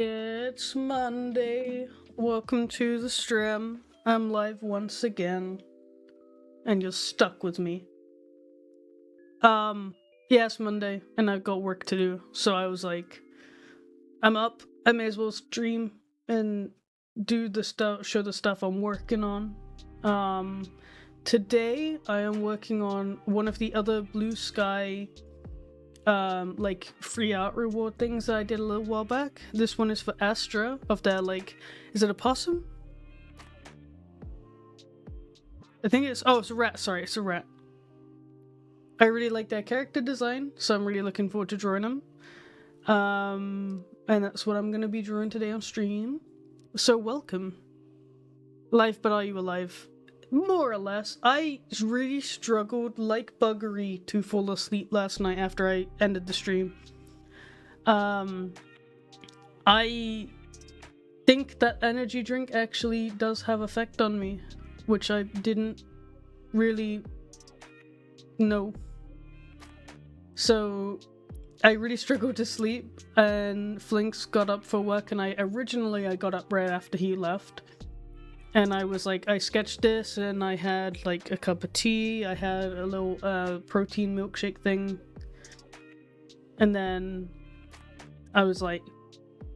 It's Monday. Welcome to the stream. I'm live once again. And you're stuck with me. Yeah, it's Monday, and I've got work to do. So I was like, I'm up. I may as well stream and do the stuff, show the stuff I'm working on. Today I am working on one of the other Blue Sky like free art reward things that I did a little while back. This one is for Astra of their is it a possum? I think it's a rat, sorry, it's a rat. I really like their character design, so I'm really looking forward to drawing them. And that's what I'm gonna be drawing today on stream. So welcome. Live, but are you alive? More or less. I really struggled like buggery to fall asleep last night after I ended the stream. I think that energy drink actually does have effect on me, which I didn't really know. So I really struggled to sleep, and Flinks got up for work, and I got up right after he left. And I was like, I sketched this, and I had like a cup of tea, I had a little protein milkshake thing. And then I was like,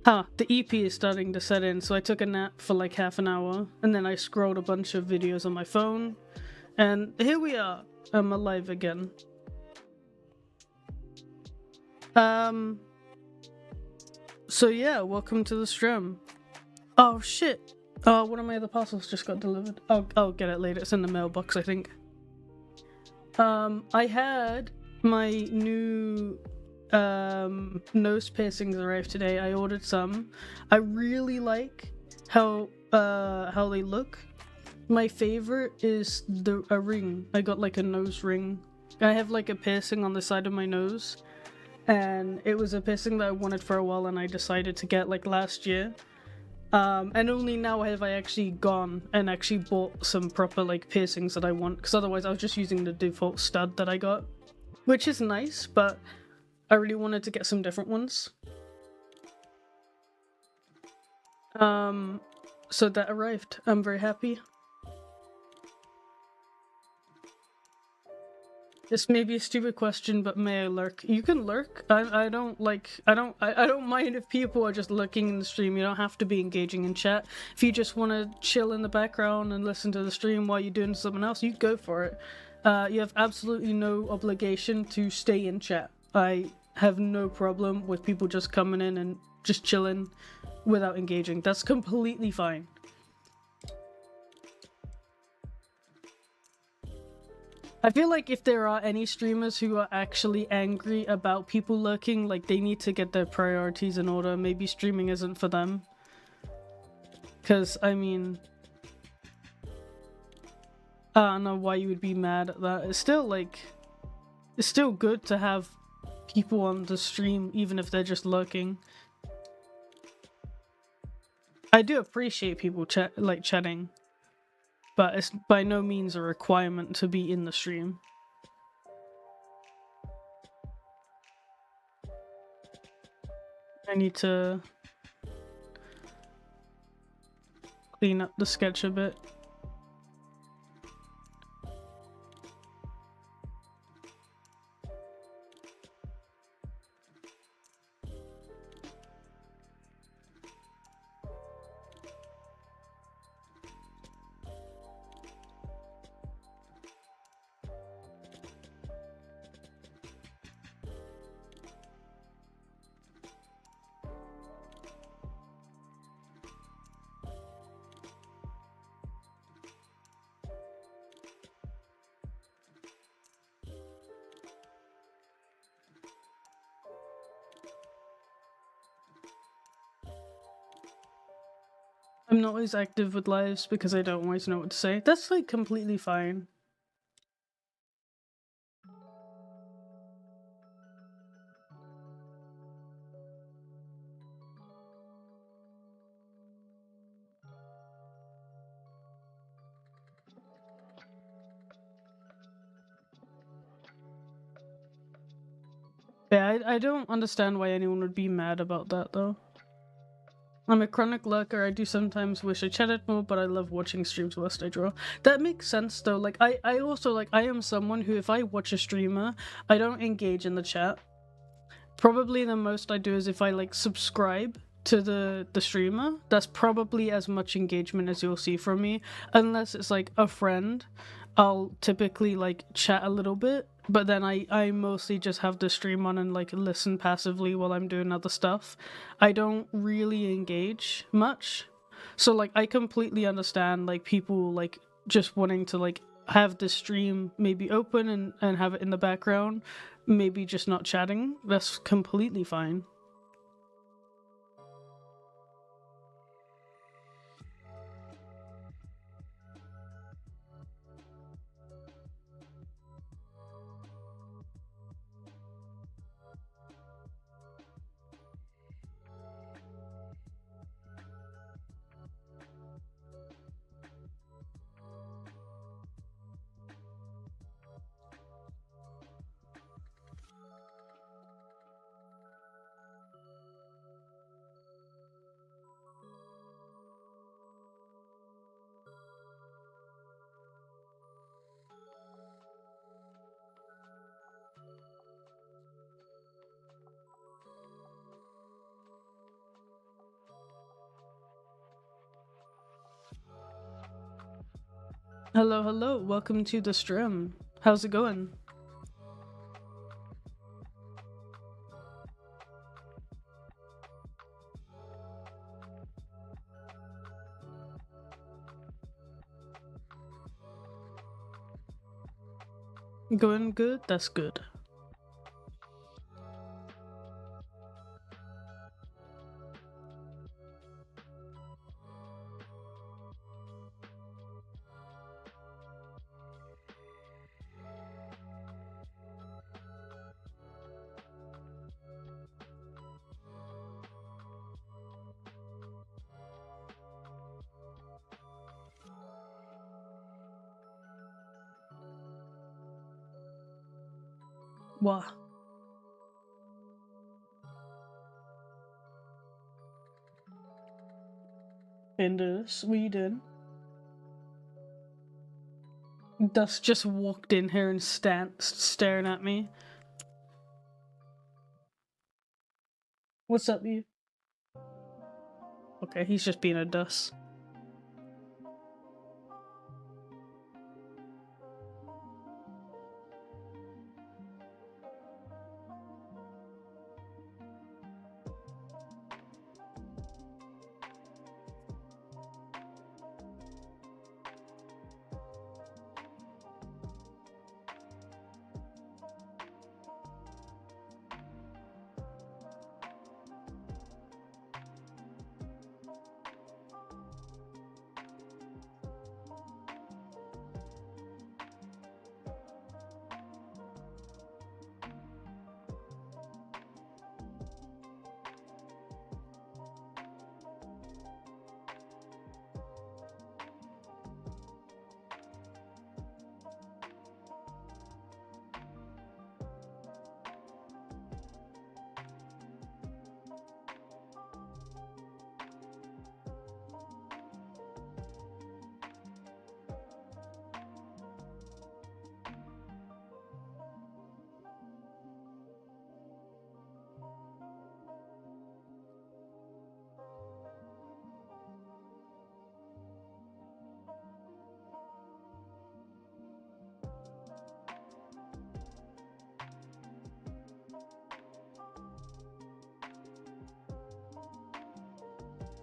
the EP is starting to set in, so I took a nap for like half an hour, and then I scrolled a bunch of videos on my phone, and here we are, I'm alive again. So yeah, welcome to the stream. Oh shit! One of my other parcels just got delivered. I'll get it later. It's in the mailbox, I think. I had my new nose piercings arrive today. I ordered some. I really like how they look. My favorite is a ring. I got like a nose ring. I have like a piercing on the side of my nose, and it was a piercing that I wanted for a while, and I decided to get like last year. And only now have I actually gone and actually bought some proper like piercings that I want, because otherwise I was just using the default stud that I got, which is nice, but I really wanted to get some different ones. So that arrived. I'm very happy. This may be a stupid question, but may I lurk? You can lurk. I don't mind if people are just lurking in the stream. You don't have to be engaging in chat. If you just want to chill in the background and listen to the stream while you're doing something else, you go for it. You have absolutely no obligation to stay in chat. I have no problem with people just coming in and just chilling without engaging. That's completely fine. I feel like if there are any streamers who are actually angry about people lurking, like they need to get their priorities in order. Maybe streaming isn't for them. Because, I mean, I don't know why you would be mad at that. It's still like, it's still good to have people on the stream, even if they're just lurking. I do appreciate people chatting. But it's by no means a requirement to be in the stream. I need to clean up the sketch a bit. I'm not always active with lives because I don't always know what to say. That's like completely fine. Yeah, I don't understand why anyone would be mad about that though. I'm a chronic lurker. I do sometimes wish I chatted more, but I love watching streams whilst I draw. That makes sense though. Like I also like I am someone who if I watch a streamer, I don't engage in the chat. Probably the most I do is if I like subscribe to the streamer. That's probably as much engagement as you'll see from me, unless it's like a friend. I'll typically like chat a little bit, but then I mostly just have the stream on and like listen passively while I'm doing other stuff. I don't really engage much. So like I completely understand like people like just wanting to like have the stream maybe open and have it in the background, maybe just not chatting. That's completely fine. Hello, hello, welcome to the stream. How's it going? Going good? That's good. Wow. In Sweden. Dust just walked in here and staring at me. What's up, you? Okay, he's just being a Dust.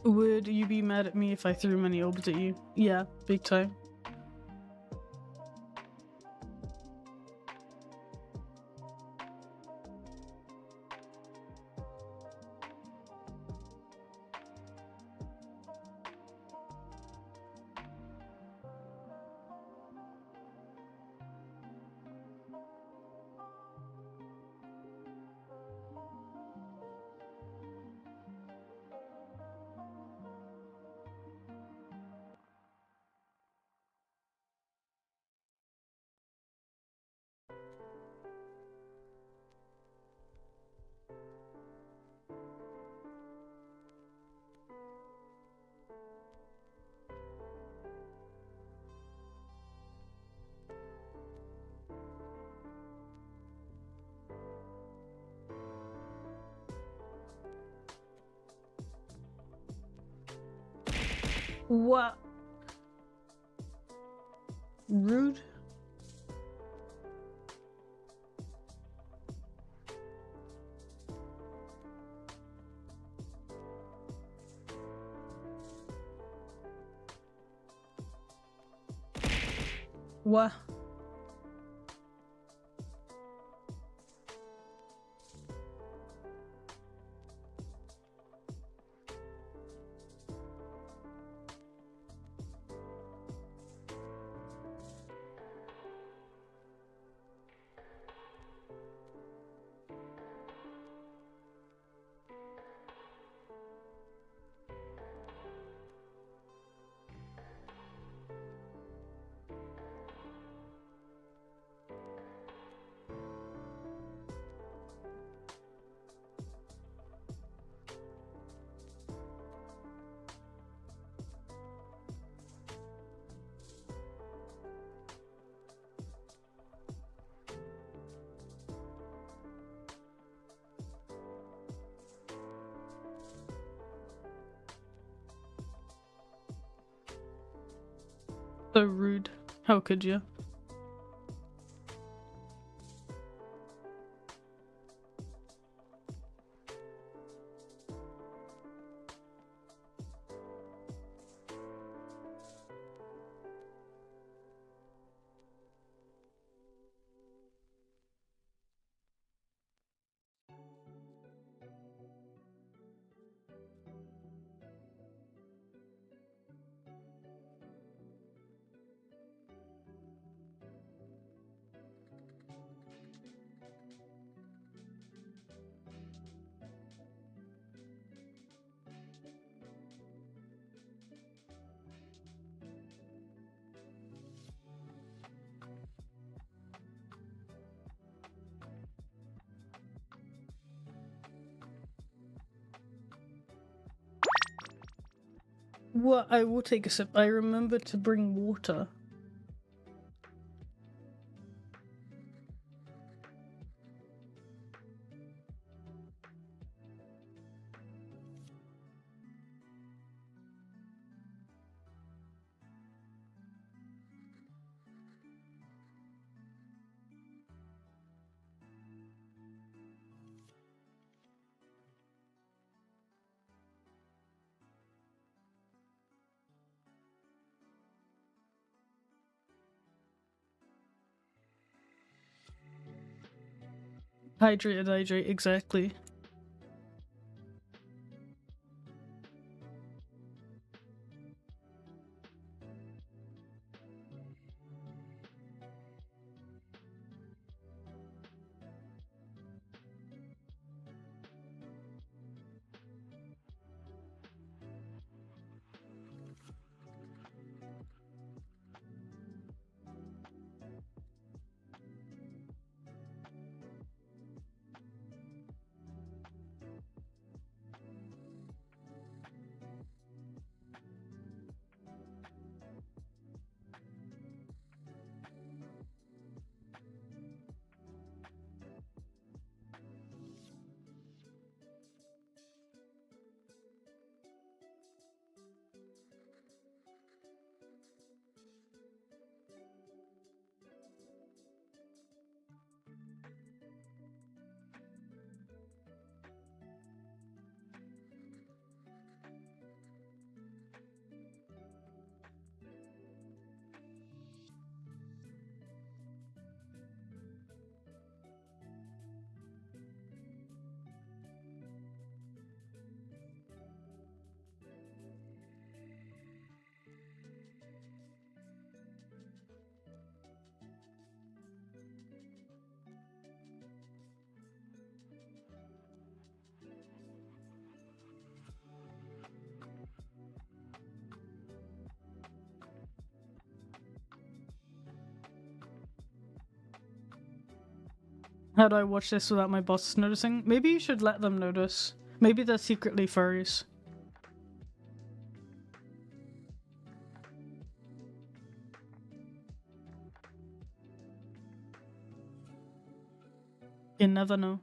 Would you be mad at me if I threw many orbs at you? Yeah, big time. What? Rude? What? So rude. How could you? What? I will take a sip. I remember to bring water. Hydrate, exactly. How do I watch this without my boss noticing? Maybe you should let them notice. Maybe they're secretly furries. You never know.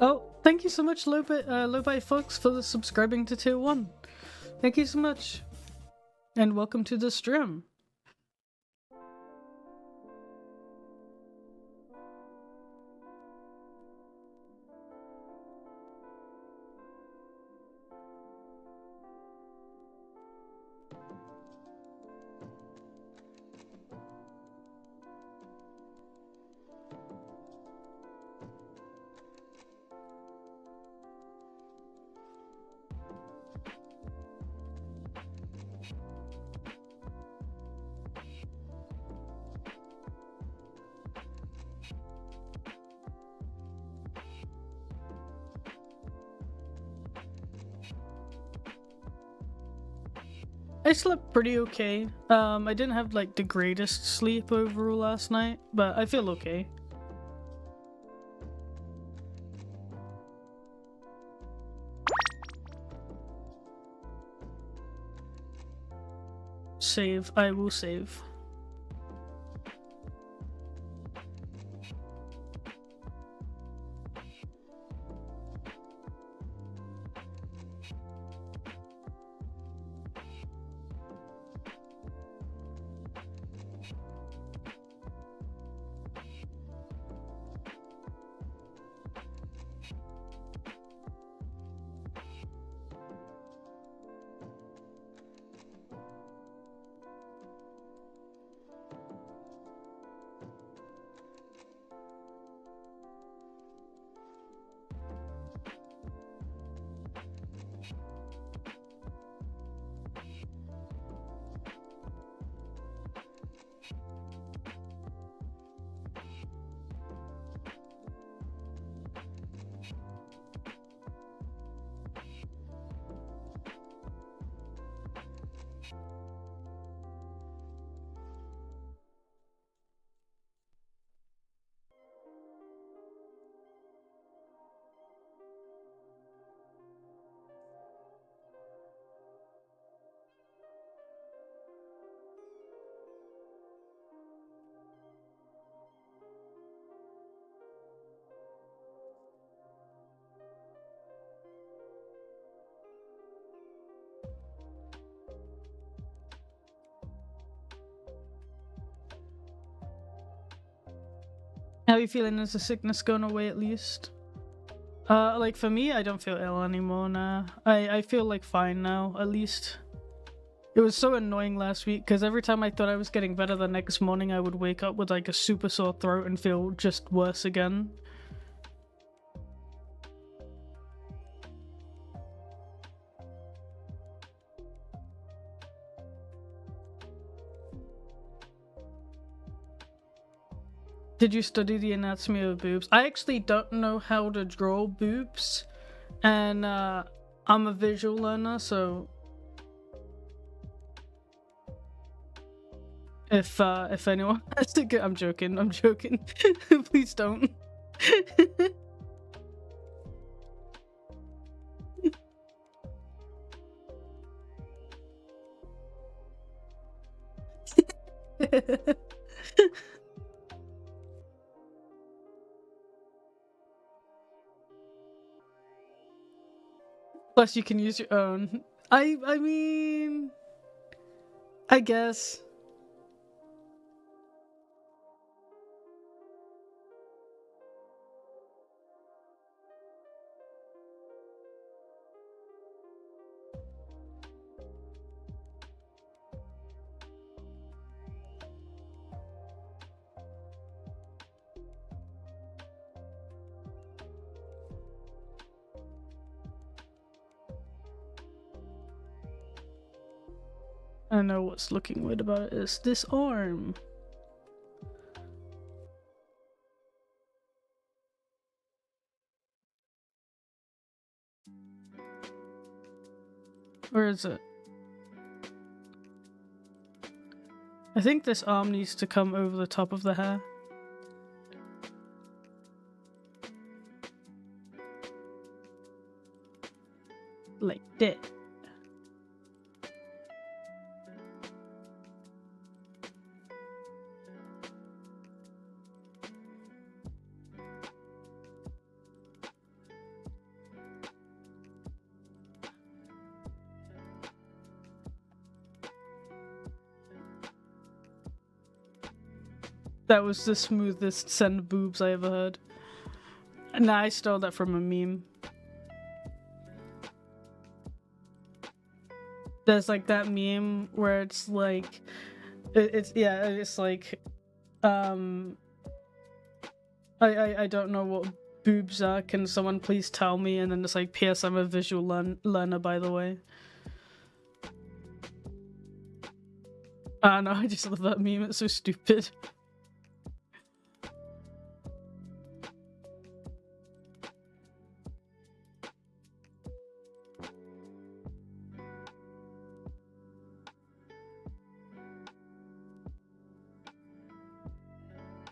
Oh, thank you so much, Lobai Fox, for the subscribing to Tier 1. Thank you so much. And welcome to the stream. I slept pretty okay. I didn't have like the greatest sleep overall last night, but I feel okay. Save. I will save. How are you feeling? Is the sickness going away at least? Like for me, I don't feel ill anymore now. I feel like fine now, at least. It was so annoying last week because every time I thought I was getting better, the next morning I would wake up with like a super sore throat and feel just worse again. Did you study the anatomy of boobs? I actually don't know how to draw boobs, and I'm a visual learner, so if anyone has to get, I'm joking. Please don't. Plus, you can use your own. I mean, I guess. I know what's looking weird about it is this arm. Where is it? I think this arm needs to come over the top of the hair. Like that. That was the smoothest send boobs I ever heard. Nah, I stole that from a meme. There's like that meme where it's like, it's like, I don't know what boobs are. Can someone please tell me? And then it's like, P.S. I'm a visual learner, by the way. I don't know. I just love that meme. It's so stupid.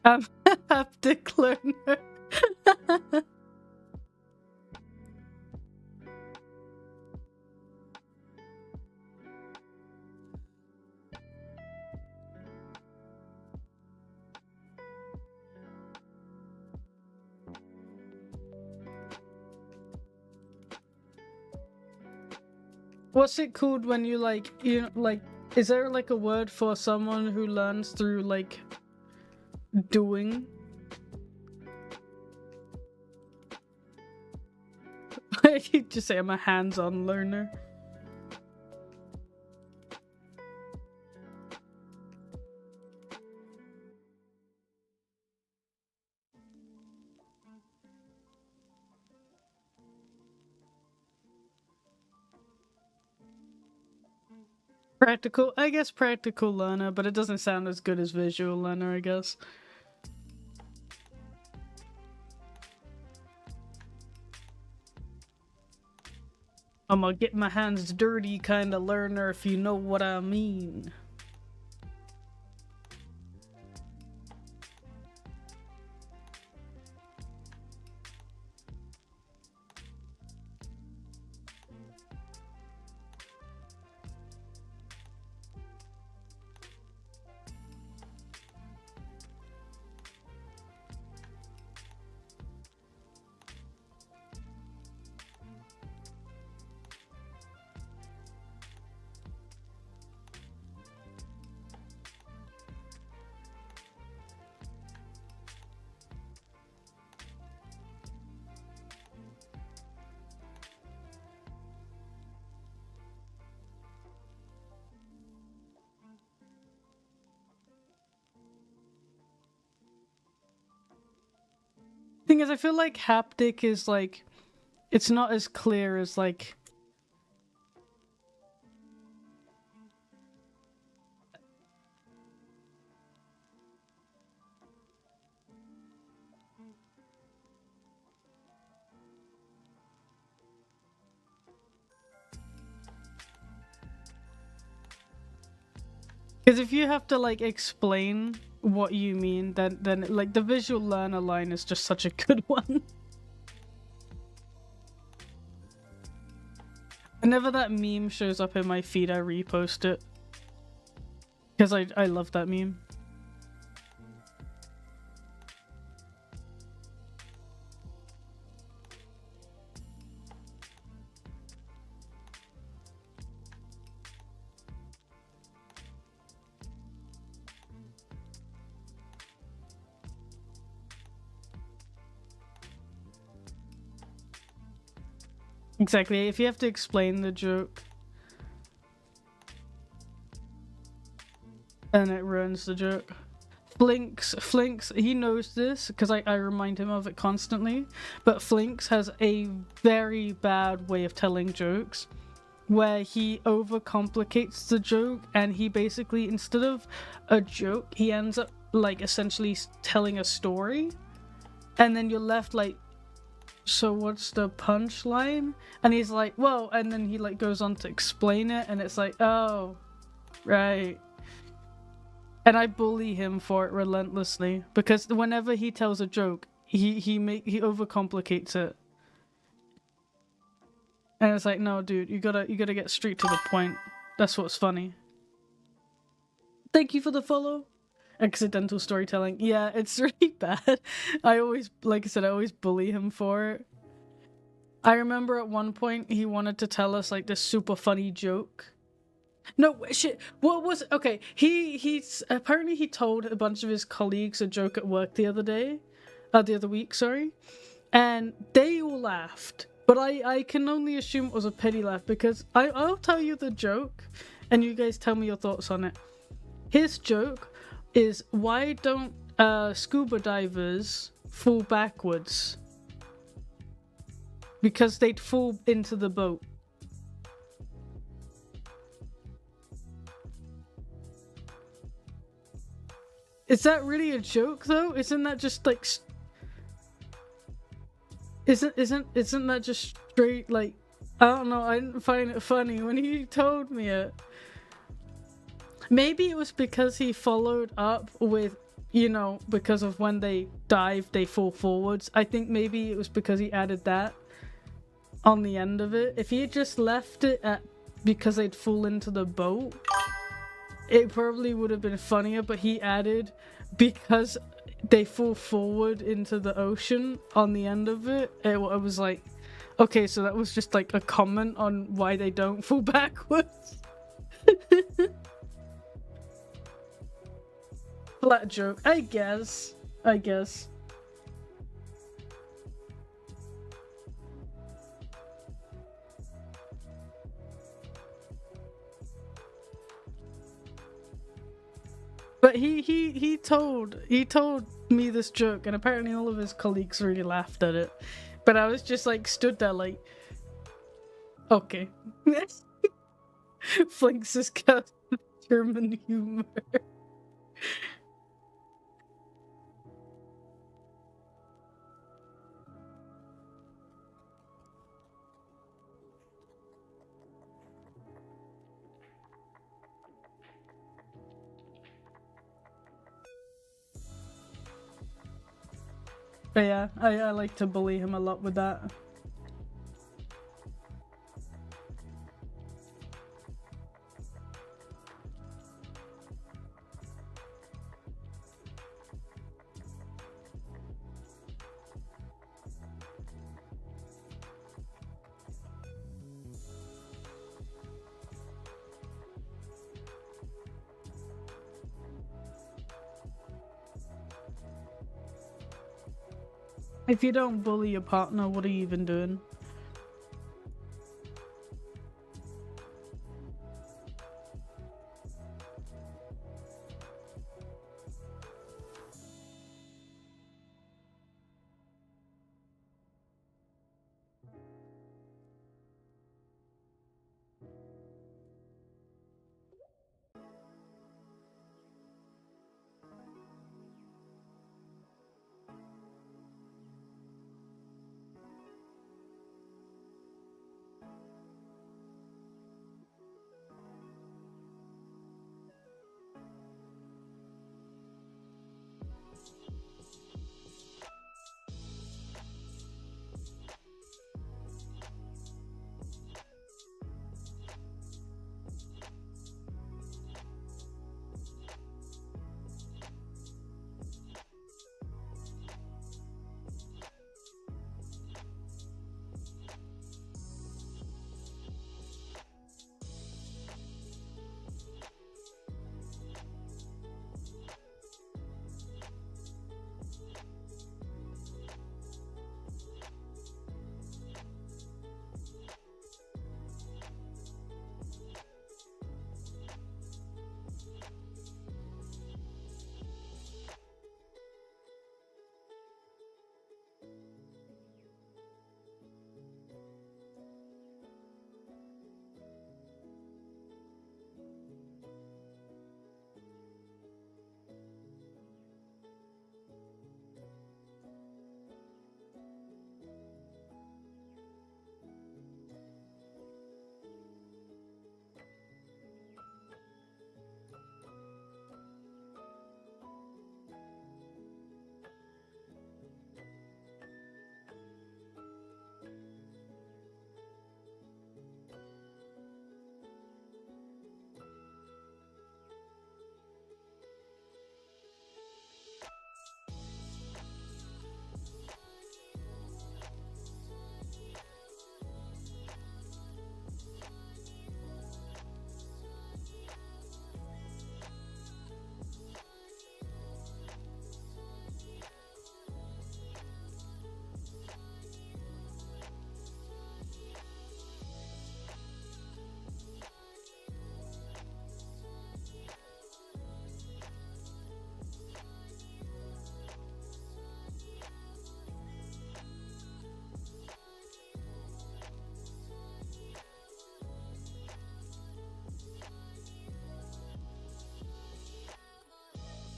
I'm a haptic learner. What's it called when you like, is there like a word for someone who learns through like doing? I could just say I'm a hands-on learner. Practical, I guess practical learner, but it doesn't sound as good as visual learner, I guess. I'm a get my hands dirty kind of learner, if you know what I mean. Thing is, I feel like haptic is like, it's not as clear as like, because if you have to like explain what you mean, then like the visual learner line is just such a good one. Whenever that meme shows up in my feed, I repost it. Because I love that meme. Exactly, if you have to explain the joke, then it ruins the joke. Flinks, he knows this because I remind him of it constantly, but Flinks has a very bad way of telling jokes where he overcomplicates the joke, and he basically, instead of a joke, he ends up like essentially telling a story, and then you're left like, so what's the punchline? And he's like, whoa, and then he like goes on to explain it, and it's like, oh, right. And I bully him for it relentlessly because whenever he tells a joke, he overcomplicates it. And it's like, no, dude, you gotta get straight to the point. That's what's funny. Thank you for the follow. Accidental storytelling. Yeah, it's really bad. I always, like I said, I always bully him for it. I remember at one point he wanted to tell us like this super funny joke. No, shit. What was okay? He's apparently he told a bunch of his colleagues a joke at work the other week, sorry, and they all laughed. But I can only assume it was a pity laugh because I'll tell you the joke, and you guys tell me your thoughts on it. His joke is why don't scuba divers fall backwards? Because they'd fall into the boat. Is that really a joke though? Isn't that just like isn't that just straight like I don't know, I didn't find it funny when he told me it. Maybe it was because he followed up with, because of when they dive they fall forwards. I think maybe it was because he added that on the end of it. If he had just left it at because they'd fall into the boat, it probably would have been funnier, but he added because they fall forward into the ocean on the end of it. It was like, okay, so that was just like a comment on why they don't fall backwards. Flat joke, I guess. But he told me this joke, and apparently all of his colleagues really laughed at it. But I was just like stood there like, okay. Flinks is got German humor. But yeah, I like to bully him a lot with that. If you don't bully your partner, what are you even doing?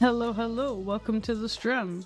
Hello, hello, welcome to the stream.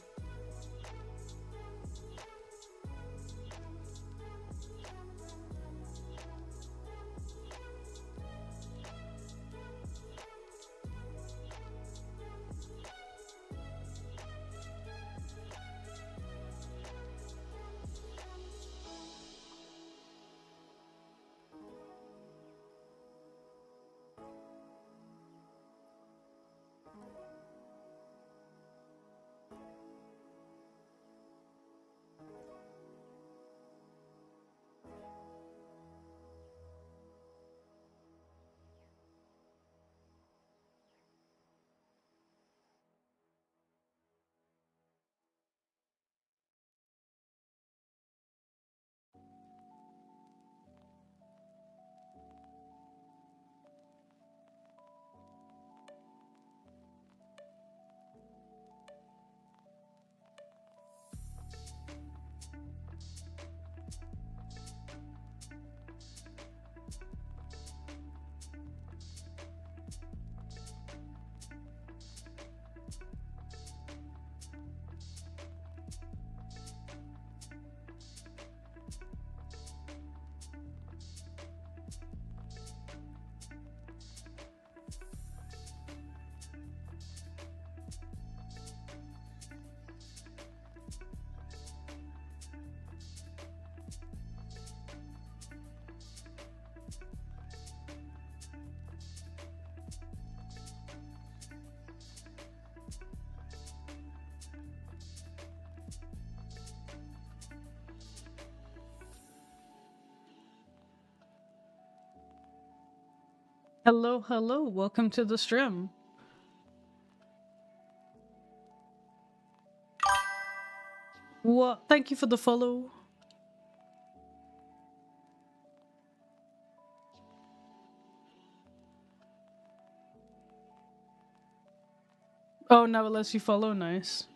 Hello, hello, welcome to the stream. What? Thank you for the follow. Oh, now it lets you follow, nice.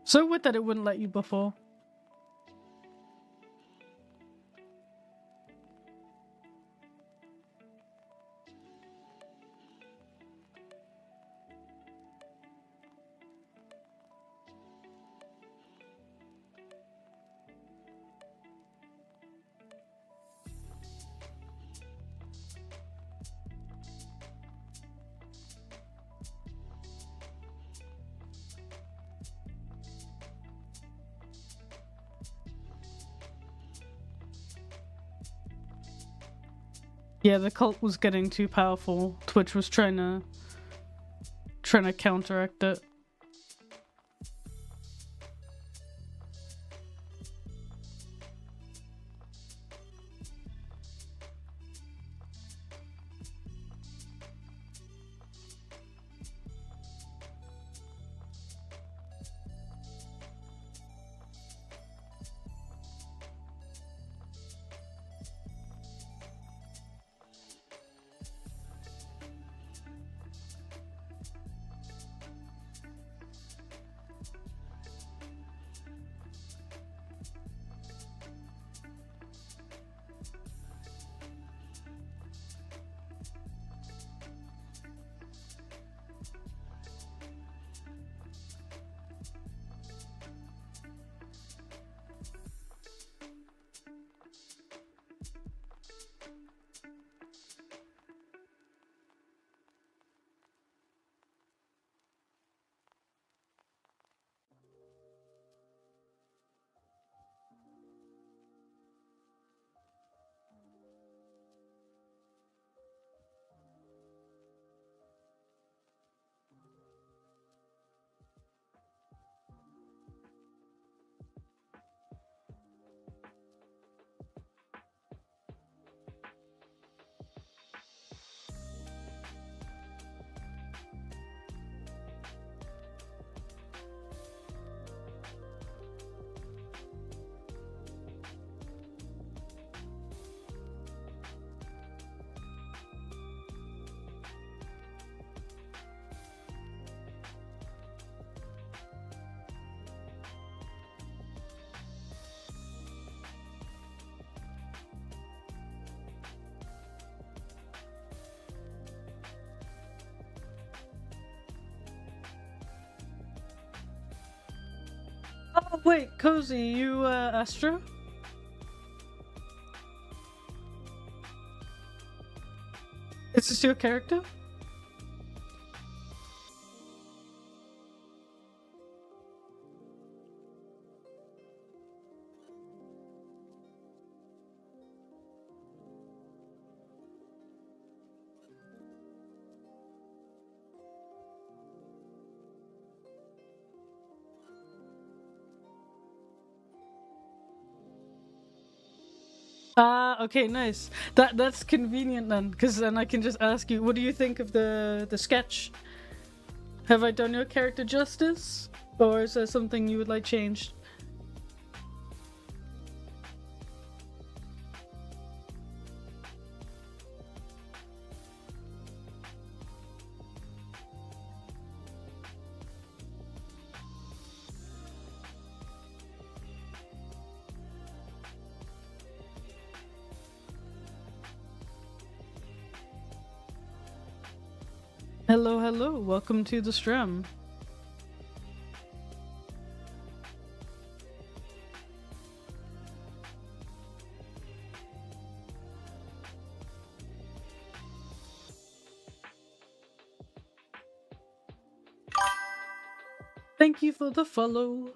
So weird that it wouldn't let you before. Yeah, the cult was getting too powerful. Twitch was trying to counteract it. Wait, Cozy, you Astra? Is this your character? Ah, okay, nice. That's convenient then, because then I can just ask you, what do you think of the sketch? Have I done your character justice? Or is there something you would like changed? Hello, hello, welcome to the stream. Thank you for the follow.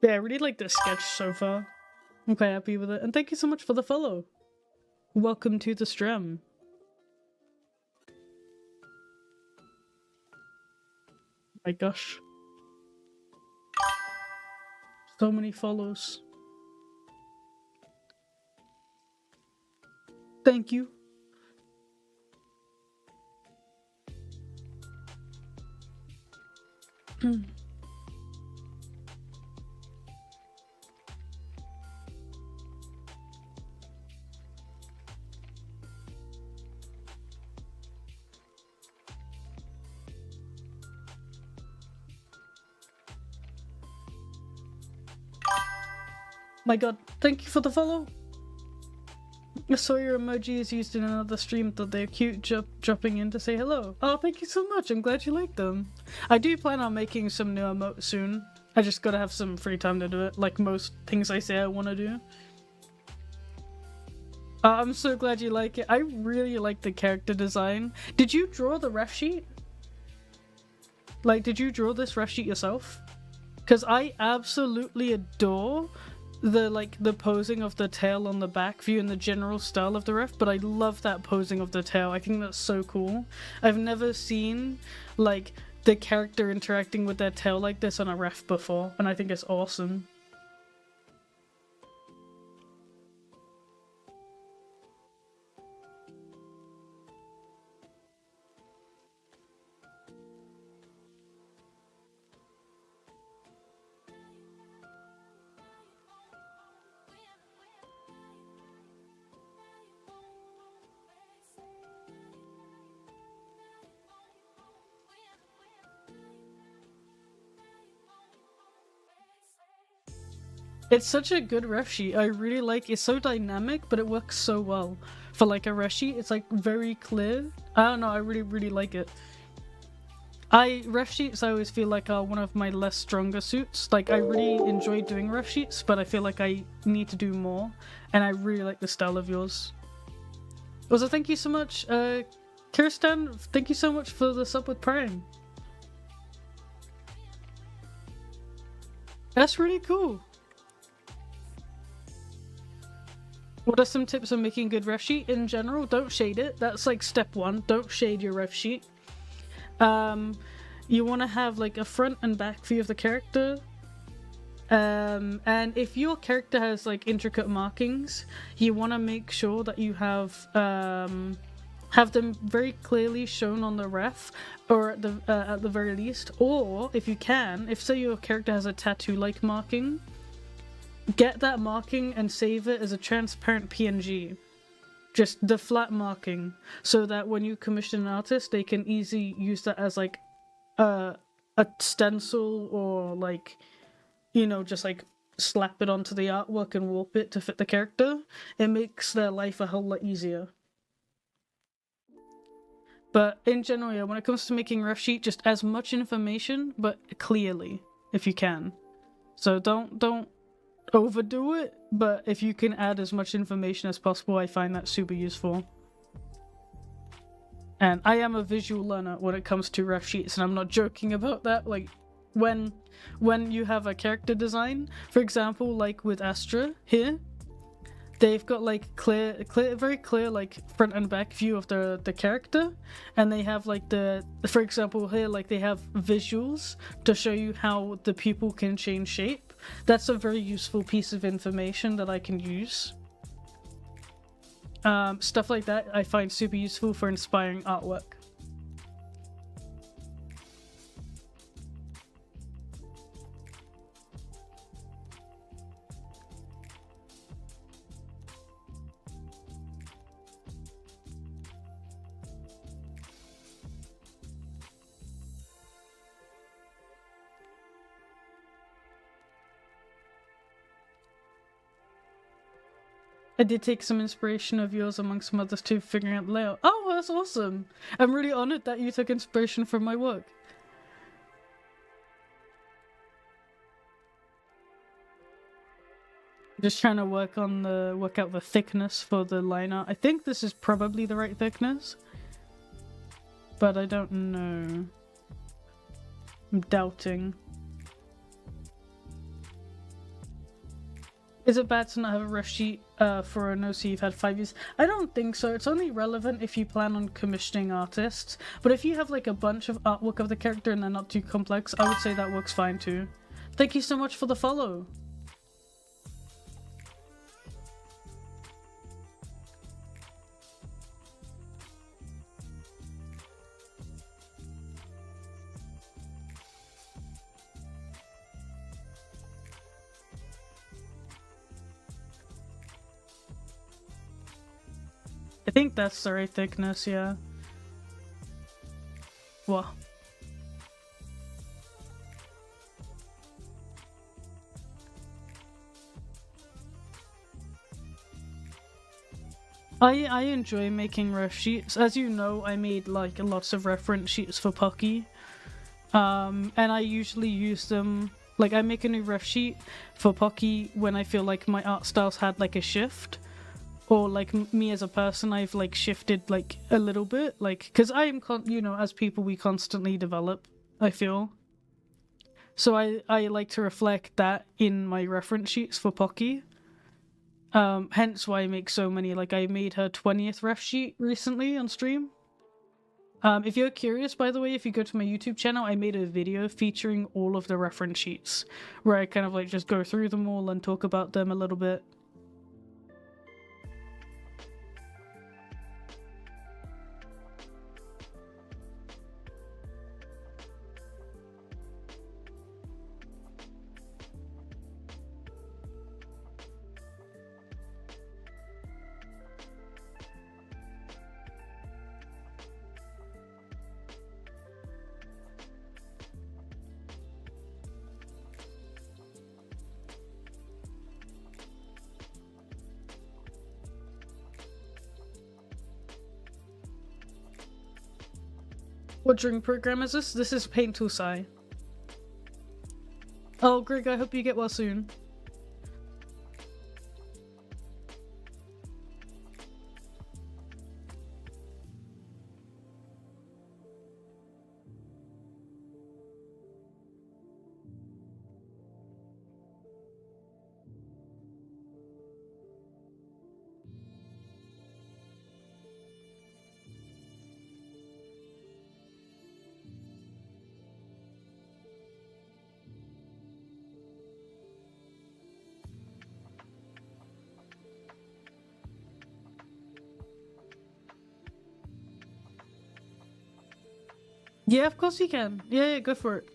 Yeah, I really like this sketch so far. I'm quite happy with it. And thank you so much for the follow. Welcome to the stream. My gosh. So many follows. Thank you. My god, thank you for the follow. I saw your emojis used in another stream that they're cute dropping in to say hello. Oh, thank you so much. I'm glad you like them. I do plan on making some new emotes soon. I just gotta have some free time to do it, like most things I say I want to do. I'm so glad you like it. I really like the character design. Did you draw the ref sheet? Like, did you draw this ref sheet yourself? Because I absolutely adore the posing of the tail on the back view and the general style of the ref, but I love that posing of the tail. I think that's so cool. I've never seen like the character interacting with their tail like this on a ref before, and I think it's awesome. It's such a good ref sheet. I really like it's so dynamic, but it works so well for like a ref sheet. It's like very clear. I don't know, I really like it. Ref sheets I always feel like are one of my less stronger suits. Like I really enjoy doing ref sheets, but I feel like I need to do more, and I really like the style of yours. Also, thank you so much, Kirsten. Thank you so much for the sub with Prime. That's really cool. What are some tips on making a good ref sheet in general? Don't shade it. That's like step one. Don't shade your ref sheet. You want to have like a front and back view of the character. And if your character has like intricate markings, you want to make sure that you have them very clearly shown on the ref, or at the very least. Or if you can, if say your character has a tattoo-like marking, get that marking and save it as a transparent PNG. Just the flat marking, so that when you commission an artist, they can easily use that as like a stencil, or like, you know, just like slap it onto the artwork and warp it to fit the character. It makes their life a whole lot easier. But in general, yeah, when it comes to making rough sheet, just as much information, but clearly, if you can. So don't overdo it, but if you can add as much information as possible, I find that super useful. And I am a visual learner when it comes to rough sheets, and I'm not joking about that. Like, when you have a character design, for example, like with Astra here, they've got like very clear like front and back view of the character, and they have like for example here, like they have visuals to show you how the pupil can change shape. That's a very useful piece of information that I can use. Stuff like that I find super useful for inspiring artwork. I did take some inspiration of yours amongst some others too, figuring out the layout. Oh, that's awesome! I'm really honored that you took inspiration from my work. Just trying to work out the thickness for the line art. I think this is probably the right thickness, but I don't know. I'm doubting. Is it bad to not have a rough sheet for an OC you've had 5 years? I don't think so. It's only relevant if you plan on commissioning artists. But if you have like a bunch of artwork of the character and they're not too complex, I would say that works fine too. Thank you so much for the follow. I think that's the right thickness, yeah. What? I enjoy making ref sheets. As you know, I made like lots of reference sheets for Pocky. And I usually use them, like I make a new ref sheet for Pocky when I feel like my art styles had like a shift. Or like me as a person, I've like shifted like a little bit, like because I am, as people we constantly develop. I feel so I like to reflect that in my reference sheets for Pocky. Hence why I make so many. Like I made her 20th ref sheet recently on stream. If you're curious, by the way, if you go to my YouTube channel, I made a video featuring all of the reference sheets where I kind of like just go through them all and talk about them a little bit. What drawing program is this? This is Paint Tool Sai. Oh, Greg, I hope you get well soon. Yeah, of course you can. Yeah, go for it.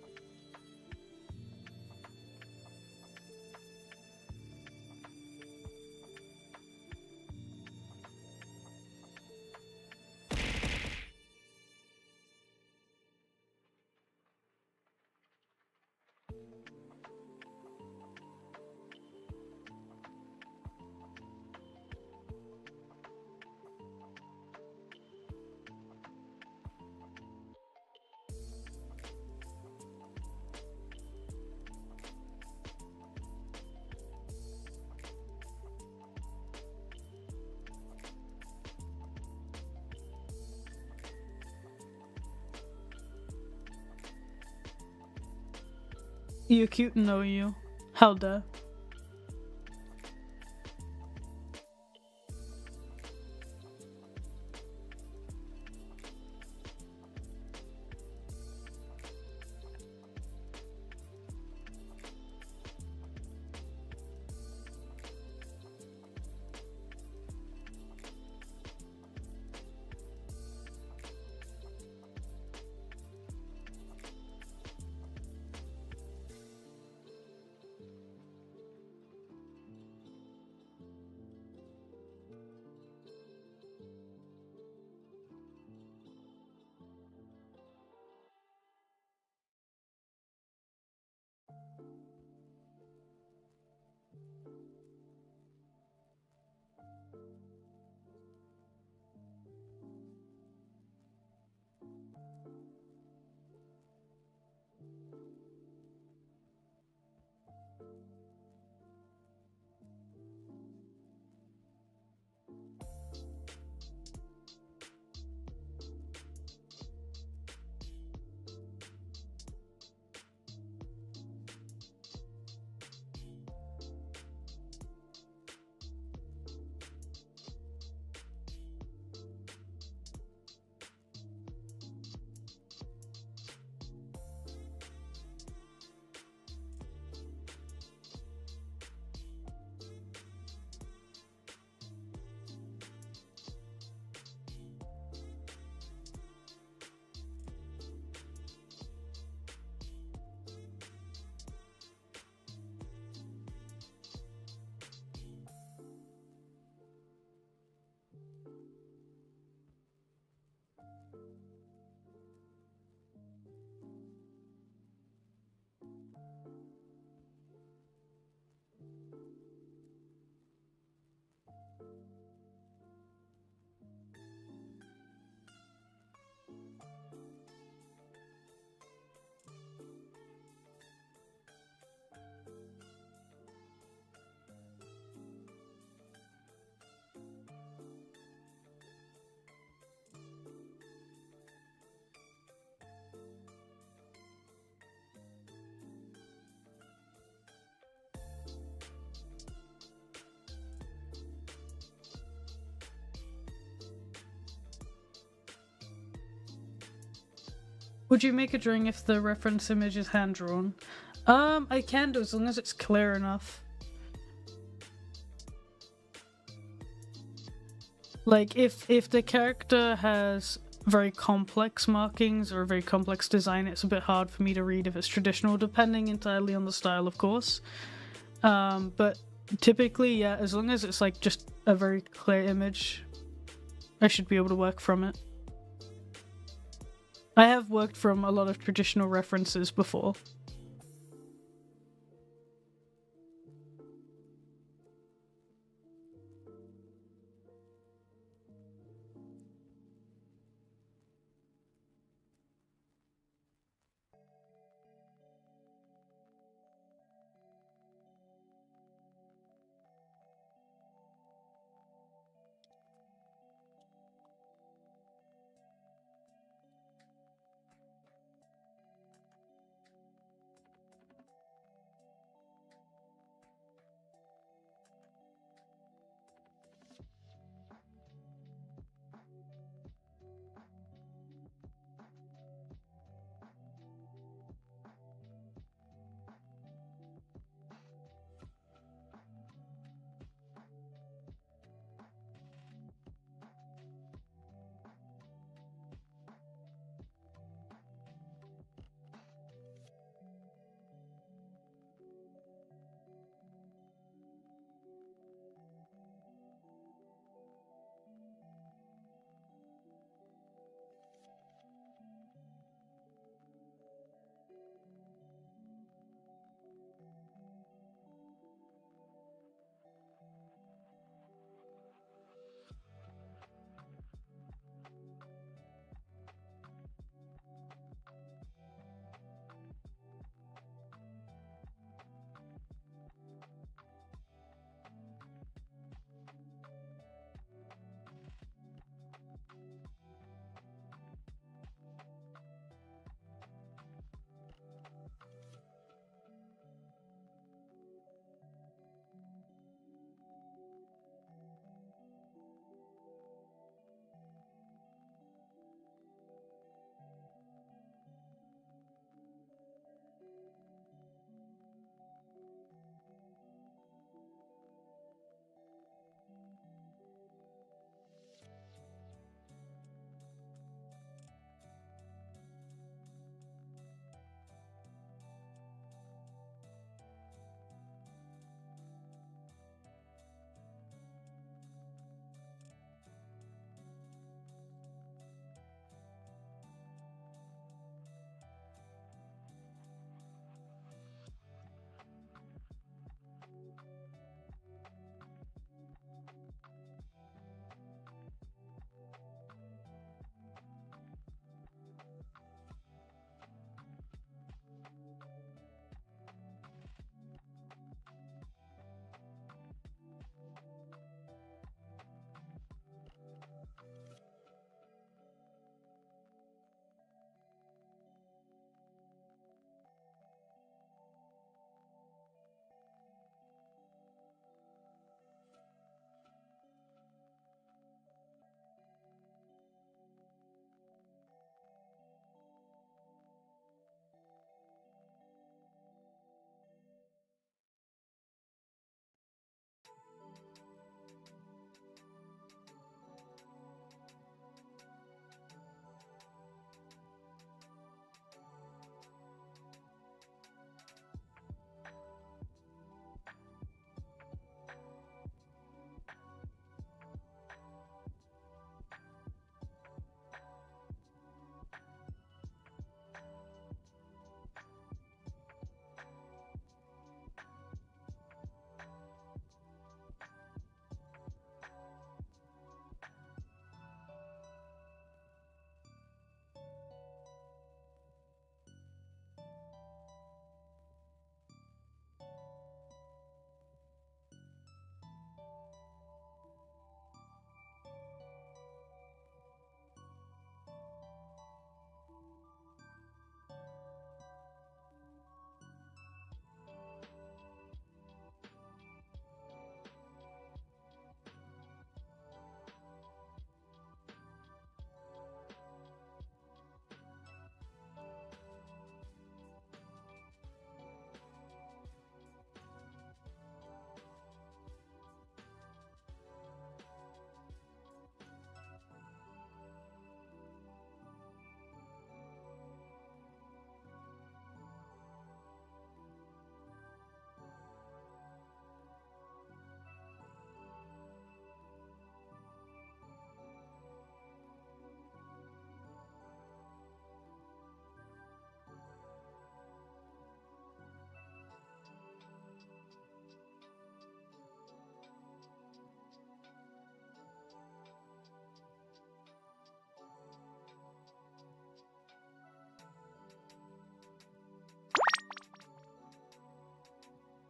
You're cute, know you. How dare. Would you make a drawing if the reference image is hand-drawn? I can do, as long as it's clear enough. Like, if the character has very complex markings or a very complex design, it's a bit hard for me to read if it's traditional, depending entirely on the style, of course. But typically, yeah, as long as it's like just a very clear image, I should be able to work from it. I have worked from a lot of traditional references before.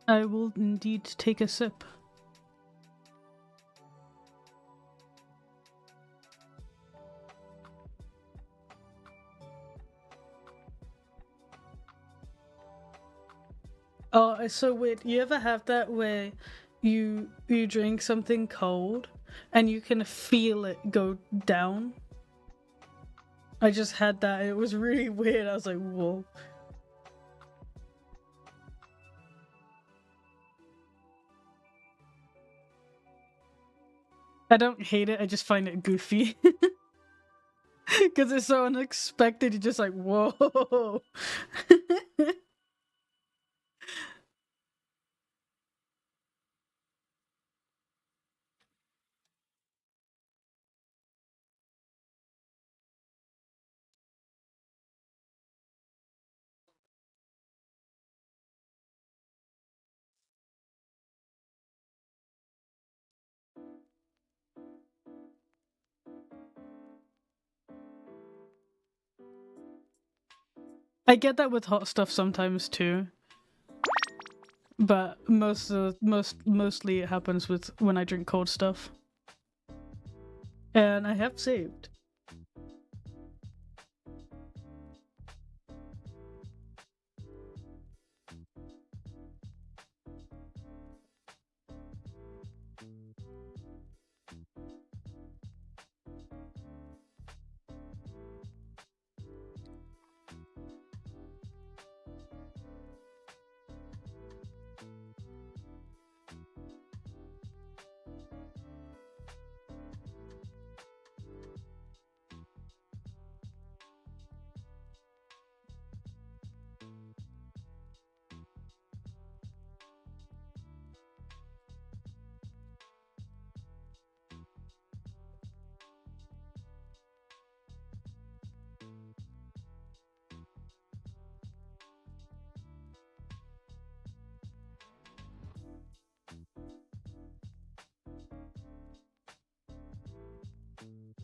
I will indeed take a sip. Oh, it's so weird. You ever have that where you drink something cold and you can feel it go down? I just had that. It was really weird. I was like, whoa. I don't hate it. I just find it goofy. Because it's so unexpected. You're just like, whoa. I get that with hot stuff sometimes too. But mostly it happens with when I drink cold stuff. And I have saved.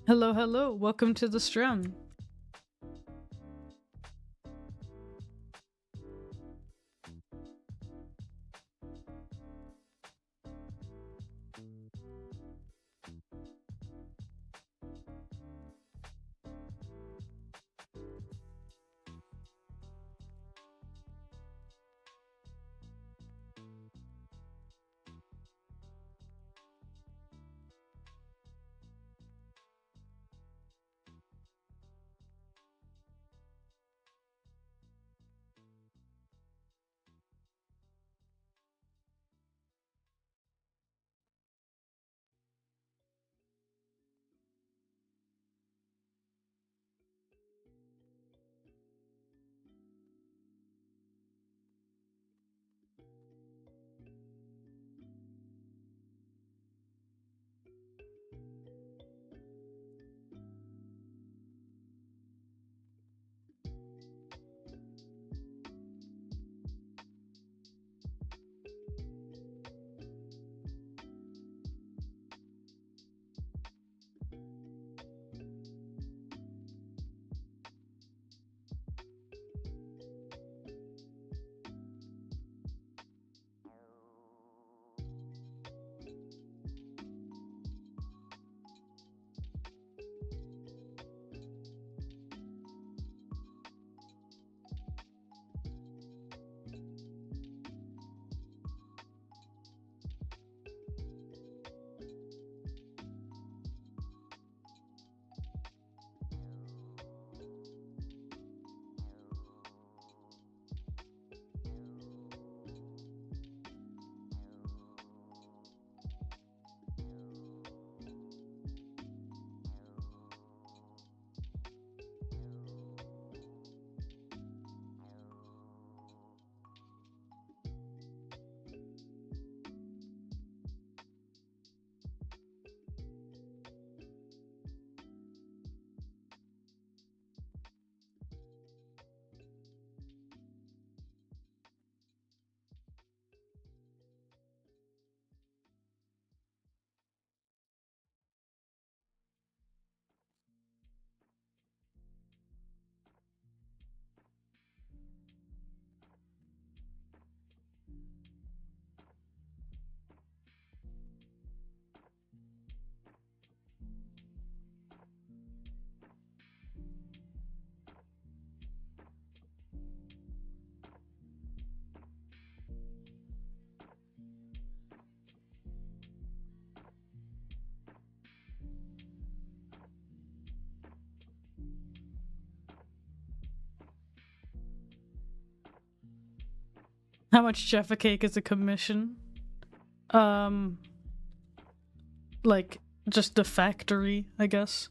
Hello, hello. Welcome to the stream. How much Jaffa cake is a commission? Um, like just the factory, I guess.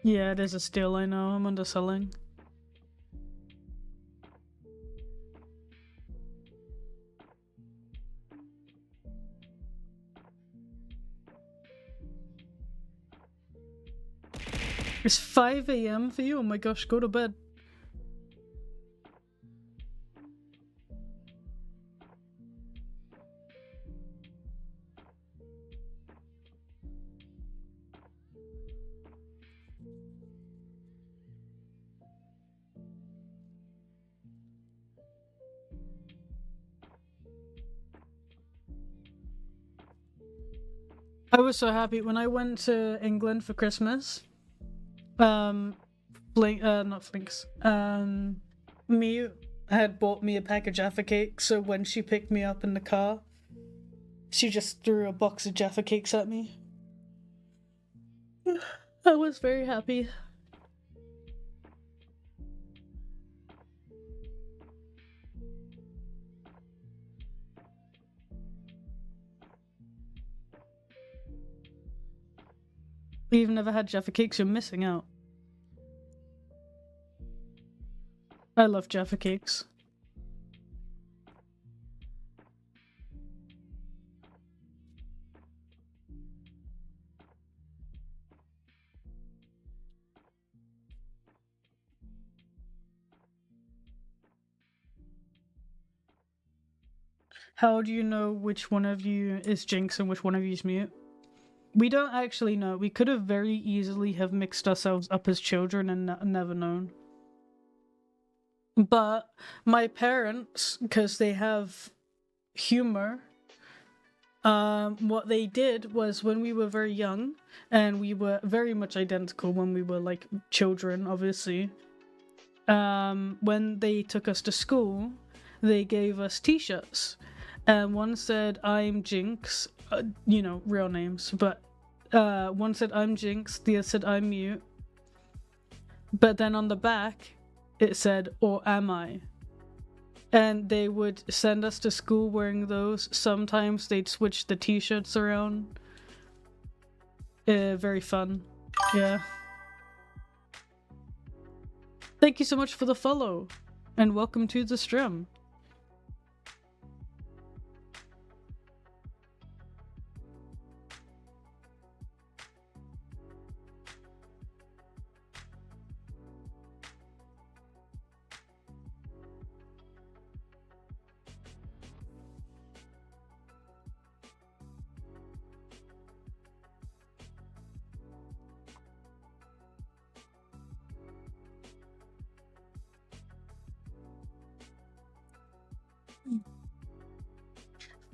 Yeah, it is a steal, I know. I'm underselling. It's 5 a.m. for you? Oh my gosh, go to bed. I was so happy when I went to England for Christmas. Not Flinks. Me had bought me a pack of Jaffa cakes, so when she picked me up in the car, she just threw a box of Jaffa cakes at me. I was very happy. You've never had Jaffa cakes, you're missing out. I love Jaffa cakes. How do you know which one of you is Jinx and which one of you is Mute? We don't actually know. We could have very easily have mixed ourselves up as children and never known. But my parents, because they have humor, what they did was when we were very young, and we were very much identical when we were like children, obviously. When they took us to school, they gave us t-shirts, and one said I'm Jinx, real names, but one said I'm Jinx, the other said I'm Mute, but then on the back it said or am I, and they would send us to school wearing those. Sometimes they'd switch the t-shirts around. Very fun. Yeah. Thank you so much for the follow, and welcome to the stream.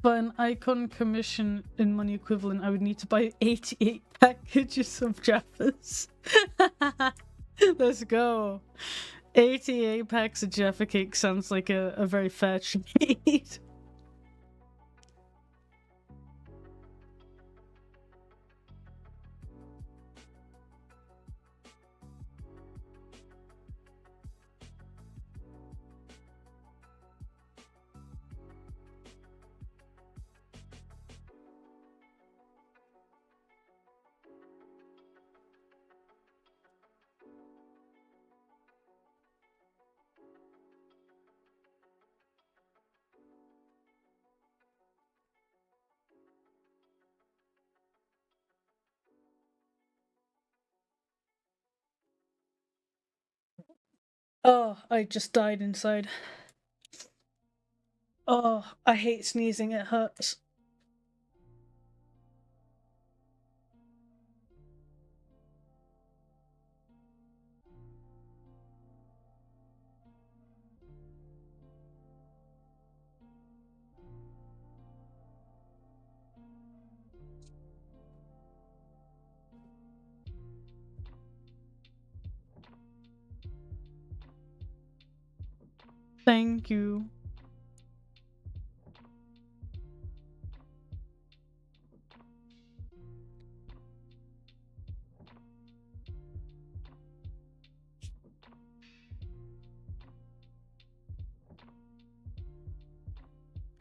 For an icon commission in money equivalent, I would need to buy 88 packages of Jaffas. Let's go. 88 packs of Jaffa cake sounds like a very fair trade. Oh, I just died inside. Oh, I hate sneezing, it hurts. Thank you.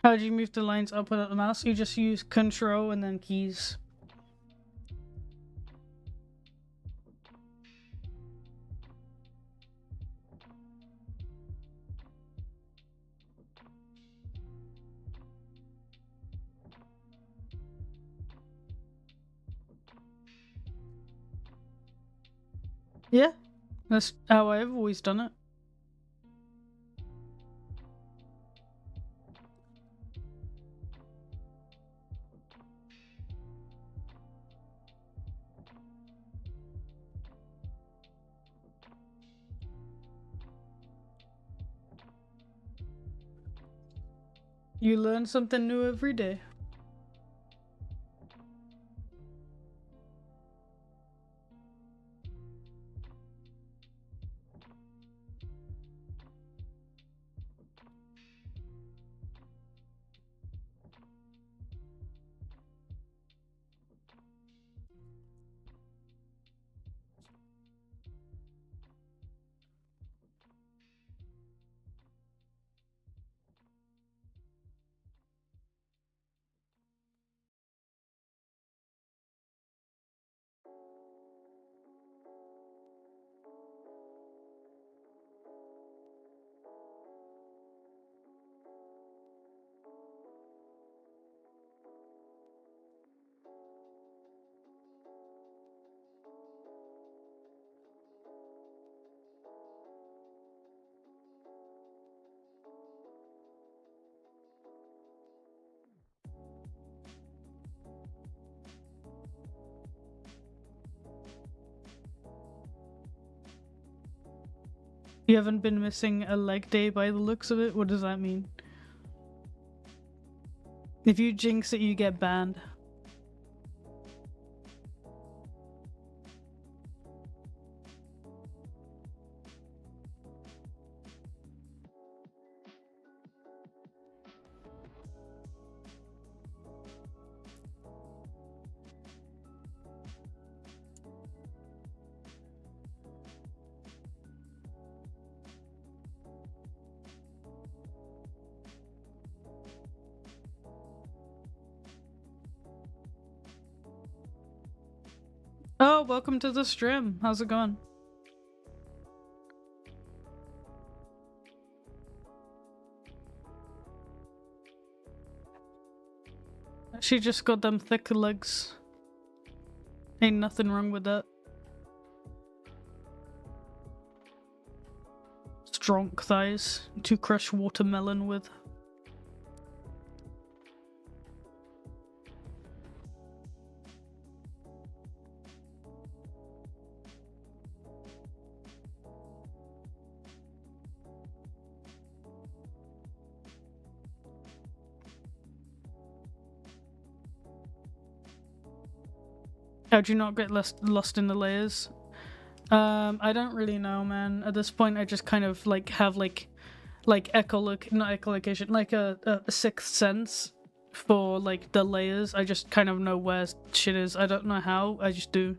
How do you move the lines up without the mouse? You just use control and then keys. Yeah, that's how I've always done it. You learn something new every day. You haven't been missing a leg day by the looks of it? What does that mean? If you jinx it, you get banned. Oh, welcome to the stream. How's it going? She just got them thick legs. Ain't nothing wrong with that. Strong thighs to crush watermelon with. How'd you not get lost in the layers? I don't really know, man. At this point, I just kind of like have like not echolocation, like a sixth sense for like the layers. I just kind of know where shit is. I don't know how. I just do.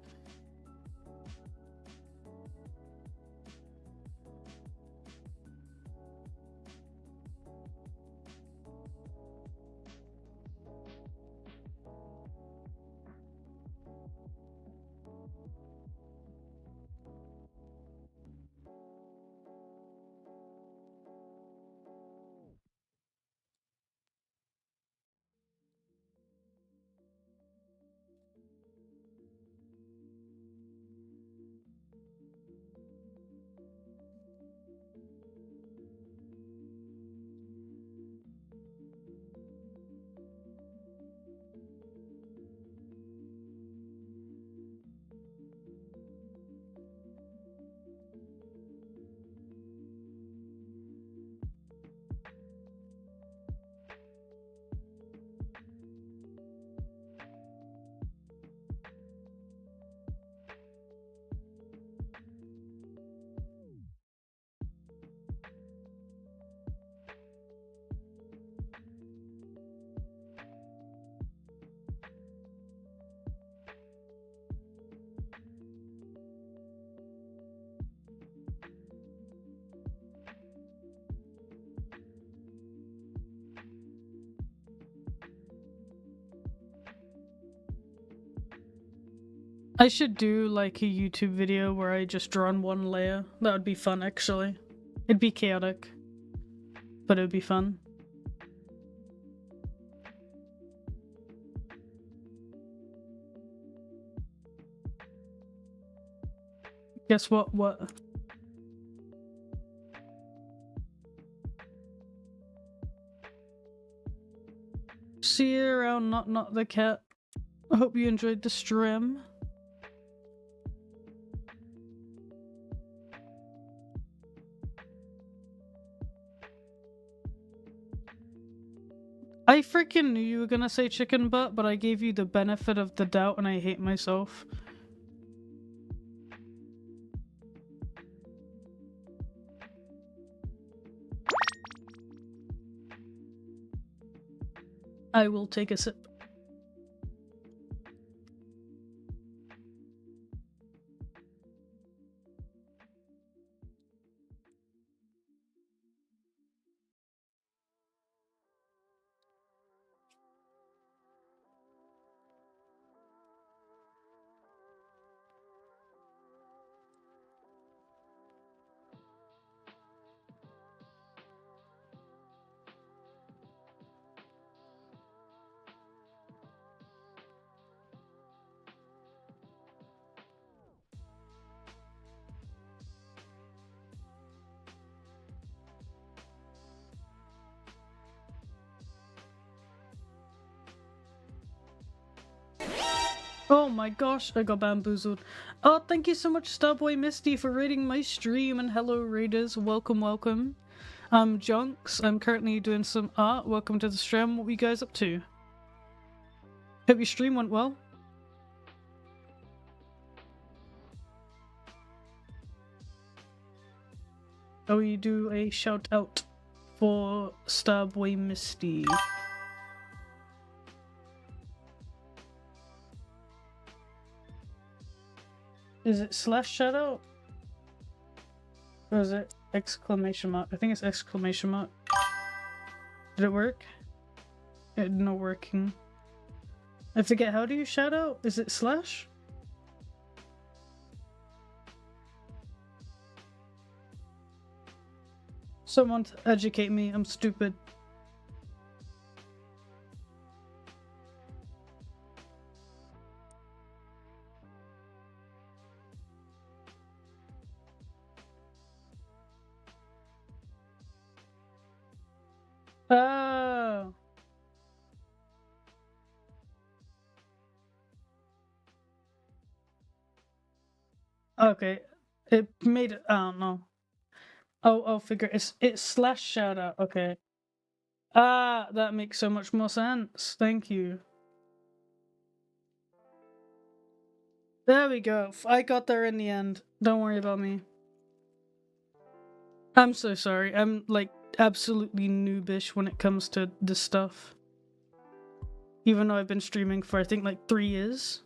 I should do like a YouTube video where I just draw on one layer. That would be fun, actually. It'd be chaotic, but it would be fun. Guess what? What? See you around, not the cat. I hope you enjoyed the stream. I freaking knew you were gonna say chicken butt, but I gave you the benefit of the doubt and I hate myself. I will take a sip. Oh my gosh, I got bamboozled. Oh, thank you so much, Starboy Misty, for raiding my stream, and hello, raiders. Welcome, welcome. I'm Junks. I'm currently doing some art. Welcome to the stream. What were you guys up to? Hope your stream went well. Oh, you do a shout out for Starboy Misty. Is it slash shout out? Or is it exclamation mark? I think it's exclamation mark. Did it work? It not working. I forget, how do you shout out? Is it slash? Someone educate me, I'm stupid. Oh. Okay. It made it, I don't know. Oh, I'll figure it's slash shout out, okay. Ah, that makes so much more sense. Thank you. There we go. I got there in the end. Don't worry about me. I'm so sorry. I'm like absolutely noobish when it comes to this stuff. Even though I've been streaming for I think like 3 years.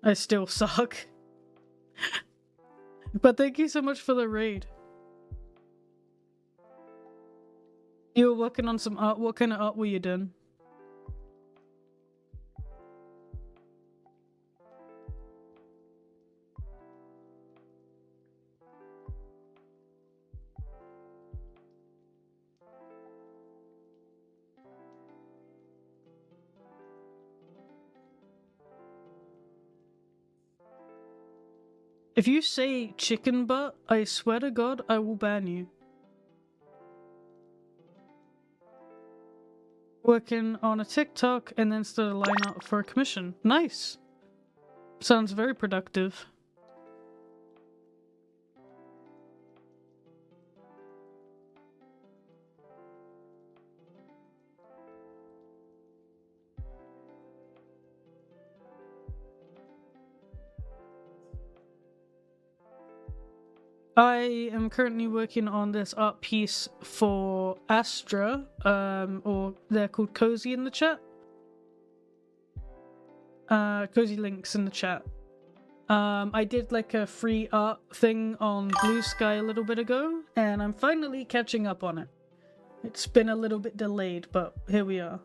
I still suck. But thank you so much for the raid. You were working on some art. What kind of art were you doing? If you say chicken butt, I swear to God, I will ban you. Working on a TikTok and then start a line out for a commission. Nice. Sounds very productive. I am currently working on this art piece for Astra, or they're called Cozy in the chat. Cozy links in the chat. I did like a free art thing on Blue Sky a little bit ago, and I'm finally catching up on it. It's been a little bit delayed, but here we are.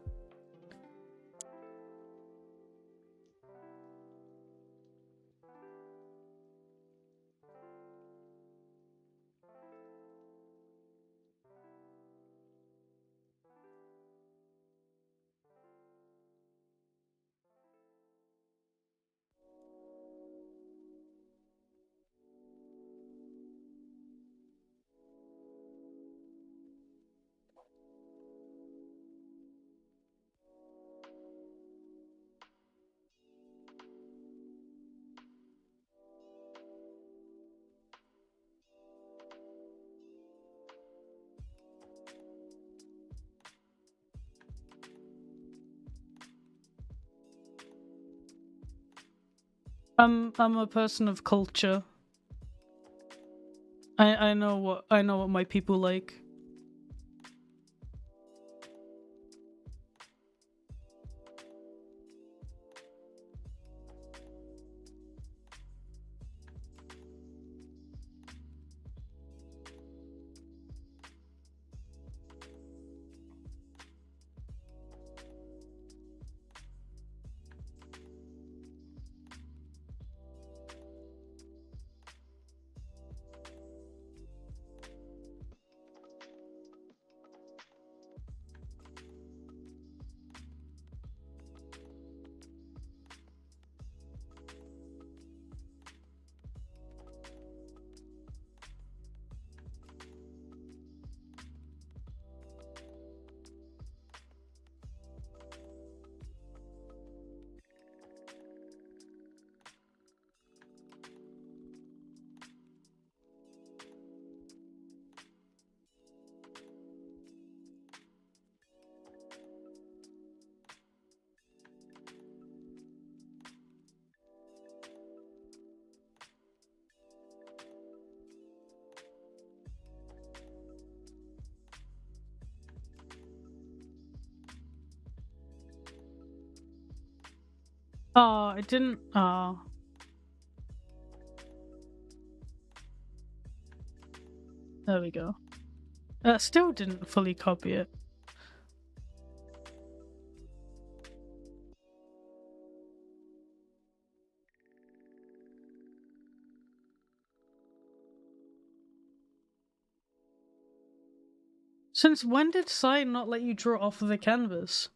I'm a person of culture. I know what my people like. Oh, I didn't. Oh, there we go. Still didn't fully copy it. Since when did Sai not let you draw off of the canvas?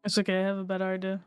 It's okay, I have a better idea.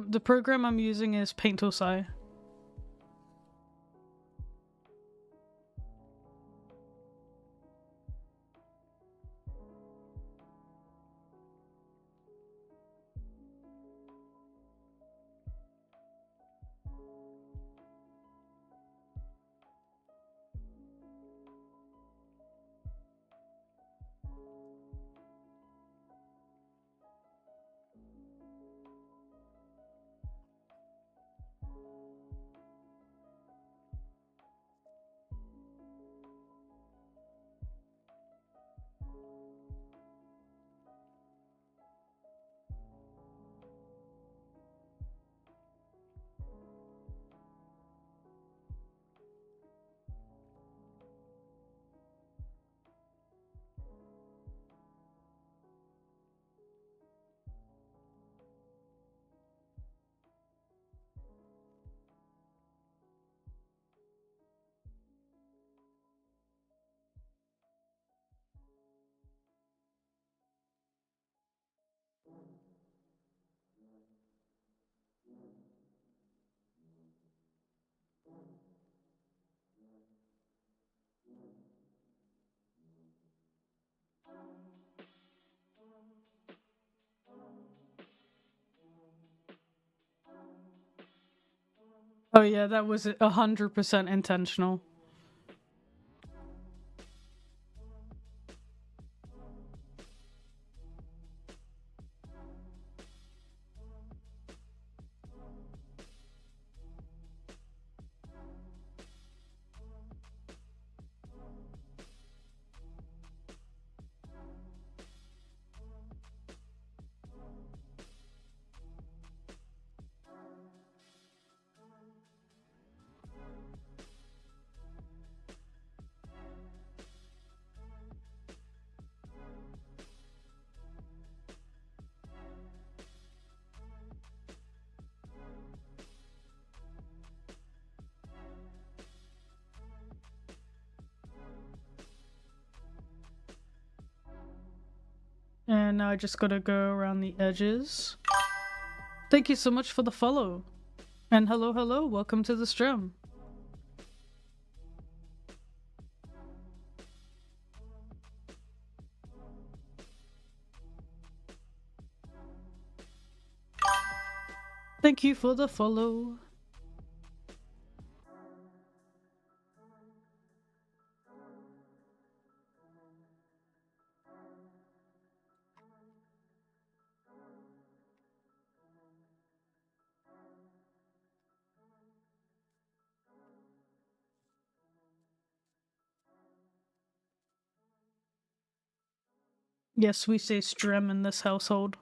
The program I'm using is Paint Tool Sai. Oh yeah, that was 100% intentional. And now I just gotta go around the edges. Thank you so much for the follow. And hello, hello, welcome to the stream. Thank you for the follow. Yes, we say stream in this household.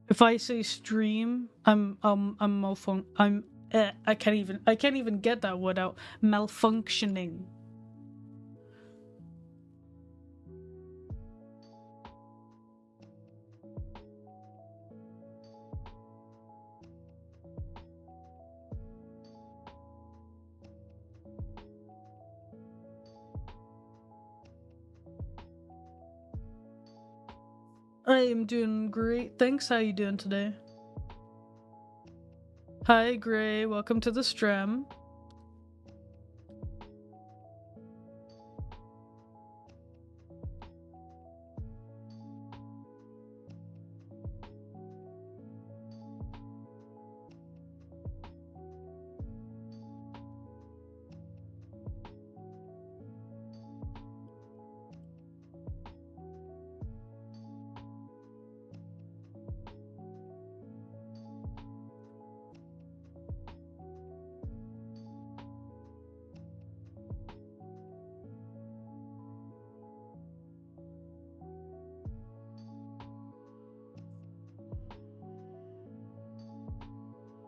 If I say stream, I'm I can't even get that word out. Malfunctioning. I am doing great. Thanks. How you doing today? Hi, Gray. Welcome to the stream.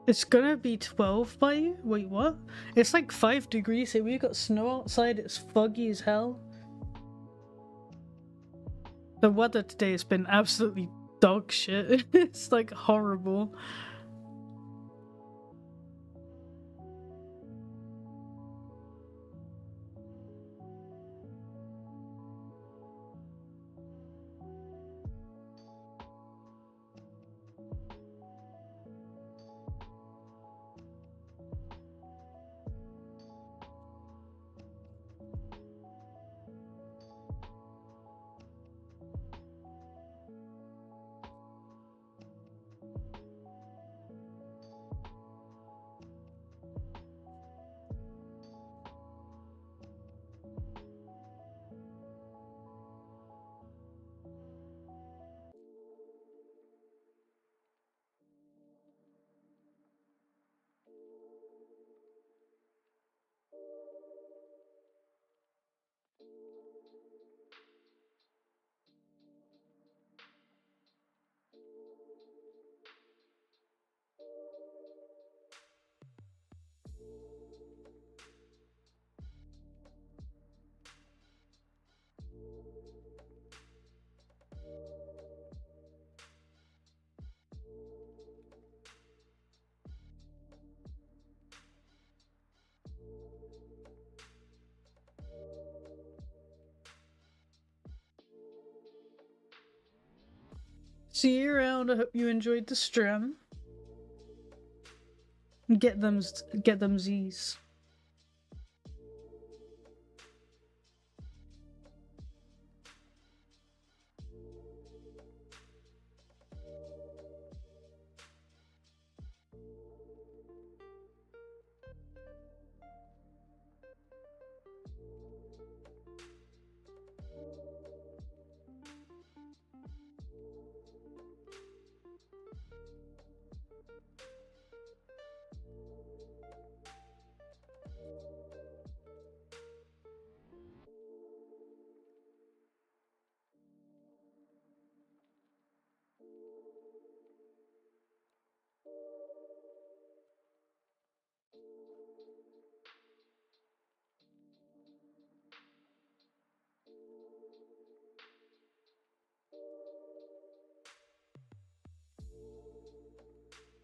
It's gonna be 12 by you? Wait, what? It's like 5 degrees here. We got snow outside. It's foggy as hell. The weather today has been absolutely dog shit. It's like horrible. See you around. I hope you enjoyed the stream. Get them Z's.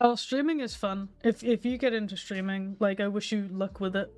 Oh, streaming is fun. If you get into streaming, like, I wish you luck with it.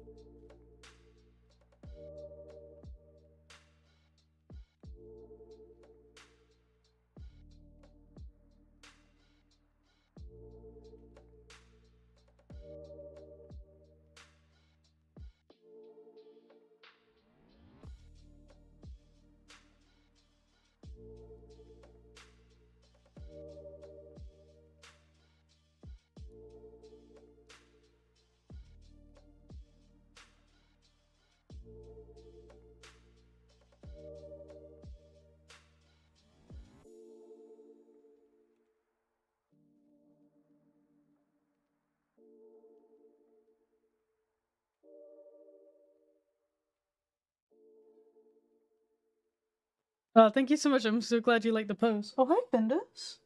Oh, thank you so much. I'm so glad you like the post. Oh, hi, Findus.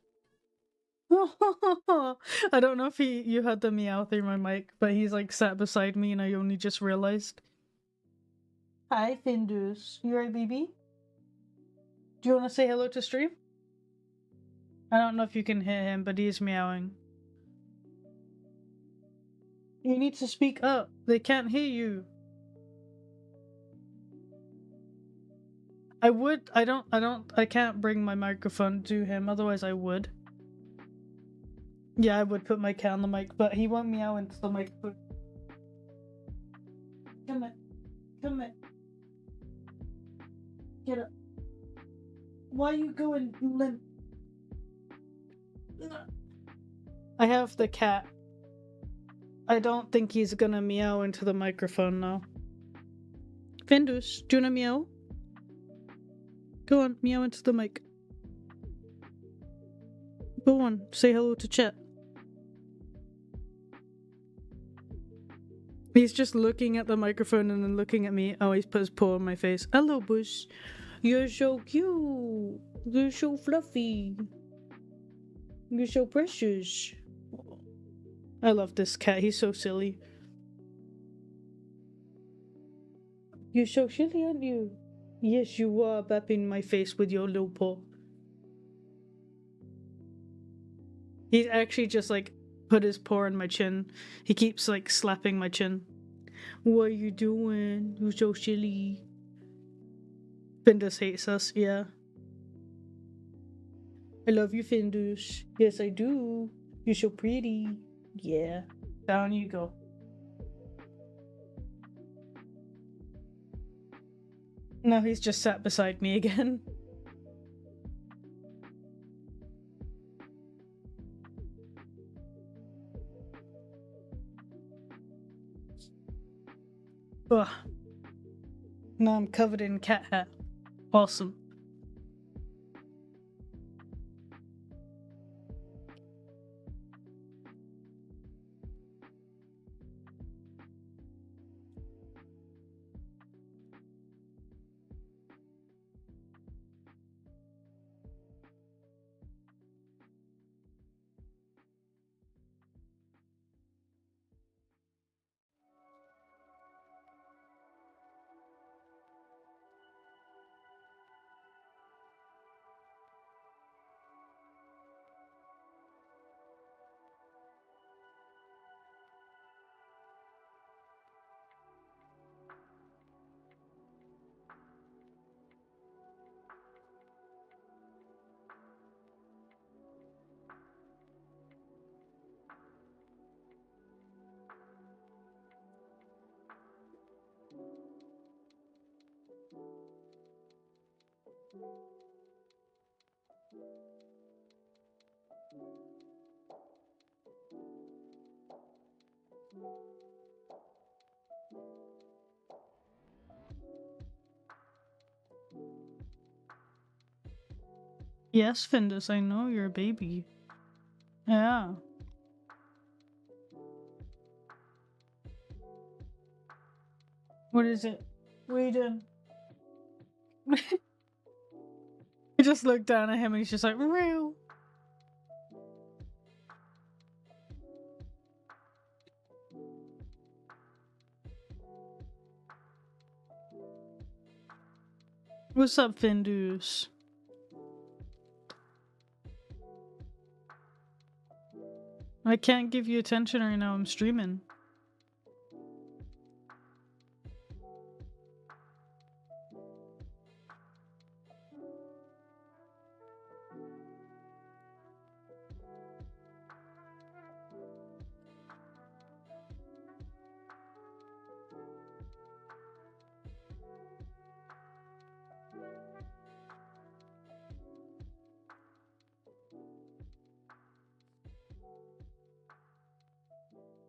I don't know if you heard the meow through my mic, but he's like sat beside me and I only just realized. Hi, Findus. You right, baby? Do you want to say hello to stream? I don't know if you can hear him, but he's meowing. You need to speak up. They can't hear you. I can't bring my microphone to him, otherwise I would. Yeah, I would put my cat on the mic, but he won't meow into the microphone. Come here. Come here. Get up. Why are you going limp? I have the cat. I don't think he's gonna meow into the microphone now. Findus, do you wanna meow? Go on, meow into the mic. Go on, say hello to chat. He's just looking at the microphone and then looking at me. Oh, he's put his paw on my face. Hello, Bush. You're so cute. You're so fluffy. You're so precious. I love this cat. He's so silly. You're so silly, aren't you? Yes, you are bapping my face with your little paw. He's actually just like put his paw on my chin. He keeps like slapping my chin. What are you doing? You're so silly. Findus hates us, yeah. I love you, Findus. Yes, I do. You're so pretty. Yeah. Down you go. Now he's just sat beside me again. Ugh. Now I'm covered in cat hair. Awesome. Yes, Findus, I know you're a baby. Yeah. What is it? What are you doing? I just looked down at him and he's just like, real. What's up, I can't give you attention right now, I'm streaming.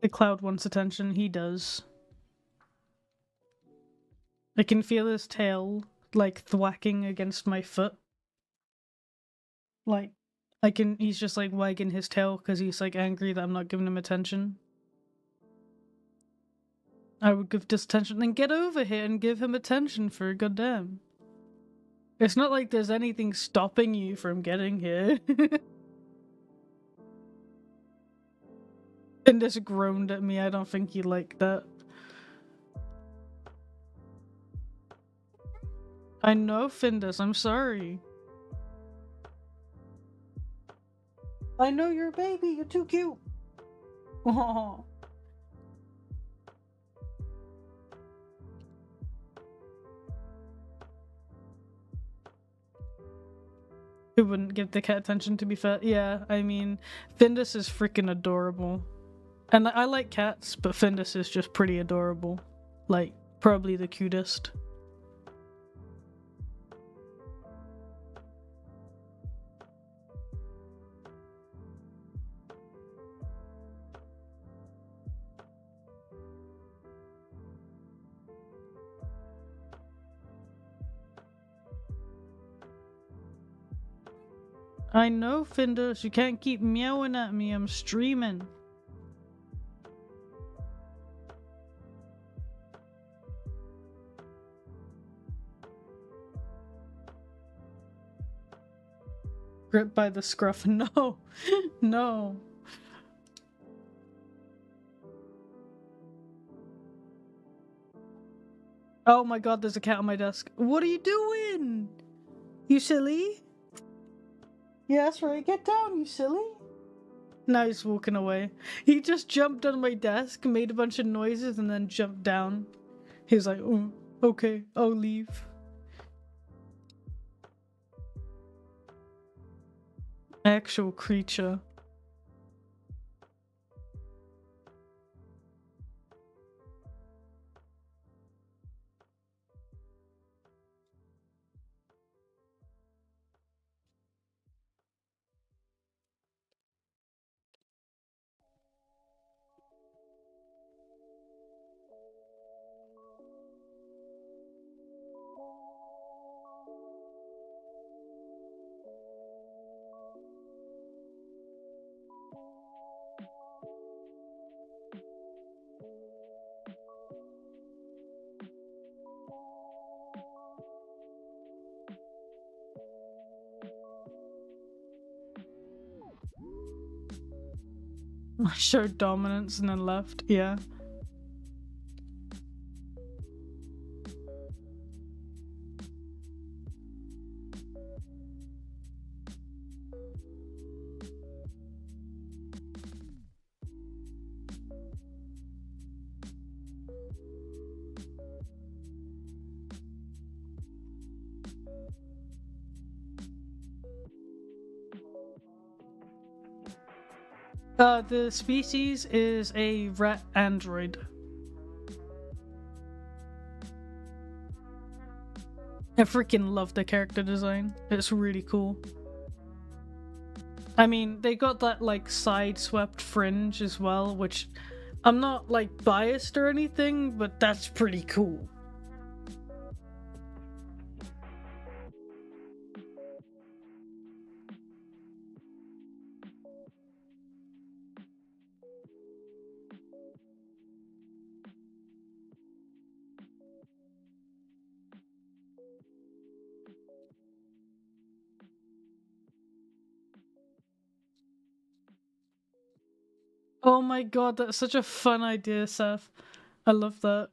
The cloud wants attention, he does. I can feel his tail, like, thwacking against my foot. Like, he's just, like, wagging his tail because he's, like, angry that I'm not giving him attention. I would give this attention, then get over here and give him attention for goddamn. It's not like there's anything stopping you from getting here. And just groaned at me, I don't think he liked that. I know, Findus, I'm sorry. I know you're a baby, you're too cute. Oh. Who wouldn't give the cat attention, to be fair? Yeah, I mean, Findus is freaking adorable. And I like cats, but Findus is just pretty adorable. Like, probably the cutest. I know, Findus, you can't keep meowing at me, I'm streaming. Gripped by the scruff. No. No. Oh my god, there's a cat on my desk. What are you doing? You silly? Yeah, that's right. Get down, you silly. Now he's walking away. He just jumped on my desk, made a bunch of noises, and then jumped down. He was like, oh, okay, I'll leave. Actual creature. Showed dominance and then left, yeah. The species is a rat android. I freaking love the character design. It's really cool. I mean, they got that, like, side-swept fringe as well, which I'm not, like, biased or anything, but that's pretty cool. Oh my god, that's such a fun idea, Seth. I love that.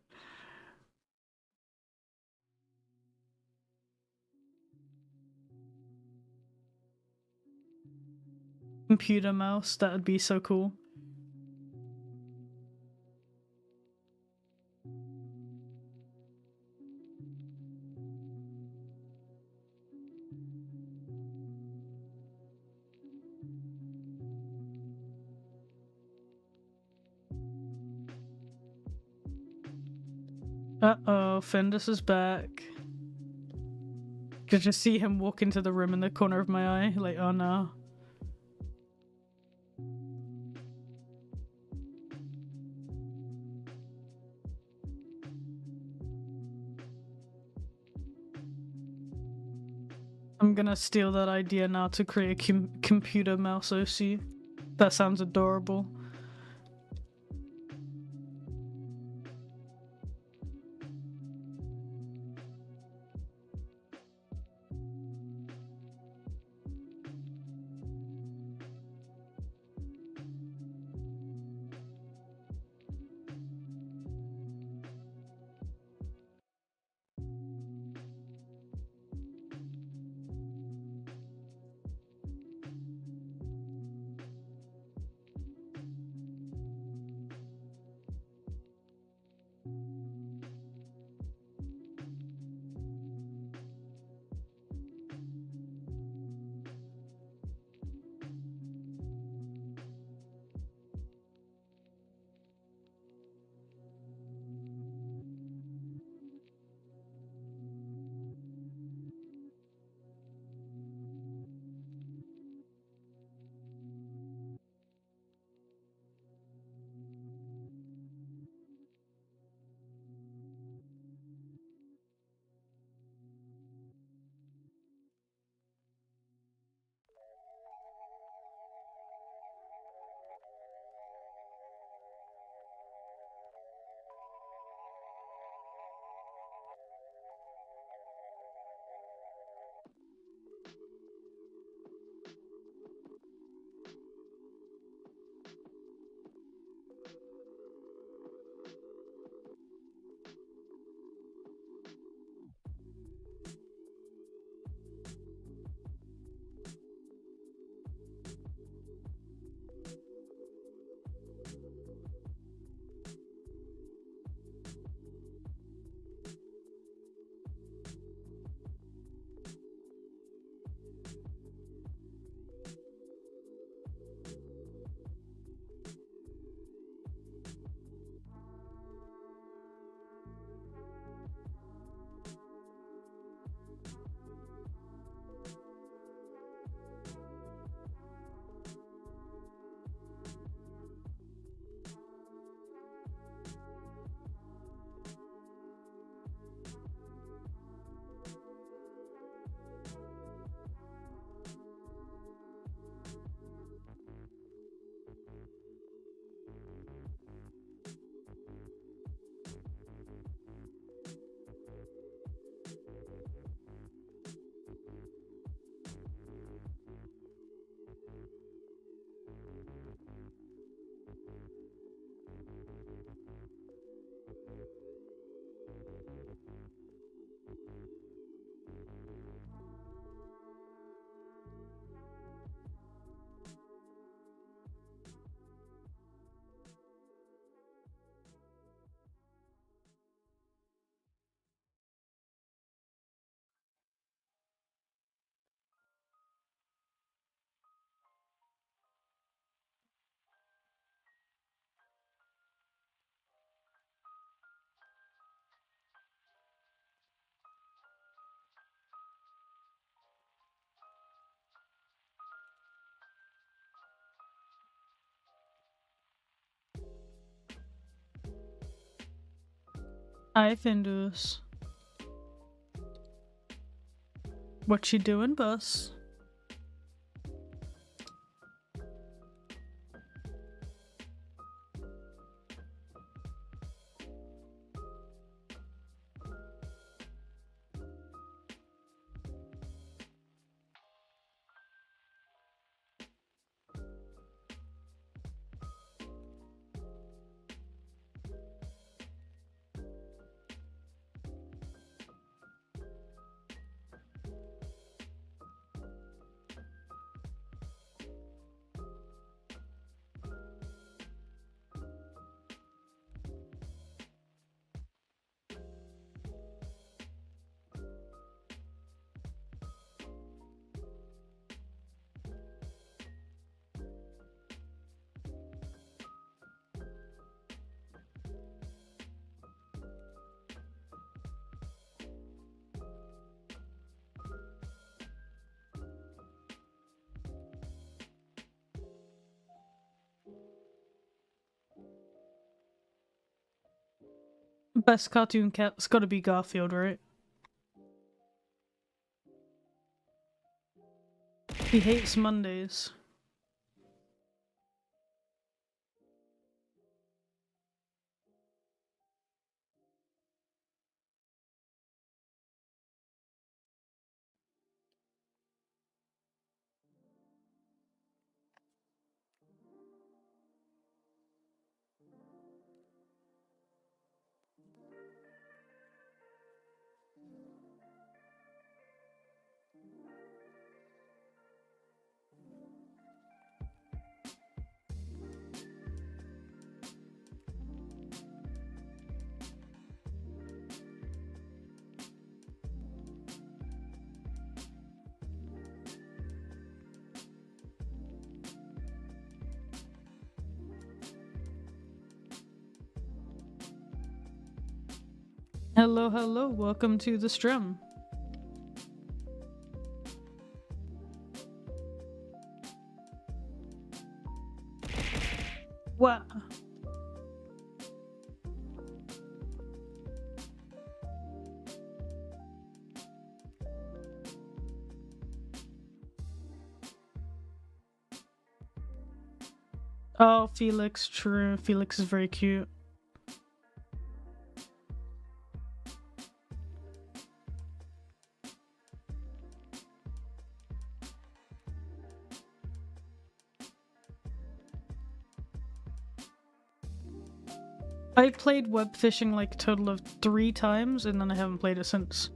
Computer mouse, that would be so cool. Uh-oh, Findus is back. Could just see him walk into the room in the corner of my eye, like, oh no. I'm gonna steal that idea now to create a computer mouse OC. That sounds adorable. Hi, Findus. What you doing, boss? Best cartoon cat's gotta be Garfield, right? He hates Mondays. Hello, hello, welcome to the stream. What? Oh, Felix, true. Felix is very cute. I played web fishing like a total of 3 times, and then I haven't played it since.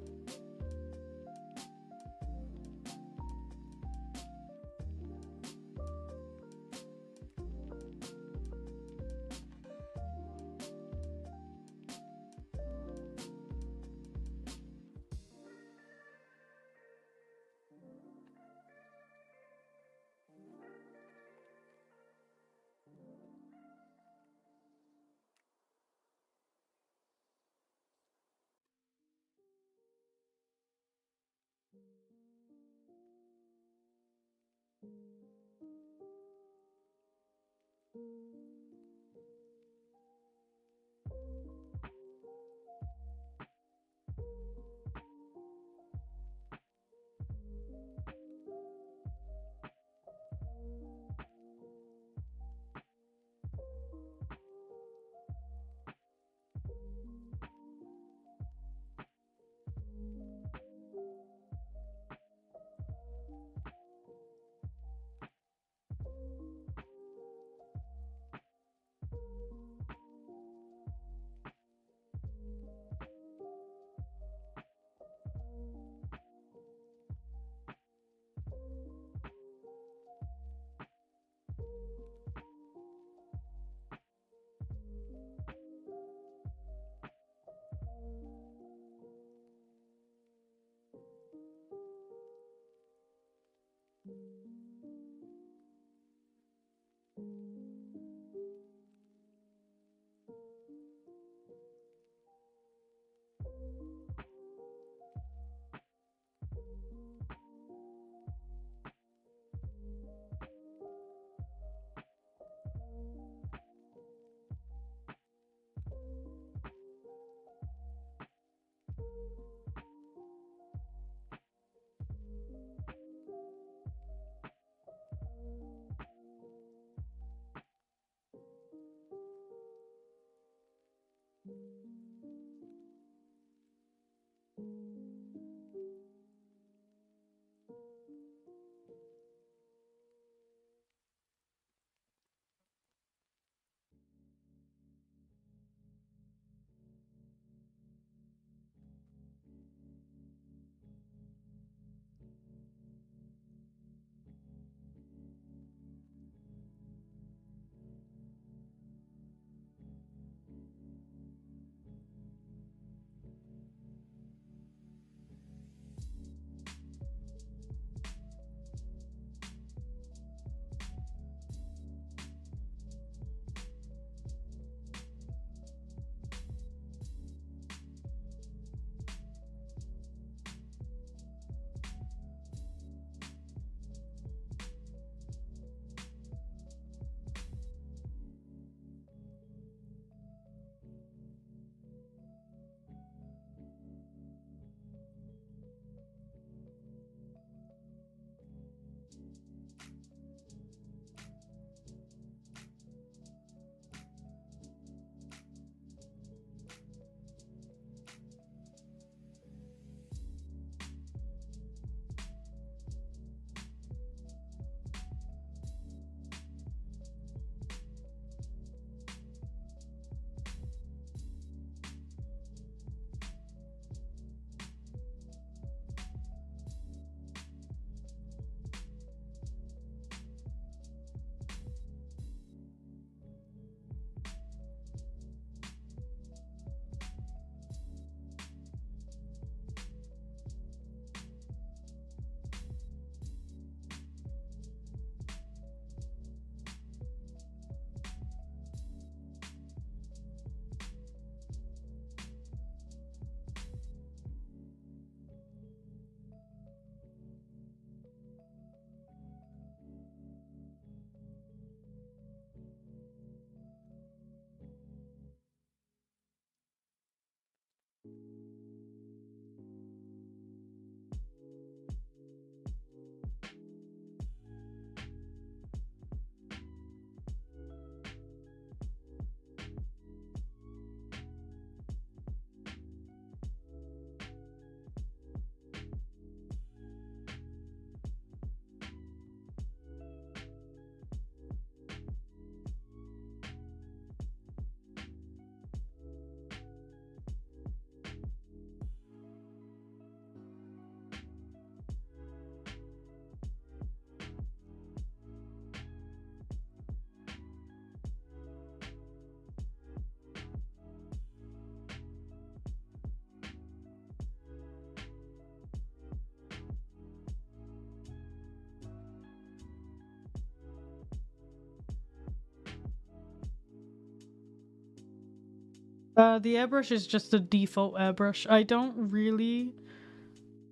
The airbrush is just a default airbrush. I don't really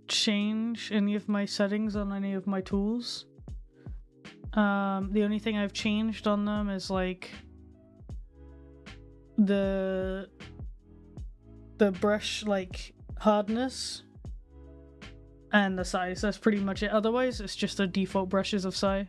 change any of my settings on any of my tools. The only thing I've changed on them is like the brush like hardness and the size. That's pretty much it. Otherwise, it's just the default brushes of Sai.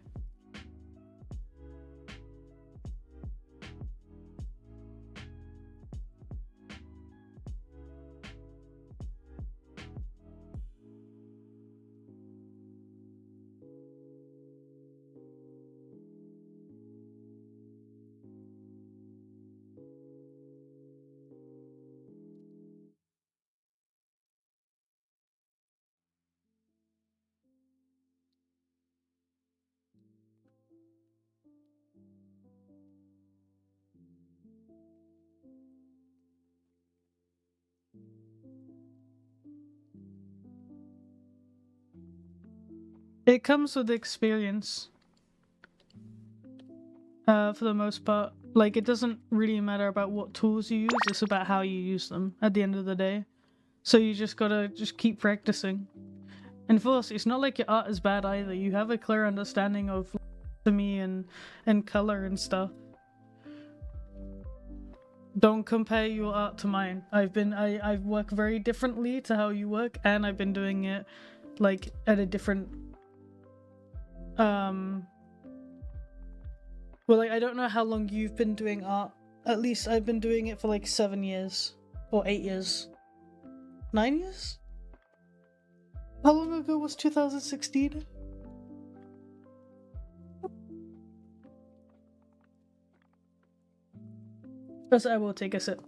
It comes with experience. For the most part. Like, it doesn't really matter about what tools you use, it's about how you use them at the end of the day. So you just gotta keep practicing. And for us, it's not like your art is bad either. You have a clear understanding of anatomy and color and stuff. Don't compare your art to mine. I work very differently to how you work, and I've been doing it like at a different well, like, I don't know how long you've been doing art. At least I've been doing it for like 7 years. Or 8 years. 9 years? How long ago was 2016? Yes, I will take a sip.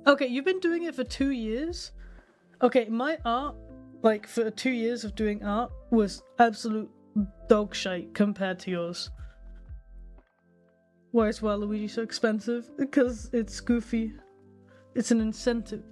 Okay, you've been doing it for 2 years? Okay, my art, like, for 2 years of doing art, was absolute dog shite compared to yours. Why is Waluigi so expensive? Because it's goofy. It's an incentive.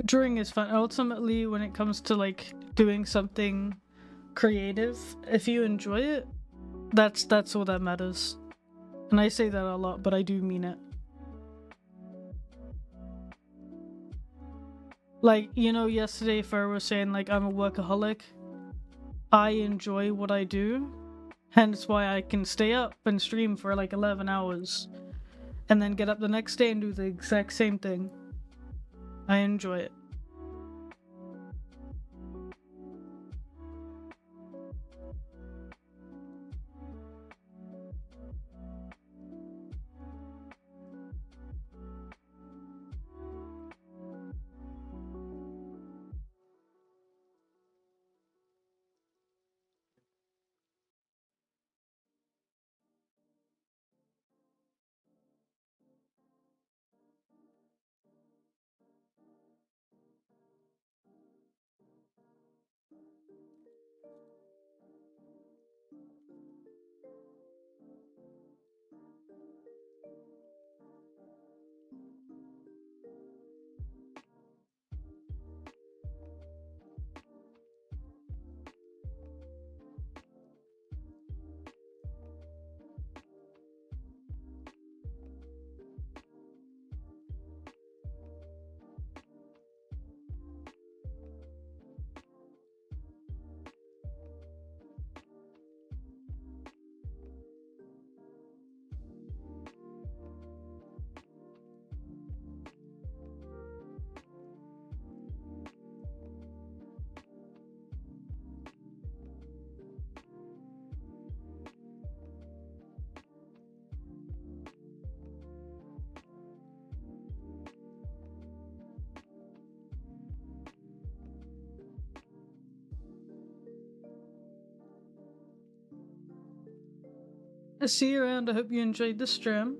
Drawing is fun. Ultimately, when it comes to like doing something creative, if you enjoy it, that's all that matters. And I say that a lot, but I do mean it. Like, you know, yesterday Fer was saying like I'm a workaholic. I enjoy what I do, hence why I can stay up and stream for like 11 hours and then get up the next day and do the exact same thing. I enjoy it. see you around. I hope you enjoyed the stream.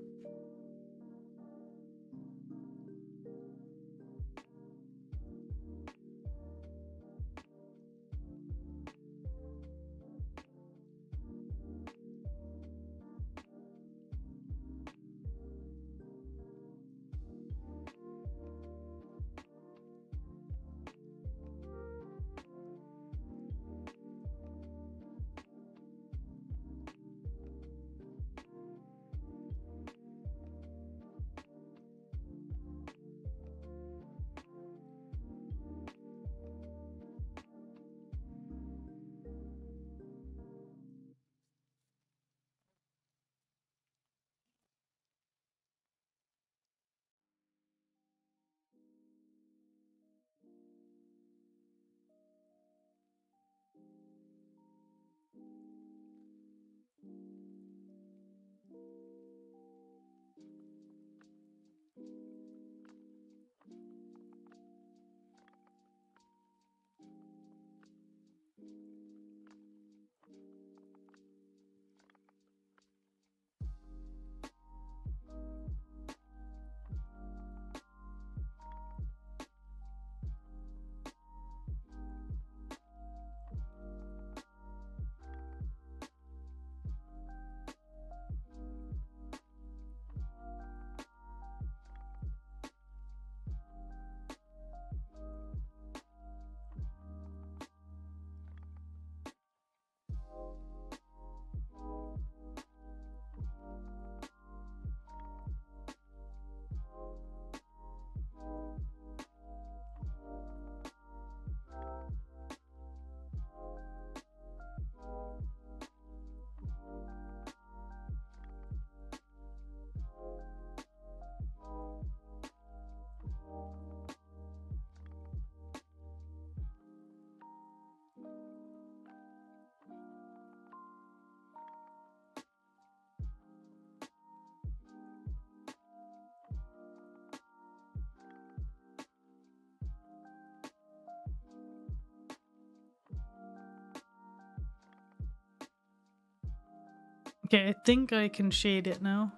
Okay, I think I can shade it now.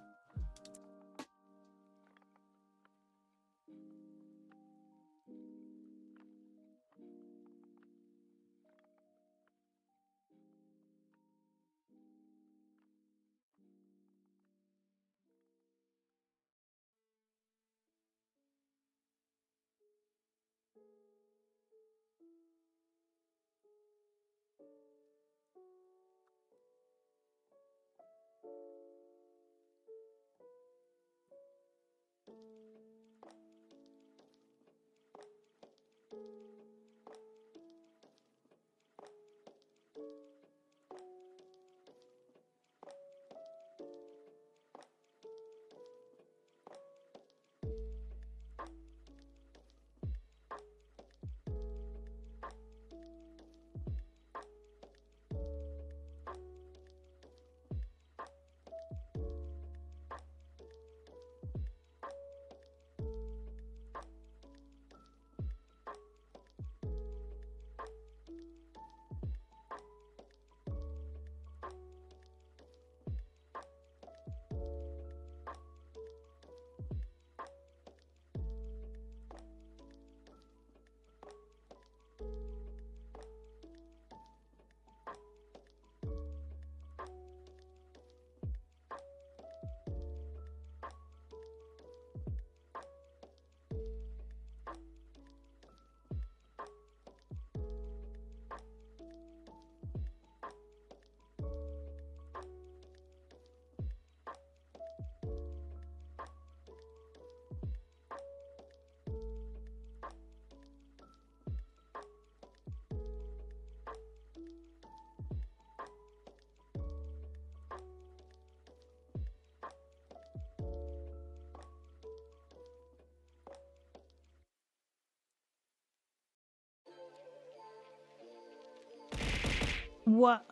What?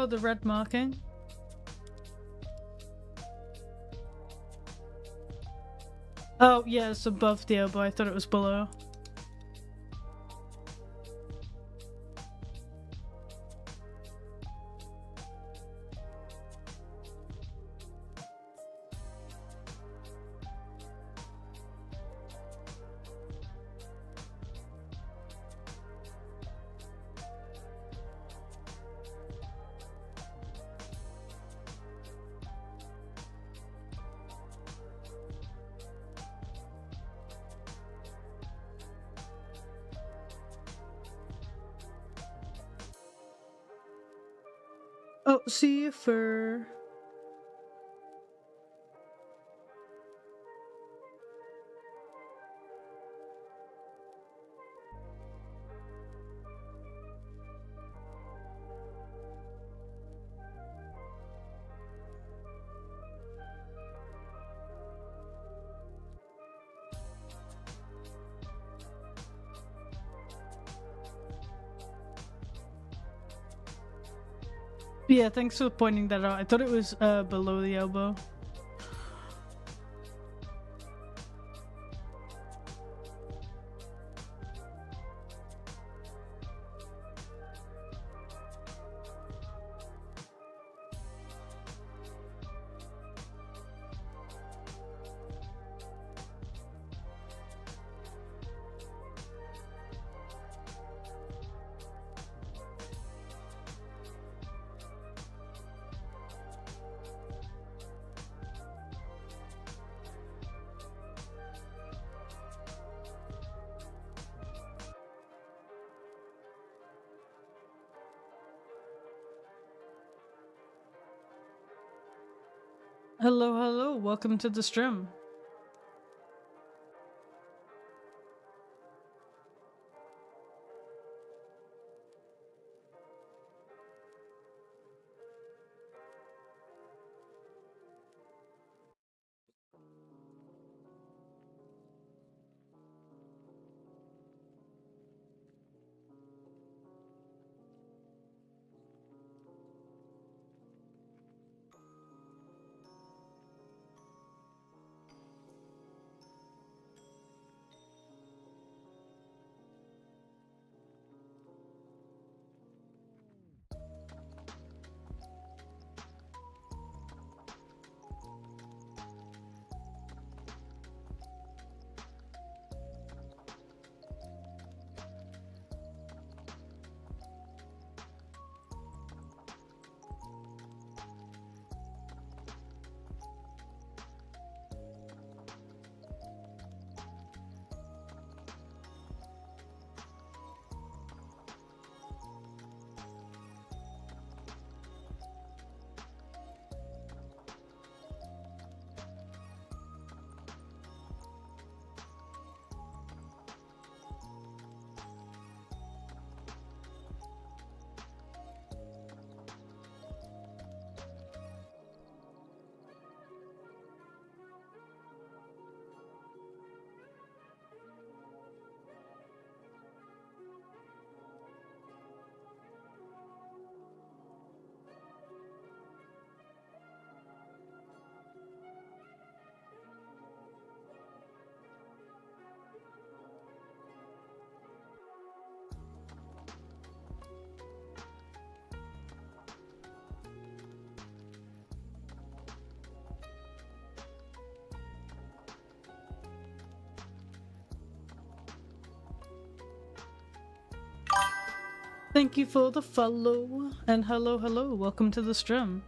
Oh, the red marking. Oh, yeah, it's above the elbow. I thought it was below. Oh, see you for... Yeah, thanks for pointing that out. I thought it was below the elbow. Hello, hello. Welcome to the stream. Thank you for the follow. And hello, hello. Welcome to the stream.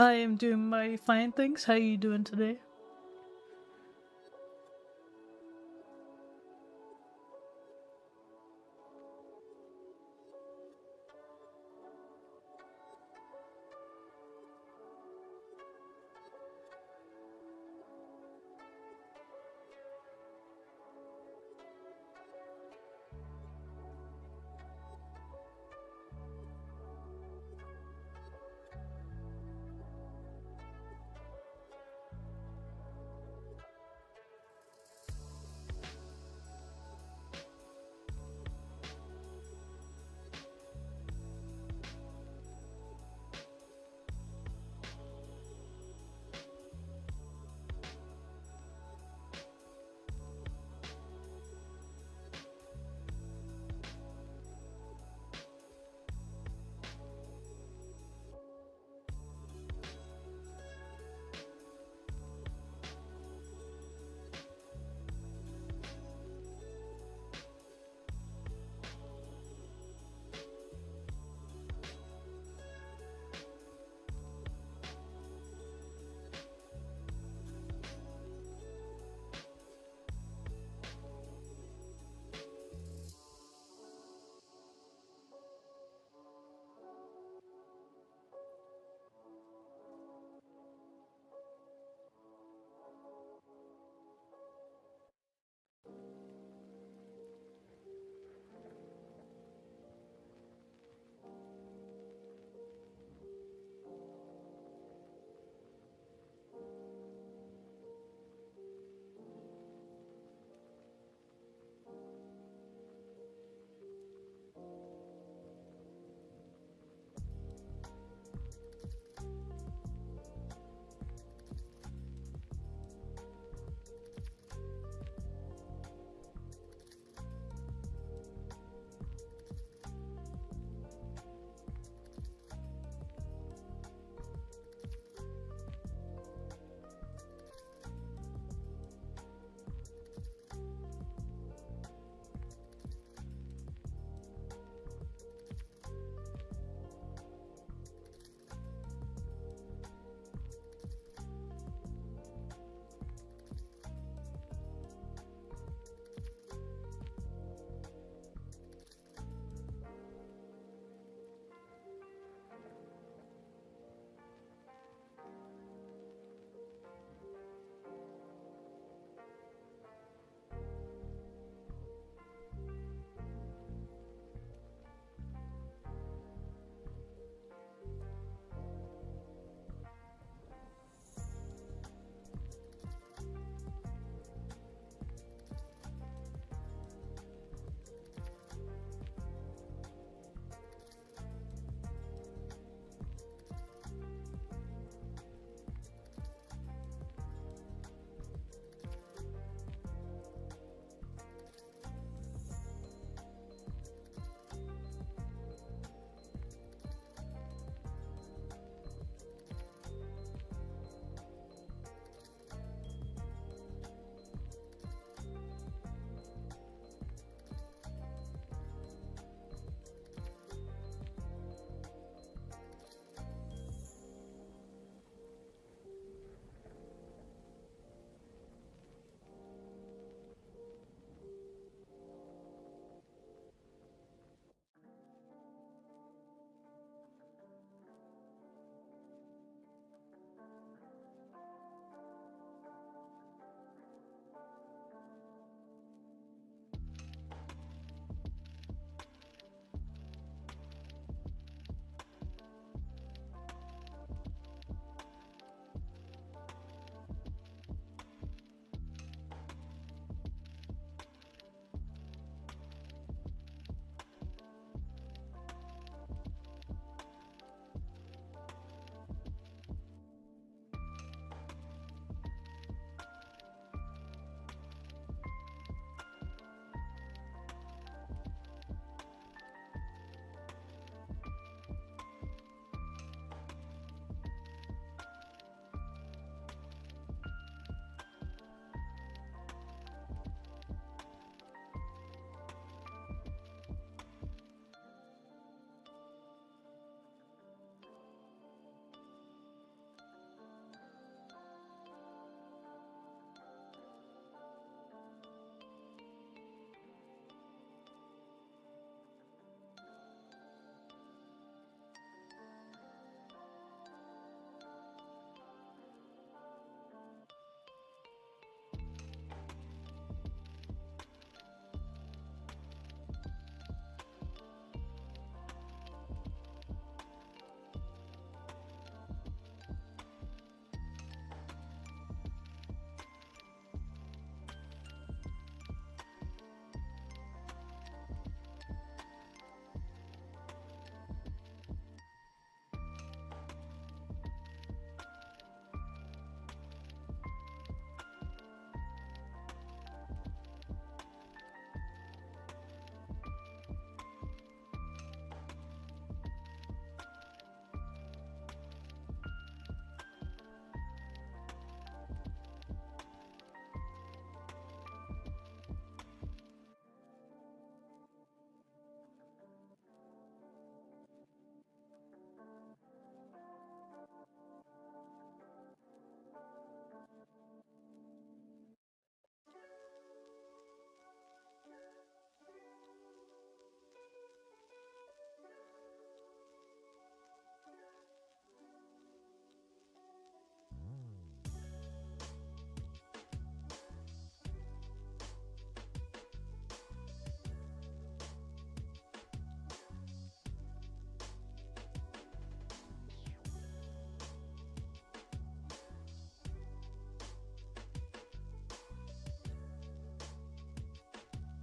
I am doing mighty fine, thanks. How you doing today?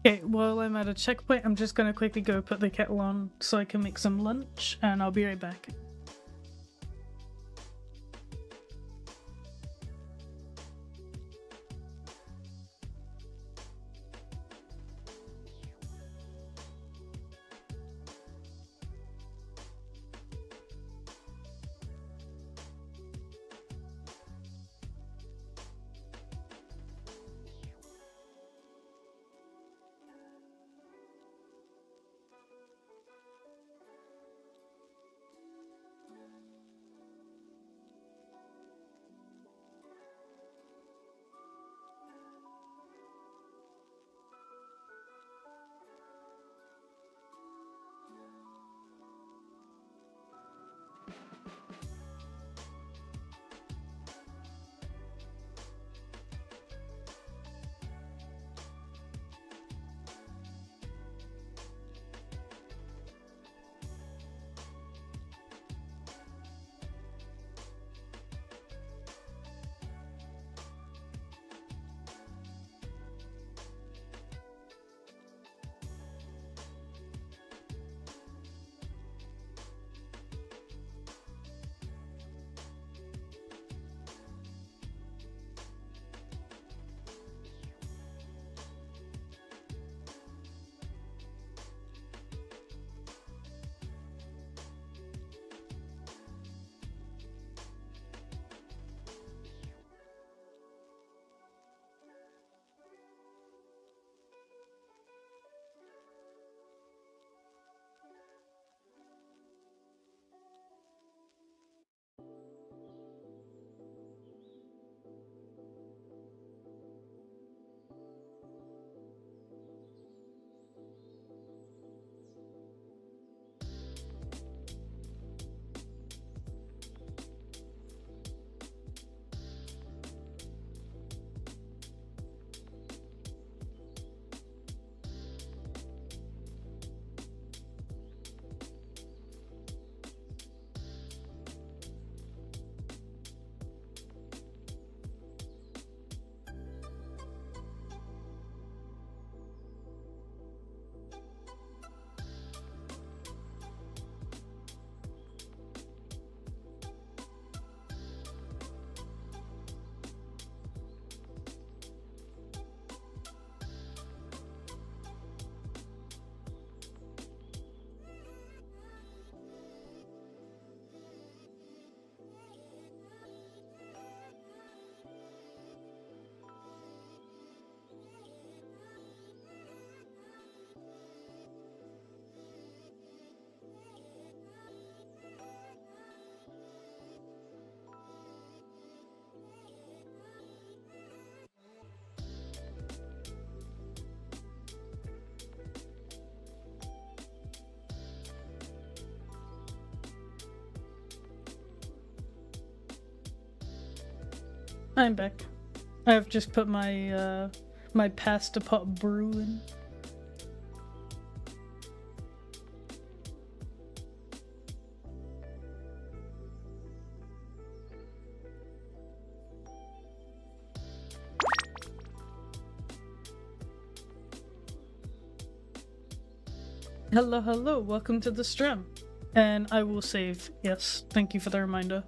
Okay, while I'm at a checkpoint, I'm just gonna quickly go put the kettle on so I can make some lunch, and I'll be right back. I'm back. I've just put my my pasta pot brew in. Hello, hello, welcome to the stream. And I will save, yes, thank you for the reminder.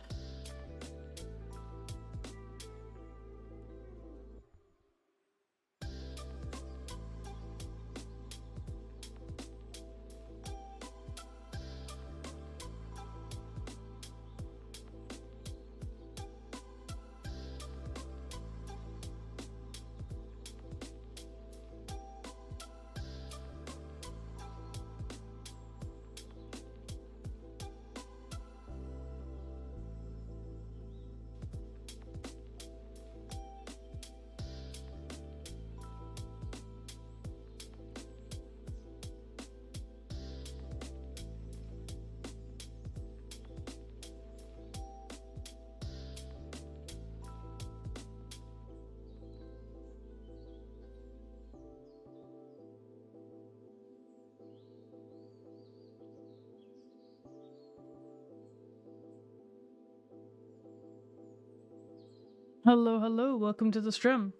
Hello, hello, welcome to the stream.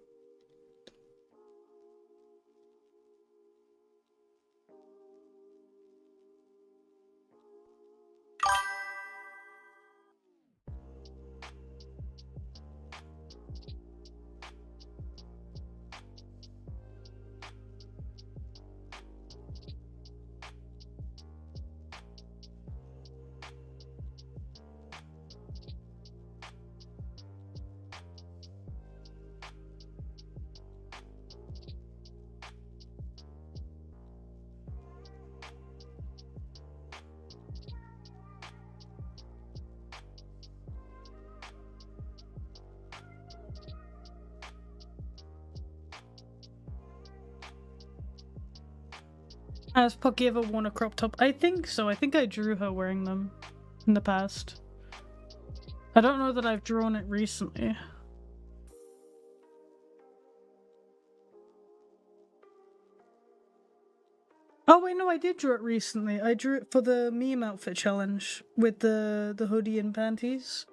Has Pocky ever worn a crop top? I think so. I think I drew her wearing them in the past. I don't know that I've drawn it recently. Oh wait, no, I did draw it recently. I drew it for the meme outfit challenge with the hoodie and panties.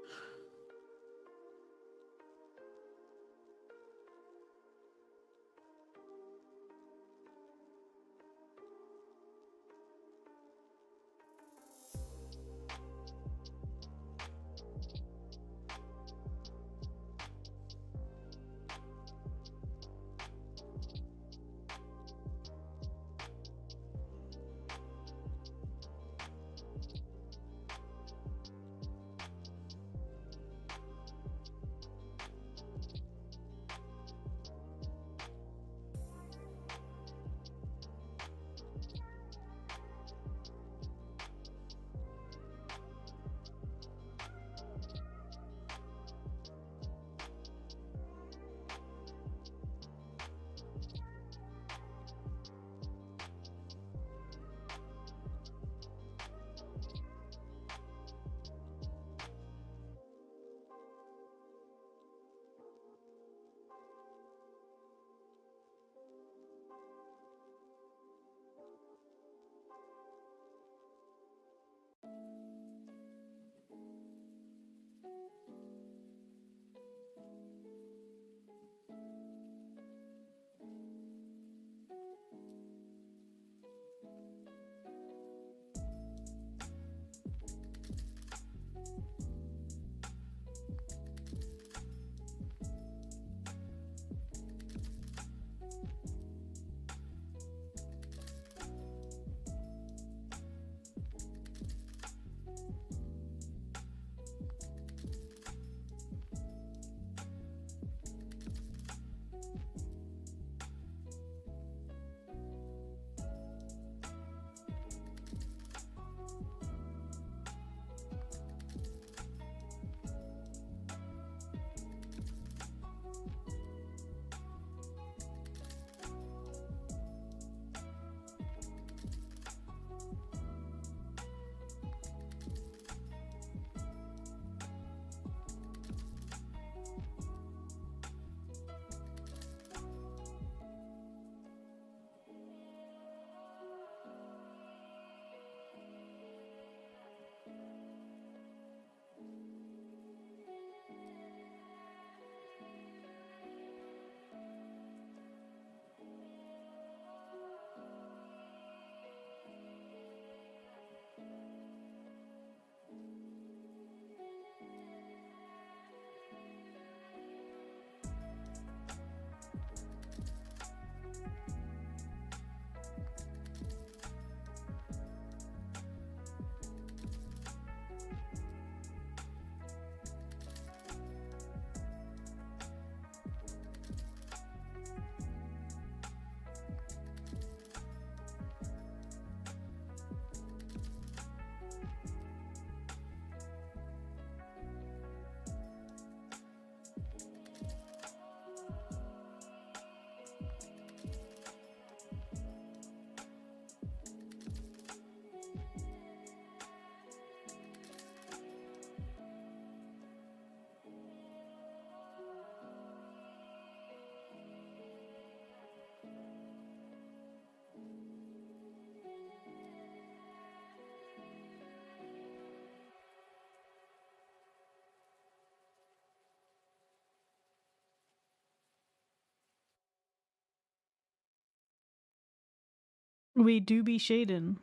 We do be shading.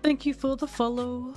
Thank you for the follow.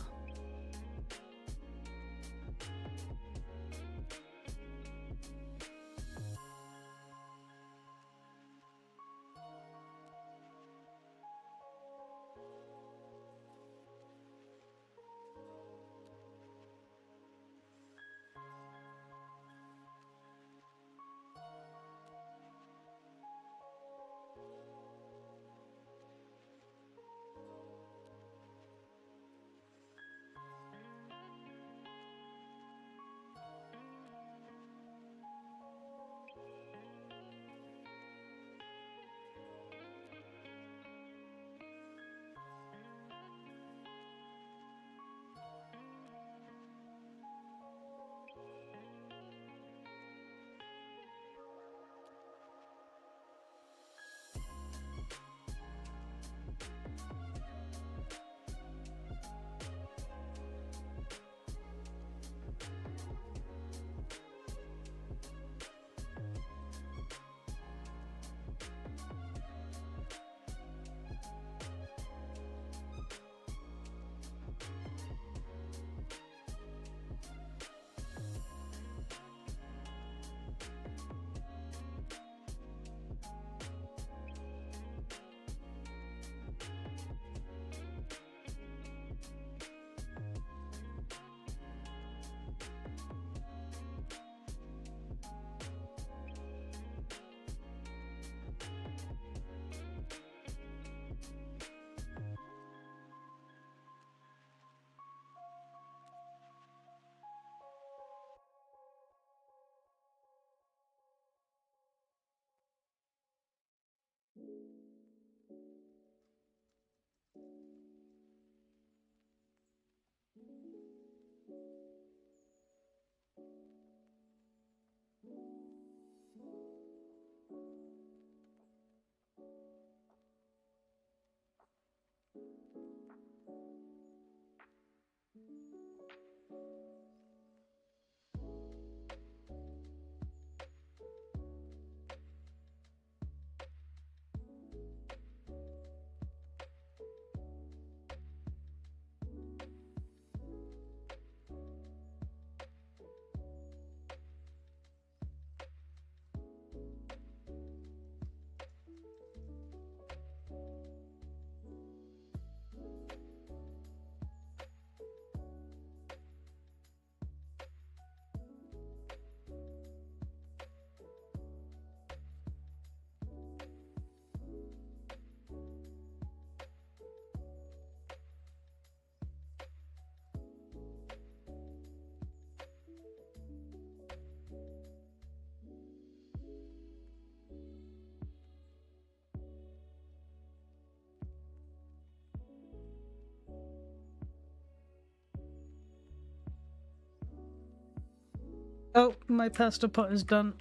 Oh, my pasta pot is done.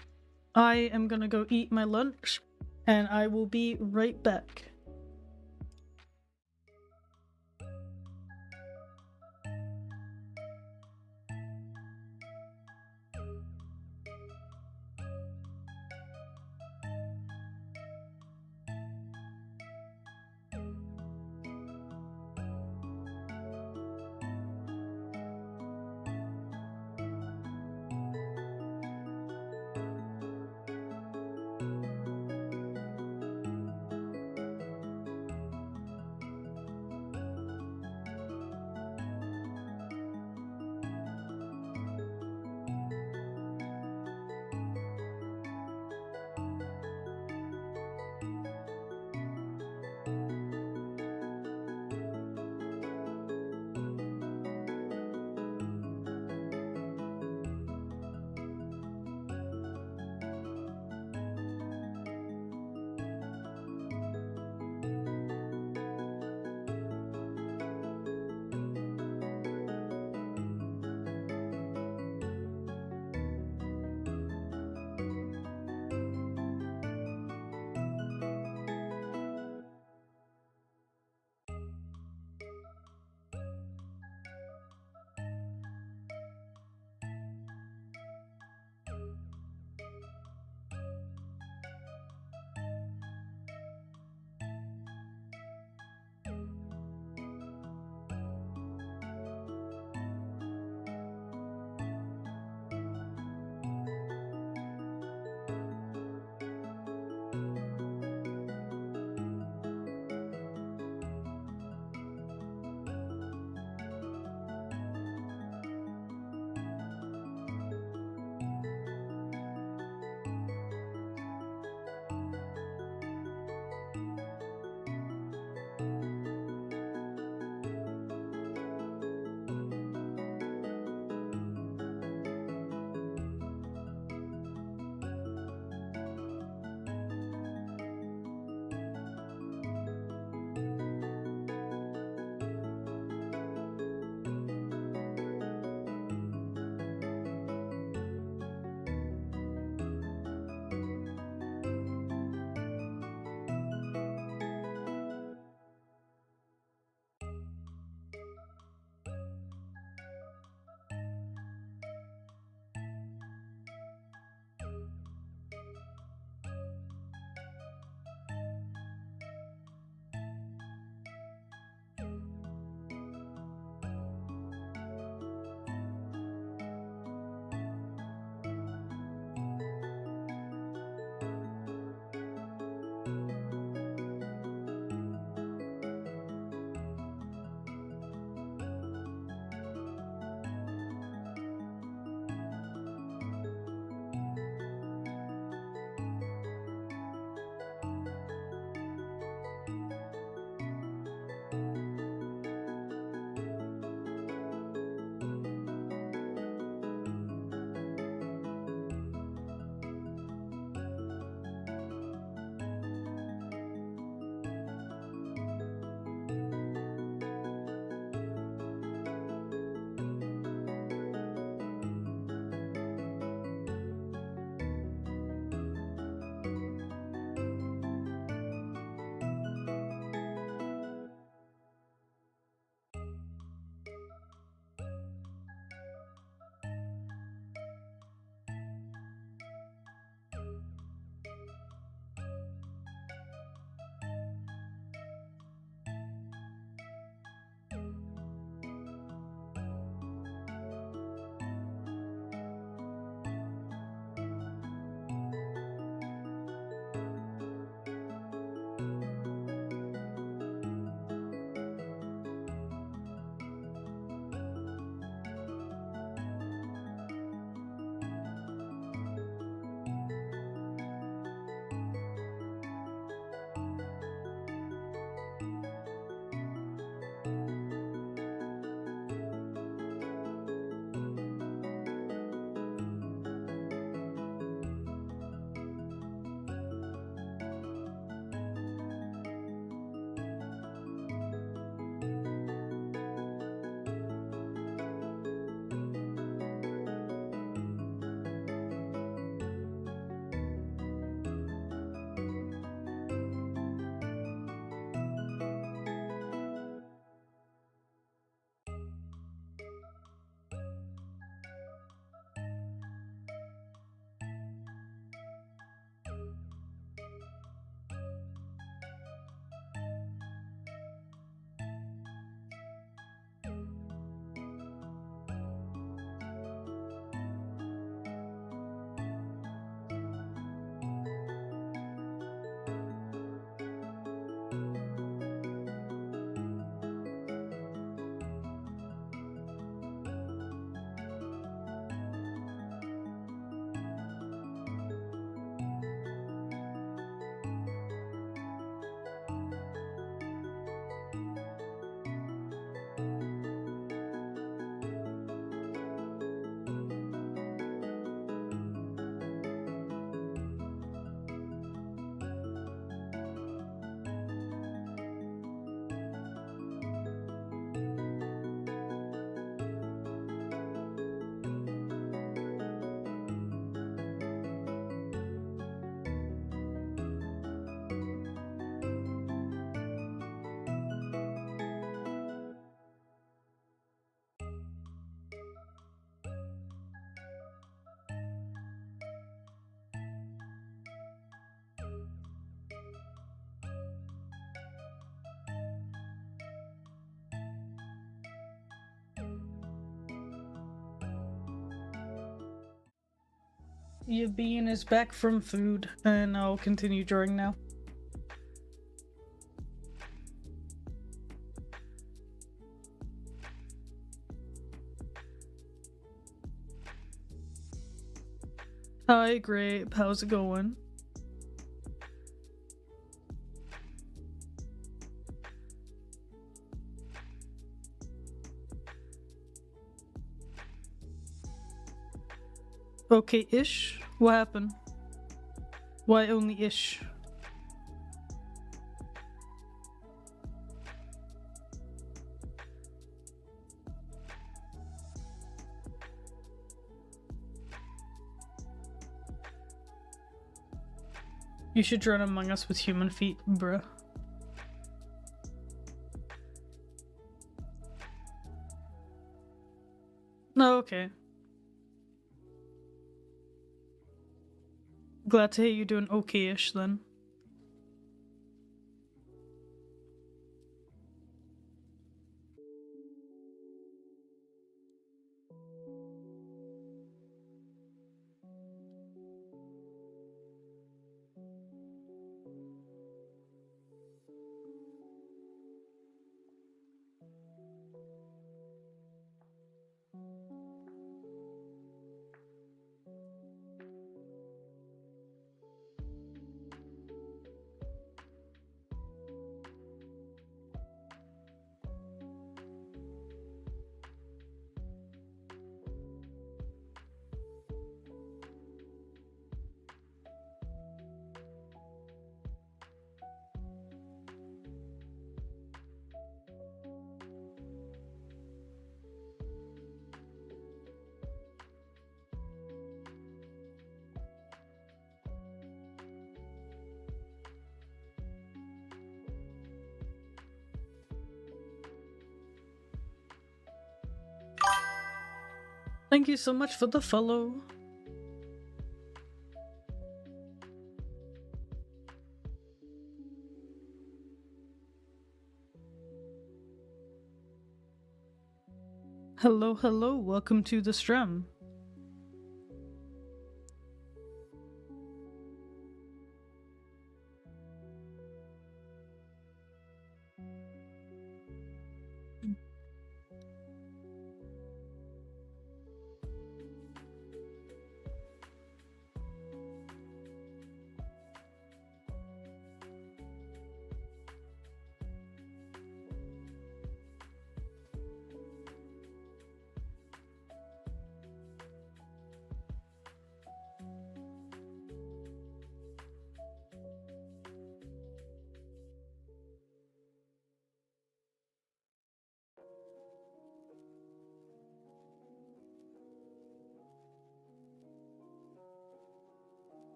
I am gonna go eat my lunch, and I will be right back. Your bean is back from food, and I'll continue drawing now. Hi, Grape. How's it going? Okay-ish? What happened? Why only ish? You should run Among Us with human feet, bruh. No, okay. Glad to hear you're doing okay-ish then. Thank you so much for the follow. Hello, hello, welcome to the stream.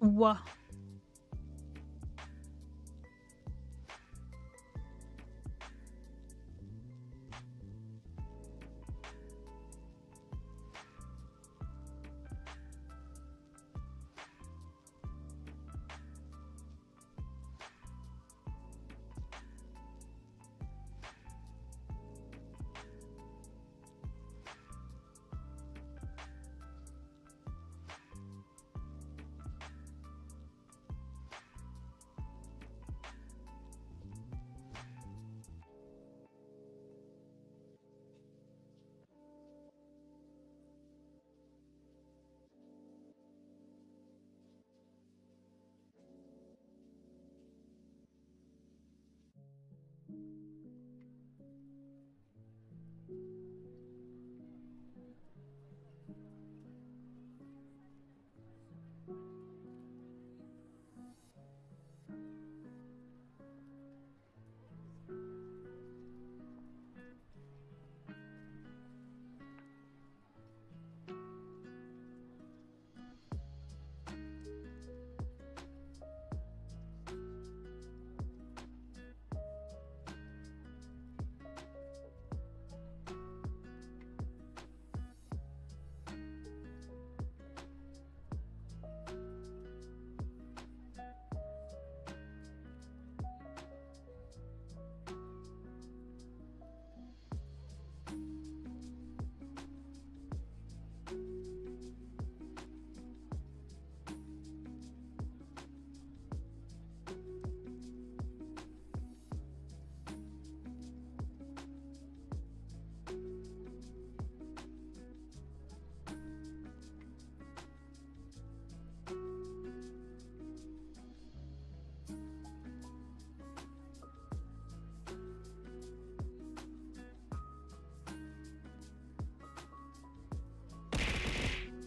Wow.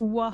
Wow.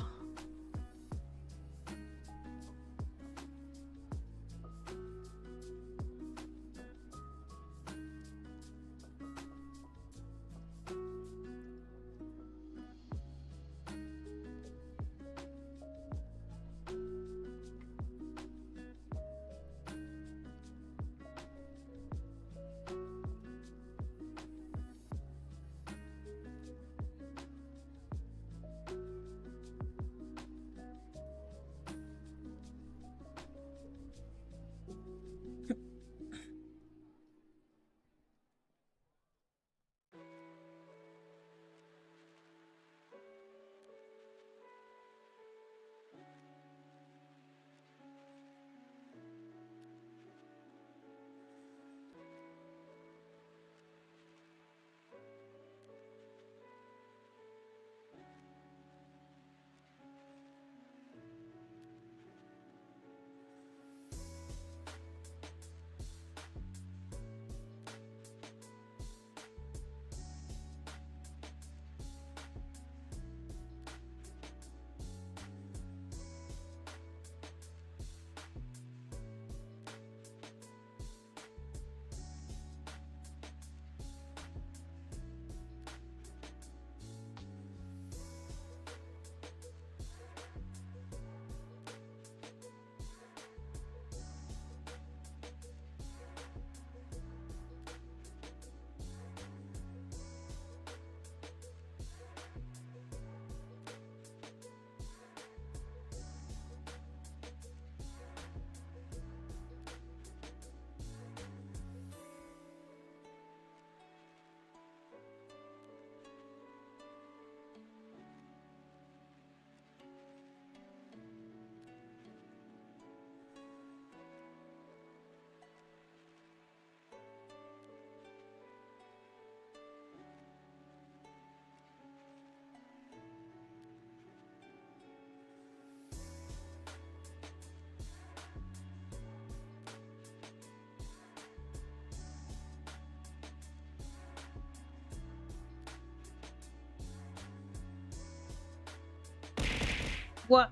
What?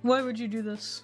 Why would you do this?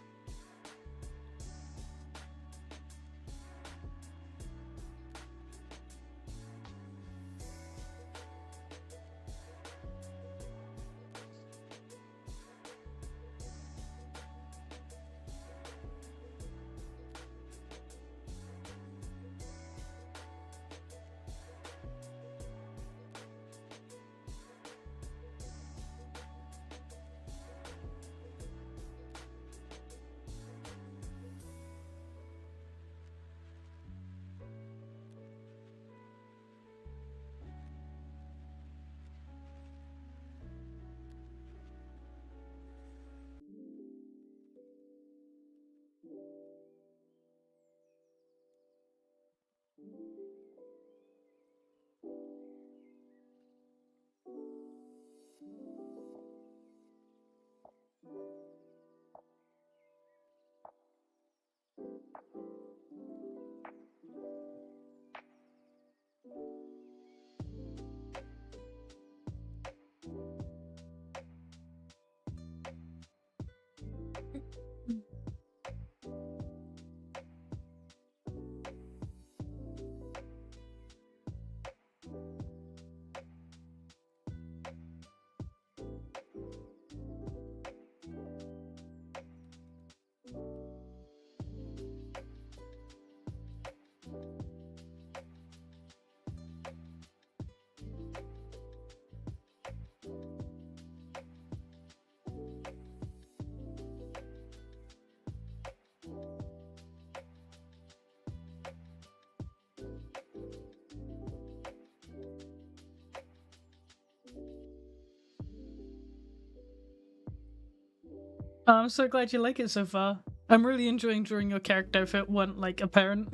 I'm so glad you like it so far. I'm really enjoying drawing your character if it weren't like apparent.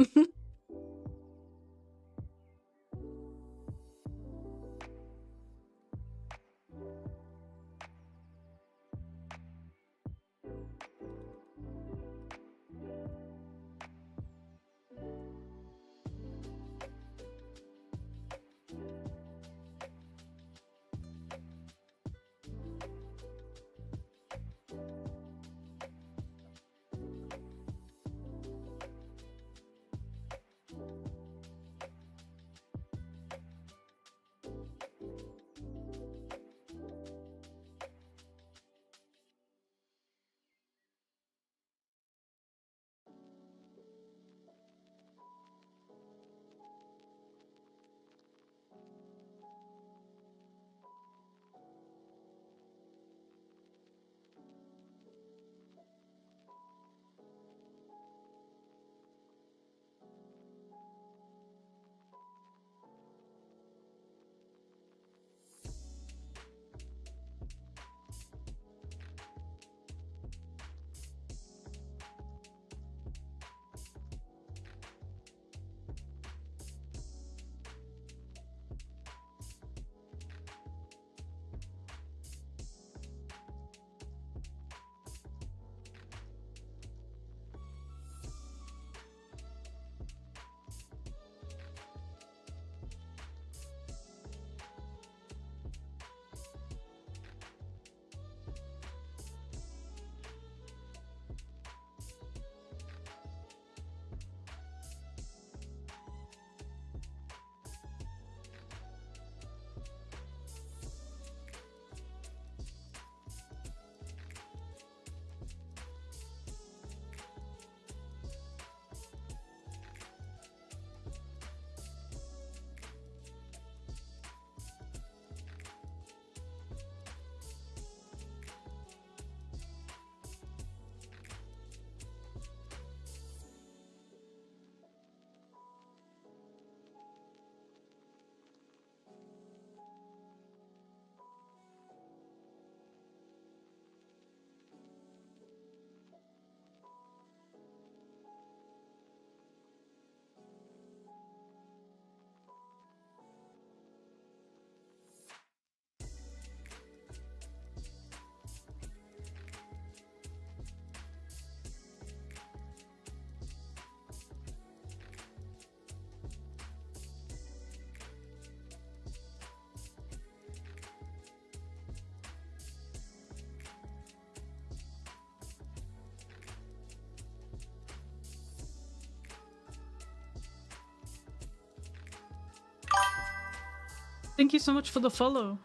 Thank you so much for the follow,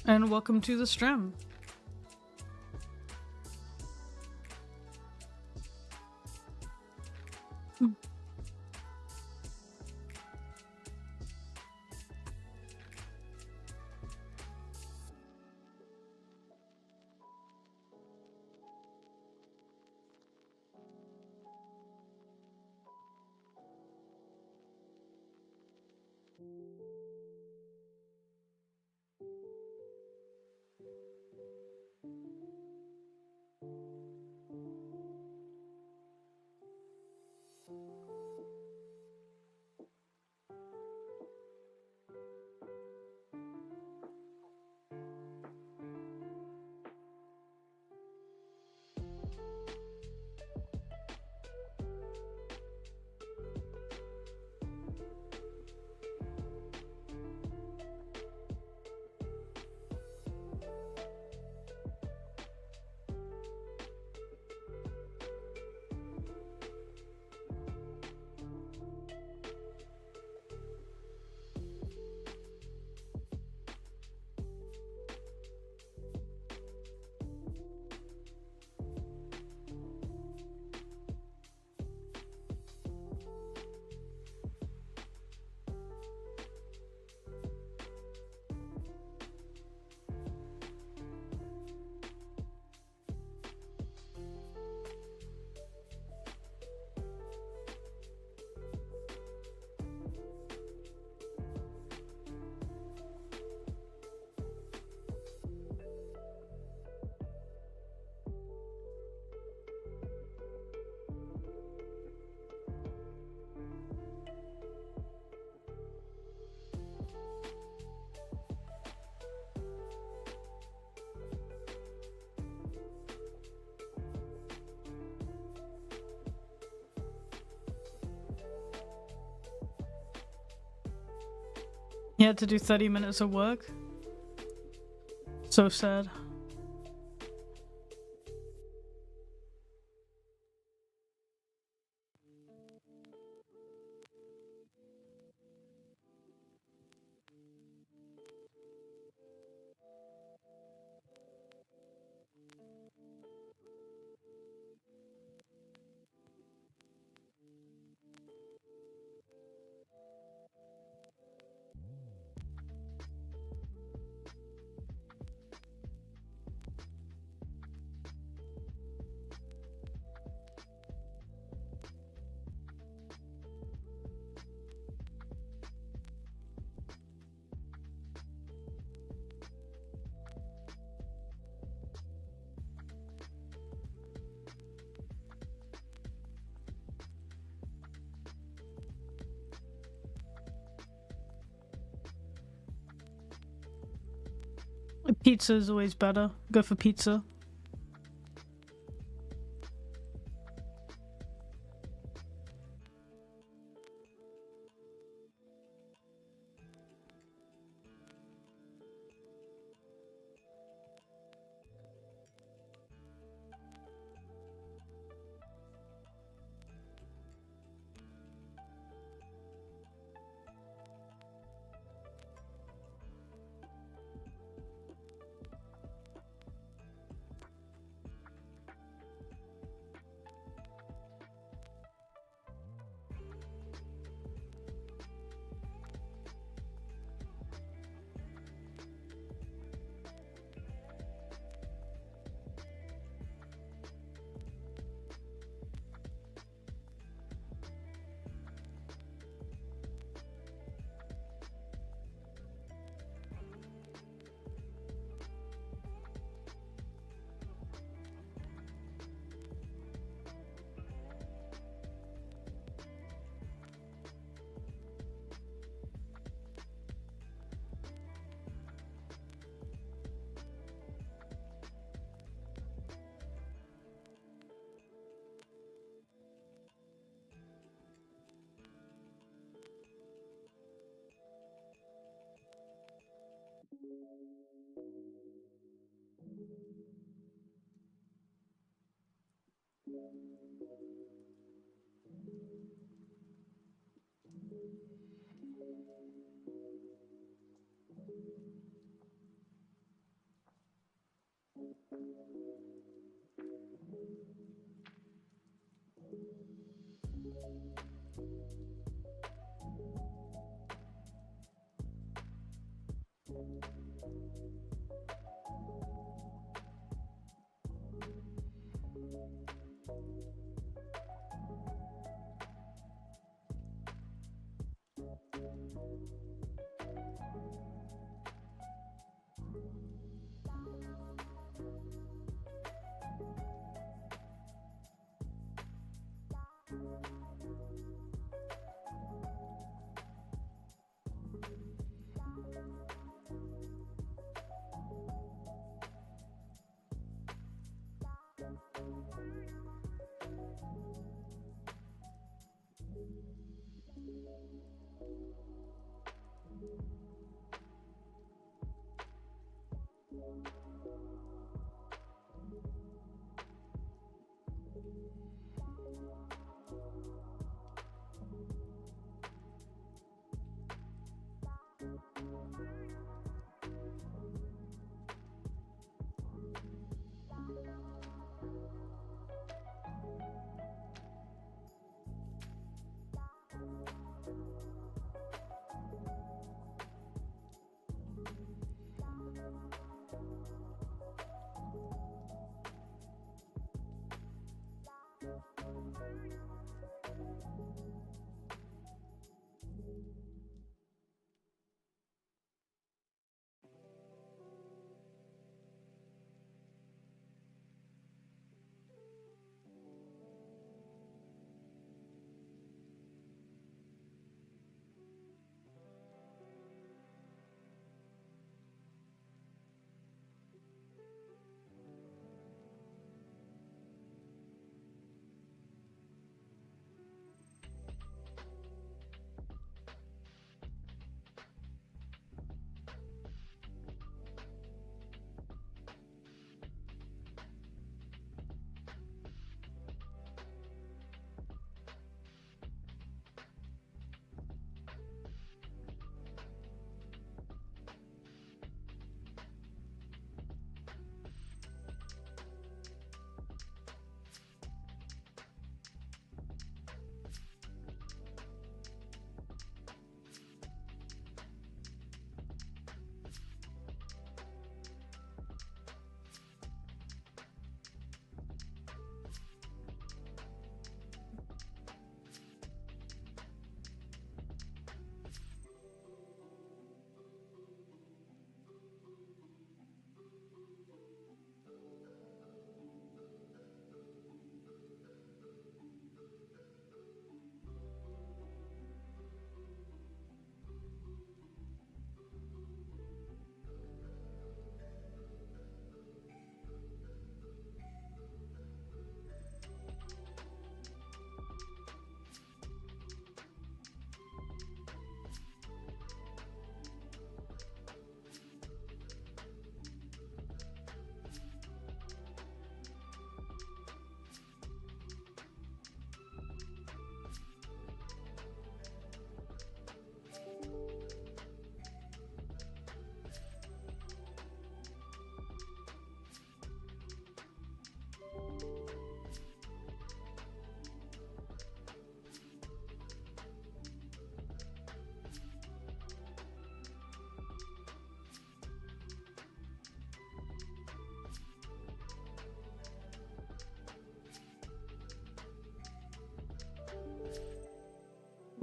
and welcome to the stream. He had to do 30 minutes of work. So sad. Pizza is always better. Go for pizza.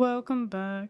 Welcome back.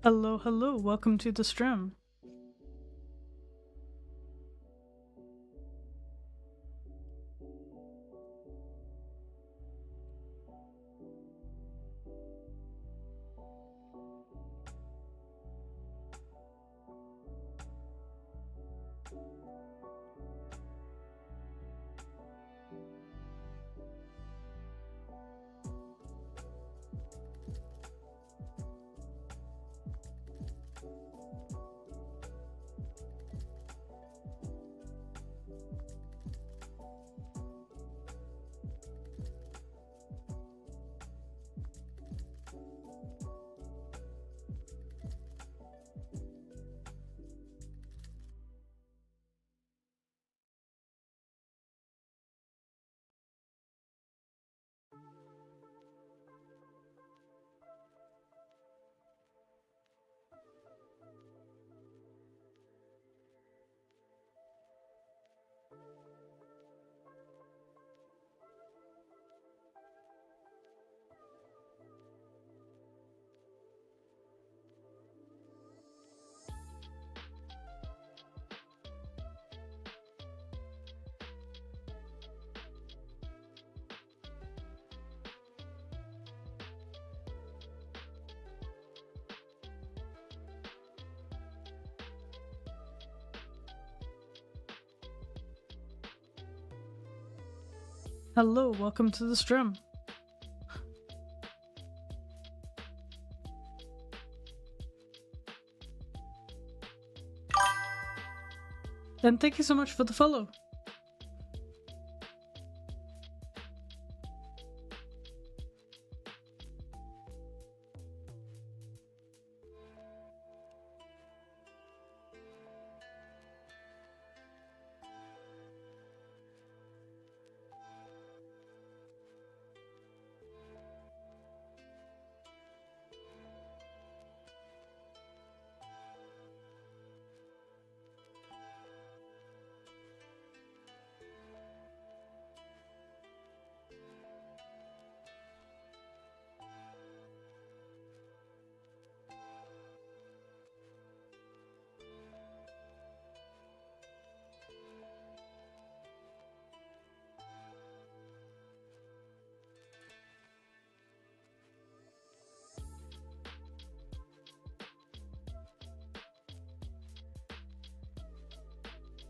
Hello, welcome to the stream. Hello, welcome to the stream. And thank you so much for the follow.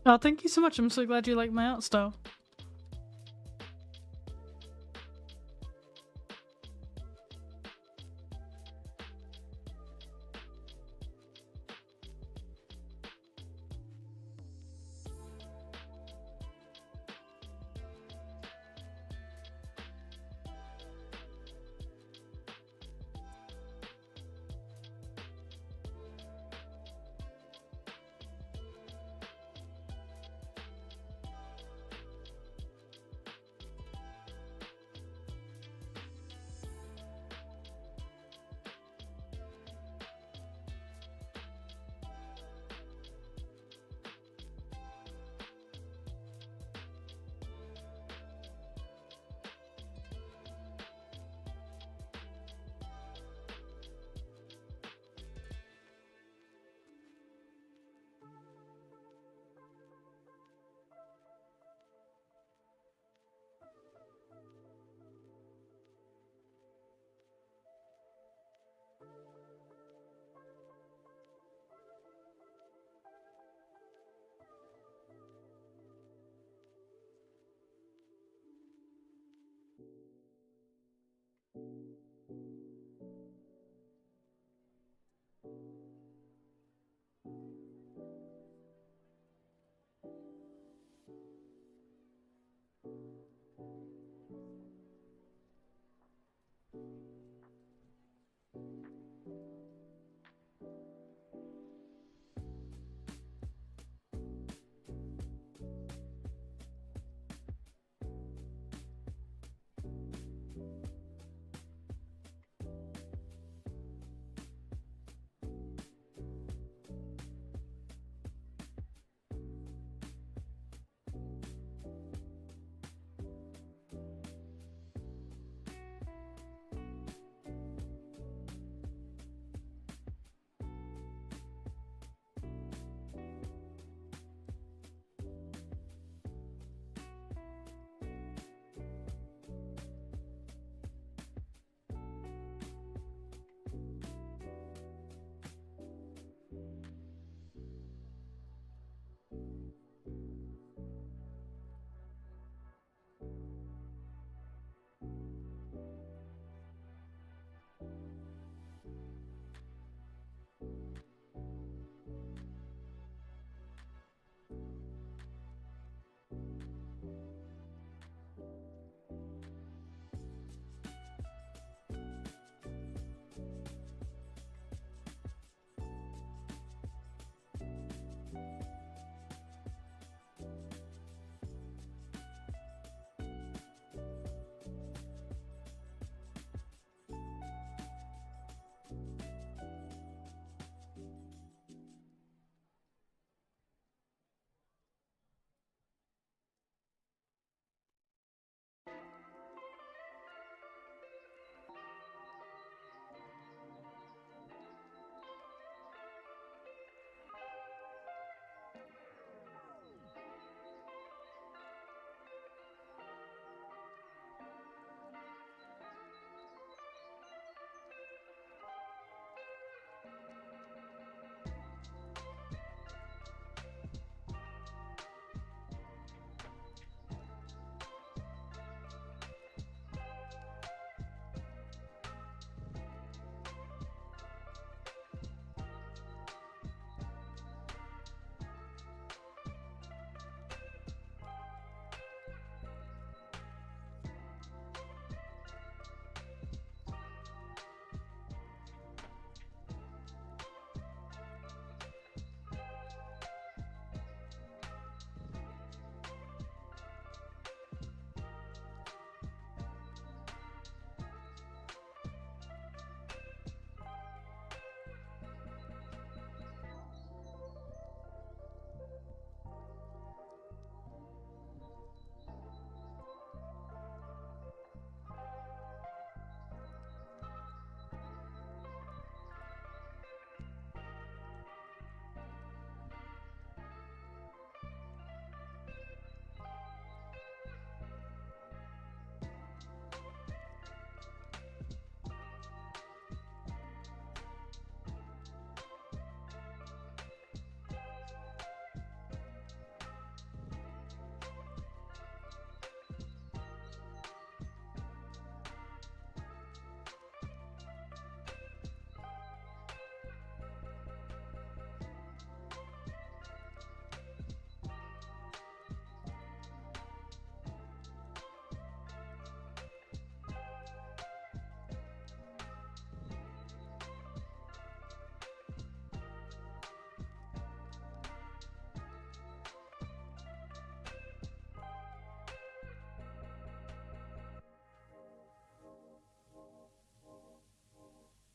Oh, thank you so much. I'm so glad you like my art style.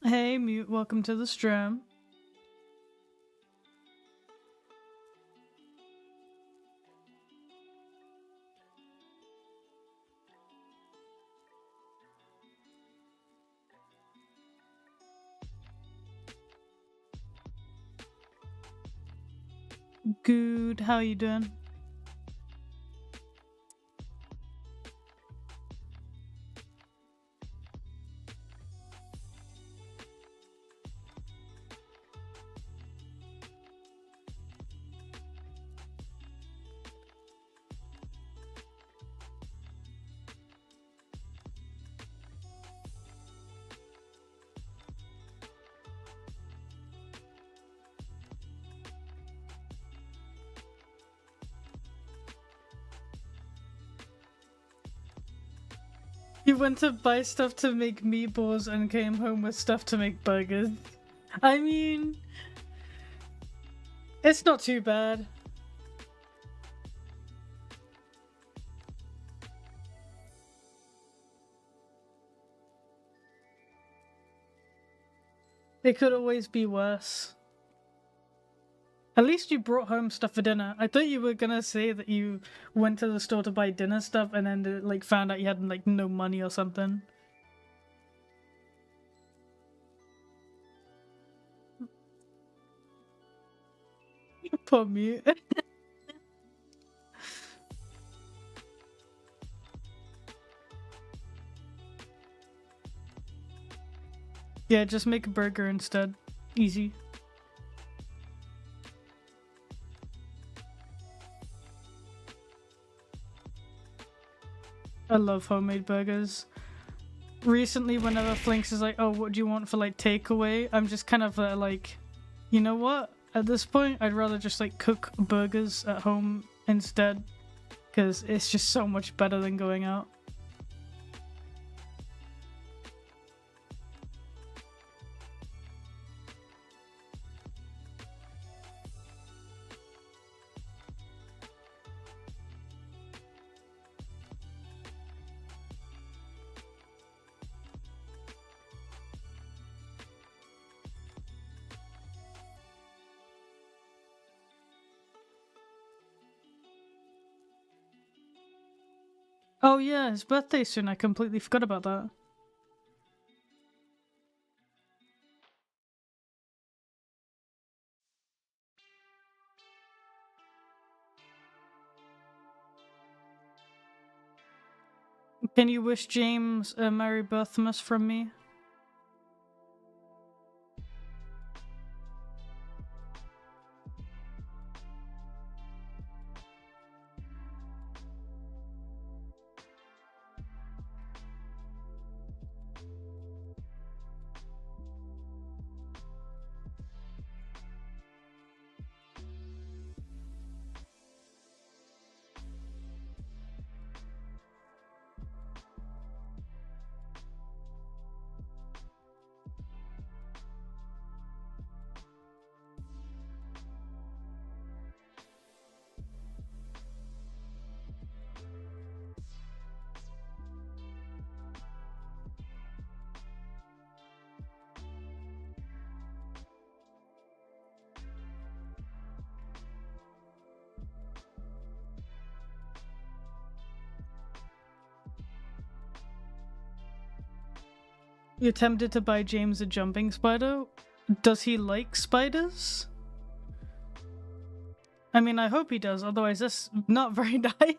Hey, Mute, welcome to the stream. Good, how you doing? You went to buy stuff to make meatballs and came home with stuff to make burgers. I mean, it's not too bad. It could always be worse. At least you brought home stuff for dinner. I thought you were gonna say that you went to the store to buy dinner stuff and then like found out you had like no money or something. Poor Mute. Yeah, just make a burger instead. Easy. I love homemade burgers. Recently, whenever Flinks is like, oh, what do you want for like takeaway? I'm just kind of like, you know what? At this point, I'd rather just like cook burgers at home instead. Because it's just so much better than going out. Oh yeah, his birthday's soon. I completely forgot about that. Can you wish James a Merry Birthmas from me? You attempted to buy James a jumping spider? Does he like spiders? I mean, I hope he does, otherwise that's not very nice.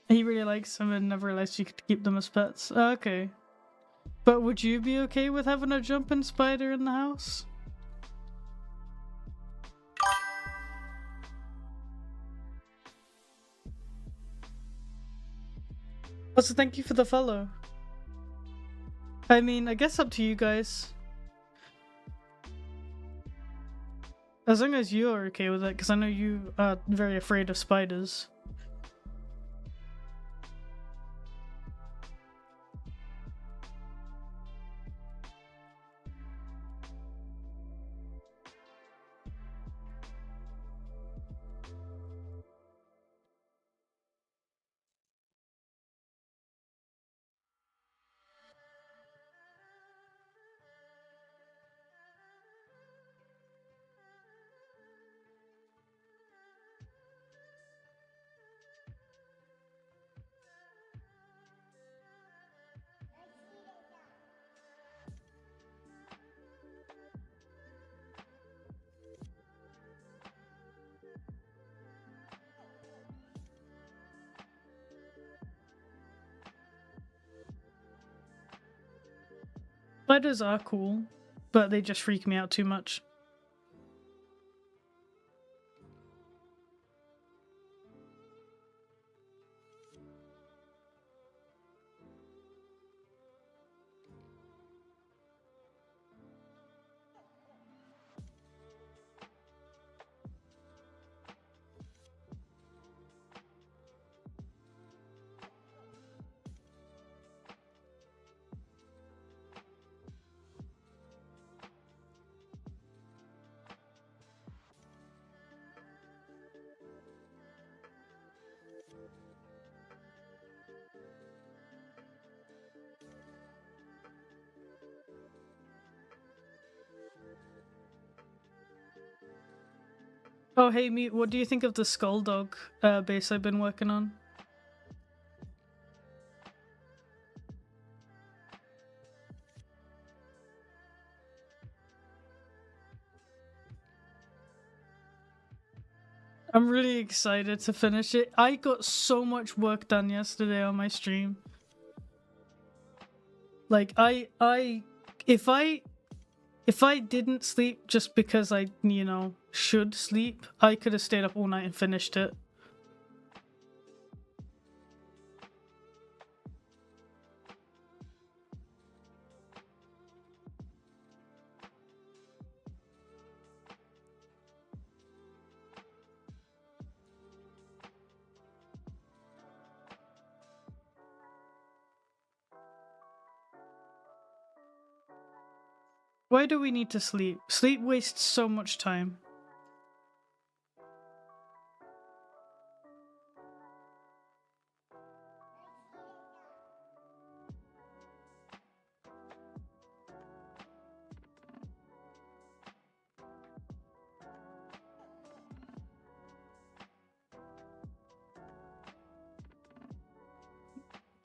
He really likes them and never realized you could keep them as pets. Oh, okay. But would you be okay with having a jumping spider in the house? Also, thank you for the follow. I mean, I guess up to you guys. As long as you're okay with it, because I know you are very afraid of spiders. Spiders are cool, but they just freak me out too much. Oh, hey, Mute, what do you think of the Skull Dog base I've been working on? I'm really excited to finish it. I got so much work done yesterday on my stream. Like, if I didn't sleep just because I, should sleep, I could have stayed up all night and finished it. Why do we need to sleep? Sleep wastes so much time.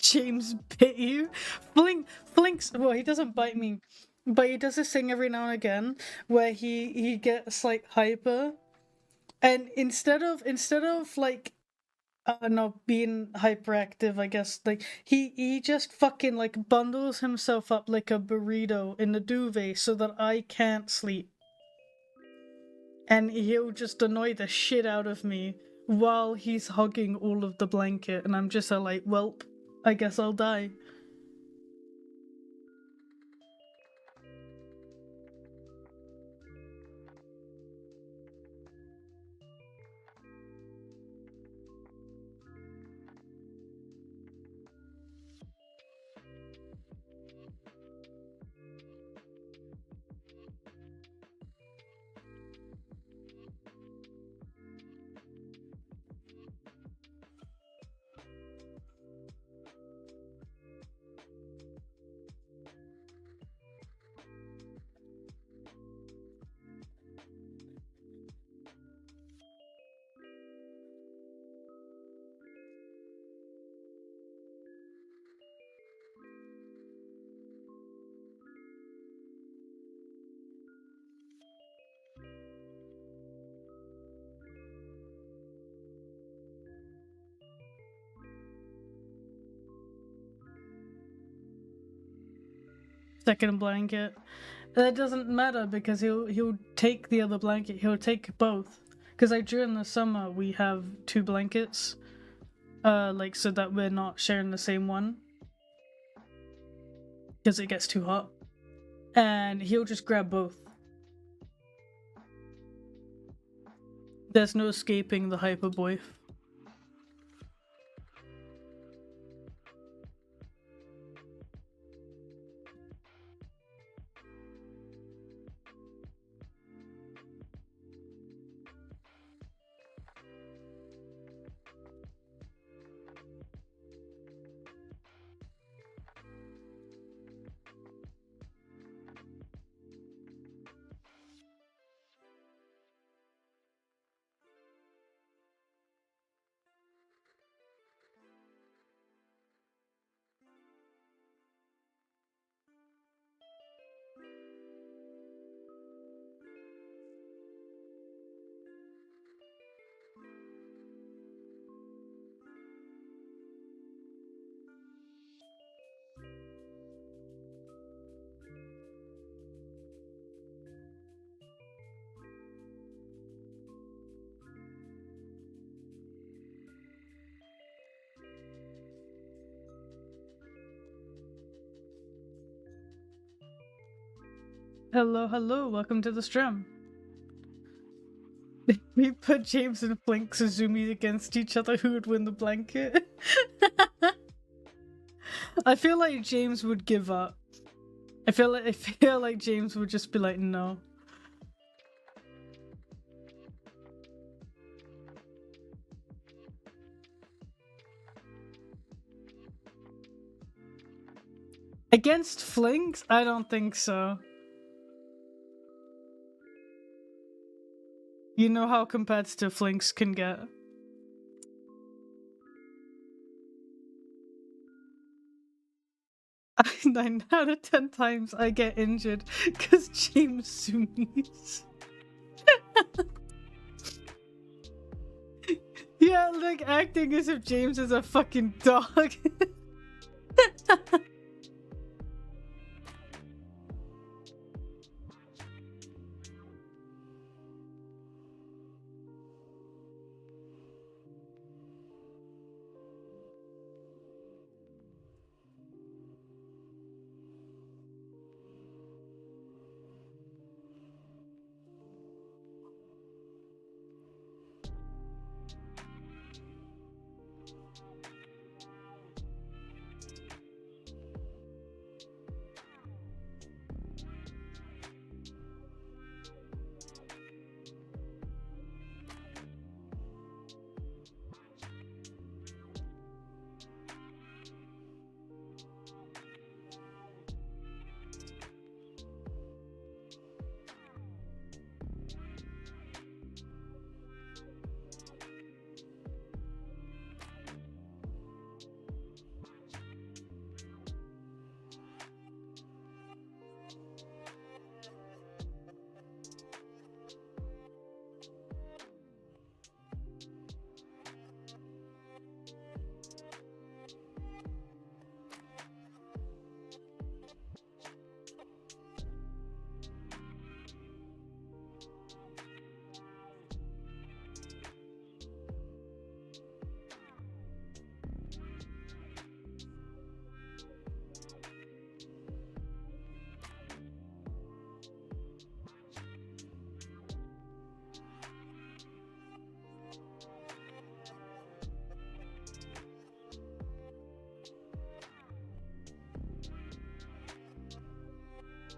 James bit you? Flink's, well, he doesn't bite me, but he does this thing every now and again where he gets like hyper, and instead of like not being hyperactive, I guess, like he just fucking like bundles himself up like a burrito in the duvet so that I can't sleep, and he'll just annoy the shit out of me while he's hugging all of the blanket, and I'm just like, welp, I guess I'll die. Second blanket. That doesn't matter because he'll take the other blanket. He'll take both. Because like during the summer we have 2 blankets, like so that we're not sharing the same one. Because it gets too hot, and he'll just grab both. There's no escaping the hyper boy. Hello, hello, welcome to the stream. We put James and Flink Suzumis against each other, who would win the blanket? I feel like James would give up. I feel like James would just be like, no. Against Flinks? I don't think so. You know how competitive Flinks can get. 9 out of 10 times I get injured because James Sumis. Yeah, like acting as if James is a fucking dog.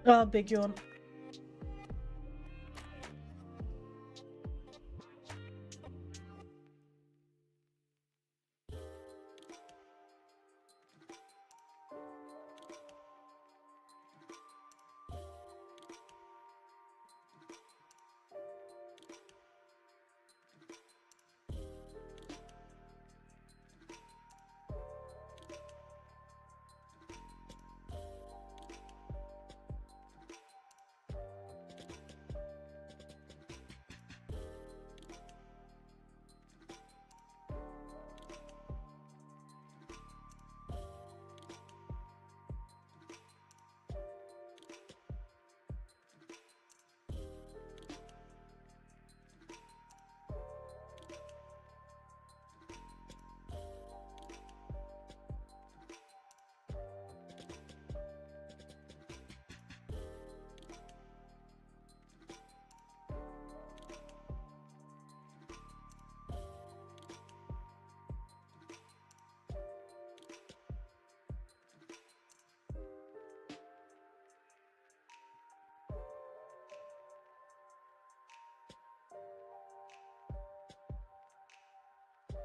Oh, big yawn.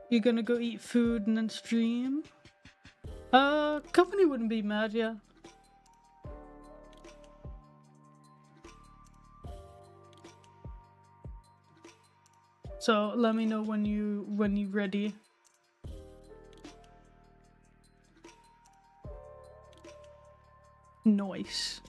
You gonna go eat food and then stream? Company wouldn't be mad, yeah. So let me know when you ready. Nice.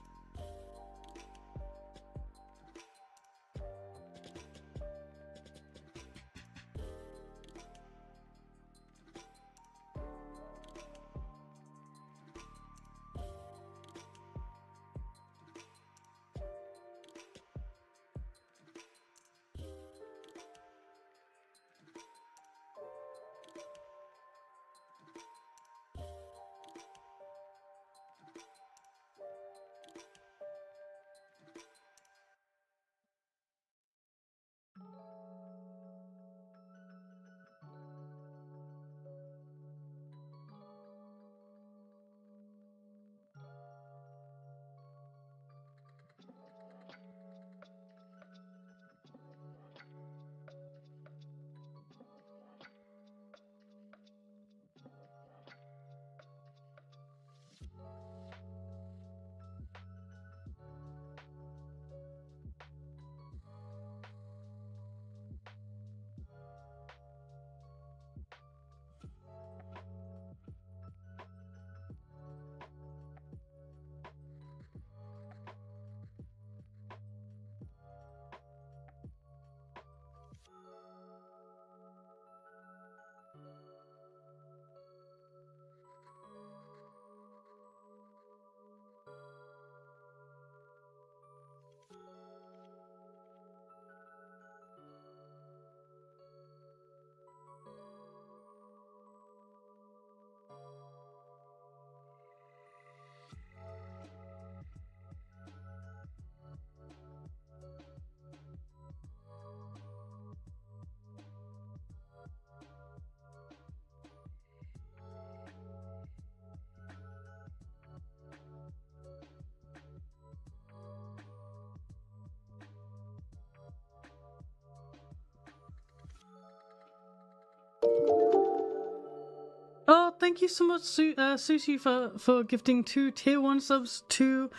thank you so much, Sushi, for gifting 2 tier 1 subs to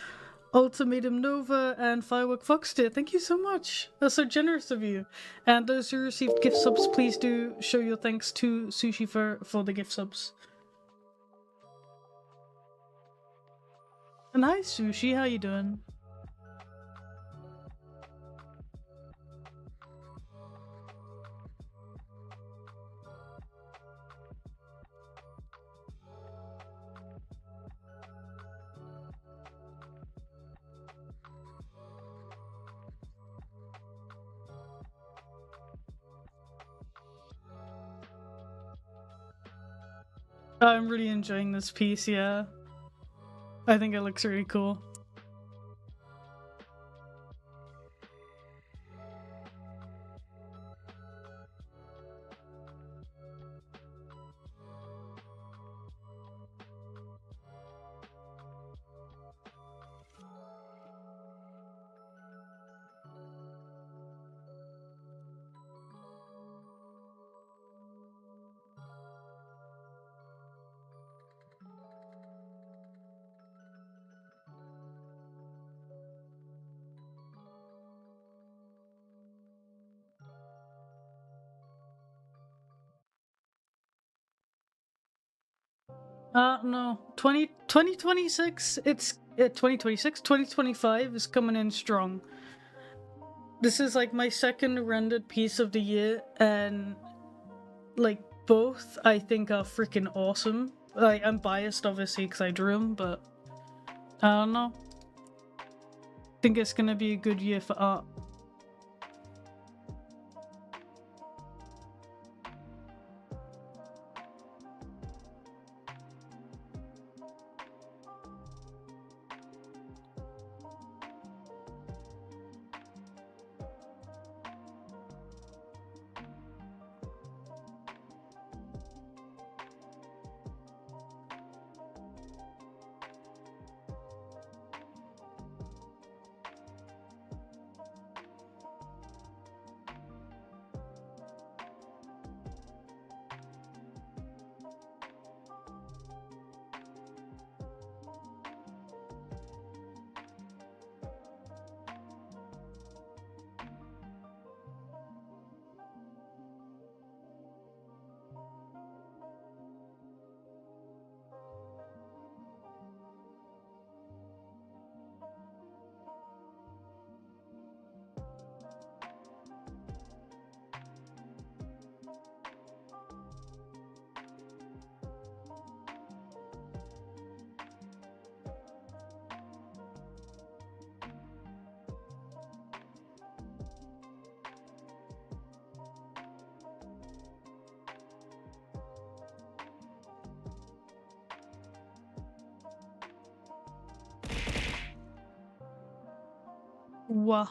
Ultimatum Nova and Firework Foxtier. Thank you so much. That's so generous of you. And those who received gift subs, please do show your thanks to Sushi for the gift subs. And hi, Sushi. How you doing? I'm really enjoying this piece, yeah. I think it looks really cool. No. 2026, it's 2026, 2025 is coming in strong. This is like my second rendered piece of the year, and like both I think are freaking awesome. Like, I'm biased obviously because I drew them, but I don't know. I think it's gonna be a good year for art. Wow.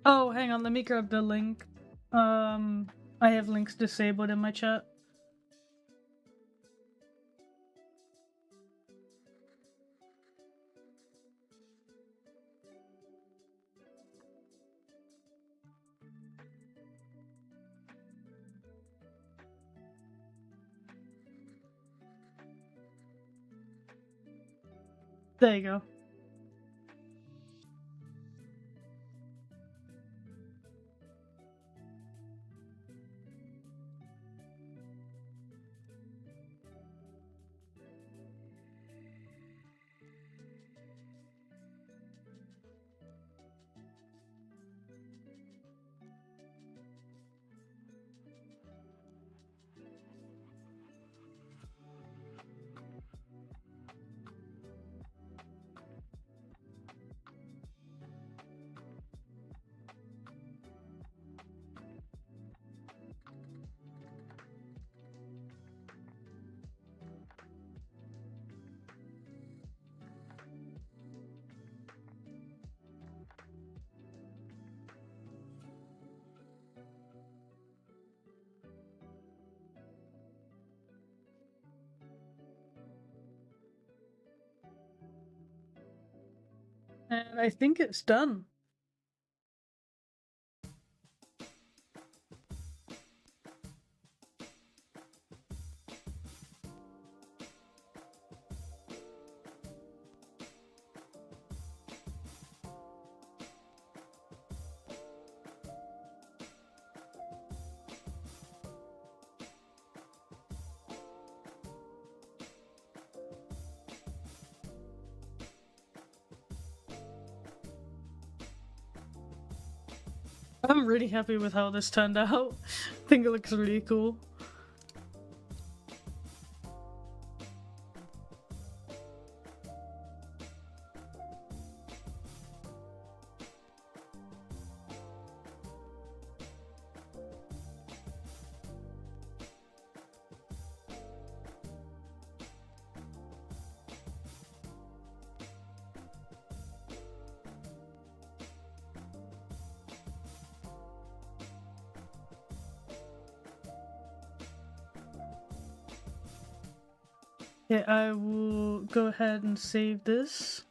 Oh, hang on, let me grab the link. I have links disabled in my chat. There you go. And I think it's done. I'm really happy with how this turned out. I think it looks really cool. Yeah, I will go ahead and save this.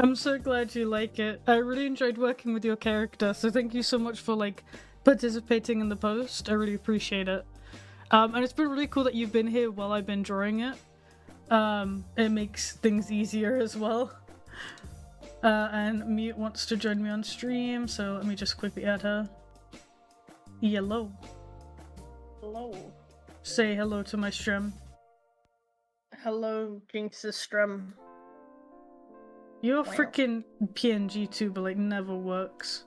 I'm so glad you like it. I really enjoyed working with your character, so thank you so much for like participating in the post. I really appreciate it. And it's been really cool that you've been here while I've been drawing it. It makes things easier as well. And Mute wants to join me on stream, so let me just quickly add her. Hello. Hello. Say hello to my stream. Hello, Jinx's strum. Your Wow. freaking PNG tuber like never works.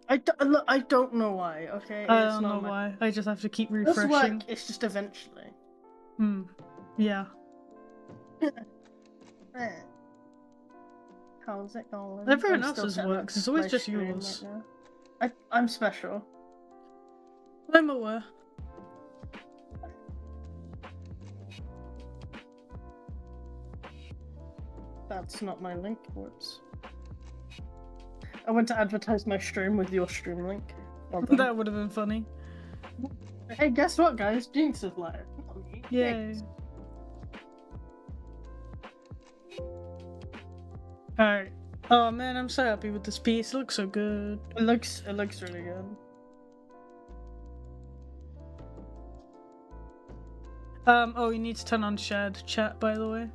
I don't know why, okay? I don't know why. I just have to keep refreshing. It does work, it's just eventually. Yeah. How's it going? Everyone else's works. It's always just yours. Right, I'm special. I'm aware. That's not my link. Whoops. I went to advertise my stream with your stream link. Well done. That would have been funny. Hey, guess what, guys? Jinx is live. Yay. Alright. Oh man, I'm so happy with this piece. It looks so good. It looks really good. Oh, you need to turn on shared chat, by the way.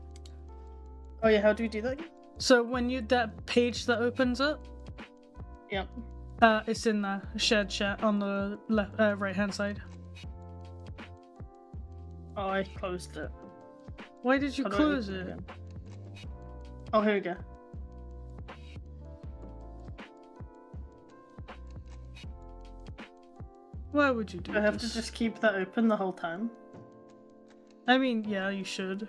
Oh yeah, how do we do that? So when that page that opens up, yep. It's in the shared chat on the left, right hand side. Oh, I closed it. Why did you close it? Oh, here we go. Why would you do I have this? to just keep that open the whole time. I mean, yeah, you should.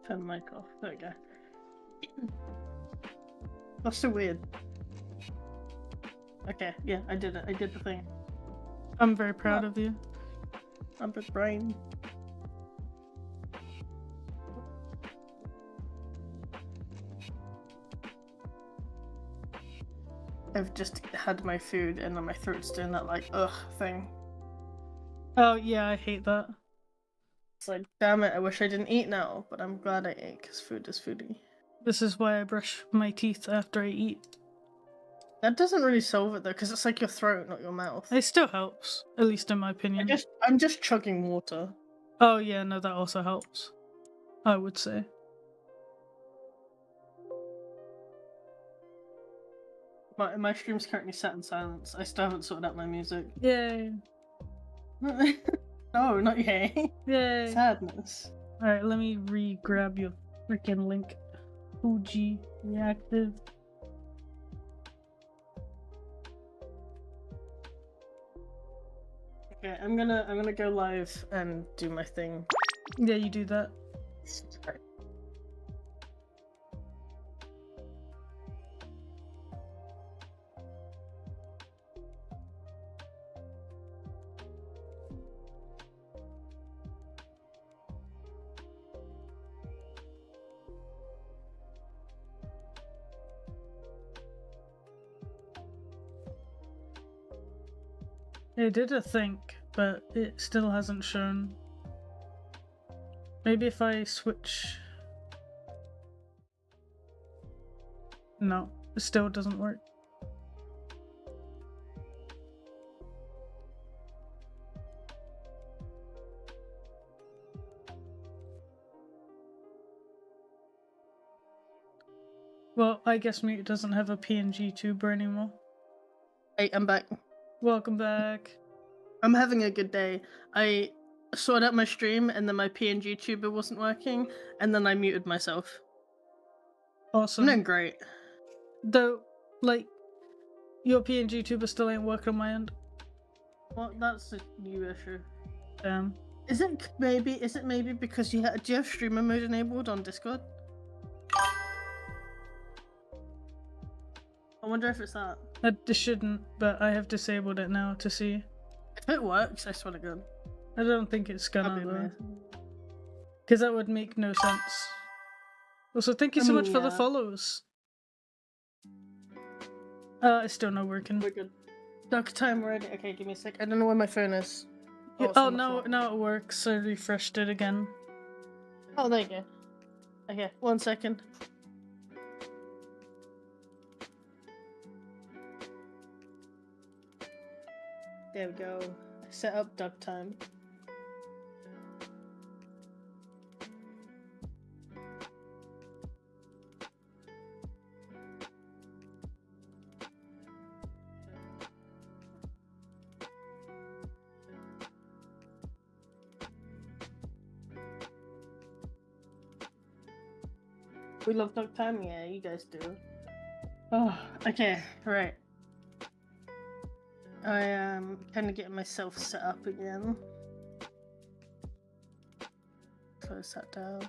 Turn the mic off. There we go. That's so weird. Okay, yeah, I did it. I did the thing. I'm very proud of you. I'm big brain. I've just had my food and then my throat's doing that like ugh thing. Oh yeah, I hate that. It's like, damn it, I wish I didn't eat now, but I'm glad I ate because food is foodie. This is why I brush my teeth after I eat. That doesn't really solve it though, because it's like your throat, not your mouth. It still helps, at least in my opinion. I'm just chugging water. Oh yeah, no, that also helps. I would say. My stream's currently set in silence. I still haven't sorted out my music. Yay. No, not yay. Yay. Sadness. Alright, let me re-grab your freaking link. Fuji reactive. Okay, I'm gonna go live and do my thing. Yeah, you do that. Sorry. It did a think, but it still hasn't shown. Maybe if I switch... No, it still doesn't work. Well, I guess Mute doesn't have a PNG tuber anymore. Hey, I'm back. Welcome back. I'm having a good day. I sorted out my stream and then my PNG tuber wasn't working and then I muted myself. Awesome. I'm doing great. Though, like, your PNG tuber still ain't working on my end. Well, that's a new issue. Damn. Is it maybe because do you have streamer mode enabled on Discord? I wonder if it's that. It shouldn't, but I have disabled it now to see. If it works, I swear to God. I don't think it's That'd be gonna though. amazing. Because that would make no sense. Also, thank you so much for the yeah. follows. It's still not working. We're good. Duck time already. Okay, give me a sec. I don't know where my phone is. Oh, it's on the no, floor. now it works. I refreshed it again. Oh, there you go. Okay, 1 second. There we go. Set up duck time. We love duck time? Yeah, you guys do. Oh, okay, right. I am kind of getting myself set up again. Close that down.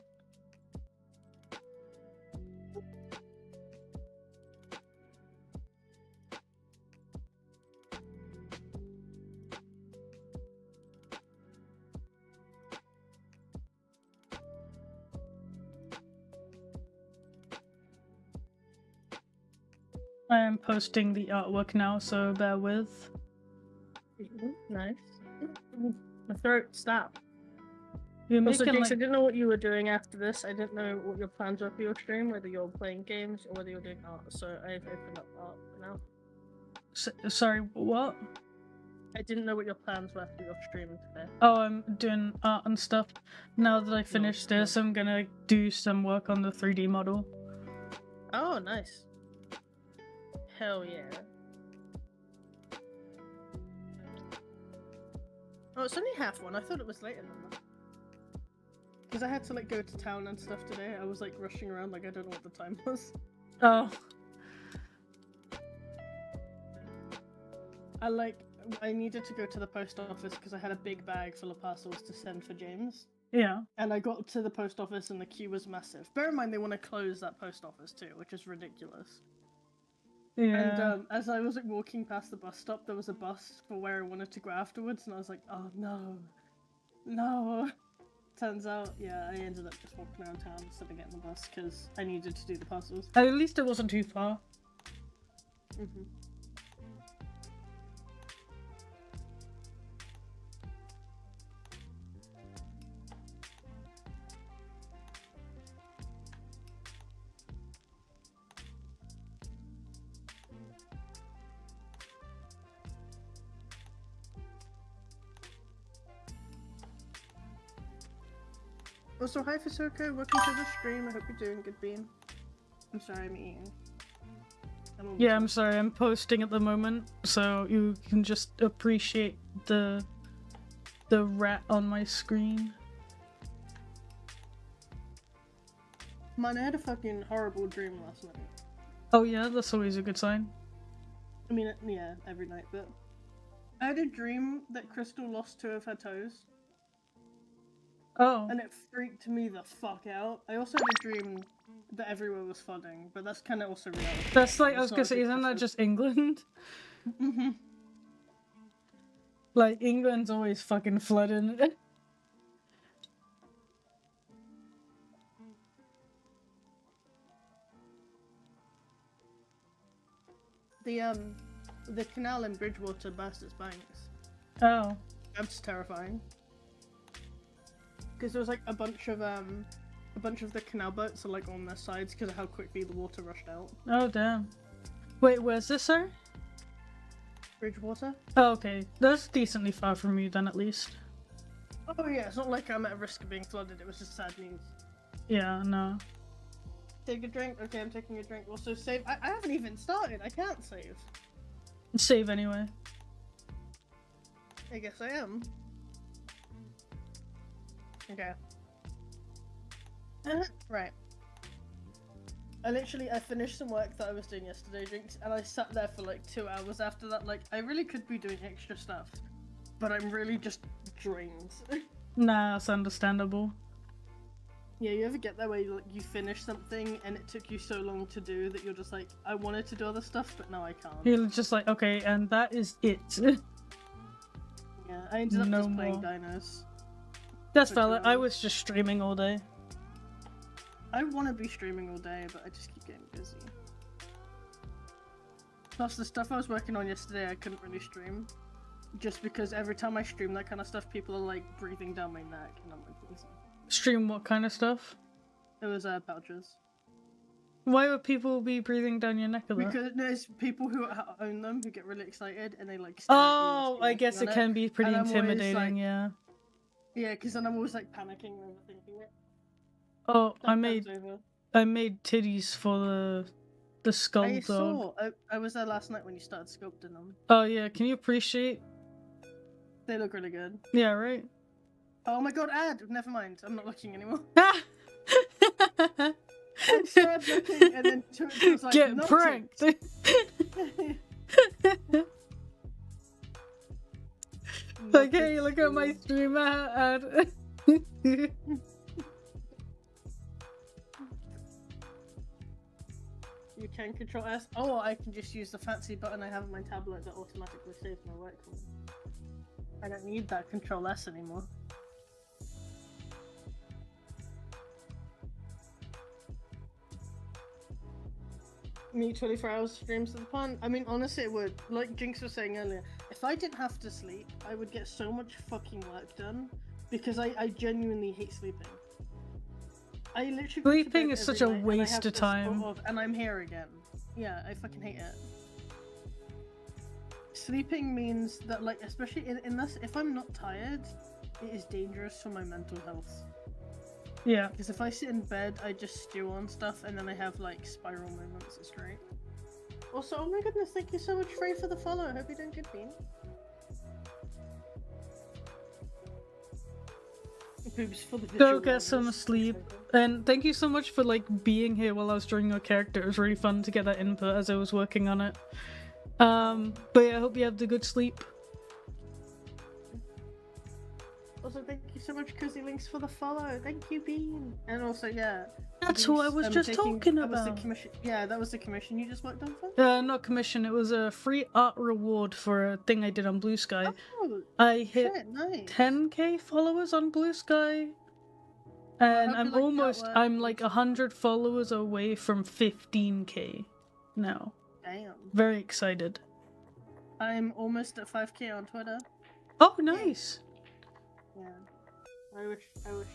I am posting the artwork now, so bear with. Nice. My throat, stop. You're Also, making Jinx, I like... didn't know what you were doing after this. I didn't know what your plans were for your stream, whether you're playing games or whether you're doing art. So I've opened up art for now. Sorry, what? I didn't know what your plans were for your stream today. Oh, I'm doing art and stuff. Now that I finish this, I'm gonna do some work on the 3D model. Oh, nice. Hell yeah. Oh, it's only half one. I thought it was later than that. Because I had to like go to town and stuff today. I was like rushing around like I don't know what the time was. Oh. I like I needed to go to the post office because I had a big bag full of parcels to send for James. Yeah. And I got to the post office and the queue was massive. Bear in mind they want to close that post office too, which is ridiculous. Yeah. And as I was like walking past the bus stop, there was a bus for where I wanted to go afterwards, and I was like, oh no. Turns out, yeah, I ended up just walking around town instead of getting the bus because I needed to do the parcels. At least it wasn't too far. Mm-hmm. Also, hi Fasoko, welcome to the stream. I hope you're doing good, Bean. I'm sorry, I'm eating. I'm sorry, I'm posting at the moment, so you can just appreciate the rat on my screen. Man, I had a fucking horrible dream last night. Oh yeah, that's always a good sign. I mean, yeah, every night, but I had a dream that Crystal lost 2 of her toes. Oh. And it freaked me the fuck out. I also had a dream that everywhere was flooding, but that's kind of also reality. That's like, I was gonna say, isn't that just England? Mm-hmm. Like, England's always fucking flooding. The canal in Bridgewater burst its banks. Oh. That's terrifying. Because there was like a bunch of the canal boats are like on their sides because of how quickly the water rushed out. Oh damn. Wait, where's this, sir? Bridgewater? Oh, okay. That's decently far from you then, at least. Oh yeah, it's not like I'm at risk of being flooded, it was just sad news. Yeah, no. Take a drink? Okay, I'm taking a drink. Also save. I haven't even started, I can't save. Save anyway. I guess I am. Okay. Right. I finished some work that I was doing yesterday, Jinx, and I sat there for like 2 hours after that. Like, I really could be doing extra stuff, but I'm really just drained. Nah, that's understandable. Yeah, you ever get that where you finish something and it took you so long to do that you're just like, I wanted to do other stuff, but now I can't. You're just like, okay, and that is it. Yeah, I ended up No just playing more. dinos. That's valid. I was just streaming all day. I want to be streaming all day, but I just keep getting busy. Plus, the stuff I was working on yesterday, I couldn't really stream. Just because every time I stream that kind of stuff, people are like breathing down my neck, and I'm like, listen. Stream what kind of stuff? It was pouches. Why would people be breathing down your neck a lot? Because there's people who own them who get really excited and they like stare at you Oh, I guess it can be pretty intimidating, like, yeah. Yeah, because then I'm always like panicking and overthinking it. Oh, I Over. made titties for the skull I dog. saw. I was there last night when you started sculpting them. Oh yeah, can you appreciate? They look really good. Yeah, right. Oh my god, ad! Never mind, I'm not looking anymore. I started looking and then it was like, get no pranked. Like, hey, look at my stream ad. You can control S. Oh, I can just use the fancy button I have on my tablet that automatically saves my work for me. I don't need that control S anymore. Me 24 hours streams of the pun. I mean, honestly, it would. Like Jinx was saying earlier, if I didn't have to sleep, I would get so much fucking work done because I genuinely hate sleeping. I literally Sleeping is such a waste of time. And I'm here again. Yeah, I fucking hate it. Sleeping means that, like, especially in this, if I'm not tired, it is dangerous for my mental health. Yeah. Because if I sit in bed, I just stew on stuff and then I have, like, spiral moments. It's great. Also, oh my goodness, thank you so much, Frey, for the follow. I hope you're doing good, Bean. Go get some sleep. And thank you so much for like being here while I was drawing your character. It was really fun to get that input as I was working on it. But yeah, I hope you have the good sleep. Also, thank you so much, Cozy Links, for the follow. Thank you, Bean. And also, yeah. That's what I was just talking about. That was the commission. Yeah, that was the commission you just worked on for? Not commission. It was a free art reward for a thing I did on Blue Sky. Oh, I hit nice. 10k followers on Blue Sky. And I'm like 100 followers away from 15k now. Damn. Very excited. I'm almost at 5k on Twitter. Oh, nice. Yeah. I wish I was.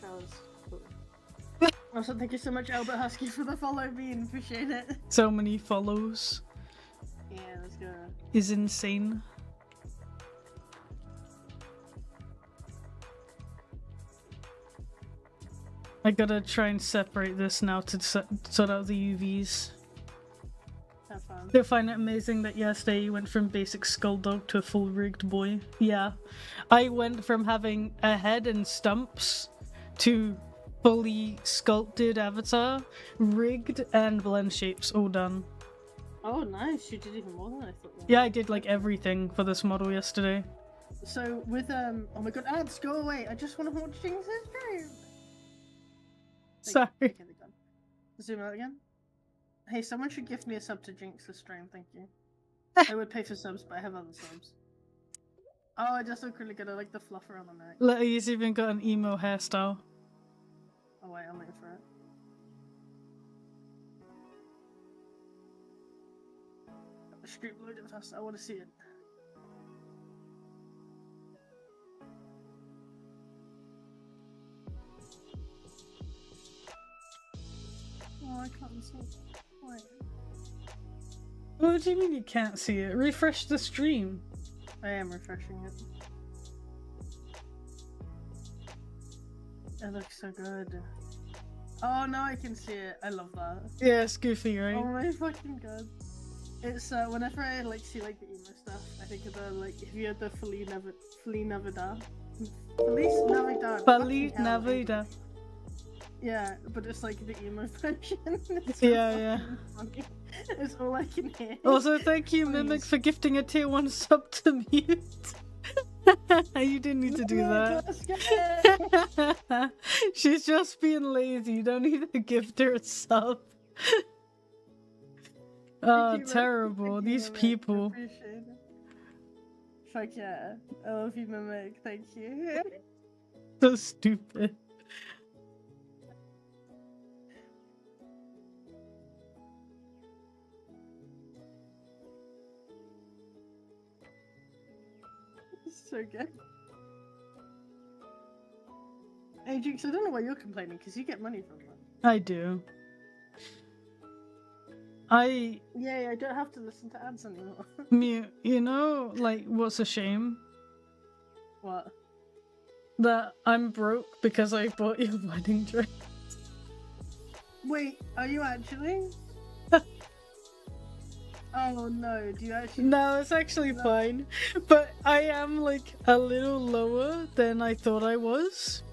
Also, thank you so much, Albert Husky, for the follow, Bean. Appreciate it. So many follows. Yeah, let's go. Is insane. I gotta try and separate this now to sort out the UVs. Have fun. I find it amazing that yesterday you went from basic skull dog to a full rigged boy. Yeah. I went from having a head and stumps to fully sculpted avatar, rigged, and blend shapes all done. Oh, nice. You did even more than I thought. Yeah, I did like everything for this model yesterday. So with oh my god, ads, go away. I just want to watch Jinx's stream. Sorry. Okay, they're done. Zoom out again. Hey, someone should gift me a sub to Jinx's stream, thank you. I would pay for subs, but I have other subs. Oh, I just look really good. I like the fluff around the neck. Look, he's even got an emo hairstyle. Oh wait, I'm waiting for it. Stream loading fast. I want to see it. Oh, I can't see it. Wait. What do you mean you can't see it? Refresh the stream. I am refreshing it. It looks so good. Oh, now I can see it. I love that. Yeah, it's goofy, right? Oh my fucking god. It's whenever I like see like the emo stuff, I think of the like if you had the Feliz Navidad. Feliz Navidad. Yeah, but it's like the emo version. Yeah. Funny. It's all I can hear. Also, thank you, Mimic, for gifting a tier 1 sub to Mute. You didn't need to do that. She's just being lazy. You don't need to gift her a sub. Oh, terrible. These people. Fuck yeah. I love you, Mimic. Thank you. So stupid. So good. Hey Jinx, I don't know why you're complaining, because you get money from that. I do. Yay, I don't have to listen to ads anymore. Mute, you know, like, what's a shame? What? That I'm broke because I bought your wedding dress. Wait, are you actually? Oh no, do you actually? No, it's actually fine. But I am like a little lower than I thought I was.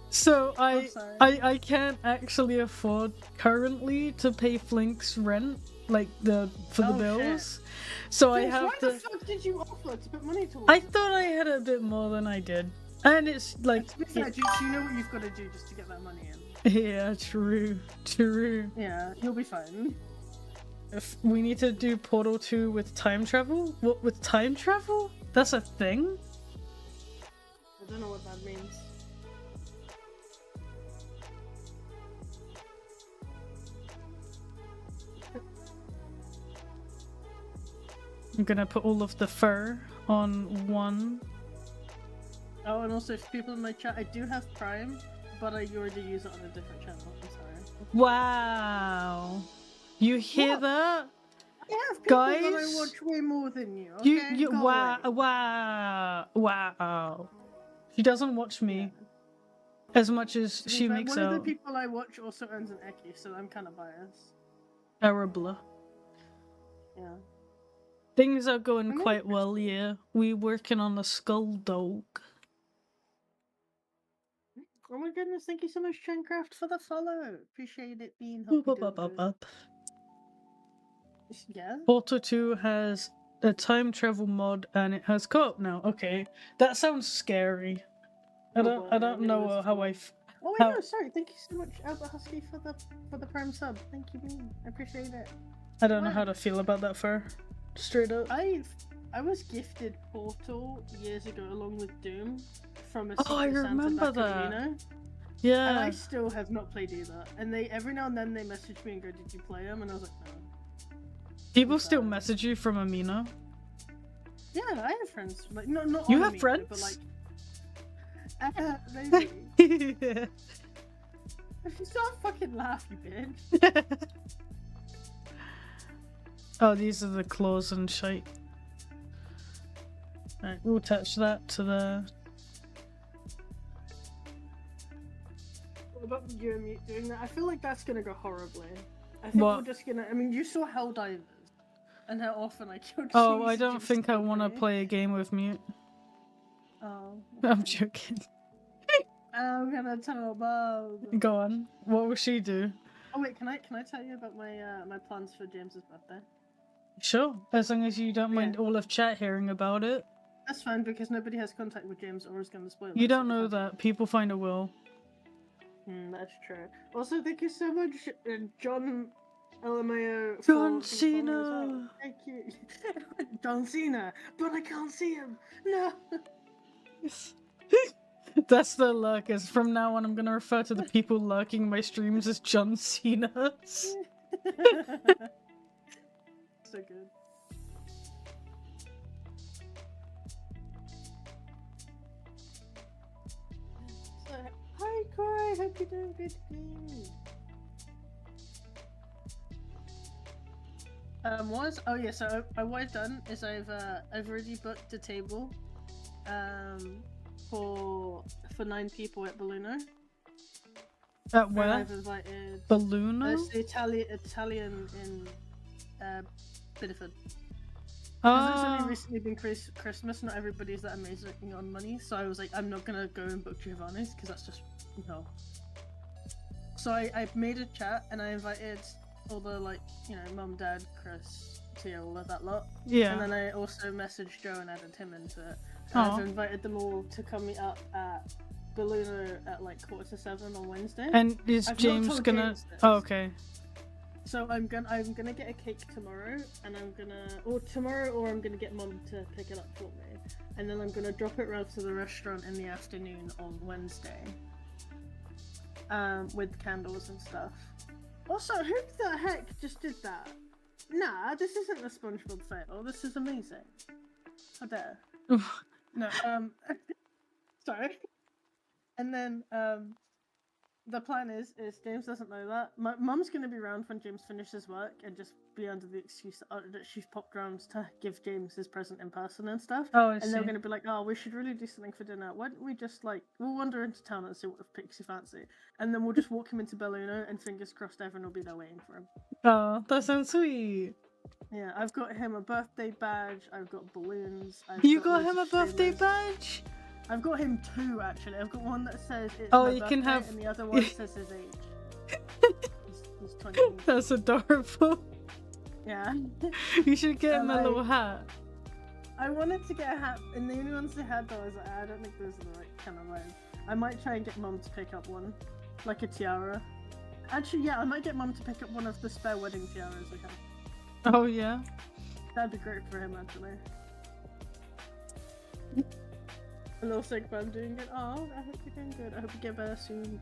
So I can't actually afford currently to pay Flink's rent, like the bills. Shit. So Jinx, I have why the fuck did you offer to put money towards I thought I had a bit more than I did. And it's like to be fair, Jinx, you know what you've got to do just to get that money in. Yeah, true. Yeah, you'll be fine. If we need to do Portal 2 with time travel? What, with time travel? That's a thing? I don't know what that means. I'm gonna put all of the fur on one. Oh, and also if people in my chat, I do have Prime, but I already use it on a different channel. I'm sorry. Wow. You hear What? that? I have people Guys? that I watch way more than you. Okay? You Go wow, away. wow. She doesn't watch me as much as she makes One of the out. people I watch also earns an Eki, so I'm kind of biased. Terrible. Yeah. Things are going quite well, yeah. We working on a skull dog. Oh my goodness, thank you so much, Chencraft, for the follow. Appreciate it being Up. Yeah? Portal 2 has a time travel mod and it has co-op now. Okay, that sounds scary. I don't know how I. Oh wait, no, sorry. Thank you so much, Albert Husky, for the prime sub. Thank you, man. I appreciate it. I don't know how to feel about that fur. Straight up. I was gifted Portal years ago along with Doom from a I remember that. Yeah. And I still have not played either. And they every now and then they message me and go, "Did you play them?" And I was like, "No." People still message you from Amino? Yeah, I have friends. Like, not you on have Amino, friends? but like, maybe. Yeah. If you start fucking laugh, you bitch. Oh, these are the claws and shite. Right, we'll attach that to the. What about you and me doing that? I feel like that's gonna go horribly. I think we're just gonna. I mean, you saw Helldivers and how often I killed. Oh, I don't think I want to play a game with mute. Oh. Okay. I'm joking. I'm gonna tell Bob. Go on. What will she do? Oh wait, can I tell you about my my plans for James's birthday? Sure, as long as you don't mind all of chat hearing about it. That's fine because nobody has contact with James or is gonna spoil it. You don't know that. People find a will. That's true. Also, thank you so much, John LMAO. John Cena! Thank you. John Cena! But I can't see him! No! That's the lurkers. From now on, I'm gonna refer to the people lurking my streams as John Cena. So good. Hi Corey, hope you're doing good. So what I've done is I've already booked a table for 9 people at Ballono. At where? I've invited Ballono? It's the Italian in Bideford. Oh. It's only recently been Christmas, not everybody's that amazing on money, so I was like, I'm not gonna go and book Giovanni's because that's just no. So I made a chat and I invited all the mum, dad, Chris, Tia, all of that lot. Yeah. And then I also messaged Joe and added him into it. And I've invited them all to come meet up at Ballono at like 6:45 on Wednesday. And is James gonna? Oh, okay. So I'm gonna get a cake tomorrow, and I'm gonna get Mum to pick it up for me, and then I'm gonna drop it round to the restaurant in the afternoon on Wednesday. With candles and stuff. Also, who the heck just did that? Nah, this isn't a SpongeBob fail. This is amazing. How dare? No. Sorry. And then the plan is James doesn't know that. My mum's gonna be around when James finishes work and just be under the excuse that she's popped around to give James his present in person and stuff. Oh, I and see. they're gonna be like, oh, we should really do something for dinner. Why don't we just we'll wander into town and see what picks you fancy, and then we'll just walk him into Ballono and fingers crossed everyone will be there waiting for him. Oh, that sounds sweet. Yeah, I've got him a birthday badge. I've got balloons. You got him a birthday badge? I've got him 2 actually. I've got one that says it's my birthday, can have... and the other one says his age. He's 20. That's adorable. Yeah. You should get him a little hat. I wanted to get a hat, and the only ones they had though, I was like, I don't think those are the right kind of vibe. I might try and get Mum to pick up one, like a tiara. Actually, yeah, I might get Mum to pick up one of the spare wedding tiaras I have. Oh yeah. That'd be great for him actually. A little sick, but I'm doing good. Oh, I hope you're doing good. I hope you get better soon.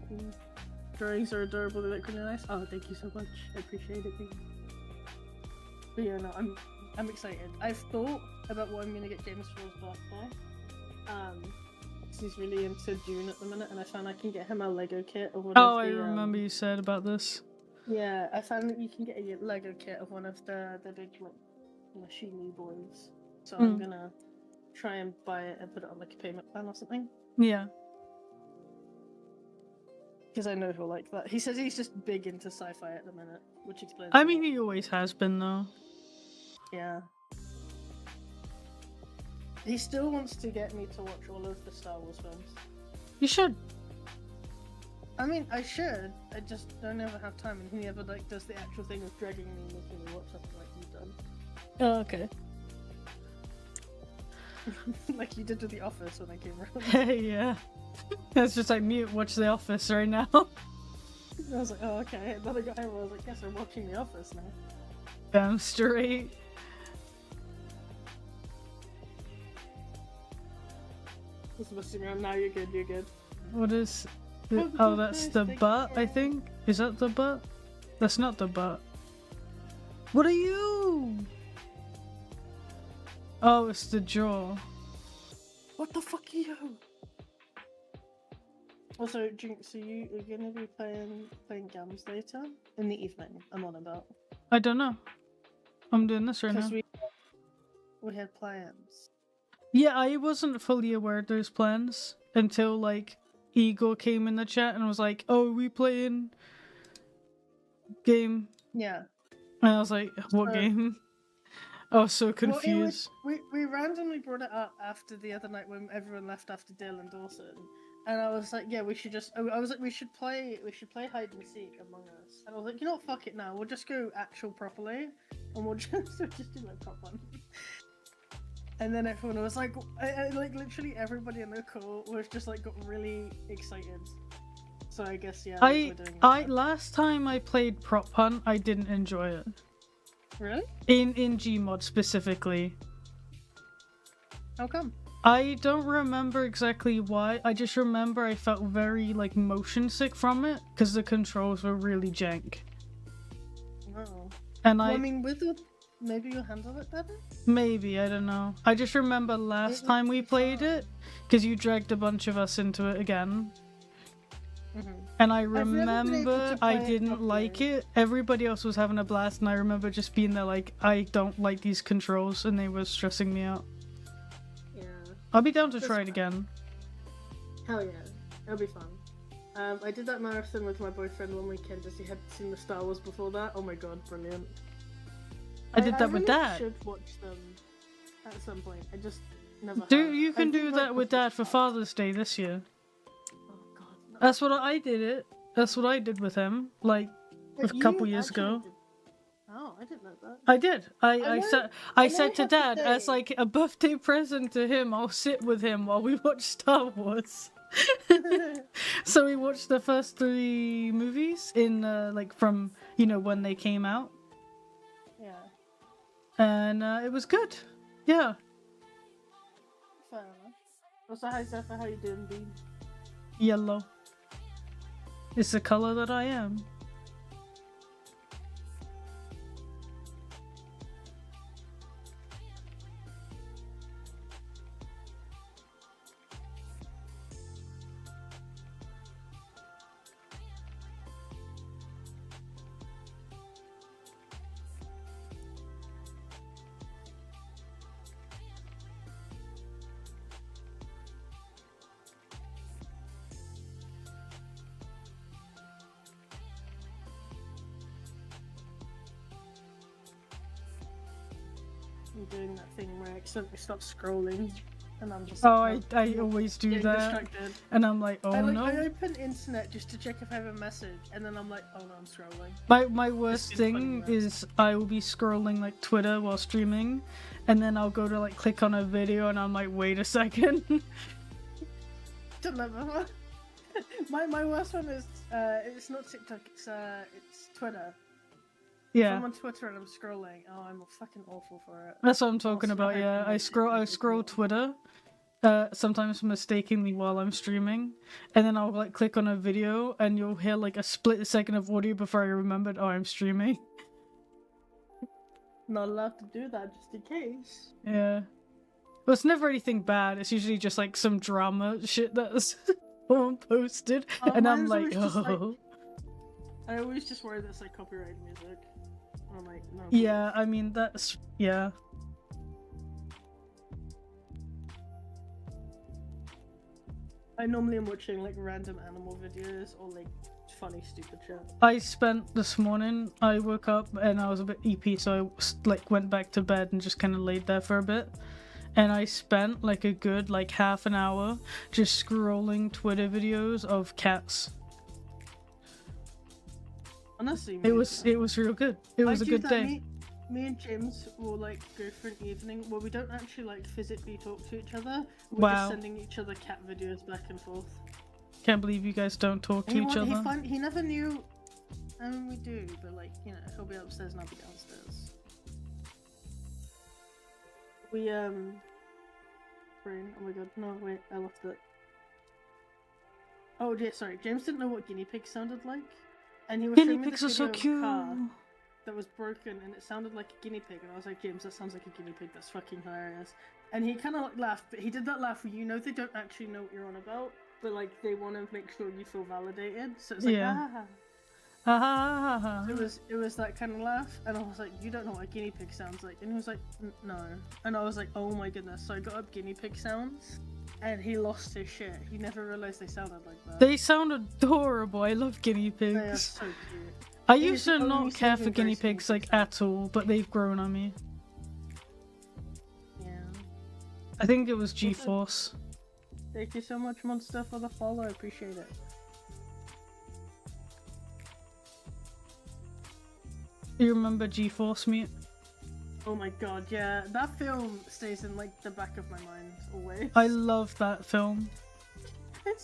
Drawings are adorable. They look really nice. Oh, thank you so much. I appreciate it. But yeah, no, I'm excited. I've thought about what I'm gonna get James for his birthday. He's really into Dune at the minute, and I found I can get him a Lego kit of one of the. Oh, I remember you said about this. Yeah, I found that you can get a Lego kit of one of the big machine boys. So I'm gonna try and buy it and put it on like a payment plan or something. Yeah. Because I know he'll like that. He says he's just big into sci-fi at the minute, which explains. I mean, he always has been though. Yeah. He still wants to get me to watch all of the Star Wars films. You should. I mean, I should. I just don't ever have time, and he never does the actual thing of dragging me and making me watch something like you've done. Oh, okay. Like you did with The Office when I came around. Yeah. It's just like mute, watch The Office right now. I was like, oh, okay. And then I got home and I was like, guess I'm watching The Office now. Damn straight. Just messing around now, you're good, you're good. What is... Oh, that's the butt, I think? Is that the butt? That's not the butt. What are you? Oh, it's the jaw. What the fuck are you? Also, Jinx, are you gonna be playing games later? In the evening, I'm on about. I don't know. I'm doing this right now. Because we had plans. Yeah, I wasn't fully aware of those plans until, like, Igor came in the chat and was like, oh, are we playing game? Yeah. And I was like, what game? I was so confused. Well, we randomly brought it up after the other night when everyone left after Dale and Dawson. And I was like, yeah, we should just... I was like, we should play hide and seek Among Us. And I was like, you know what, fuck it now. We'll just go actual properly. And we'll just do like top one. And then everyone was like, like literally everybody in the call was just like got really excited. So I guess yeah. We're doing that. Last time I played Prop Hunt, I didn't enjoy it. Really? In Gmod specifically. How come? I don't remember exactly why. I just remember I felt very like motion sick from it because the controls were really jank. Oh. And well, I mean, with the... Maybe you'll handle it better? Maybe, I don't know. I just remember last time we played it, because you dragged a bunch of us into it again. Mm-hmm. And I remember I didn't like it. Everybody else was having a blast, and I remember just being there like, I don't like these controls, and they were stressing me out. Yeah. I'll be down to try it again. Hell yeah. It'll be fun. I did that marathon with my boyfriend one weekend as he had seen the Star Wars before that. Oh my god, brilliant. I did that with Dad. I should watch them at some point. I just never have. You can do that with Dad for Father's Day this year. Oh god. No. That's what I did it. That's what I did with him, like a couple years ago. Oh, I didn't know that. I did. I said to Dad as like a birthday present to him, I'll sit with him while we watch Star Wars. So we watched the first 3 movies in like from when they came out. Yeah. And it was good. Yeah. Fair enough. Also, hi Zephyr, how you doing, Bean? Yellow. It's the color that I am. I'm doing that thing where I accidentally stop scrolling and I'm just I always do that. Distracted. And I'm like, oh no. I open internet just to check if I have a message and then I'm like, oh no, I'm scrolling. My worst thing is I will be scrolling like Twitter while streaming and then I'll go to like click on a video and I'm like, wait a second. Don't know. My worst one is it's not TikTok, it's Twitter. Yeah. If I'm on Twitter and I'm scrolling, oh, I'm fucking awful for it. That's what I'm talking about, yeah. I scroll Twitter, sometimes mistakenly while I'm streaming, and then I'll like click on a video and you'll hear like a split second of audio before I remembered, oh, I'm streaming. Not allowed to do that, just in case. Yeah. Well, it's never anything bad, it's usually just like some drama shit that's posted, and I'm like, oh. I always just worry that it's like copyrighted music. And I'm like, no. Yeah, I mean, that's, yeah. I normally am watching like random animal videos or like funny stupid shit. I spent this morning, I woke up and I was a bit EP, so I like went back to bed and just kind of laid there for a bit. And I spent like a good like half an hour just scrolling Twitter videos of cats. Honestly, it was real good. It was a good day. me and James will like go for an evening where we don't actually like physically talk to each other. We're Wow. just sending each other cat videos back and forth. Can't believe you guys don't talk to each other. He never knew. I mean, we do, but like, you know, he'll be upstairs and I'll be downstairs. We Brain. Oh my god, no, wait, I lost it. Oh yeah, sorry. James didn't know what guinea pigs sounded like, and he was Guinea showing me pigs this are so video of a cute. car that was broken, and it sounded like a guinea pig, and I was like, James, that sounds like a guinea pig. That's fucking hilarious. And he kind of like laughed, but he did that laugh where you know they don't actually know what you're on about, but like they want to make sure you feel validated. So it's like, Yeah. ah. Ha ha ha ha. It was that kind of laugh, and I was like, you don't know what a guinea pig sounds like, and he was like, no, and I was like, oh my goodness. So I got up guinea pig sounds, and he lost his shit. He never realized they sounded like that. They sound adorable. I love guinea They are pigs. so cute. I It is used to the only not care saving for guinea grace of pigs guinea like pigs. at all, but they've grown on me. Yeah. I think it was G-Force. Thank you so much, Monster, for the follow. I appreciate it. You remember G-Force, mate? Oh my god, yeah. That film stays in like the back of my mind always. I love that film.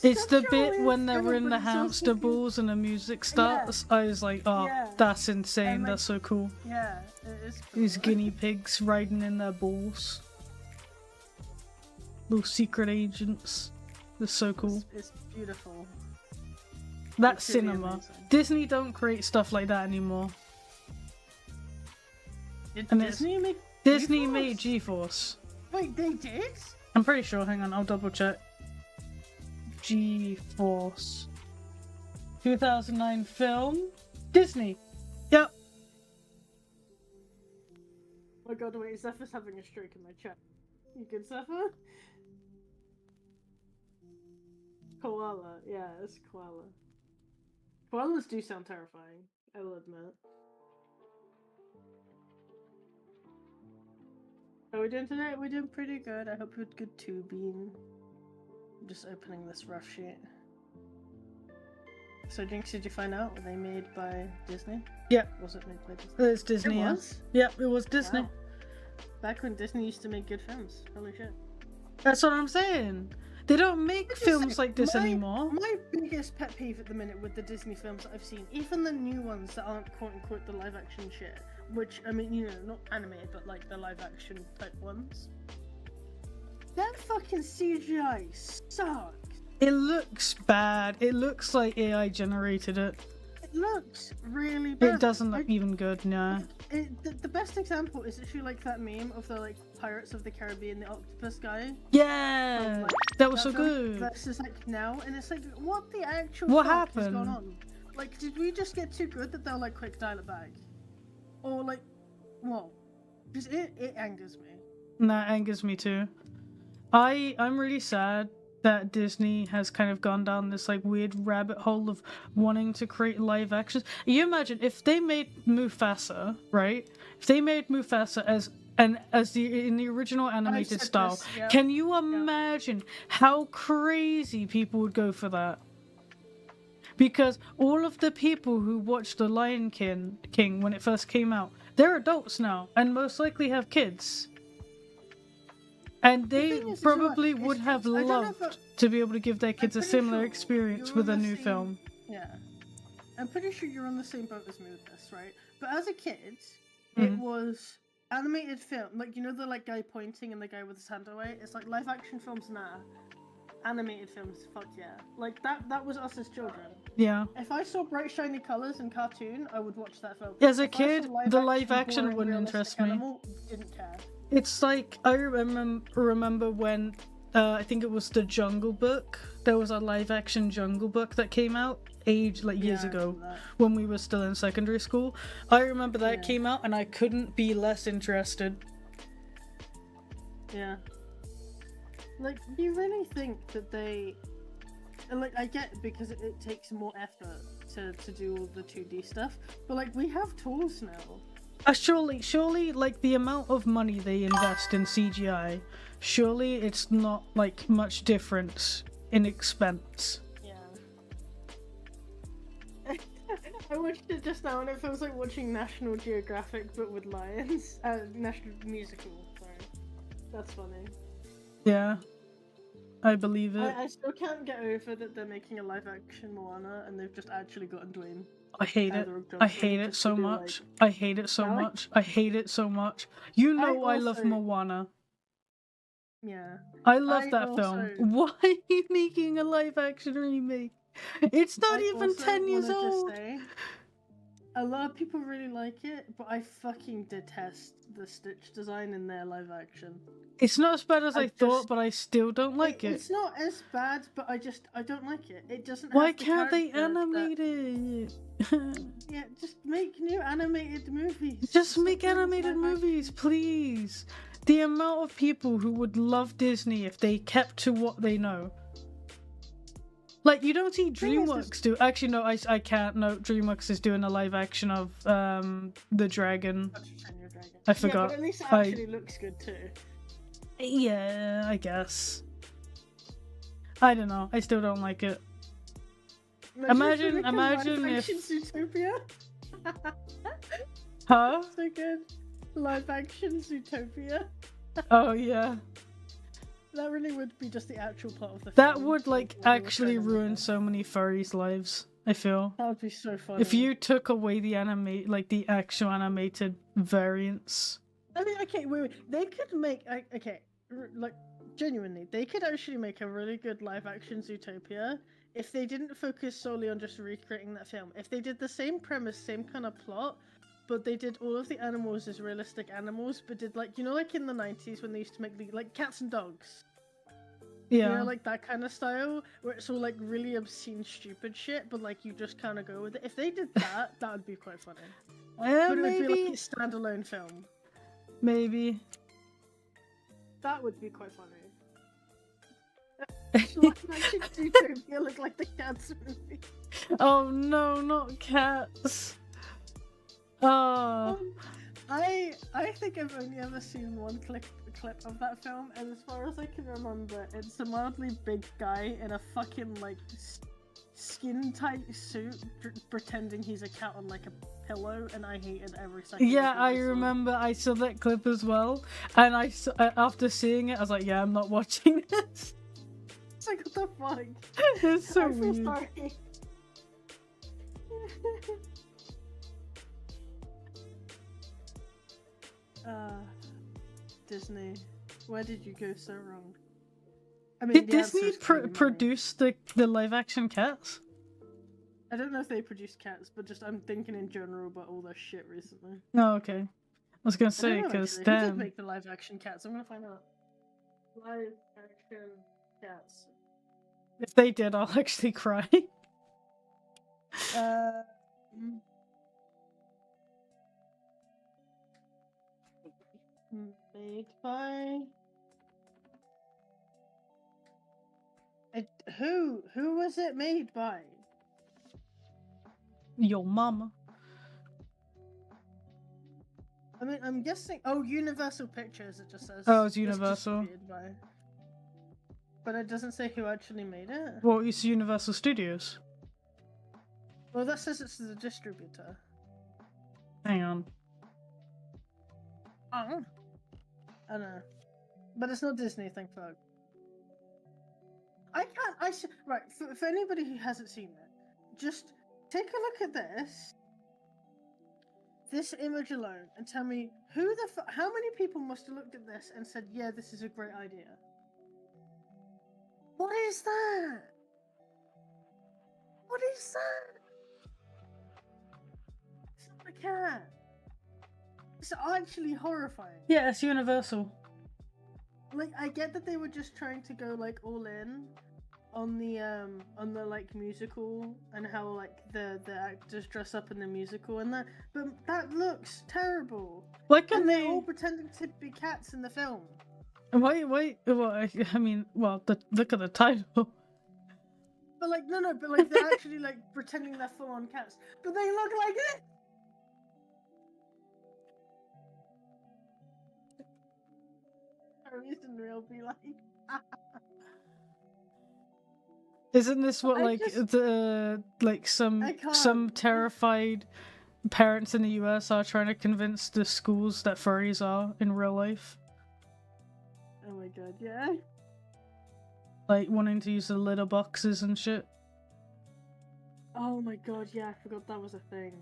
It's the bit when they're in the hamster balls and the music starts. I was like, oh, Yeah. that's insane. And, like, That's so cool. Yeah, it is cool. These guinea pigs riding in their balls. Little secret agents. It's so cool. It's beautiful. That's it's really cinema. amazing. Disney don't create stuff like that anymore. Did And it's- Disney make Disney G-Force? made G-Force. Wait, they did? I'm pretty sure. Hang on, I'll double check. G-Force. 2009 film. Disney. Yep. Oh my god, wait, Zephyr's having a stroke in my chat. You good, Zephyr? Koala, yeah, it's koala. Koalas do sound terrifying, I will admit. How are we doing today? We're doing pretty good. I hope you had good too, Bean. I'm just opening this rough sheet. So, Jinx, did you find out? Were they made by Disney? Yeah. Was it made by Disney? It's Disney. It yeah. was? Yep, it was Disney. Wow. Back when Disney used to make good films. Holy shit. That's what I'm saying. They don't make films like this anymore. My biggest pet peeve at the minute with the Disney films that I've seen, even the new ones that aren't quote unquote the live action shit, which, I mean, you know, not animated, but like the live action type ones, that fucking CGI sucks. It looks bad. It looks like AI generated it. It looks really bad. It doesn't look Like, even good, nah. the best example is actually like that meme of the like Pirates of the Caribbean, the octopus guy. Yeah! From, like, That was that so film good. Versus like now, and it's like, what the actual What fuck has happened? gone on? Like, did we just get too good that they'll like quick dial it back? Or like, whoa. Because it angers me. That angers me too. I'm really sad that Disney has kind of gone down this like weird rabbit hole of wanting to create live actions. You imagine if they made Mufasa, right? If they made Mufasa as in the original animated said style, this, yeah. can you imagine how crazy people would go for that? Because all of the people who watched The Lion King when it first came out, they're adults now and most likely have kids. And they thing is, probably it's- would have I don't know loved if to be able to give their kids a pretty similar sure experience you're with a on the new same- film. Yeah. I'm pretty sure you're on the same boat as me with this, right? But as a kid, it Mhm. was animated film. Like, you know the like guy pointing and the guy with his hand away? It's like live action films, nah. Animated films, fuck yeah. Like that was us as children. Yeah. If I saw bright shiny colours in cartoon, I would watch that film. As a If I saw kid, the live action boring, wouldn't realistic interest me. animal, didn't care. It's like I remember when I think it was the Jungle Book. There was a live action Jungle Book that came out years Yeah, I ago remember that. when we were still in secondary school. I remember that Yeah. came out and I couldn't be less interested. Yeah. Like, do you really think that they... Like, I get it because it takes more effort to do all the 2D stuff, but like, we have tools now. Surely, like the amount of money they invest in CGI, surely it's not like much difference in expense. Yeah. I watched it just now and it feels like watching National Geographic but with lions. National Musical, sorry. That's funny. Yeah. I believe it. I still can't get over that they're making a live action Moana and they've just actually gotten Dwayne. I hate it. I hate it so much. I hate it so much. I hate it so much. You know I love Moana. Yeah. I love that film. Why are you making a live action remake? It's not even 10 years old. A lot of people really like it, but I fucking detest the Stitch design in their live action. It's not as bad as I thought, but I still don't like it. It's not as bad, but I don't like it. It doesn't. Why can't they animate it? Yeah, just make new animated movies. Just make animated movies, please. The amount of people who would love Disney if they kept to what they know. Like, you don't see DreamWorks do... Actually, no, I can't. No, DreamWorks is doing a live action of The Dragon. I forgot. Yeah, but at least it actually looks good too. Yeah, I guess. I don't know. I still don't like it. Imagine if... Zootopia? Huh? So good. Live action Zootopia. Oh, yeah. That really would be just the actual plot of the film. That would, like, actually ruin so many furries' lives, I feel. That would be so funny. If you took away the the actual animated variants. I mean, okay, wait. They could make... Okay, like, genuinely, they could actually make a really good live action Zootopia if they didn't focus solely on just recreating that film. If they did the same premise, same kind of plot, but they did all of the animals as realistic animals, but did, like, you know, like in the 90s when they used to make like cats and dogs. Yeah. You know, like that kind of style where it's all like really obscene, stupid shit, but like you just kind of go with it. If they did that, that would be quite funny. But it would be like a standalone film. Maybe. That would be quite funny. Zootopia look like the Cats movie. Oh no, not Cats. I think I've only ever seen one clip of that film, and as far as I can remember, it's a mildly big guy in a fucking like skin-tight suit pretending he's a cat on like a pillow, and I hated every second. Yeah, I remember I saw that clip as well, and after seeing it, I was like, yeah, I'm not watching this. It's like, what the fuck? It's so I feel weird. sorry. Disney, where did you go so wrong? I mean, did Disney produce the live action Cats? I don't know if they produced Cats, but just I'm thinking in general about all their shit recently. Oh, okay. I was gonna say, because who did make the live action Cats? I'm gonna find out. Live action Cats. If they did, I'll actually cry. Made by... Who was it made by? Your mama. I mean, I'm guessing... Oh, Universal Pictures, it just says. Oh, it's Universal. But it doesn't say who actually made it. Well, it's Universal Studios. Well, that says it's the distributor. Hang on. Oh. I don't know. But it's not Disney, thank fuck. Right, for anybody who hasn't seen it, just take a look at this image alone, and tell me how many people must have looked at this and said, yeah, this is a great idea. What is that? What is that? It's not a cat. It's actually horrifying. Yeah, it's Universal. Like, I get that they were just trying to go like all in on the like musical and how like the actors dress up in the musical and that, but that looks terrible. Why can't they're all pretending to be cats in the film? Wait. Well, I mean, well, look at the title. But like, no, but like they're actually like pretending they're full-on cats, but they look like it. A reason real be like. Isn't this what I just- some terrified parents in the US are trying to convince the schools that furries are in real life? Oh my god, yeah. Like wanting to use the litter boxes and shit. Oh my god, yeah, I forgot that was a thing.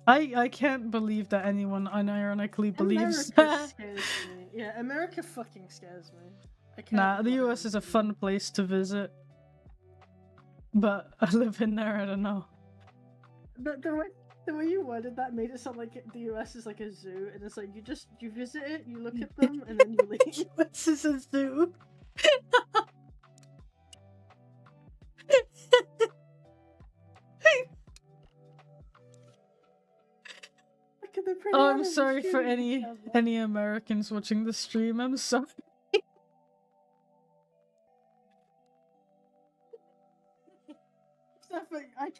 I can't believe that anyone unironically believes America that. scares me. Yeah, America fucking scares me. I can't Nah, the lie. US is a fun place to visit. But I live in there, I don't know. The way you worded that made it sound like the US is like a zoo, and it's like you visit it, you look at them, and then you leave. US is a zoo. Oh, I'm sorry for any Americans watching the stream. I'm sorry.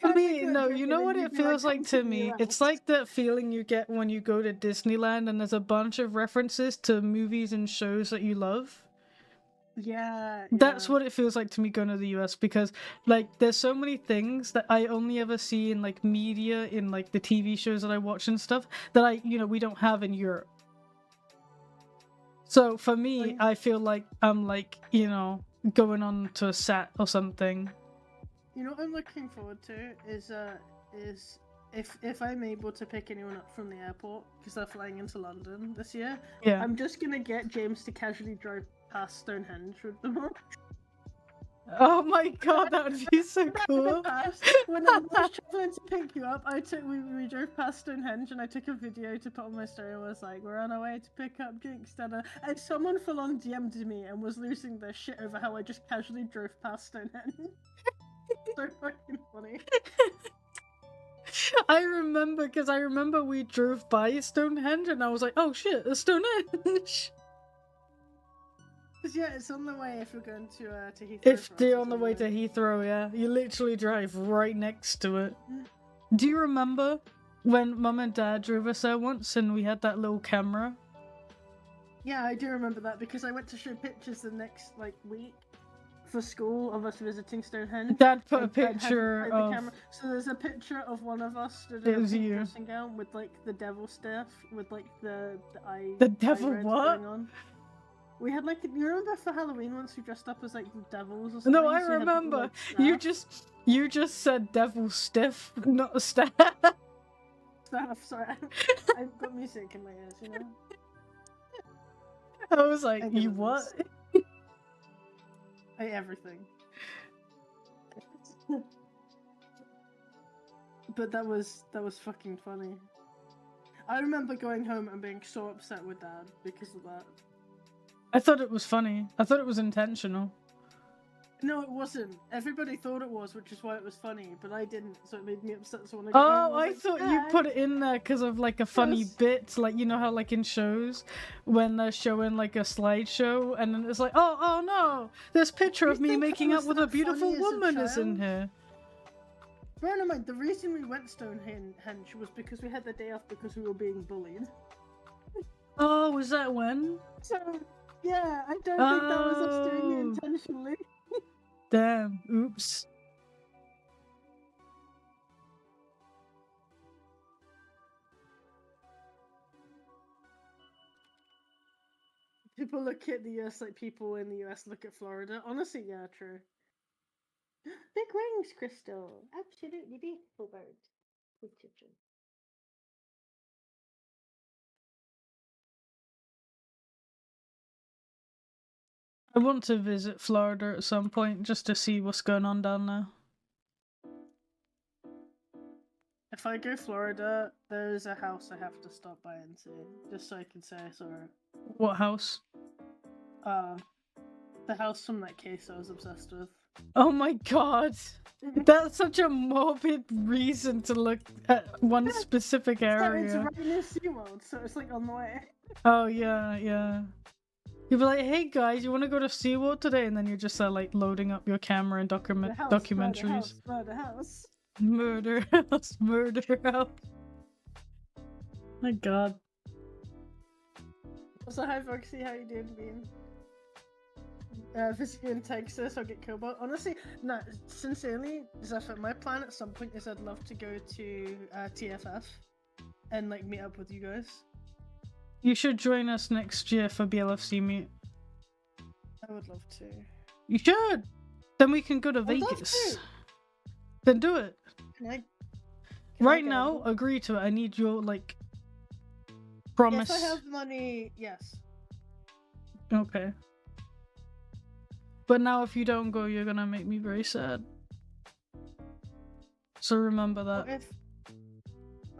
I mean, no, you know what it feels like to me? It's like that feeling you get when you go to Disneyland and there's a bunch of references to movies and shows that you love. Yeah. That's what it feels like to me going to the US, because like there's so many things that I only ever see in like media, in like the TV shows that I watch and stuff, that we don't have in Europe. So for me, I feel like I'm like, going on to a set or something. You know what I'm looking forward to is if I'm able to pick anyone up from the airport, because they're flying into London this year. Yeah. I'm just gonna get James to casually drive past Stonehenge with them on. Oh my god, that would be so cool. When I was traveling to pick you up, we drove past Stonehenge and I took a video to put on my story and was like, we're on our way to pick up Jinx, and someone full on DM'd me and was losing their shit over how I just casually drove past Stonehenge. So fucking funny. I remember we drove by Stonehenge and I was like, oh shit, it's Stonehenge. Yeah, it's on the way if you're going to Heathrow. If they're on the way to Heathrow, yeah. You literally drive right next to it. Do you remember when Mum and Dad drove us there once and we had that little camera? Yeah, I do remember that because I went to show pictures the next week for school of us visiting Stonehenge. Dad put a picture of... the camera. So there's a picture of one of us stood in a pink dressing gown with the devil staff with the eye. The devil what? Going on. We had you remember for Halloween once we dressed up as the devils or something? No, I remember. You just said devil stiff, not a staff. Staff, sorry. I've got music in my ears, you know? I was like, you what? Everything. But that was fucking funny. I remember going home and being so upset with Dad because of that. I thought it was funny. I thought it was intentional. No, it wasn't. Everybody thought it was, which is why it was funny, but I didn't, so it made me upset. So when I got home, I thought you put it in there because of a funny bit, you know how in shows when they're showing a slideshow and then it's like, oh no, this picture of me making up with a beautiful woman is in here. Bear in mind, the reason we went Stonehenge was because we had the day off because we were being bullied. Oh, was that when? So, yeah, I don't think that was us doing it intentionally. Damn, oops. People look at the US like people in the US look at Florida. Honestly, yeah, true. Big wings, Crystal. Absolutely beautiful bird. Good children. I want to visit Florida at some point just to see what's going on down there. If I go Florida, there's a house I have to stop by and see, just so I can say I saw it. What house? The house from that case I was obsessed with. Oh my god! That's such a morbid reason to look at one specific area. It's right near SeaWorld, so it's on the way. Oh yeah. You'd be like, hey guys, you want to go to SeaWorld today? And then you're just loading up your camera and documentaries. Murder house. My god. So hi Foxy, how you doing, Bean? visit you in Texas or get killed by. Honestly, no, sincerely, Zephyr, my plan at some point is I'd love to go to TFF and like meet up with you guys. You should join us next year for BLFC meet. I would love to. You should. Then we can go to I'd love Vegas. to. Then do it. Can I Right gamble? now, agree to it. I need your like promise. Yes, I have money. Yes. Okay. But now if you don't go, you're gonna make me very sad. So remember that.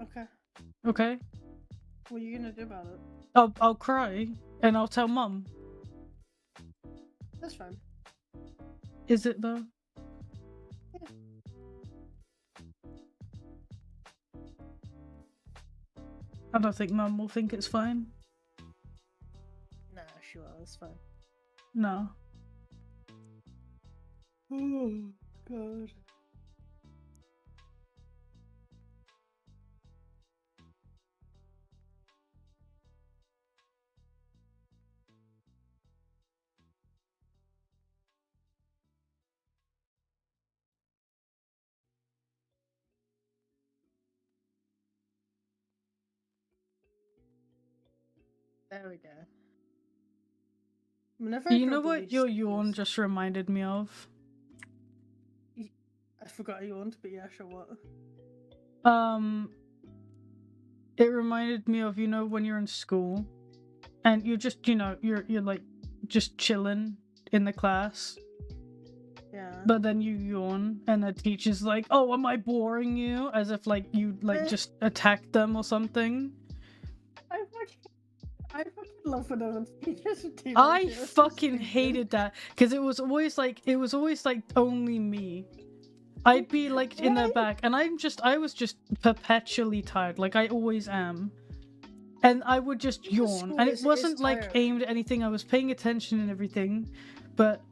Okay. Okay? What are you gonna do about it? I'll cry and I'll tell Mum. That's fine. Is it though? Yeah. I don't think Mum will think it's fine. Nah, she will. It's fine. No. Oh God. There we go. Whenever I You know drop all what these your stickers- yawn just reminded me of? I forgot I yawned, but yeah, sure. What? It reminded me of, you know, when you're in school and you're just, you know, you're like just chilling in the class, Yeah. but then you yawn and the teacher's like, "Oh, am I boring you?" As if like you like just attacked them or something. I fucking love when other teachers do that I shit. It's so fucking stupid. hated that because it was always like only me. I'd be like in the back and I was just perpetually tired, like I always am. And I would just yawn. school And it is wasn't like tiring. aimed at anything, I was paying attention and everything. But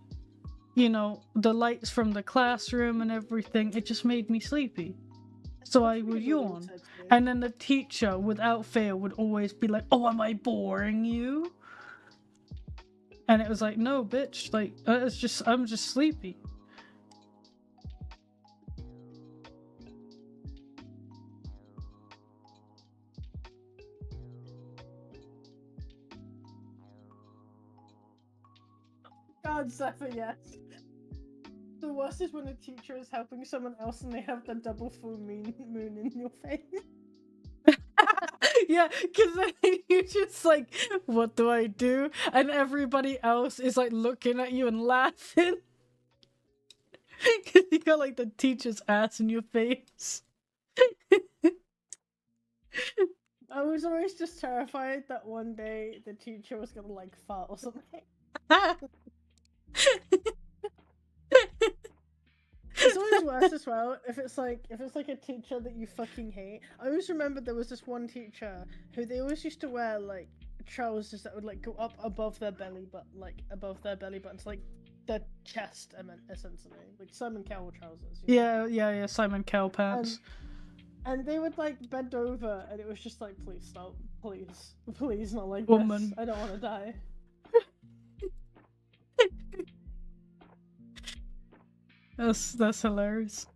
you know, the lights from the classroom and everything, it just made me sleepy. So I would yawn. And then the teacher, without fail, would always be like, "Oh, am I boring you?" And it was like, "No, bitch, like I'm just sleepy." God, Zephyr, yes. The worst is when a teacher is helping someone else and they have the double full moon in your face. Yeah, because then you just like, "What do I do?" And everybody else is like looking at you and laughing. Because you got like the teacher's ass in your face. I was always just terrified that one day the teacher was gonna like fart or something. It's always worse as well if it's like a teacher that you fucking hate. I always remember there was this one teacher who they always used to wear like trousers that would like go up above their belly buttons, like their chest. I meant essentially like Simon Cowell trousers. You know? Yeah, Simon Cowell pants. And they would like bend over, and it was just like, please stop, please not like Woman. this. I don't want to die. That's hilarious.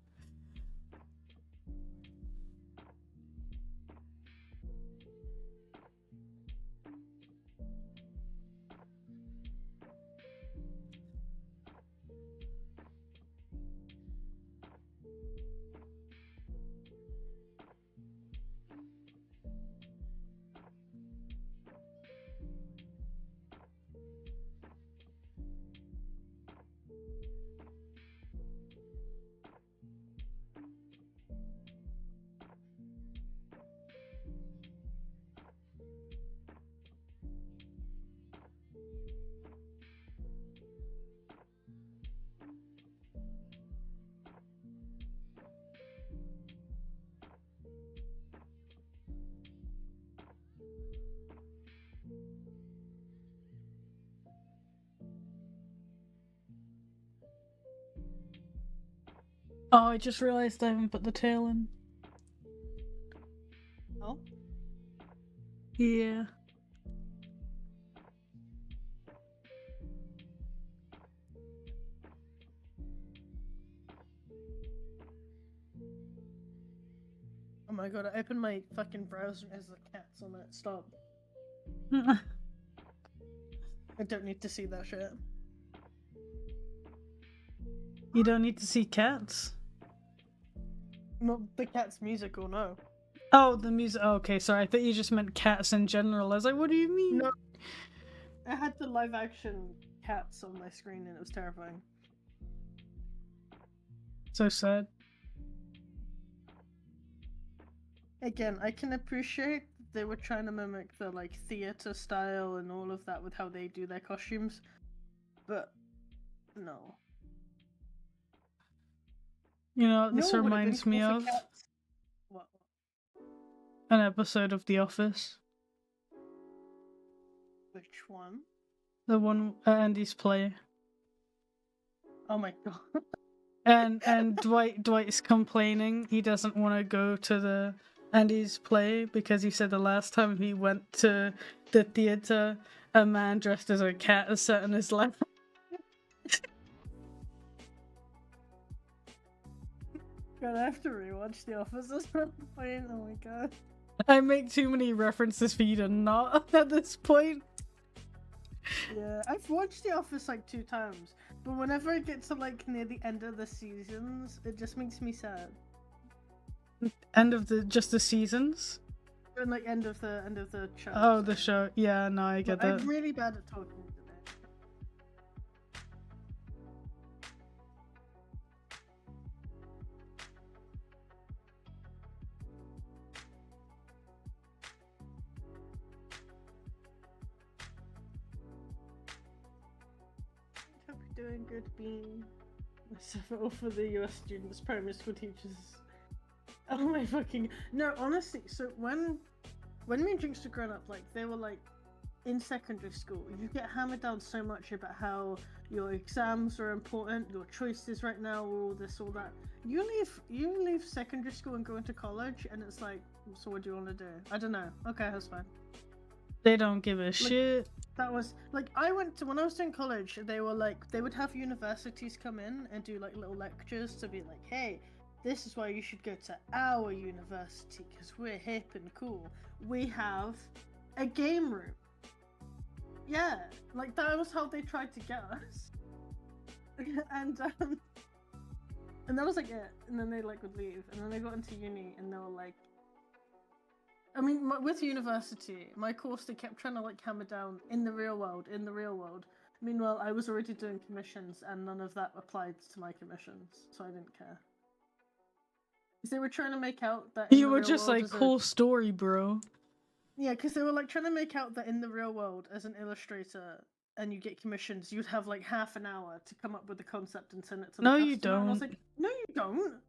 Oh, I just realized I haven't put the tail in. Oh, Yeah. I gotta open my fucking browser as the cat's on it. Stop. I don't need to see that shit. You don't need to see cats? Not the cat's musical, no. Oh, the music. Oh, okay, sorry. I thought you just meant cats in general. I was like, what do you mean? No. I had the live action cats on my screen and it was terrifying. So sad. Again, I can appreciate they were trying to mimic the like theater style and all of that with how they do their costumes, but no. You know what this No, it would've been reminds me cool for of? cats. What? An episode of The Office. Which one? The one at Andy's play. Oh my god. And Dwight's complaining he doesn't want to go to the Andy's play because he said the last time he went to the theater, a man dressed as a cat has sat on his lap. God, I have to rewatch The Office at some point. Oh my god. I make too many references for you to not at this point. Yeah, I've watched The Office like 2 times, but whenever I get to like near the end of the seasons, it just makes me sad. End of the seasons? And like end of the show. Oh, the show. Yeah, no, I get that. I'm really bad at talking today. Hope you're doing good, Bean. All for the US students, primary school teachers. Oh my fucking no! Honestly, so when me and Jinx were growing up, like they were like in secondary school, you get hammered down so much about how your exams are important, your choices right now, all this, all that. You leave secondary school and go into college, and it's like, so what do you want to do? I don't know. Okay, that's fine. They don't give a shit. That was like when I was in college, they were like they would have universities come in and do like little lectures to be like, hey, this is why you should go to our university because we're hip and cool. We have a game room. Yeah, like that was how they tried to get us. and that was like it. And then they like would leave. And then they got into uni and they were like, I mean, with university, my course they kept trying to like hammer down in the real world. Meanwhile, I was already doing commissions and none of that applied to my commissions, so I didn't care. They were trying to make out that You were just like, cool story, bro. Yeah, because they were like trying to make out that in the real world, as an illustrator, and you get commissions, you'd have like half an hour to come up with the concept and send it to the customer. You don't. And I was like, no, you don't.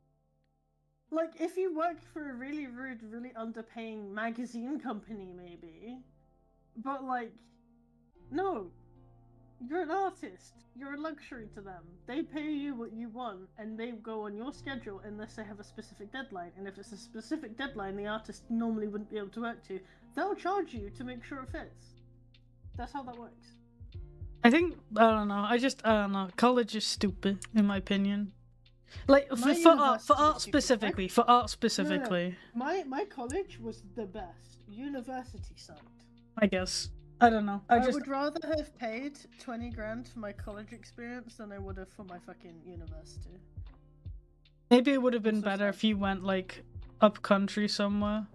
Like, if you work for a really rude, really underpaying magazine company, maybe. But like, no. You're an artist. You're a luxury to them. They pay you what you want, and they go on your schedule unless they have a specific deadline. And if it's a specific deadline the artist normally wouldn't be able to work to, they'll charge you to make sure it fits. That's how that works. I don't know. College is stupid, in my opinion. Like, for art specifically. No. My college was the best. University sucked. I guess. I don't know. I would rather have paid 20 grand for my college experience than I would have for my fucking university. Maybe it would have been better if you went, like, up country somewhere.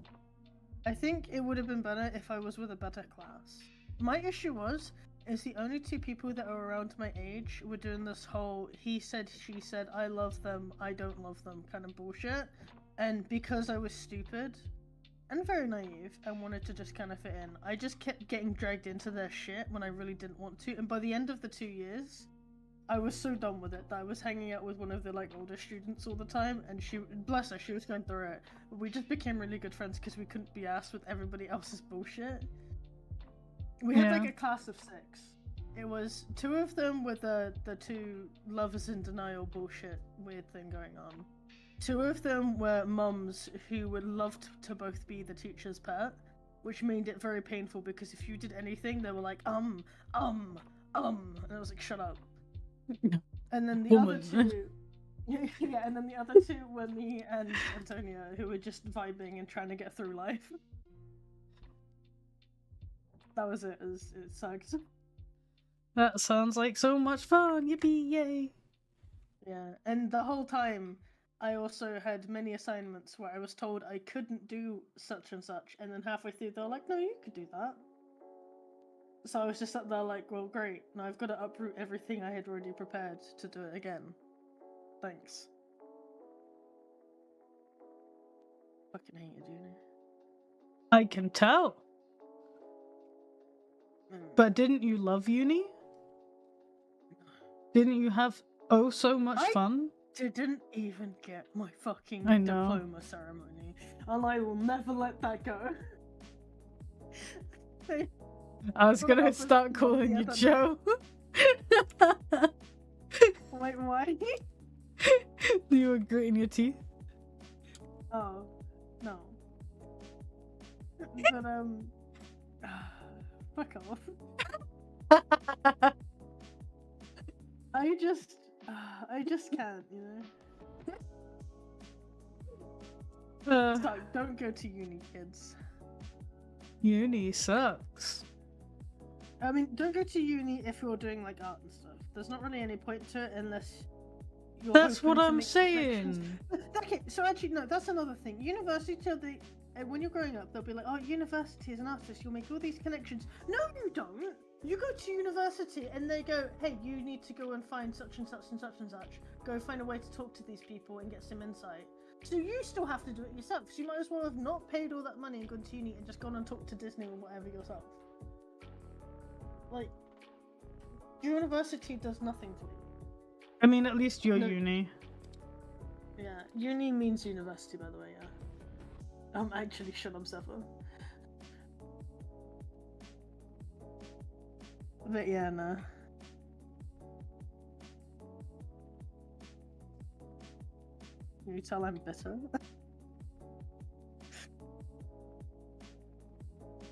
I think it would have been better if I was with a better class. My issue is the only 2 people that are around my age were doing this whole he said, she said, I love them, I don't love them kind of bullshit. And because I was stupid and very naive and wanted to just kind of fit in, I just kept getting dragged into their shit when I really didn't want to. And by the end of the 2 years, I was so done with it that I was hanging out with one of the like older students all the time, and she, bless her, she was going through it. We just became really good friends because we couldn't be asked with everybody else's bullshit. We had like a class of 6. It was 2 of them with the 2 lovers in denial bullshit weird thing going on. 2 of them were mums who would love to both be the teacher's pet, which made it very painful because if you did anything, they were like, and I was like, shut up. And then the other 2 Yeah, and then the other two were me and Antonia, who were just vibing and trying to get through life. That was it. It sucked. That sounds like so much fun. Yippee, yay. Yeah, and the whole time, I also had many assignments where I was told I couldn't do such and such, and then halfway through they were like, no, you could do that. So I was just sat there like, well, great, now I've got to uproot everything I had already prepared to do it again. Thanks. Fucking hated uni. I can tell. But didn't you love uni? Didn't you have so much fun? Didn't even get my fucking I know. diploma ceremony, and I will never let that go. I was gonna start calling you Joe. Wait, why? You were gritting your teeth. Oh, no. But fuck off. I just can't, you know. So don't go to uni, kids. Uni sucks. I mean, don't go to uni if you're doing like art and stuff. There's not really any point to it unless you're. That's what hoping to I'm make saying. connections. Okay, so actually no, that's another thing. University, when you're growing up, they'll be like, oh, university as an artist, you'll make all these connections. No, you don't. You go to university and they go, hey, you need to go and find such and such and such and such. Go find a way to talk to these people and get some insight. So you still have to do it yourself. So you might as well have not paid all that money and gone to uni and just gone and talked to Disney or whatever yourself. Like, university does nothing for you. I mean, at least you're uni. Yeah, uni means university, by the way, yeah. Actually, shut up, Zephyr. But yeah, no. Can you tell I'm bitter?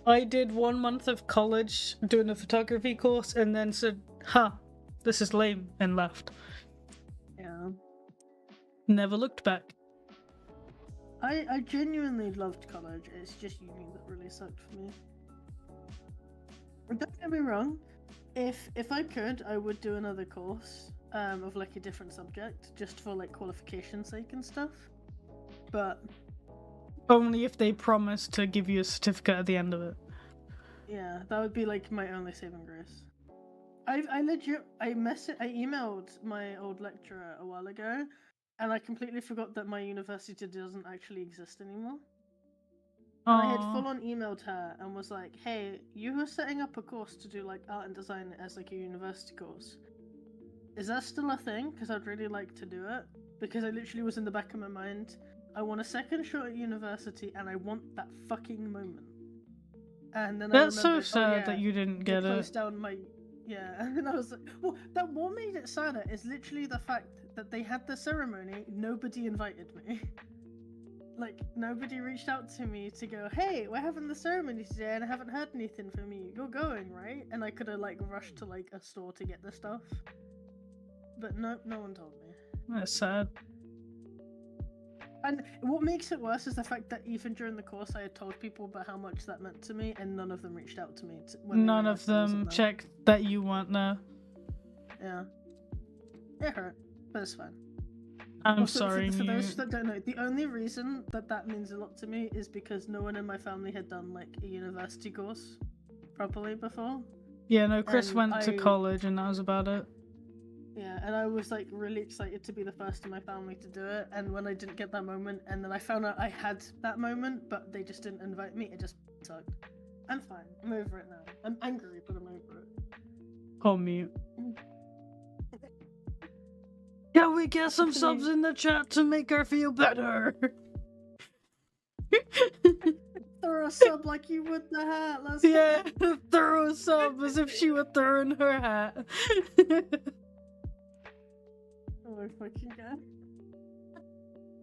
I did 1 month of college doing a photography course and then said, this is lame, and left. Yeah. Never looked back. I genuinely loved college. It's just uni that really sucked for me. Don't get me wrong. If I could, I would do another course of like a different subject, just for like qualification's sake and stuff. But only if they promise to give you a certificate at the end of it. Yeah, that would be like my only saving grace. I emailed my old lecturer a while ago, and I completely forgot that my university doesn't actually exist anymore. And I had full on emailed her and was like, hey, you were setting up a course to do like art and design as like a university course. Is that still a thing? Because I'd really like to do it. Because I literally was in the back of my mind, I want a second shot at university and I want that fucking moment. And then that's so sad that you didn't get it. Closed down my and then I was like, well, that what made it sadder is literally the fact that they had the ceremony, nobody invited me. Like, nobody reached out to me to go, hey, we're having the ceremony today and I haven't heard anything from you. You're going, right? And I could have, like, rushed to, like, a store to get the stuff. But no one told me. That's sad. And what makes it worse is the fact that even during the course I had told people about how much that meant to me and none of them reached out to me. None of them checked that you weren't there. Yeah. It hurt, but it's fine. I'm also, sorry. For those that don't know, the only reason that means a lot to me is because no one in my family had done like a university course properly before. Yeah, no, Chris went to college and that was about it. Yeah, and I was like really excited to be the first in my family to do it, and when I didn't get that moment, and then I found out I had that moment, but they just didn't invite me, it just sucked. I'm fine. I'm over it now. I'm angry, but I'm over it. Oh, mute. Can we get some subs in the chat to make her feel better? Throw a sub like you would the hat. Let's throw a sub as if she would throw in her hat. Oh my fucking god.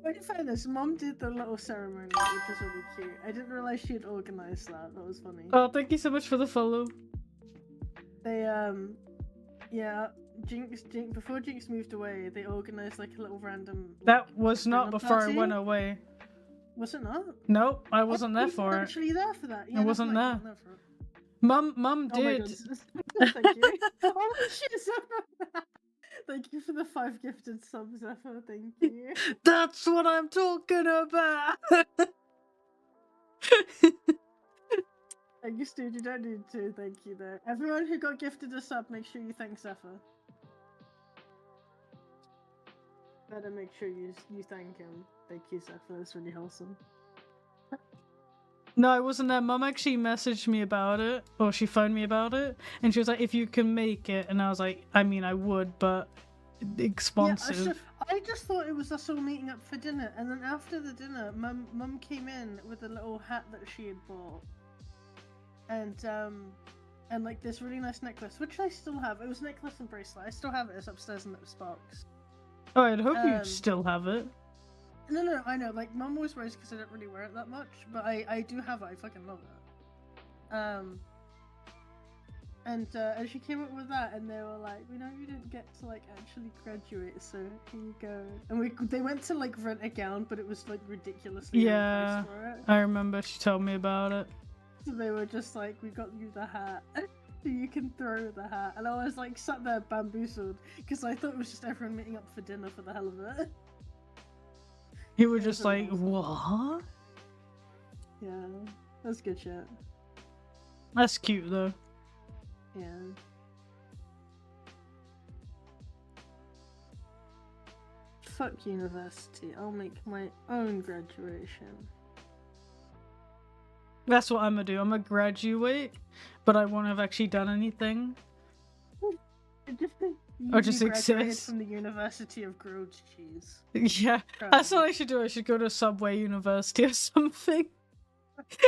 But in fairness, Mom did the little ceremony, which was really cute. I didn't realize she had organized that. That was funny. Oh, thank you so much for the follow. They, yeah, Jinx, before Jinx moved away, they organised like a little random. That was not dinner before I party. went away. Was it not? Nope, I wasn't there You for were it. actually there for that. Yeah, I that's wasn't right, you there. weren't for it. Mum Oh my did. God. Thank you. Oh shit! Thank you for the 5 gifted subs, Zephyr. Thank you. That's what I'm talking about. Thank you, Stu. You don't need to. Thank you, though. Everyone who got gifted a sub, make sure you thank Zephyr. Better make sure you thank him. Thank you, Zephyr. That's really wholesome. No, I wasn't there. Mum actually messaged me about it, or she phoned me about it, and she was like, "If you can make it," and I was like, "I mean, I would, but expensive." Yeah, I just thought it was us all meeting up for dinner, and then after the dinner, Mum came in with a little hat that she had bought, and like this really nice necklace, which I still have. It was a necklace and bracelet. I still have it. It's upstairs in the box. Oh, I'd hope you still have it. No, I know. Like, Mum always wears because I don't really wear it that much, but I do have it. I fucking love it. And she came up with that, and they were like, "We know you didn't get to like actually graduate, so here you go." And they went to like rent a gown, but it was like ridiculously Yeah, overpriced for it. I remember she told me about it. So they were just like, "We got you the hat." So you can throw the hat, and I was like sat there bamboozled because I thought it was just everyone meeting up for dinner for the hell of it. You were just like, what? Yeah, that's good shit. That's cute though. Yeah. Fuck university. I'll make my own graduation. That's what I'm gonna do. I'm gonna graduate, but I won't have actually done anything. Or just graduated exist. from the University of Grilled Cheese. Yeah, that's what I should do. I should go to Subway University or something.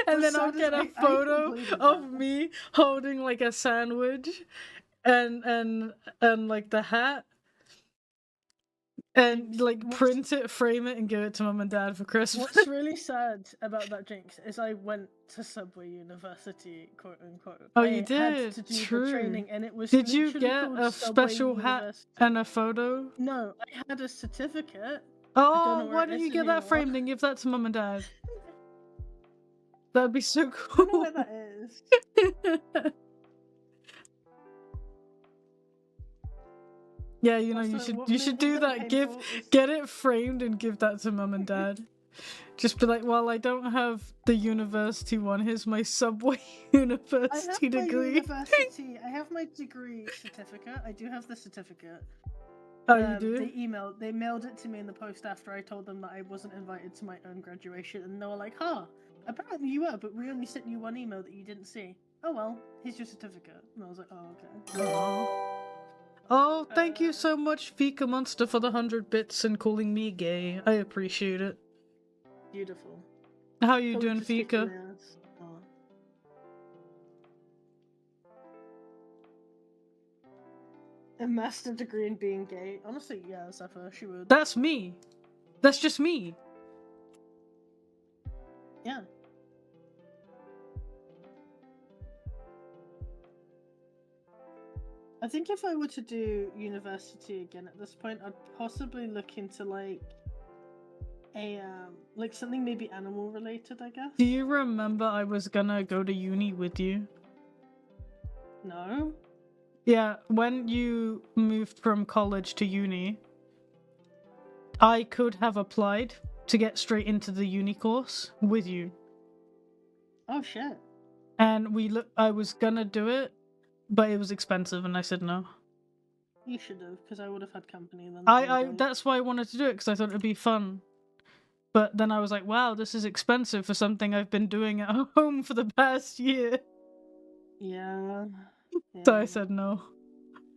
And then I'll get a photo of me holding like a sandwich and like the hat. And like print it, frame it, and give it to Mum and Dad for Christmas. What's really sad about that, Jinx, is I went to Subway University, quote unquote. Oh, I you did? had to do True. the training, and it was. Did you literally get called a Subway special hat University. and a photo? No, I had a certificate. Oh, why didn't you get that framed and give that to Mum and Dad? That'd be so cool. I don't know where that is. Yeah, you know, Also, you should do that. Get it framed and give that to Mum and Dad. Just be like, well, I don't have the university one. Here's my Subway University degree. I have my degree certificate. I do have the certificate. Oh, you do? They mailed it to me in the post after I told them that I wasn't invited to my own graduation, and they were like, "Huh, apparently you were, but we only sent you one email that you didn't see. Oh well, here's your certificate." And I was like, "Oh, okay." Oh, thank you so much, Fika Monster, for the 100 bits and calling me gay. I appreciate it. Beautiful. How you doing, Fika? Oh. A master degree in being gay. Honestly, yeah, Zephyr, she would. That's me. That's just me. Yeah. I think if I were to do university again at this point, I'd possibly look into like a like something maybe animal related, I guess. Do you remember I was gonna go to uni with you? No. Yeah, when you moved from college to uni, I could have applied to get straight into the uni course with you. Oh shit. And I was gonna do it, but it was expensive and I said no. You should have, because I would have had company then. That's why I wanted to do it, because I thought it'd be fun. But then I was like, wow, this is expensive for something I've been doing at home for the past year. Yeah. So I said no.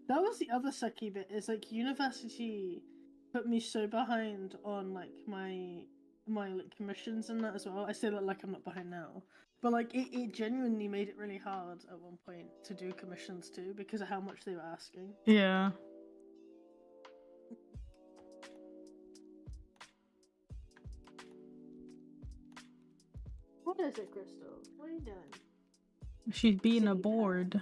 That was the other sucky bit, is like university put me so behind on like my like commissions and that as well. I say that like I'm not behind now. But like it genuinely made it really hard at one point to do commissions too, because of how much they were asking. Yeah. What is it, Crystal? What are you doing? She's being a bored.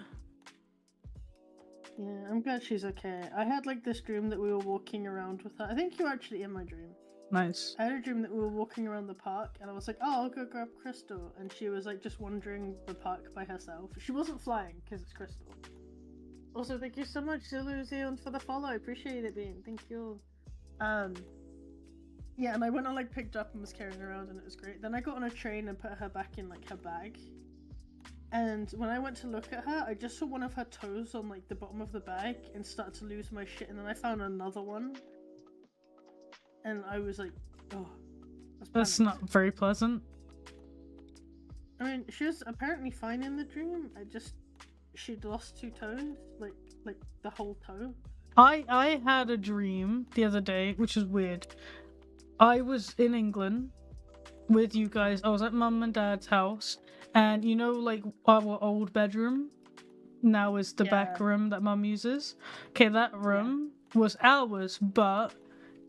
Yeah, I'm glad she's okay. I had like this dream that we were walking around with her. I think you were actually in my dream. Nice. I had a dream that we were walking around the park, and I was like, "Oh, I'll go grab Crystal," and she was like just wandering the park by herself. She wasn't flying because it's Crystal. Also, thank you so much, Ziluzion, for the follow. I appreciate it, Bean. Thank you. Yeah, and I went and like picked her up and was carrying her around, and it was great. Then I got on a train and put her back in like her bag. And when I went to look at her, I just saw one of her toes on like the bottom of the bag and started to lose my shit. And then I found another one, and I was like, "Oh, That's not very pleasant." I mean, she was apparently fine in the dream. She'd lost 2 toes, like the whole toe. I had a dream the other day, which is weird. I was in England with you guys. I was at Mum and Dad's house, and you know, like our old bedroom now is the back room that Mum uses. Okay, that room was ours, but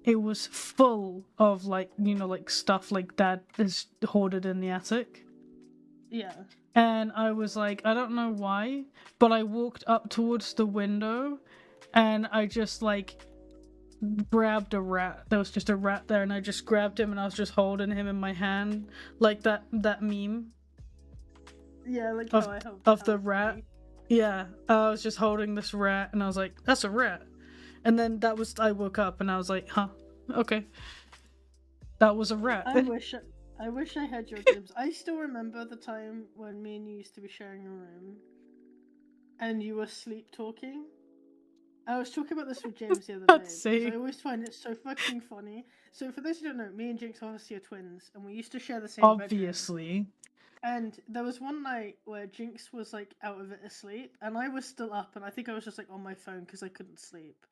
it was full of like, you know, like stuff like Dad is hoarded in the attic. Yeah. And I was like, I don't know why, but I walked up towards the window and I just like grabbed a rat. There was just a rat there, and I just grabbed him and I was just holding him in my hand, like that meme. Yeah, like of the rat. Yeah, I was just holding this rat and I was like, that's a rat. And then I woke up and I was like, huh, okay. That was a rat. I wish I had your dreams. I still remember the time when me and you used to be sharing a room and you were sleep talking. I was talking about this with James the other day because I always find it so fucking funny. So for those who don't know, me and Jinx obviously are twins, and we used to share the same Obviously. bedroom. And there was one night where Jinx was like out of it asleep, and I was still up, and I think I was just like on my phone because I couldn't sleep.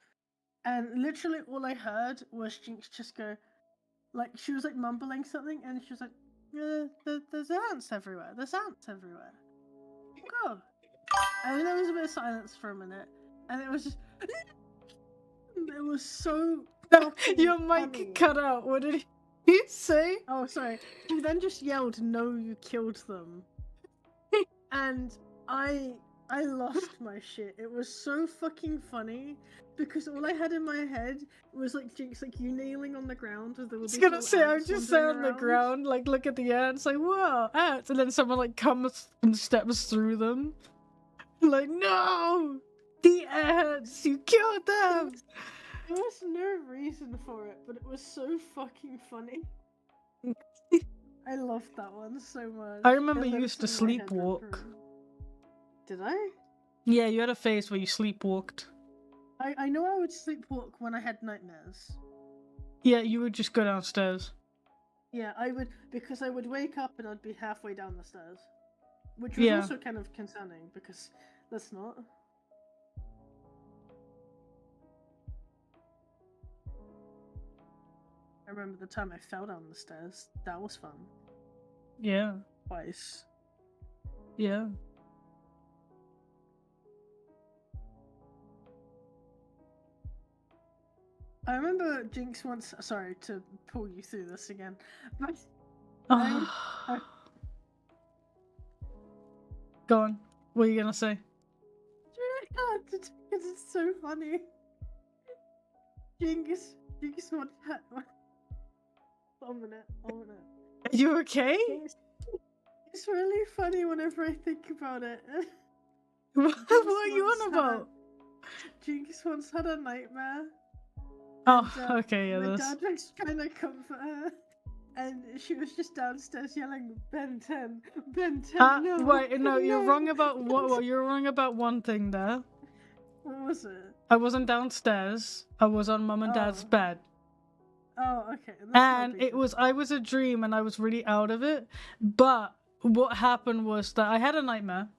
And literally all I heard was Jinx just go, like, she was like mumbling something, and she was like, there's ants everywhere. There's ants everywhere. Go. And there was a bit of silence for a minute, and it was just. It was so. No, your mic cut out. What did you say? Oh, sorry. He then just yelled, "No, you killed them," and I lost my shit. It was so fucking funny because all I had in my head was like Jinx, like you kneeling on the ground with the. I was gonna say, I'm just there on the ground, like look at the ants, like whoa, ants, and then someone like comes and steps through them, like no, the ants, you killed them. There was no reason for it, but it was so fucking funny. I loved that one so much. I remember you used to sleepwalk. Did I? Yeah, you had a phase where you sleepwalked. I know I would sleepwalk when I had nightmares. Yeah, you would just go downstairs. Yeah, I would, because I would wake up and I'd be halfway down the stairs. Which was also kind of concerning, because let's not. I remember the time I fell down the stairs. That was fun. Yeah. Twice. Yeah. I remember Jinx once. Sorry to pull you through this again, but Go on. What are you gonna say? It's so funny. Jinx once had. 1 minute. Are you okay? It's really funny whenever I think about it. What are you on about? Jinx once had a nightmare. Oh, okay, yeah. My dad was trying to comfort her, and she was just downstairs yelling, "Ben 10, Ben 10." No, wait, no, you're no. wrong about what? You're wrong about one thing there. What was it? I wasn't downstairs. I was on Mum and Dad's bed. Oh, okay. And I was a dream and I was really out of it. But what happened was that I had a nightmare.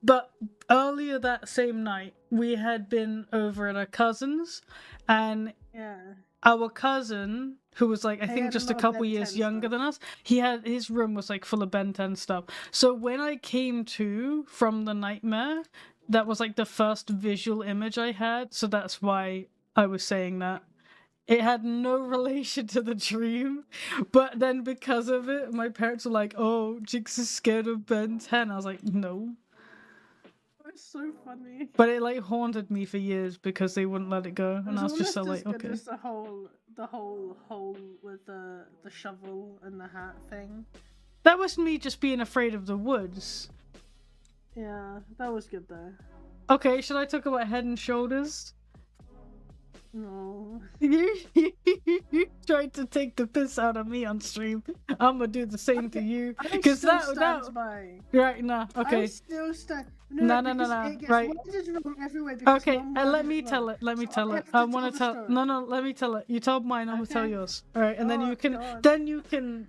But earlier that same night, we had been over at our cousin's, and our cousin, who was like, I think just a couple years younger than us, his room was like full of Ben 10 stuff. So when I came to from the nightmare, that was like the first visual image I had. So that's why I was saying that. It had no relation to the dream, but then because of it, my parents were like, "Oh, Jinx is scared of Ben 10." I was like, "No." I was That's so funny. But it like haunted me for years because they wouldn't let it go, and I was just so like, okay. Just the whole hole with the shovel and the hat thing. That was me just being afraid of the woods. Yeah, that was good though. Okay, should I talk about Head and Shoulders? No. You tried to take the piss out of me on stream. I'm gonna do the same to you. Because that right now. Okay. I still stand. No. Right. Okay, let me it. tell it. Let me tell it. I want to tell. No, let me tell it. You told mine. I'm gonna tell yours. All right, and then you can. God. Then you can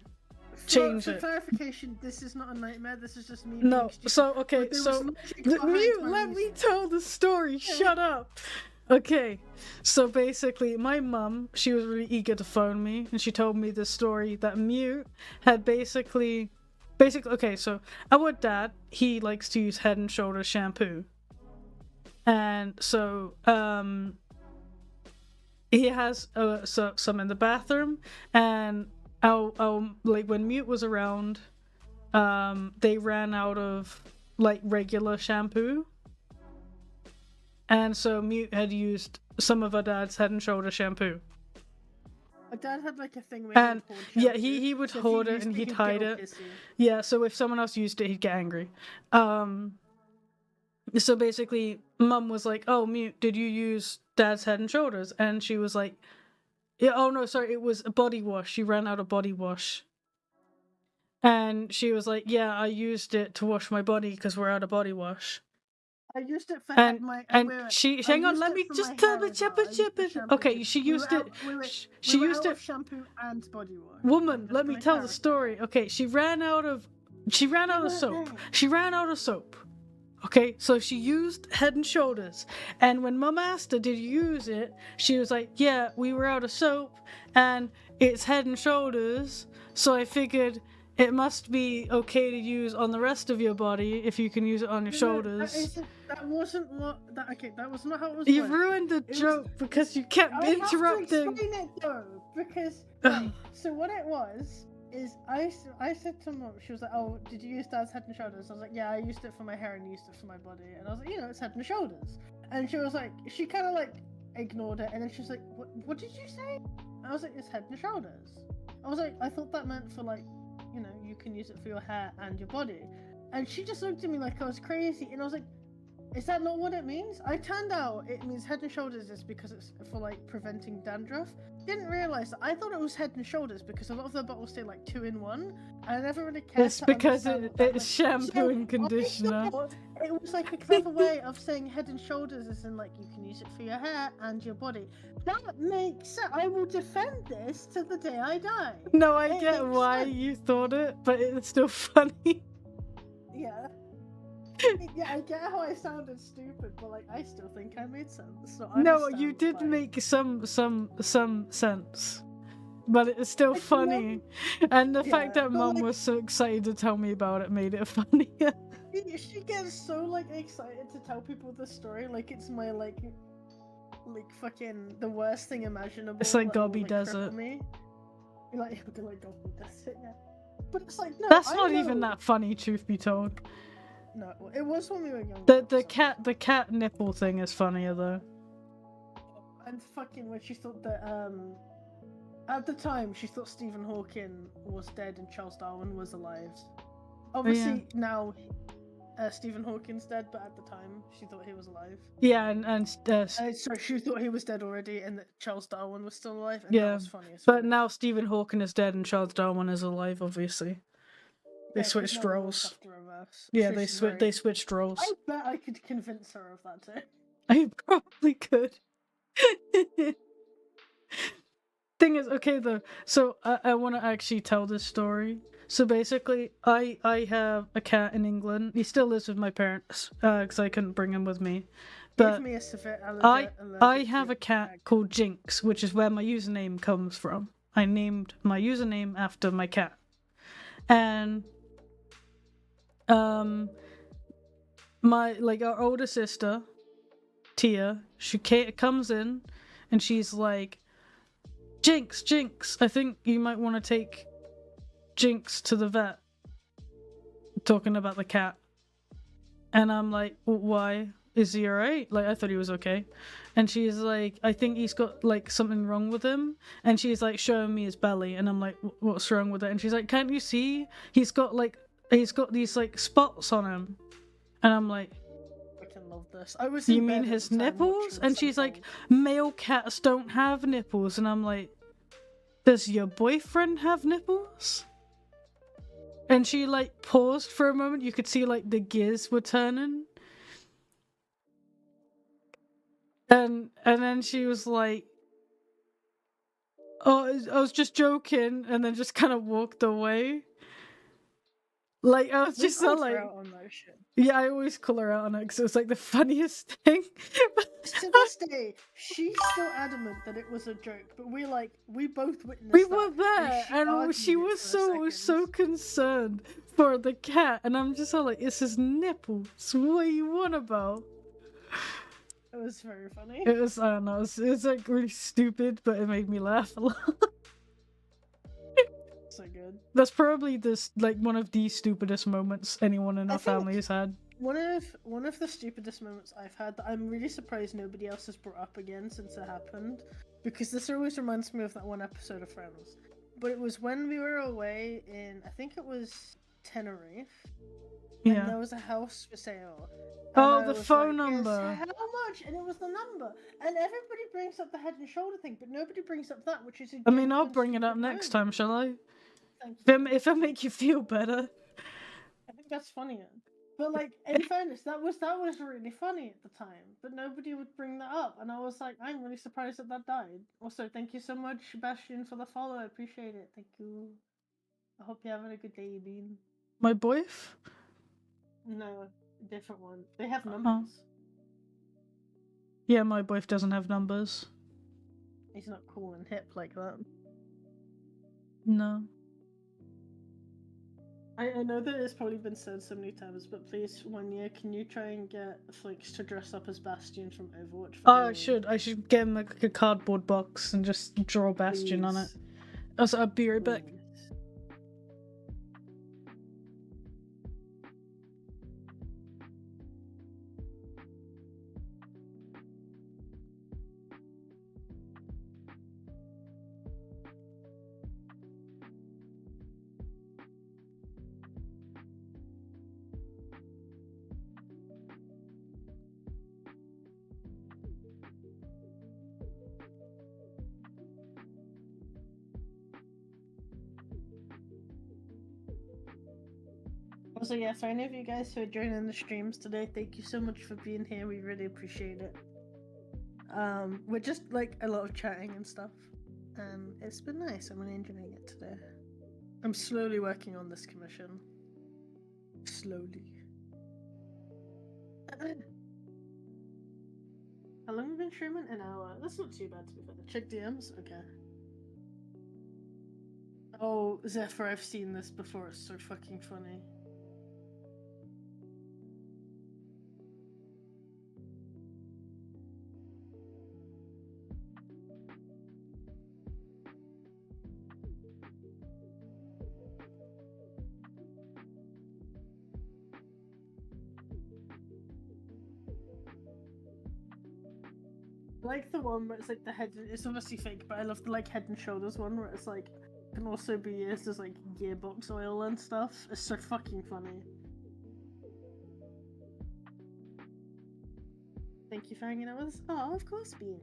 change it. For clarification, this is not a nightmare. This is just me. No. So okay. So mute. Let me tell the story. Shut up. Okay, so basically, my mum, she was really eager to phone me, and she told me the story that Mute had basically, okay, so our dad, he likes to use Head and Shoulders shampoo, and so, he has some in the bathroom, and like, when Mute was around, they ran out of, like, regular shampoo. And so Mute had used some of our dad's Head and Shoulder shampoo. My dad had like a thing where he would hoard it and he'd hide it. Pissy. Yeah, so if someone else used it, he'd get angry. So basically, Mum was like, "Oh, Mute, did you use Dad's Head and Shoulders?" And she was like, "Yeah, oh no, sorry, it was a body wash. She ran out of body wash." And she was like, "Yeah, I used it to wash my body because we're out of body wash." I used it for my she hang on, let me just tell the chipper. Okay, she used it. She used it shampoo and body wash. Woman, let me tell the story. Okay, she ran out of soap. She ran out of soap. Okay, so she used Head and Shoulders, and when Mum asked her, "Did you use it?" she was like, "Yeah, we were out of soap, and it's Head and Shoulders, so I figured it must be okay to use on the rest of your body if you can use it on your shoulders." That wasn't what. That was not how it was. You ruined the joke because you kept interrupting. I have to explain it though, because so what it was is I said to Mum, she was like, "Oh, did you use Dad's Head and Shoulders?" I was like, "Yeah, I used it for my hair and used it for my body," and I was like, "It's Head and Shoulders," and she was like, she kind of like ignored it, and then she was like, "What did you say?" And I was like, "It's Head and Shoulders." I was like, "I thought that meant for like, you can use it for your hair and your body," and she just looked at me like I was crazy, and I was like, "Is that not what it means?" I turned out it means Head and Shoulders is because it's for like preventing dandruff. Didn't realize that. I thought it was Head and Shoulders because a lot of the bottles say like 2 in 1, and I never really cared. It's because it's shampoo and conditioner. It was like a clever way of saying Head and Shoulders is in like you can use it for your hair and your body. That makes sense. I will defend this to the day I die. No, I get why you thought it, but it's still funny. Yeah. Yeah, I get how I sounded stupid, but like I still think I made sense. So no, you did make some sense, but it's still funny. And the fact that Mum was so excited to tell me about it made it funnier. She gets so like excited to tell people the story, like it's my like fucking the worst thing imaginable. It's like Gobby does it. Like Gobby does it, yeah. But it's like no, that's not even that funny, truth be told. No, it was when we were young. The cat nipple thing is funnier though. And fucking when she thought that at the time she thought Stephen Hawking was dead and Charles Darwin was alive. Obviously now Stephen Hawking's dead, but at the time she thought he was alive. Yeah, sorry, she thought he was dead already, and that Charles Darwin was still alive. And that was funny. But now Stephen Hawking is dead and Charles Darwin is alive. Obviously, they switched roles. Yeah, they switched roles. I bet I could convince her of that too. I probably could. Thing is, okay though. So I want to actually tell this story. So basically, I have a cat in England. He still lives with my parents because I couldn't bring him with me. But give me a severe I have a cat called Jinx, which is where my username comes from. I named my username after my cat, and our older sister, Tia, she comes in, and she's like, Jinx, I think you might want to take Jinx to the vet. Talking about the cat. And I'm like, why? Is he alright? Like, I thought he was okay. And she's like, I think he's got like something wrong with him. And she's like showing me his belly, and I'm like, what's wrong with it? And she's like, can't you see? He's got these like spots on him. And I'm like, I love this. I was. you mean his nipples? And she's like, male cats don't have nipples. And I'm like, does your boyfriend have nipples? And she like paused for a moment. You could see like the gears were turning. And then she was like, oh, I was just joking, and then just kind of walked away. Like, I was just so like, yeah, I always call her out on it because it was like the funniest thing. To this day, she's still adamant that it was a joke, but we both witnessed. We were there, and she was so concerned for the cat, and I'm just all like, it's his nipples. What are you on about? It was very funny. It was, I don't know, it was like really stupid, but it made me laugh a lot. So good. That's probably this like one of the stupidest moments anyone in our family has had. One of the stupidest moments I've had that I'm really surprised nobody else has brought up again since it happened, because this always reminds me of that one episode of Friends. But it was when we were away in, I think it was Tenerife. Yeah. And there was a house for sale. Oh, the phone number. Yes, how much? And it was the number. And everybody brings up the head and shoulder thing, but nobody brings up that, which is. I mean, I'll bring it up next time, shall I? If I make you feel better. I think that's funnier. But like, in fairness, that was really funny at the time. But nobody would bring that up, and I was like, I'm really surprised that died. Also, thank you so much, Sebastian, for the follow. I appreciate it. Thank you. I hope you're having a good day, Bean. My boyf? No, a different one. They have numbers. Yeah, my boyf doesn't have numbers. He's not cool and hip like that. No. I know that it's probably been said so many times, but please, 1 year, can you try and get Flix to dress up as Bastion from Overwatch? I should get him like a cardboard box and just draw Bastion on it. Also, I'll be right back. Also, yeah, for any of you guys who are joining the streams today, thank you so much for being here. We really appreciate it. We're just like a lot of chatting and stuff, and it's been nice. I'm really enjoying it today. I'm slowly working on this commission. Slowly. How long have you been streaming? An hour. That's not too bad to be fair. Check DMs? Okay. Oh, Zephyr, I've seen this before. It's so fucking funny. I like the one where it's like the head. It's obviously fake, but I love the like Head and Shoulders one where it's like can also be used as like gearbox oil and stuff. It's so fucking funny. Thank you for hanging out with us. Oh, of course, Bean.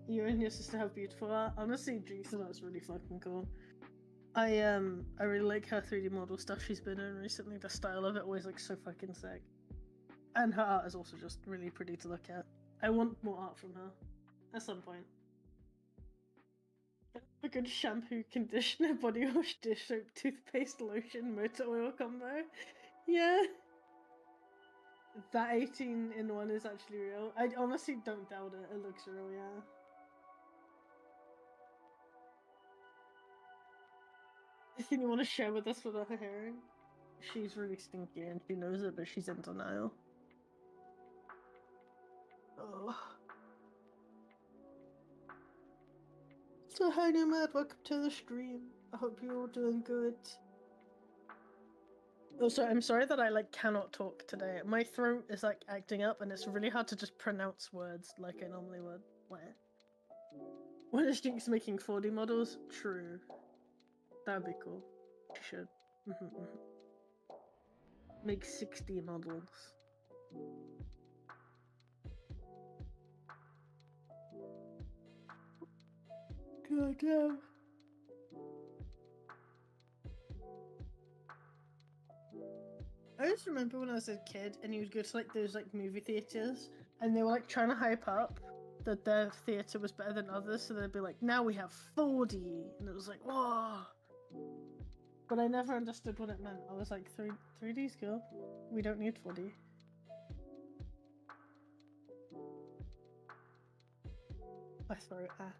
You and your sister have beautiful art. Honestly, Jason, that's really fucking cool. I really like her 3D model stuff she's been in recently. The style of it always looks so fucking sick. And her art is also just really pretty to look at. I want more art from her. At some point. A good shampoo, conditioner, body wash, dish soap, toothpaste, lotion, motor oil combo. Yeah. That 18-in-1 is actually real. I honestly don't doubt it. It looks real, yeah. Anything you want to share with us without her hearing? She's really stinky and she knows it, but she's in denial. Oh. So hi Nomad, welcome to the stream. I hope you're all doing good. Also, I'm sorry that I like cannot talk today. My throat is like acting up, and it's really hard to just pronounce words like I normally would. Where? When is Jinx making 4D models? True. That'd be cool. She should. Make 60 models. God damn. I just remember when I was a kid and you would go to like those like movie theaters and they were like trying to hype up that their theater was better than others, so they'd be like, now we have 4D, and it was like, whoa. But I never understood what it meant. I was like, 3D's cool. We don't need 4D. I throw it at.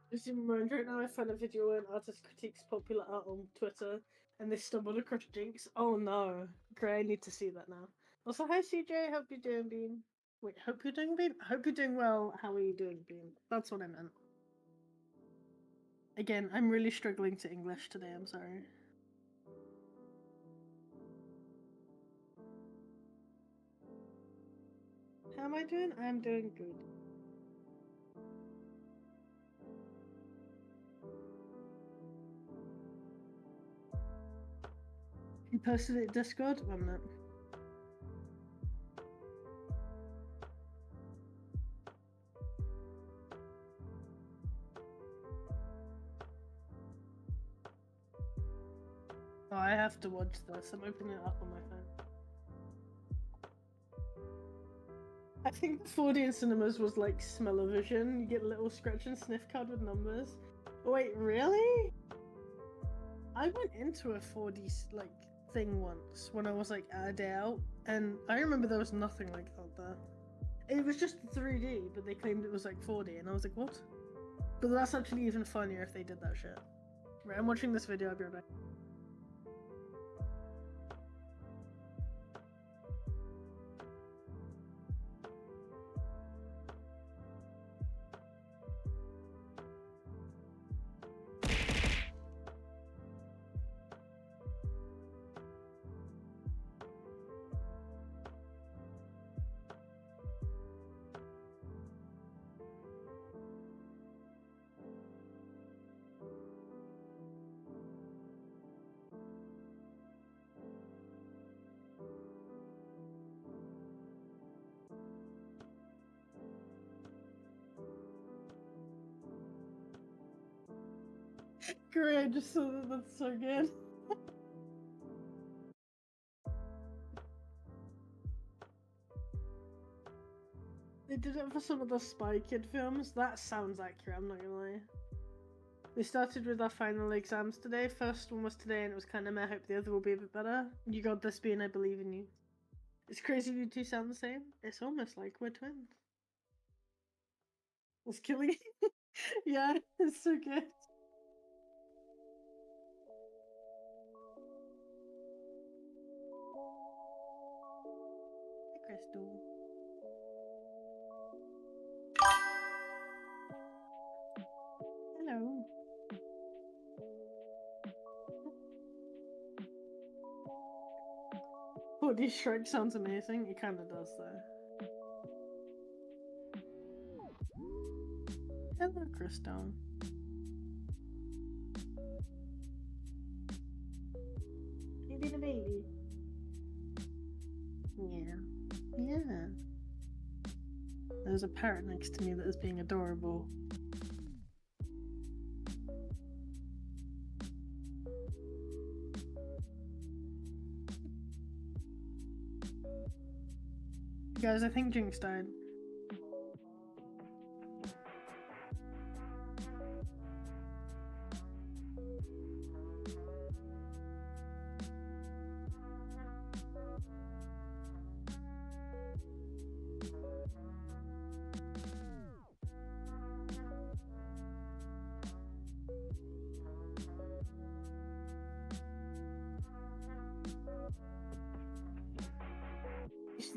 Just in mind right now, I found a video where an artist critiques popular art on Twitter and they stumbled across Jinx. Oh no. Great, I need to see that now. Also, hi CJ, hope you're doing, Bean. Wait, hope you're doing, Bean? Hope you're doing well. How are you doing, Bean? That's what I meant. Again, I'm really struggling to English today, I'm sorry. How am I doing? I'm doing good. You posted it Discord? I'm not. Oh, I have to watch this. I'm opening it up on my phone. I think the 4D in cinemas was like smell-o-vision. You get a little scratch and sniff card with numbers. Wait, really? I went into a 4D like thing once when I was like a day out, and I remember there was nothing like that there. It was just 3D, but they claimed it was like 4D, and I was like, what? But that's actually even funnier if they did that shit. Right, I'm watching this video, I'll be right back. Great, I just saw that. That's so good. They did it for some of the Spy Kid films. That sounds accurate, I'm not gonna lie. We started with our final exams today. First one was today and it was kind of meh. I hope the other will be a bit better. You got this, Bean, I believe in you. It's crazy you two sound the same. It's almost like we're twins. It's killing it. Yeah, it's so good. Hi, Crystal. Hello. Body Shrek sounds amazing. It kind of does, though. Hello, Crystal. You being a baby? Yeah. Yeah. There's a parrot next to me that is being adorable. Guys, I think Jinx died.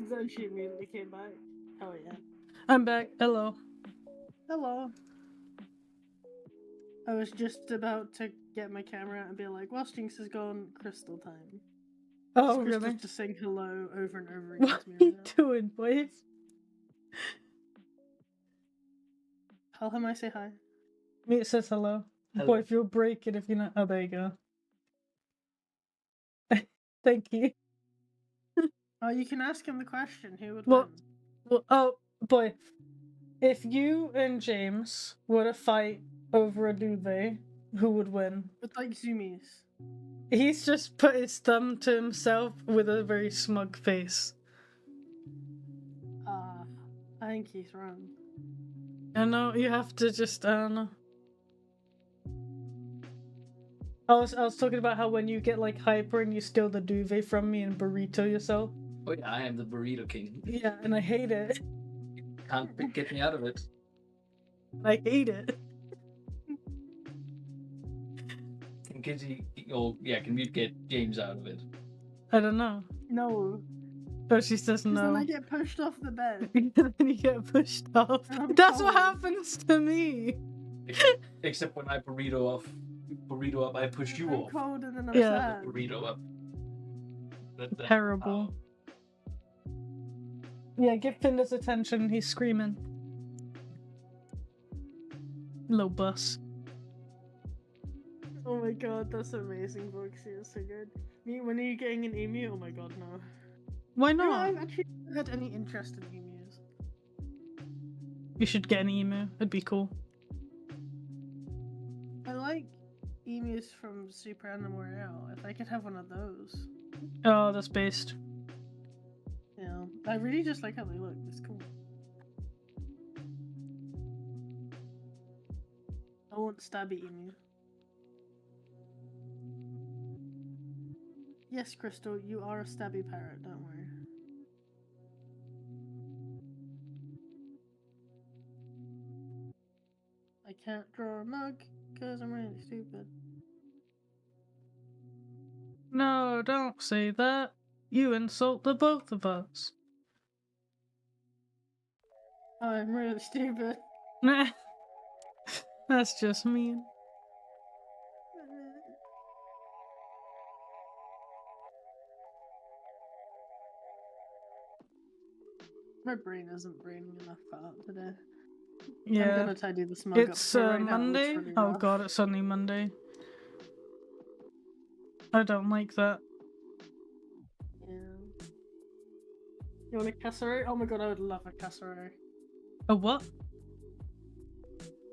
Then she immediately came back. Oh yeah. I'm back. Hello. Hello. I was just about to get my camera out and be like, whilst Jinx is gone, Crystal time. Oh, Crystal really? to sing hello over and over again What to me are you right now. doing, boy? Tell him I say hi. It says hello. Boy, if you'll break it, if you're not. Oh, there you go. Thank you. Oh, you can ask him the question. Who would Well, win? oh, boy. If you and James were to fight over a duvet, who would win? With like zoomies. He's just put his thumb to himself with a very smug face. I think he's wrong. I know, you have to just, I don't know. I was talking about how when you get like hyper and you steal the duvet from me and burrito yourself. Oh yeah, I am the burrito king. Yeah, and I hate it. Can't get me out of it. I hate it. Can we get James out of it? I don't know. No. But she says Because then no. I get pushed off the bed. Then you get pushed off. I'm That's what cold. happens to me. Except when I burrito up, I push you I'm off. cold and then I'm Yeah. sad. Burrito up. That's Terrible. Yeah, give Findus attention. He's screaming. Little bus. Oh my god, that's amazing, Boxy. It's so good. When are you getting an emu? Oh my god, no. Why No, not? I've actually never had any interest in emus. You should get an emu. It'd be cool. I like emus from Super Animal Royale. If I could have one of those. Oh, that's based. Yeah. I really just like how they look. It's cool. I want stabby emu. Yes, Crystal, you are a stabby parrot, don't worry. I can't draw a mug because I'm really stupid. No, don't say that. You insult the both of us. I'm really stupid. Nah. That's just mean. My brain isn't braining enough for art today. I'm Yeah. gonna tidy the smug It's up. Right now, it looks Monday? really Oh rough. god, it's suddenly Monday. I don't like that. Yeah. You want a cassowary? Oh my god, I would love a cassowary. A what?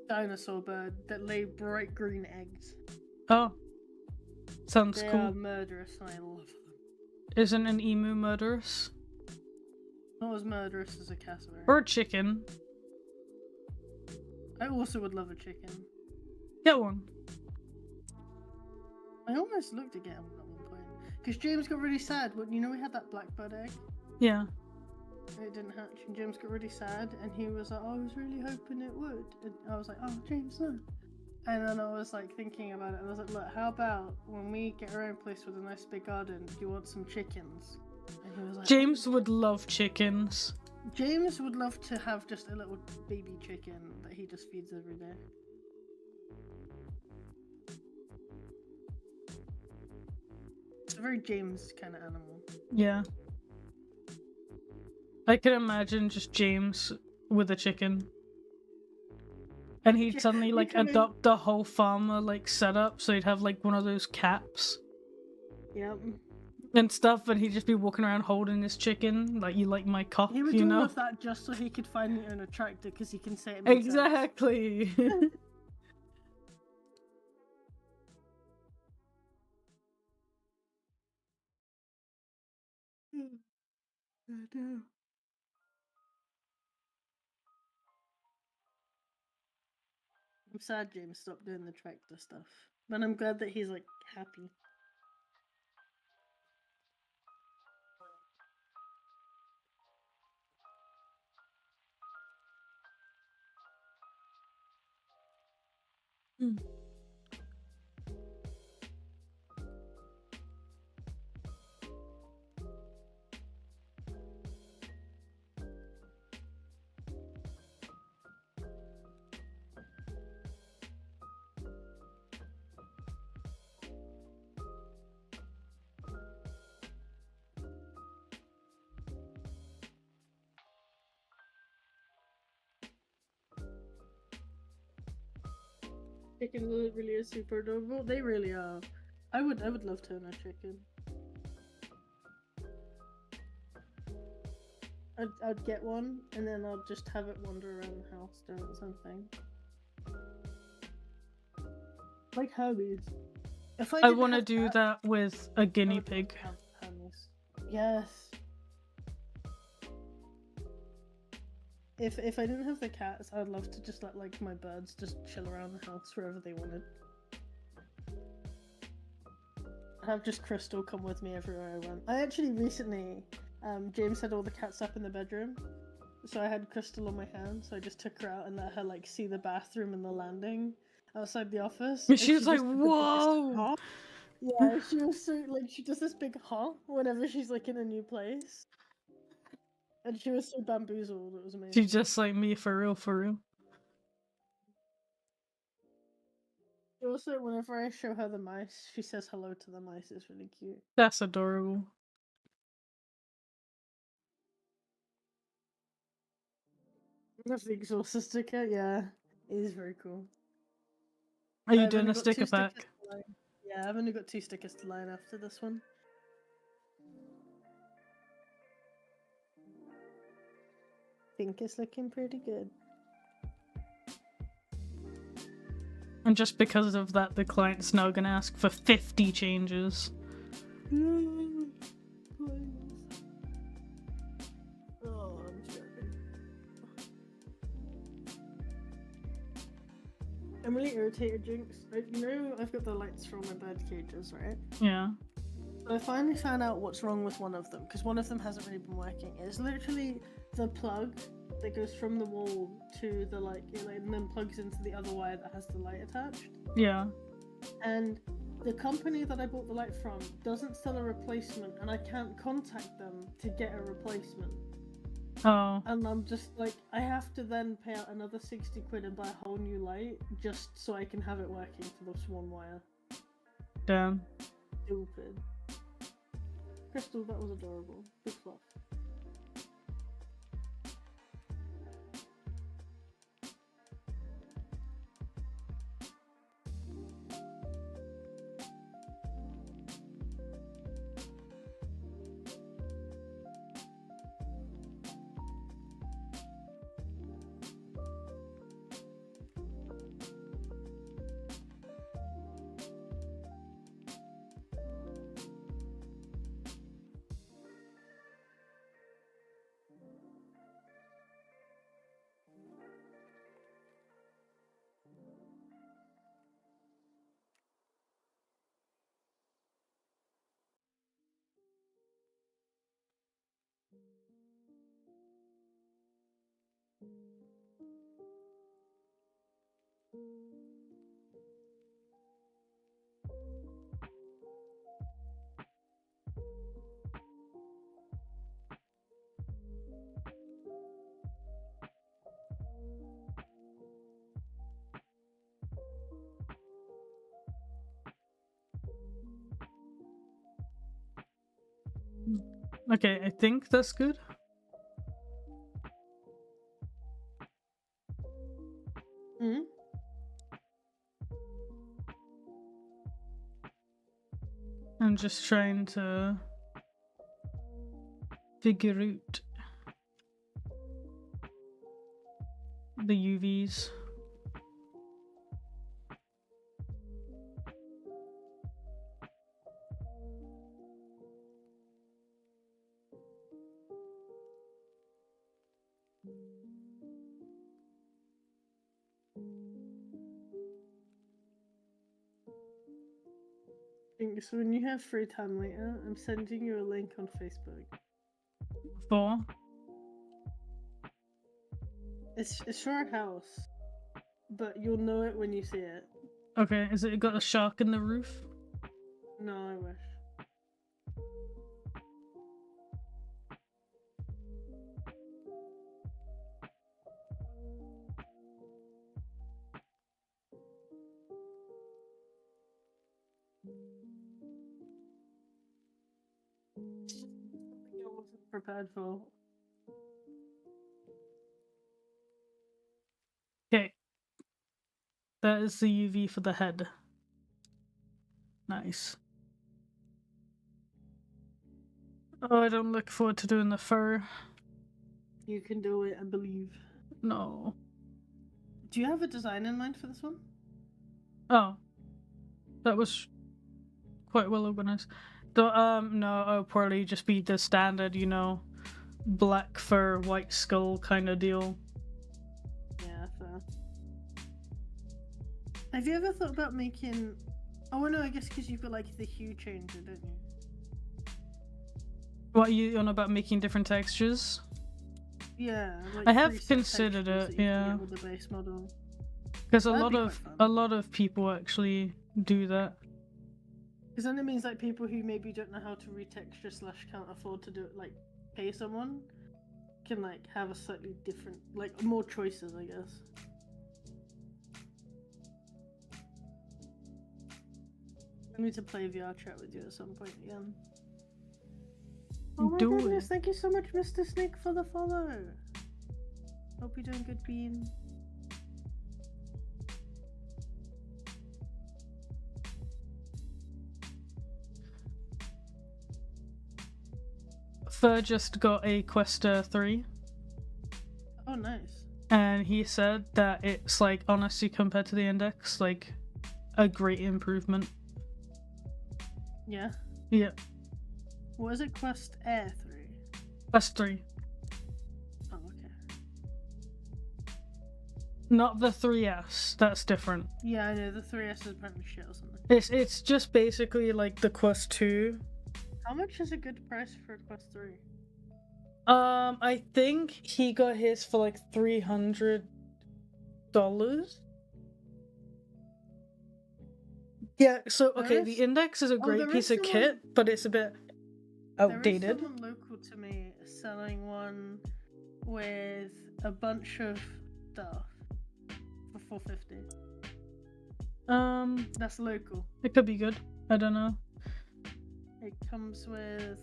Dinosaur bird that lay bright green eggs. Oh. Sounds They cool. are murderous and I love them. Isn't an emu murderous? Not as murderous as a cassowary. Or a chicken. I also would love a chicken. Get one. I almost looked to get one at one point. Because James got really sad. You know we had that blackbird egg? Yeah. It didn't hatch and James got really sad and he was like, oh, I was really hoping it would. And I was like, oh, James, no. And then I was like thinking about it and I was like, look, how about when we get our own place with a nice big garden, do you want some chickens? And he was like, James would love chickens. James would love to have just a little baby chicken that he just feeds every day. It's a very James kind of animal. Yeah. I can imagine just James with a chicken. And he'd Yeah, suddenly you like can adopt the whole farmer like setup, so he'd have like one of those caps Yep. and stuff, and he'd just be walking around holding his chicken, like you like my cock, He would you do all know? of that just so he could find me an attractor because he can say it makes sense. Exactly. I do. I'm sad James stopped doing the tractor stuff. But I'm glad that he's like happy. Chickens really are super adorable. They really are. I would love to own a chicken. I'd get one, and then I'd just have it wander around the house doing something. Like Hermes. If I didn't want to have do cats, that with a I guinea would pig. have Hermes. Yes. If I didn't have the cats, I'd love to just let like my birds just chill around the house wherever they wanted. Have just Crystal come with me everywhere I went. I actually recently, James had all the cats up in the bedroom, so I had Crystal on my hand. So I just took her out and let her like see the bathroom and the landing outside the office. She and was like, just did the biggest "Whoa!" huh. Yeah, she was so like she does this big huh whenever she's like in a new place, and she was so bamboozled. It was amazing. She's just like me, for real, for real. Also, whenever I show her the mice, she says hello to the mice. It's really cute. That's adorable. That's the exhaust sticker. Yeah, it is very cool. Are you I've doing only a got sticker 2 stickers pack? to line. Yeah, I've only got 2 stickers to line after this one. Think it's looking pretty good. And just because of that, the client's now gonna ask for 50 changes. Please. Oh, I'm joking. I'm really irritated, Jinx. You know, I've got the lights from my bird cages, right? Yeah. I finally found out what's wrong with one of them, because one of them hasn't really been working. It's literally the plug that goes from the wall to the light, and then plugs into the other wire that has the light attached. Yeah. And the company that I bought the light from doesn't sell a replacement, and I can't contact them to get a replacement. Oh. And I'm just like, I have to then pay out another 60 quid and buy a whole new light just so I can have it working for this one wire. Damn. Stupid. Crystal, that was adorable. Big fluff. Okay, I think that's good. Hmm? I'm just trying to figure out the UVs. So when you have free time later, I'm sending you a link on Facebook. 4. It's for a house, but you'll know it when you see it. Okay, is it got a shark in the roof? No, I wish. I wasn't prepared for. Okay. That is the UV for the head. Nice. Oh, I don't look forward to doing the fur. You can do it, I believe. No. Do you have a design in mind for this one? Oh. That was quite well organized. No, I'll probably just be the standard, you know, black fur, white skull kind of deal. Yeah, fair. Have you ever thought about making... Oh, no, I guess because you've got, like, the hue changer, don't you? What are you on about making different textures? Yeah, like I have preset considered textures it, that you can yeah. get with the base model. Because That'd be quite fun. a lot of people actually do that. Because then it means like people who maybe don't know how to retexture / can't afford to do it, like pay someone, can like have a slightly different, like more choices, I guess. I need to play VR chat with you at some point again. Oh my Do goodness, it. thank you so much, Mr. Snake, for the follow. Hope you're doing good, Bean. Fur just got a Quester 3, Oh, nice. and he said that it's like, honestly, compared to the Index, like a great improvement. Yeah. Yeah, What is it, Quest Air 3? Quest 3. Oh, okay. Not the 3S, that's different. Yeah, I know, the 3S is apparently shit or something. It's just basically like the Quest 2. How much is a good price for a Quest 3? I think he got his for like $300. Yeah, so okay, There the is- Index is a great there piece is of someone- kit, but it's a bit outdated. There is someone local to me selling one with a bunch of stuff for $450. That's local. It could be good. I don't know. It comes with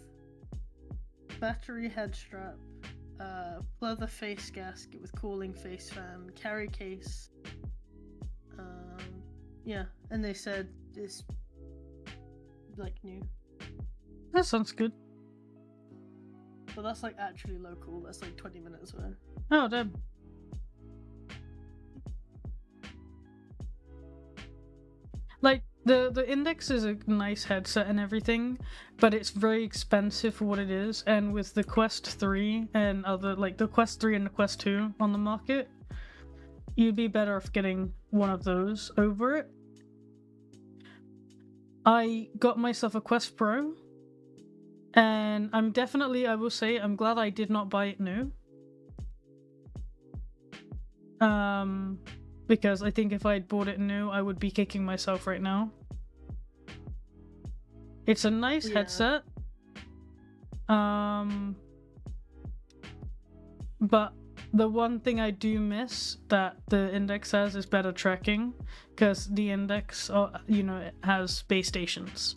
battery head strap, leather face gasket with cooling face fan, carry case. Yeah, and they said it's like new. That sounds good. But that's like actually local. That's like 20 minutes away. Oh, damn. Like, the Index is a nice headset and everything, but it's very expensive for what it is, and with the Quest 3 and other, like, the Quest 3 and the Quest 2 on the market, you'd be better off getting one of those over it. I got myself a Quest Pro, and I will say, I'm glad I did not buy it new. Because I think if I had bought it new, I would be kicking myself right now. It's a nice headset. But the one thing I do miss that the Index has is better tracking, because the Index, it has base stations.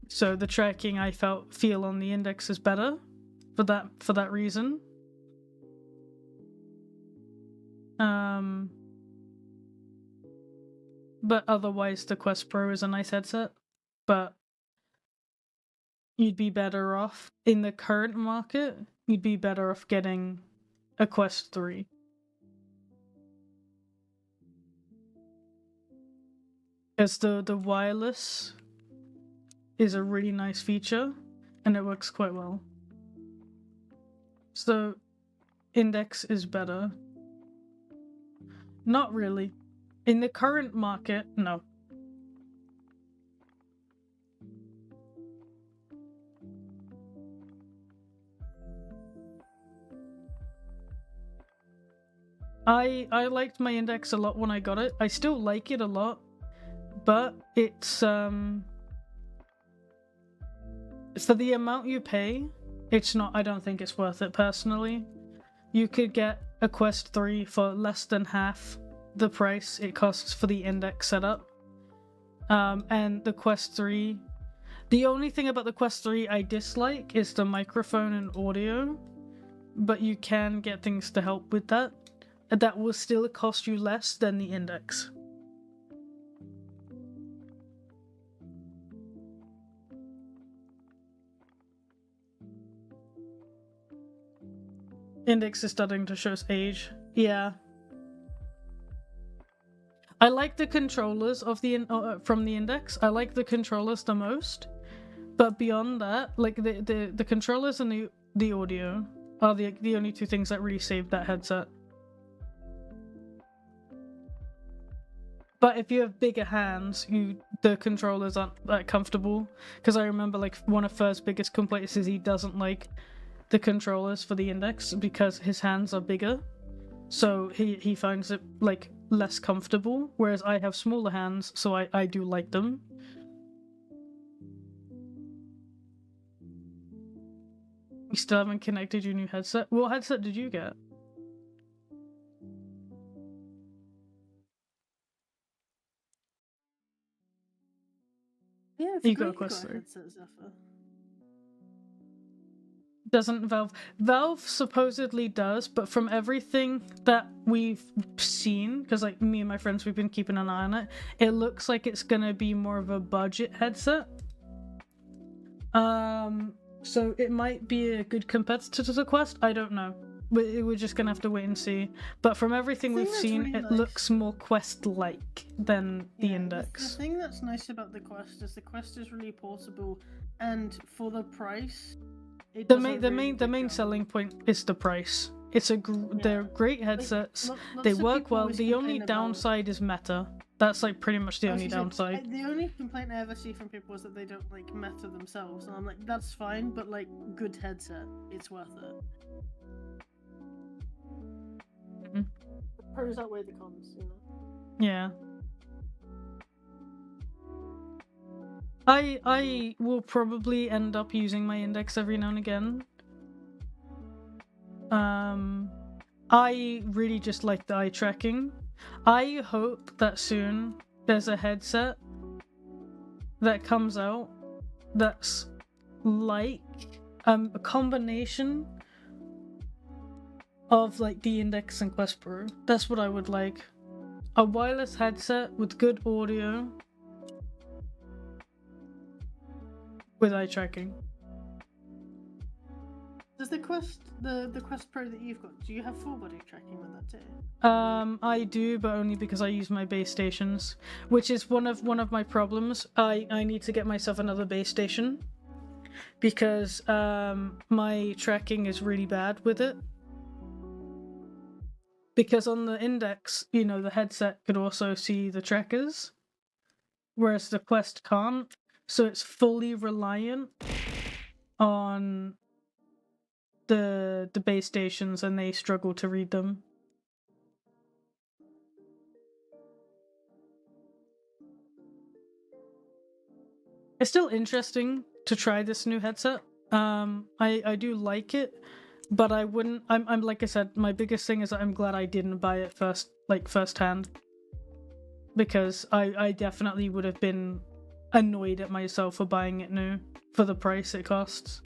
So the tracking I feel on the Index is better for that reason. But otherwise the Quest Pro is a nice headset, but you'd be better off in the current market, you'd be better off getting a Quest 3. Because the wireless is a really nice feature and it works quite well. So Index is better. Not really. In the current market, no. I liked my Index a lot when I got it. I still like it a lot, but it's for the amount you pay, I don't think it's worth it personally. You could get a Quest 3 for less than half the price it costs for the Index setup. And the Quest 3, the only thing about the Quest 3 I dislike is the microphone and audio, but you can get things to help with that. that will still cost you less than the Index. Index is starting to show its age. Yeah. I like the controllers of the from the Index. I like the controllers the most. But beyond that, like the controllers and the audio are the only two things that really saved that headset. But if you have bigger hands, the controllers aren't that comfortable. Because I remember like one of Fur's biggest complaints is he doesn't like the controllers for the Index because his hands are bigger, so he finds it like less comfortable, whereas I have smaller hands, so I do like them. You still haven't connected your new headset? What headset did you get? Yeah, You got a Quest 3. headset, Zaffer. Doesn't Valve supposedly does, but from everything that we've seen, because like me and my friends, we've been keeping an eye on it, it looks like it's gonna be more of a budget headset. So it might be a good competitor to the Quest. I don't know. We're just gonna have to wait and see. But from everything we've seen, really it nice. looks more Quest-like than the Index. The thing that's nice about the Quest is really portable, and for the price, The main selling point is the price. It's they're great headsets. They work well. The only downside is meta. That's like pretty much the only downside. The only complaint I ever see from people is that they don't like meta themselves, and I'm like, that's fine, but like good headset, it's worth it. Mm-hmm. The pros outweigh the cons, you know. Yeah. I will probably end up using my Index every now and again. I really just like the eye tracking. I hope that soon there's a headset that comes out that's like a combination of like the Index and Quest Pro. That's what I would like. A wireless headset with good audio with eye tracking. Does the Quest Pro that you've got, do you have full body tracking with that too? I do, but only because I use my base stations, which is one of my problems. I need to get myself another base station because my tracking is really bad with it. Because on the Index, you know, the headset could also see the trackers, whereas the Quest can't. So it's fully reliant on the base stations, and they struggle to read them. It's still interesting to try this new headset. I do like it, but I wouldn't. I'm like I said, my biggest thing is that I'm glad I didn't buy it firsthand, because I definitely would have been annoyed at myself for buying it new for the price it costs.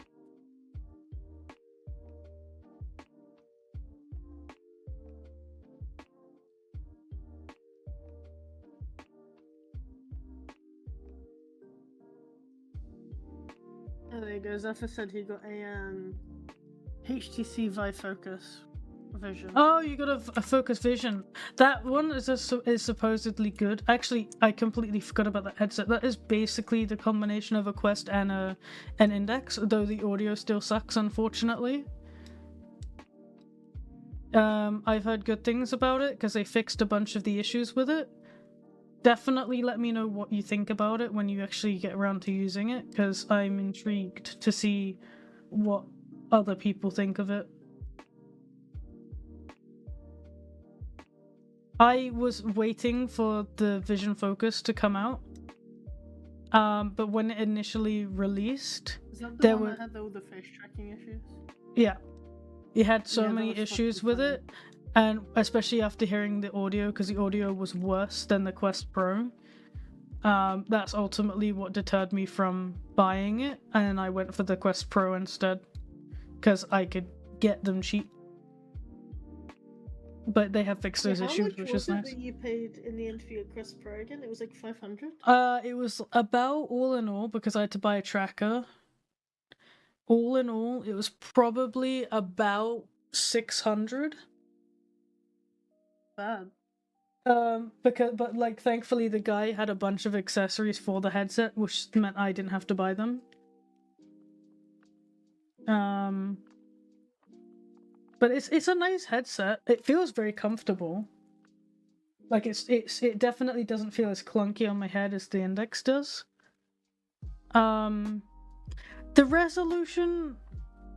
Oh, there you go. Zaffer said he got a HTC Vive Focus Vision. Oh, you got a Focus Vision. That one is supposedly good. Actually, I completely forgot about that headset. That is basically the combination of a Quest and an Index, though the audio still sucks, unfortunately. I've heard good things about it because they fixed a bunch of the issues with it. Definitely let me know what you think about it when you actually get around to using it, because I'm intrigued to see what other people think of it. I was waiting for the Vision Focus to come out, but when it initially released, Is that the there one were that had all the face tracking issues? yeah, it had so Yeah, that many was issues fucking with funny. it. And especially after hearing the audio, because the audio was worse than the Quest Pro. That's ultimately what deterred me from buying it, and I went for the Quest Pro instead, because I could get them cheap. but they have fixed those How issues, much which was is it nice. that you paid in the end for your Quest Pro again? It was like 500? It was about, all in all, because I had to buy a tracker. All in all, it was probably about 600. Bad. But like thankfully the guy had a bunch of accessories for the headset, which meant I didn't have to buy them. But it's a nice headset. It feels very comfortable. Like it definitely doesn't feel as clunky on my head as the Index does. The resolution,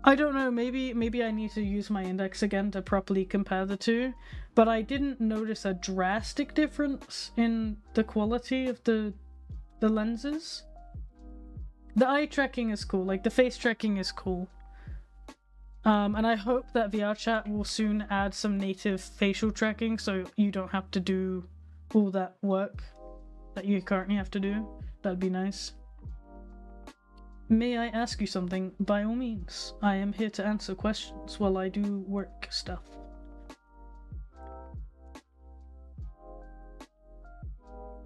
I don't know, maybe I need to use my Index again to properly compare the two, but I didn't notice a drastic difference in the quality of the lenses. The eye tracking is cool, like the face tracking is cool. And I hope that VRChat will soon add some native facial tracking so you don't have to do all that work that you currently have to do. That'd be nice. May I ask you something? By all means. I am here to answer questions while I do work stuff.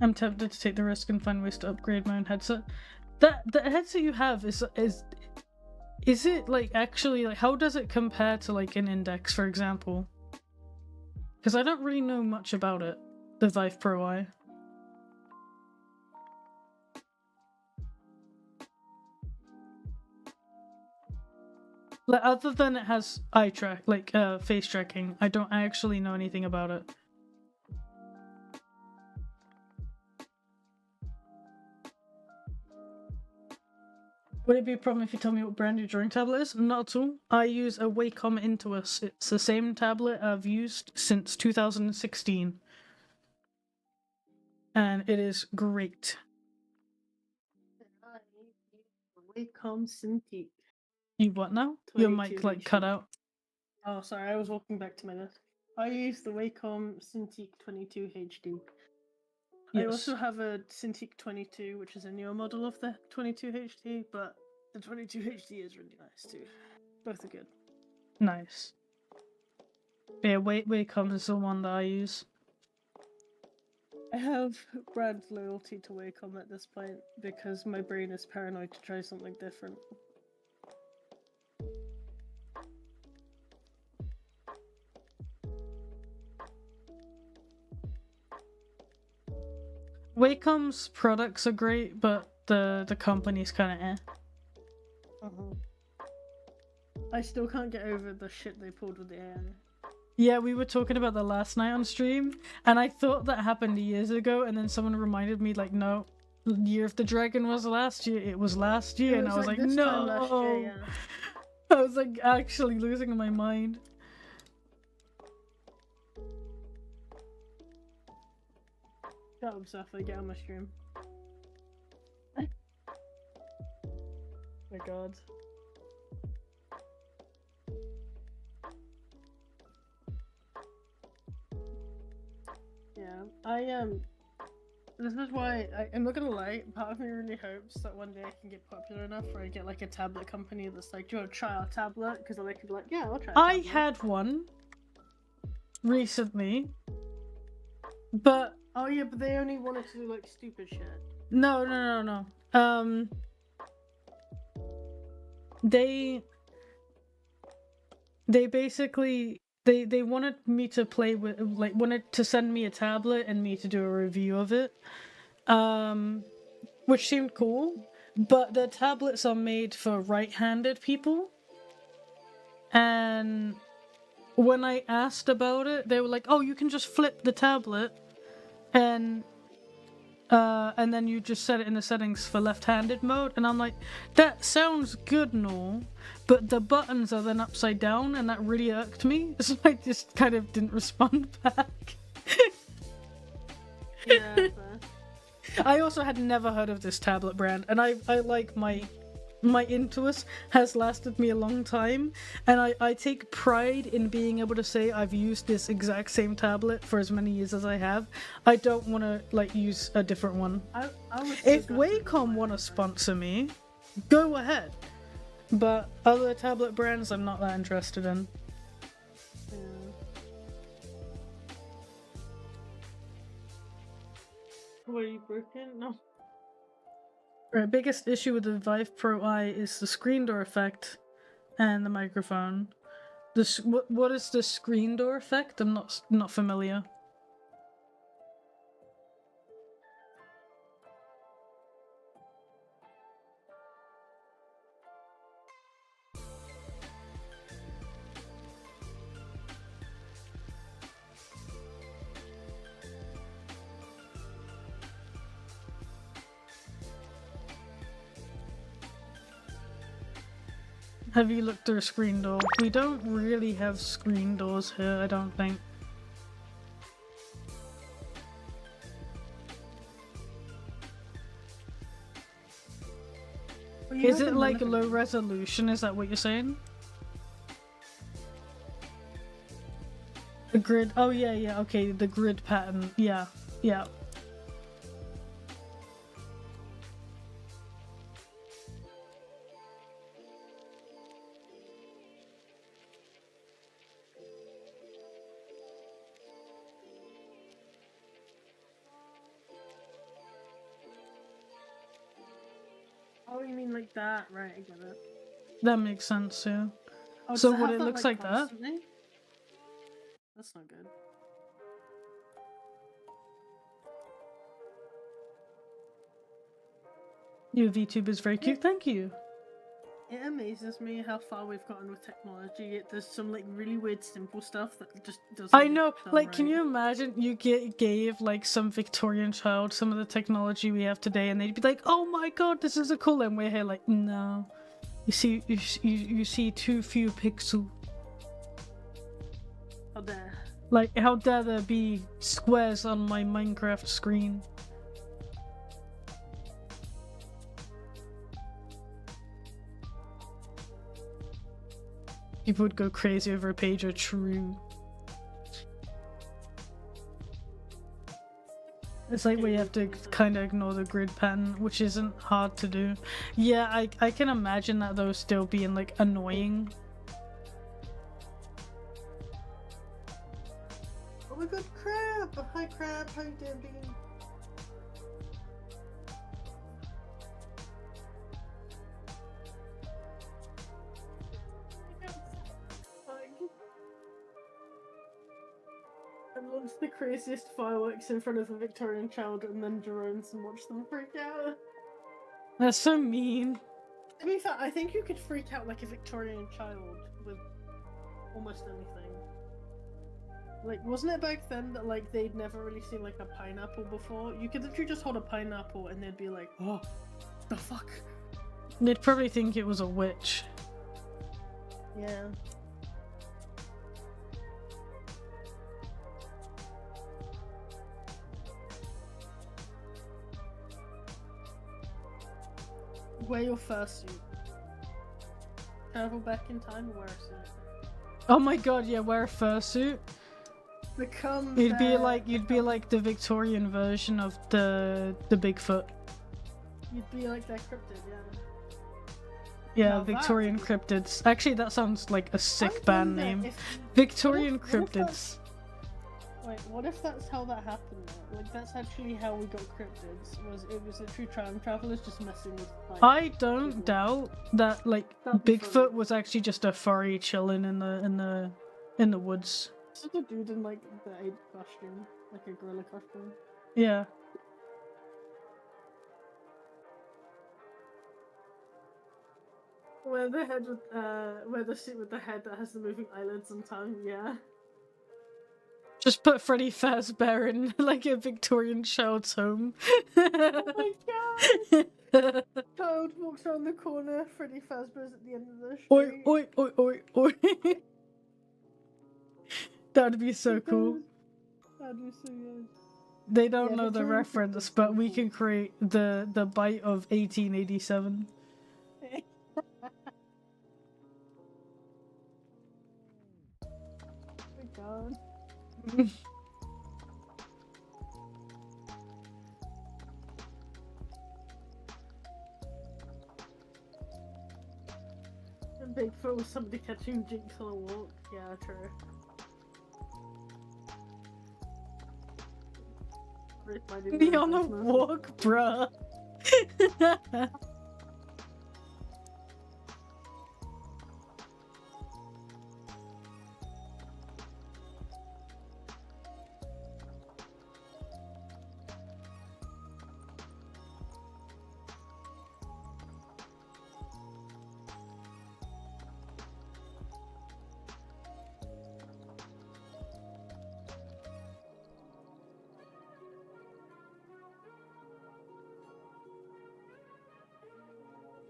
I'm tempted to take the risk and find ways to upgrade my own headset. The headset you have is it like actually like how does it compare to like an Index, for example? Because I don't really know much about it. The Vive Pro Eye. Like, other than it has eye track, like face tracking, I don't actually know anything about it. Would it be a problem if you tell me what brand your drawing tablet is? Not at all. I use a Wacom Intuos. It's the same tablet I've used since 2016. And it is great. Wacom Cintiq. You what now? Your mic like 22 cut out. Oh, sorry, I was walking back to my desk. I use the Wacom Cintiq 22 HD. I Yes. also have a Cintiq 22, which is a newer model of the 22 HD, but the 22 HD is really nice too. Both are good. Nice. Yeah, Wacom is the one that I use. I have brand loyalty to Wacom at this point because my brain is paranoid to try something different. Wacom's products are great, but the company's kind of eh. I still can't get over the shit they pulled with the AI. Yeah, we were talking about that last night on stream, and I thought that happened years ago, and then someone reminded me, like, no, Year of the Dragon was last year, it was last year, and I was like, this no! time last year, yeah. I was like actually losing my mind. Shut up, Jaffer, get on my stream. My god. Yeah, this is why I'm not gonna lie, part of me really hopes that one day I can get popular enough where I get like a tablet company that's like, do you want to try our tablet? Because then I could be like, yeah, I'll try a I tablet. had one recently, but oh yeah, but they only wanted to do like stupid shit. no. They basically they wanted me to play with, like, wanted to send me a tablet and me to do a review of it, which seemed cool, but the tablets are made for right-handed people, and when I asked about it, they were like, oh, you can just flip the tablet and then you just set it in the settings for left-handed mode, and I'm like, that sounds good and all, but the buttons are then upside down, and that really irked me, so I just kind of didn't respond back. Yeah, fair. I also had never heard of this tablet brand, and I like my Intuos has lasted me a long time, and I take pride in being able to say I've used this exact same tablet for as many years as I have. I don't want to like use a different one. I was If Wacom want to sponsor me, go ahead. But other tablet brands I'm not that interested in. Yeah. What are you broken? No. Right, biggest issue with the Vive Pro I is the screen door effect and the microphone. What is the screen door effect? I'm not familiar. Have you looked through a screen door? We don't really have screen doors here, I don't think. Well, you Is have it in the like living low room. resolution? Is that what you're saying? The grid. Oh yeah, okay, the grid pattern. Yeah. Oh, you mean like that? Right, I get it. That makes sense, yeah. Oh, So does what have it that, looks like that? constantly? That's not good. Your VTube is very cute, thank you. It amazes me how far we've gotten with technology. There's some like really weird simple stuff that just doesn't. I get know, done like, can right. you imagine you gave like some Victorian child some of the technology we have today, and they'd be like, "Oh my god, this is so cool," and we're here like, "No, you see too few pixels." How dare? Like, how dare there be squares on my Minecraft screen? People would go crazy over a page of true. It's like we have to kind of ignore the grid pattern, which isn't hard to do. Yeah, I can imagine that though still being like annoying. Oh my god, Crab! Hi, Crab. How you doing, Bean? And launch the craziest fireworks in front of a Victorian child and then drones and watch them freak out. That's so mean. To be fair, I think you could freak out like a Victorian child with almost anything. Like, wasn't it back then that like they'd never really seen like a pineapple before? You could literally just hold a pineapple and they'd be like, "Oh, the fuck." They'd probably think it was a witch. Yeah. Wear your fursuit. Travel back in time and wear a suit. Oh my god, yeah, wear a fursuit. Become You'd be like the Victorian version of the Bigfoot. You'd be like their cryptid, yeah. Yeah, Now that Victorian would be- cryptids. Actually, that sounds like a sick I band wonder name. if- Victorian what if cryptids. Wait, what if that's how that happened though? Like, that's actually how we got cryptids, it was literally time travelers just messing with, like... I don't people. doubt that like That'd be Bigfoot funny. was actually just a furry chilling in the woods. It's like a dude in, like, the ape costume. Like a gorilla costume. Yeah. Wear the suit with the head that has the moving eyelids and tongue, yeah. Just put Freddy Fazbear in like a Victorian child's home. Oh my god! Child walks around the corner, Freddy Fazbear's at the end of the street. Oi, oi, oi, oi, oi. That'd be so cool. That'd be so good. They don't Yeah, know the Victorian reference, cryptids but are we cool. can create the bite of 1887. Oh my god. And Bigfoot was somebody catching Jinx on a walk. Yeah, true. Me on a walk, bruh.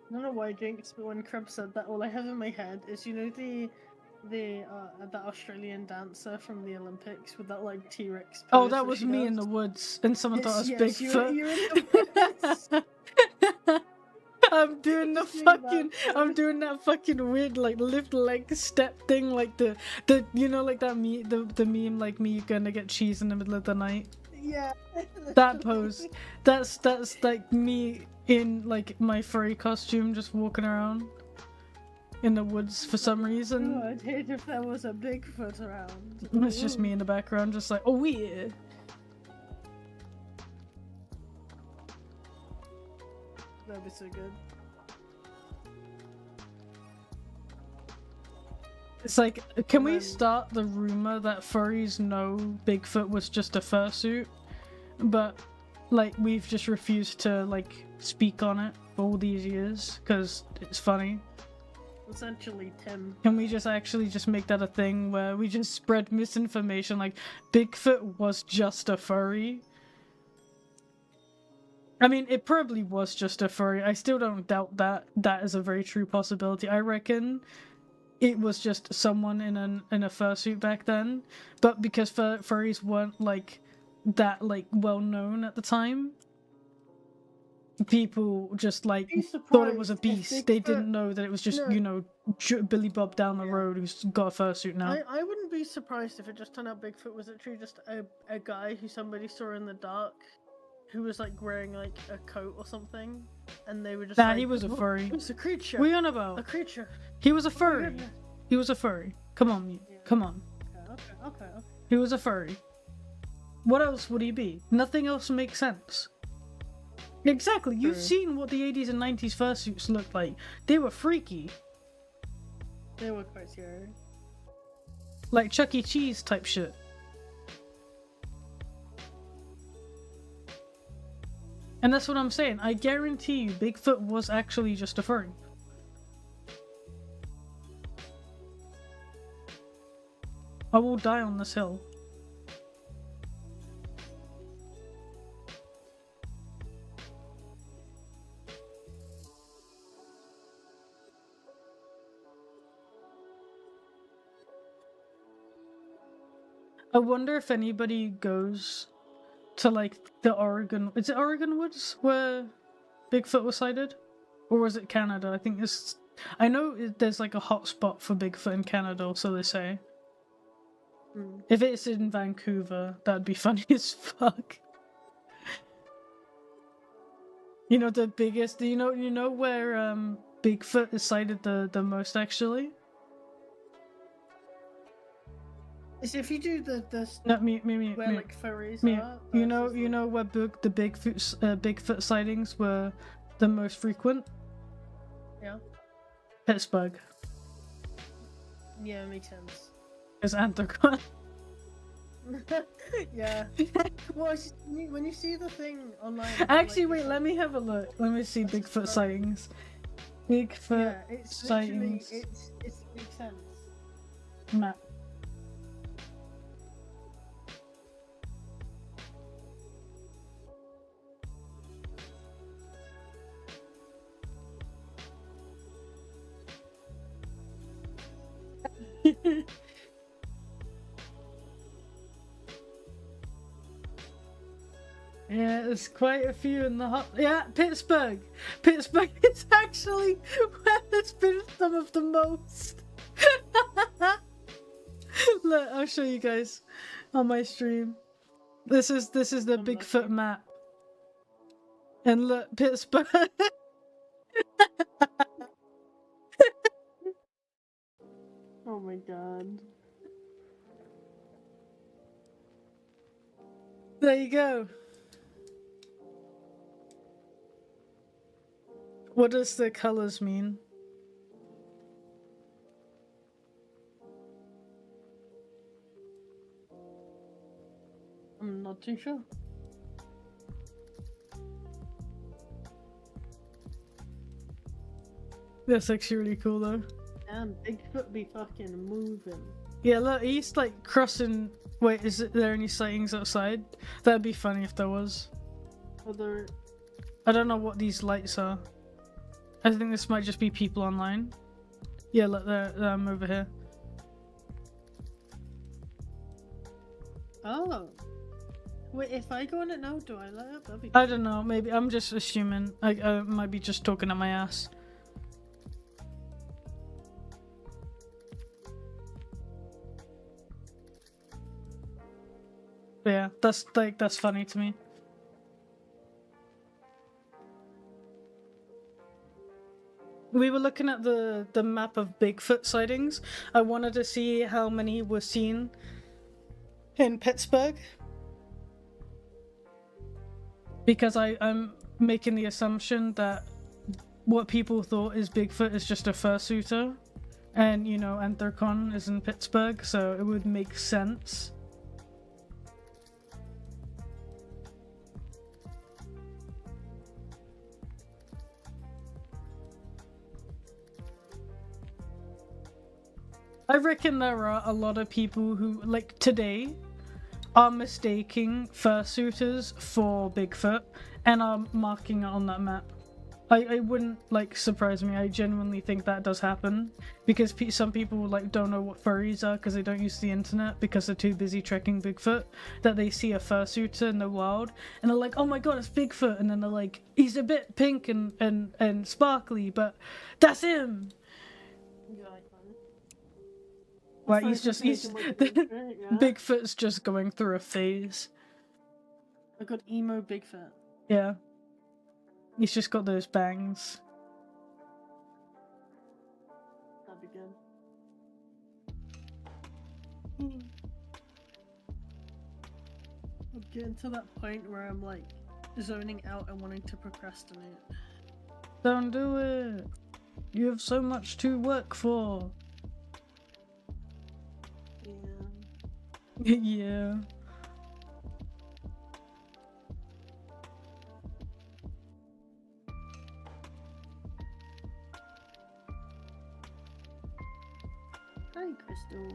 I don't know why Jinx, but when Crab said that, all I have in my head is the that Australian dancer from the Olympics with that like T-Rex. Oh, pose that was she me does. in the woods, and someone thought I was Yes, Bigfoot. you're in the woods. I'm doing the Just doing fucking, that. I'm doing that fucking weird like lift leg step thing, like the you know, like that the meme like me gonna get cheese in the middle of the night. Yeah. That pose. That's like me in like my furry costume, just walking around in the woods for some reason. Oh, I'd hate if there was a Bigfoot around. It's just me in the background, just like, oh yeah. That'd be so good. It's like, can we then- start the rumor that furries know Bigfoot was just a fursuit, but like we've just refused to like speak on it for all these years because it's funny? Essentially, Tim. Can we just actually just make that a thing where we just spread misinformation like Bigfoot was just a furry? I mean, it probably was just a furry. I still don't doubt that that is a very true possibility. I reckon it was just someone in a fursuit back then, but because furries weren't like that like well known at the time, people just like thought it was a beast. They didn't know that it was just Billy Bob down the road who's got a fursuit now. I wouldn't be surprised if it just turned out Bigfoot was actually just a guy who somebody saw in the dark, who was like wearing like a coat or something, and they were just Nah, like, he was a "Oh, furry. It was a creature. What are you on A about? creature. He was a Oh my furry. goodness." He was a furry. Come on, Yeah. come on. Okay. He was a furry. What else would he be? Nothing else makes sense. Exactly. You've True. seen what the 80s and 90s fursuits looked like. They were freaky. They were quite scary. Like Chuck E. Cheese type shit. And that's what I'm saying. I guarantee you Bigfoot was actually just a furry. I will die on this hill. I wonder if anybody goes to like the Oregon. Is it Oregon woods where Bigfoot was sighted, or was it Canada? I think it's. I know there's like a hot spot for Bigfoot in Canada, so they say. If it's in Vancouver, that'd be funny as fuck. You know the biggest. You know where Bigfoot is sighted the most actually. Is if you do the No, me. where like furries Me, are. you versus, know where the Bigfoot sightings were the most frequent? Yeah. Pittsburgh. Yeah, makes sense. Is Anthraquan. Yeah. Well, it's just, when you see the thing online. Actually, like, wait, let me have a look. Let me see Bigfoot sightings. Bigfoot Yeah, it's literally sightings it makes sense. map. Yeah, there's quite a few in the hot. Yeah, Pittsburgh. Pittsburgh is actually where there's been some of the most. Look, I'll show you guys on my stream. This is the I'm Bigfoot lucky. map. And look, Pittsburgh. Oh my god. There you go. What does the colors mean? I'm not too sure. That's actually really cool though. And Bigfoot be fucking moving. Yeah, look, he's like crossing. Wait, is there any sightings outside? That'd be funny if there was. Other. I don't know what these lights are. I think this might just be people online. Yeah, look, I'm over here. Oh. Wait, if I go on it now, do I light up? That'd be I don't know, maybe I'm just assuming. I might be just talking at my ass. But yeah, that's funny to me. We were looking at the map of Bigfoot sightings. I wanted to see how many were seen in Pittsburgh. Because I'm making the assumption that what people thought is Bigfoot is just a fursuiter. And, you know, Anthrocon is in Pittsburgh, so it would make sense. I reckon there are a lot of people who, like today, are mistaking fursuiters for Bigfoot and are marking it on that map. I wouldn't like surprise me. I genuinely think that does happen because some people like don't know what furries are because they don't use the internet because they're too busy tracking Bigfoot, that they see a fursuiter in the wild and they're like, oh my god, it's Bigfoot, and then they're like, he's a bit pink and sparkly, but that's him. Right, he's Bigfoot's just going through a phase. I got emo Bigfoot. Yeah. He's just got those bangs. That'd be good. I'm getting to that point where I'm like zoning out and wanting to procrastinate. Don't do it. You have so much to work for. Yeah. Hi, Crystal.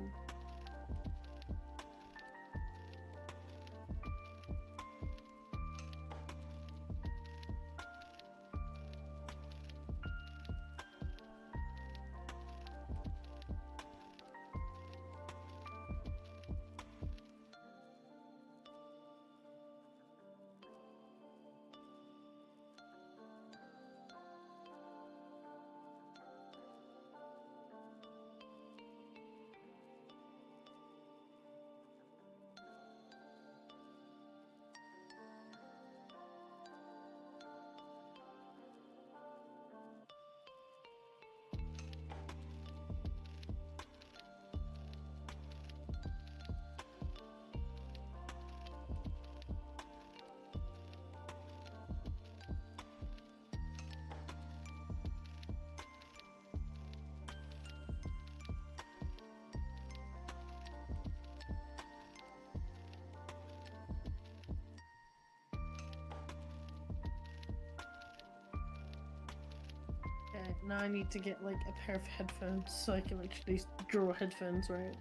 Okay, now I need to get like a pair of headphones so I can actually draw headphones right.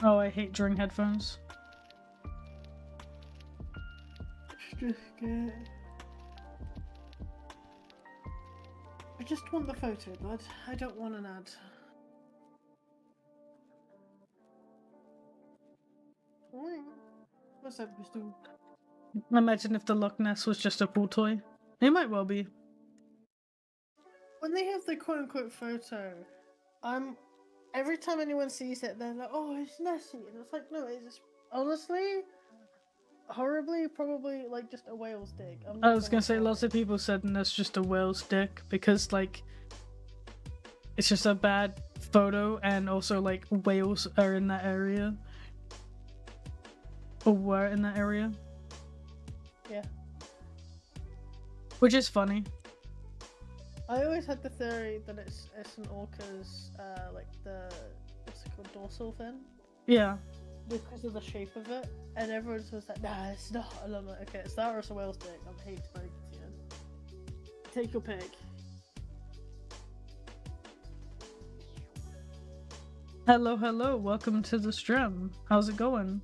Oh, I hate drawing headphones. Just get... I just want the photo, bud. I don't want an ad. What's up, Crystal? Imagine if the Loch Ness was just a pool toy. It might well be. When they have the quote-unquote photo, every time anyone sees it, they're like, "Oh, it's Nessie," and it's like, no, it's honestly, horribly, probably like just a whale's dick. I was gonna say, lots of people said that's just a whale's dick because like it's just a bad photo, and also like whales are in that area or were in that area. Yeah. which is funny. I always had the theory that it's an orca's like the what's it called, dorsal fin, Yeah. because of the shape of it, and everyone's was like, nah, it's not. And I'm like, okay, it's that or it's a whale's dick. I'm hate to break it to you. Take your pick. Hello, hello. Welcome to the stream. How's it going?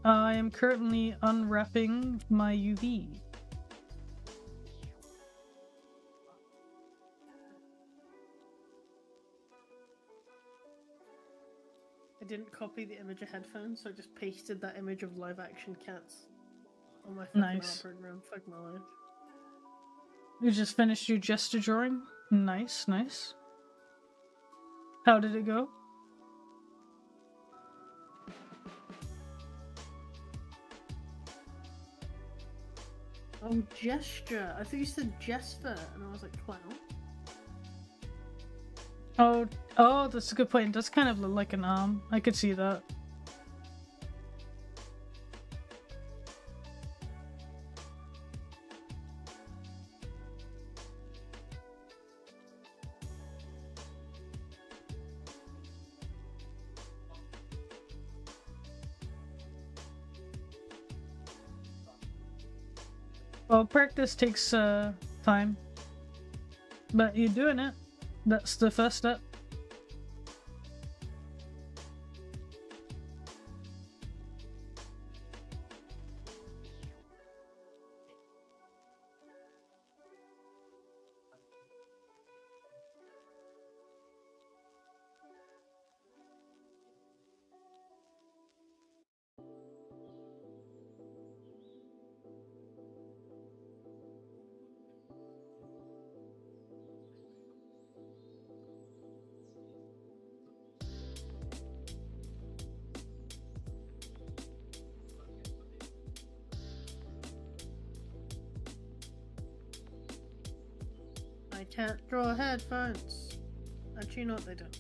I am currently unwrapping my UV. I didn't copy the image of headphones, so I just pasted that image of live action cats on my fucking Nice. art program. Fuck my life. You just finished your gesture drawing? Nice, nice. How did it go? Oh, gesture. I thought you said Jaffer, and I was like, clown. Oh, that's a good point. It does kind of look like an arm. I could see that. Well, practice takes time, but you're doing it. That's the first step. I can't draw headphones. Actually, no, they don't.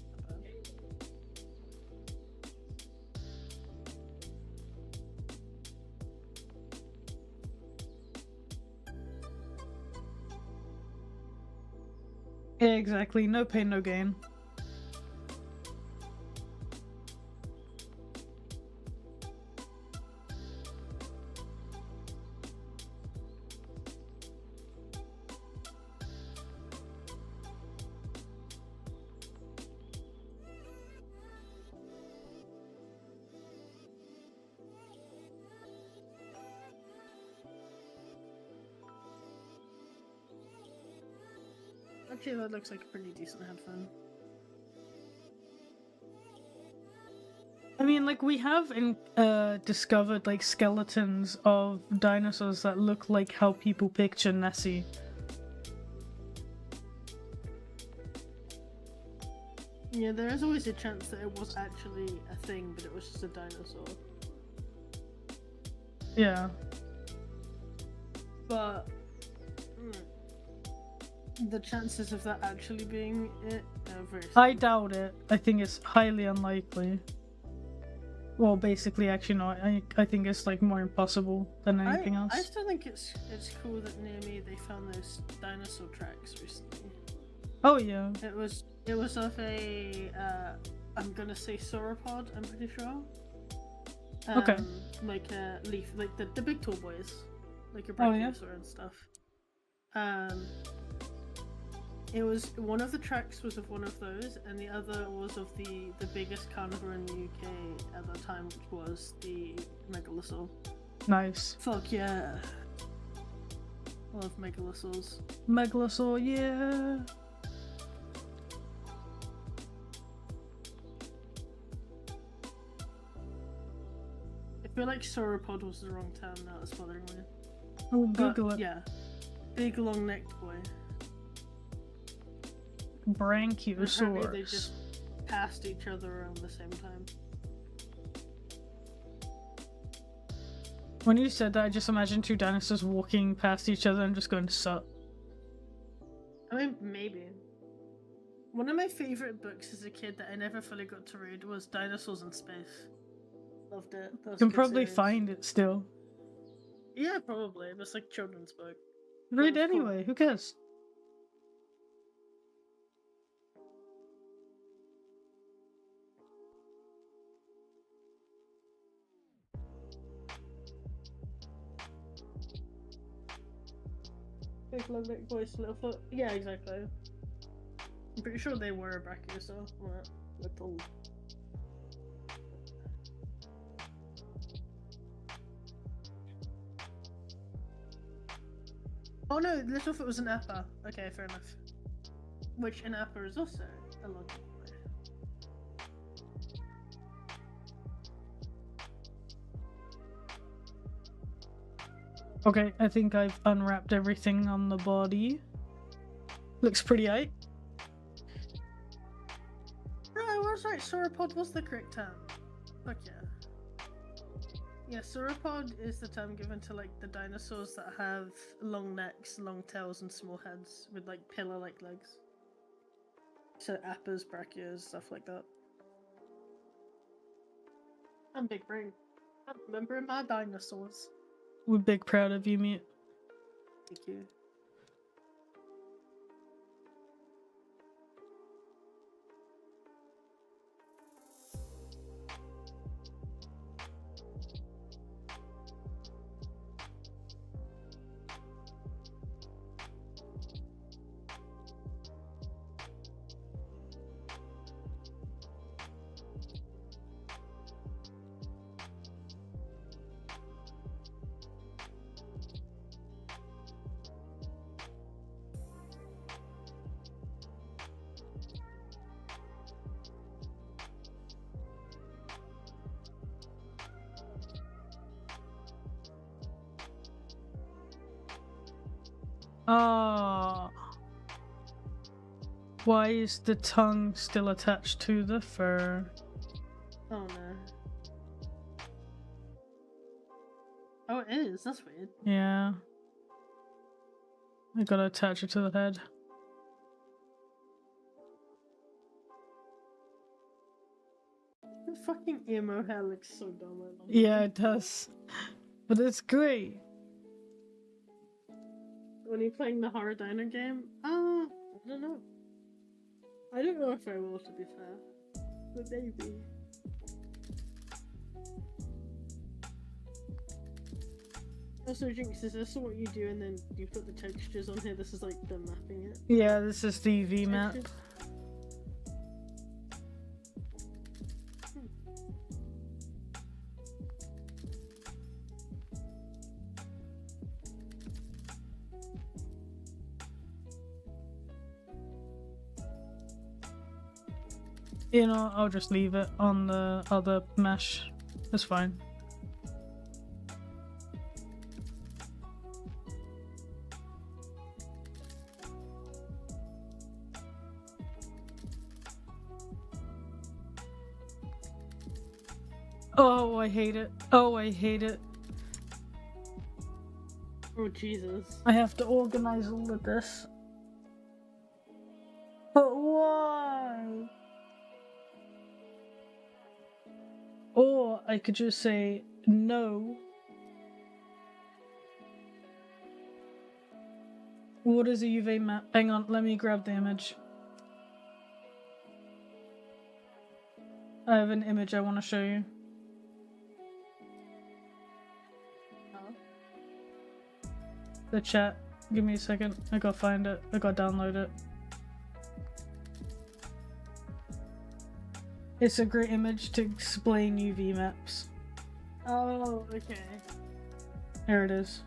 Yeah, exactly. No pain, no gain. Actually, that looks like a pretty decent headphone. I mean, like, we have discovered, like, skeletons of dinosaurs that look like how people picture Nessie. Yeah, there is always a chance that it was actually a thing, but it was just a dinosaur. Yeah. But the chances of that actually being it are very slim. I doubt it. I think it's highly unlikely. Well, basically, actually, no. I think it's, like, more impossible than anything else. I still think it's cool that near me they found those dinosaur tracks recently. Oh, yeah. It was of a I'm gonna say sauropod, I'm pretty sure. Okay. Like a leaf, like the big tall boys, like your Oh, yeah? brachiosaur and stuff. It was one of the tracks was of one of those, and the other was of the biggest carnivore in the UK at that time, which was the megalosaur. Nice. Fuck yeah! I love megalosaurs. Megalosaur, yeah. I feel like sauropod was the wrong term. Now it's bothering me. I'll But, Google it. yeah, big long-necked boy. Apparently they Brachiosaurus. just passed each other around the same time. When you said that, I just imagined two dinosaurs walking past each other and just going, sup. I mean, maybe. One of my favorite books as a kid that I never fully got to read was Dinosaurs in Space. Loved it. That was You a can good probably series. find it still. Yeah, probably. It's like children's book. Read Well, of course. anyway, who cares? Big long neck voice, little foot. Yeah, exactly. I'm pretty sure they were a brachiosaur. Or little. Oh no, Littlefoot was an appa. Okay, fair enough. Which an appa is also a logical way. Okay, I think I've unwrapped everything on the body. Looks pretty aight. No, I was right. Sauropod was the correct term. Fuck yeah. Yeah, sauropod is the term given to like the dinosaurs that have long necks, long tails, and small heads with like pillar-like legs. So appas, brachios, stuff like that. I'm big brain. I'm remembering my dinosaurs. We're big proud of you, Mute. Thank you. Ah. Why is the tongue still attached to the fur? Oh no. Oh, it is. That's weird. Yeah. I gotta attach it to the head. The fucking emo hair looks so dumb. I love Yeah, it does. But it's great. When you're playing the horror diner game, I don't know. I don't know if I will, to be fair. But maybe. Also, Jinx, is this what you do and then you put the textures on here? This is like the mapping it. Yeah, this is the UV map. Textures? You know, I'll just leave it on the other mesh. That's fine. Oh, I hate it. Oh, I hate it. Oh, Jesus. I have to organize all of this. But why? Or I could just say no. What is a UV map? Hang on, let me grab the image. I have an image I want to show you. The chat. Give me a second. I gotta find it. I gotta download it. It's a great image to explain UV maps. Oh, okay. Here it is.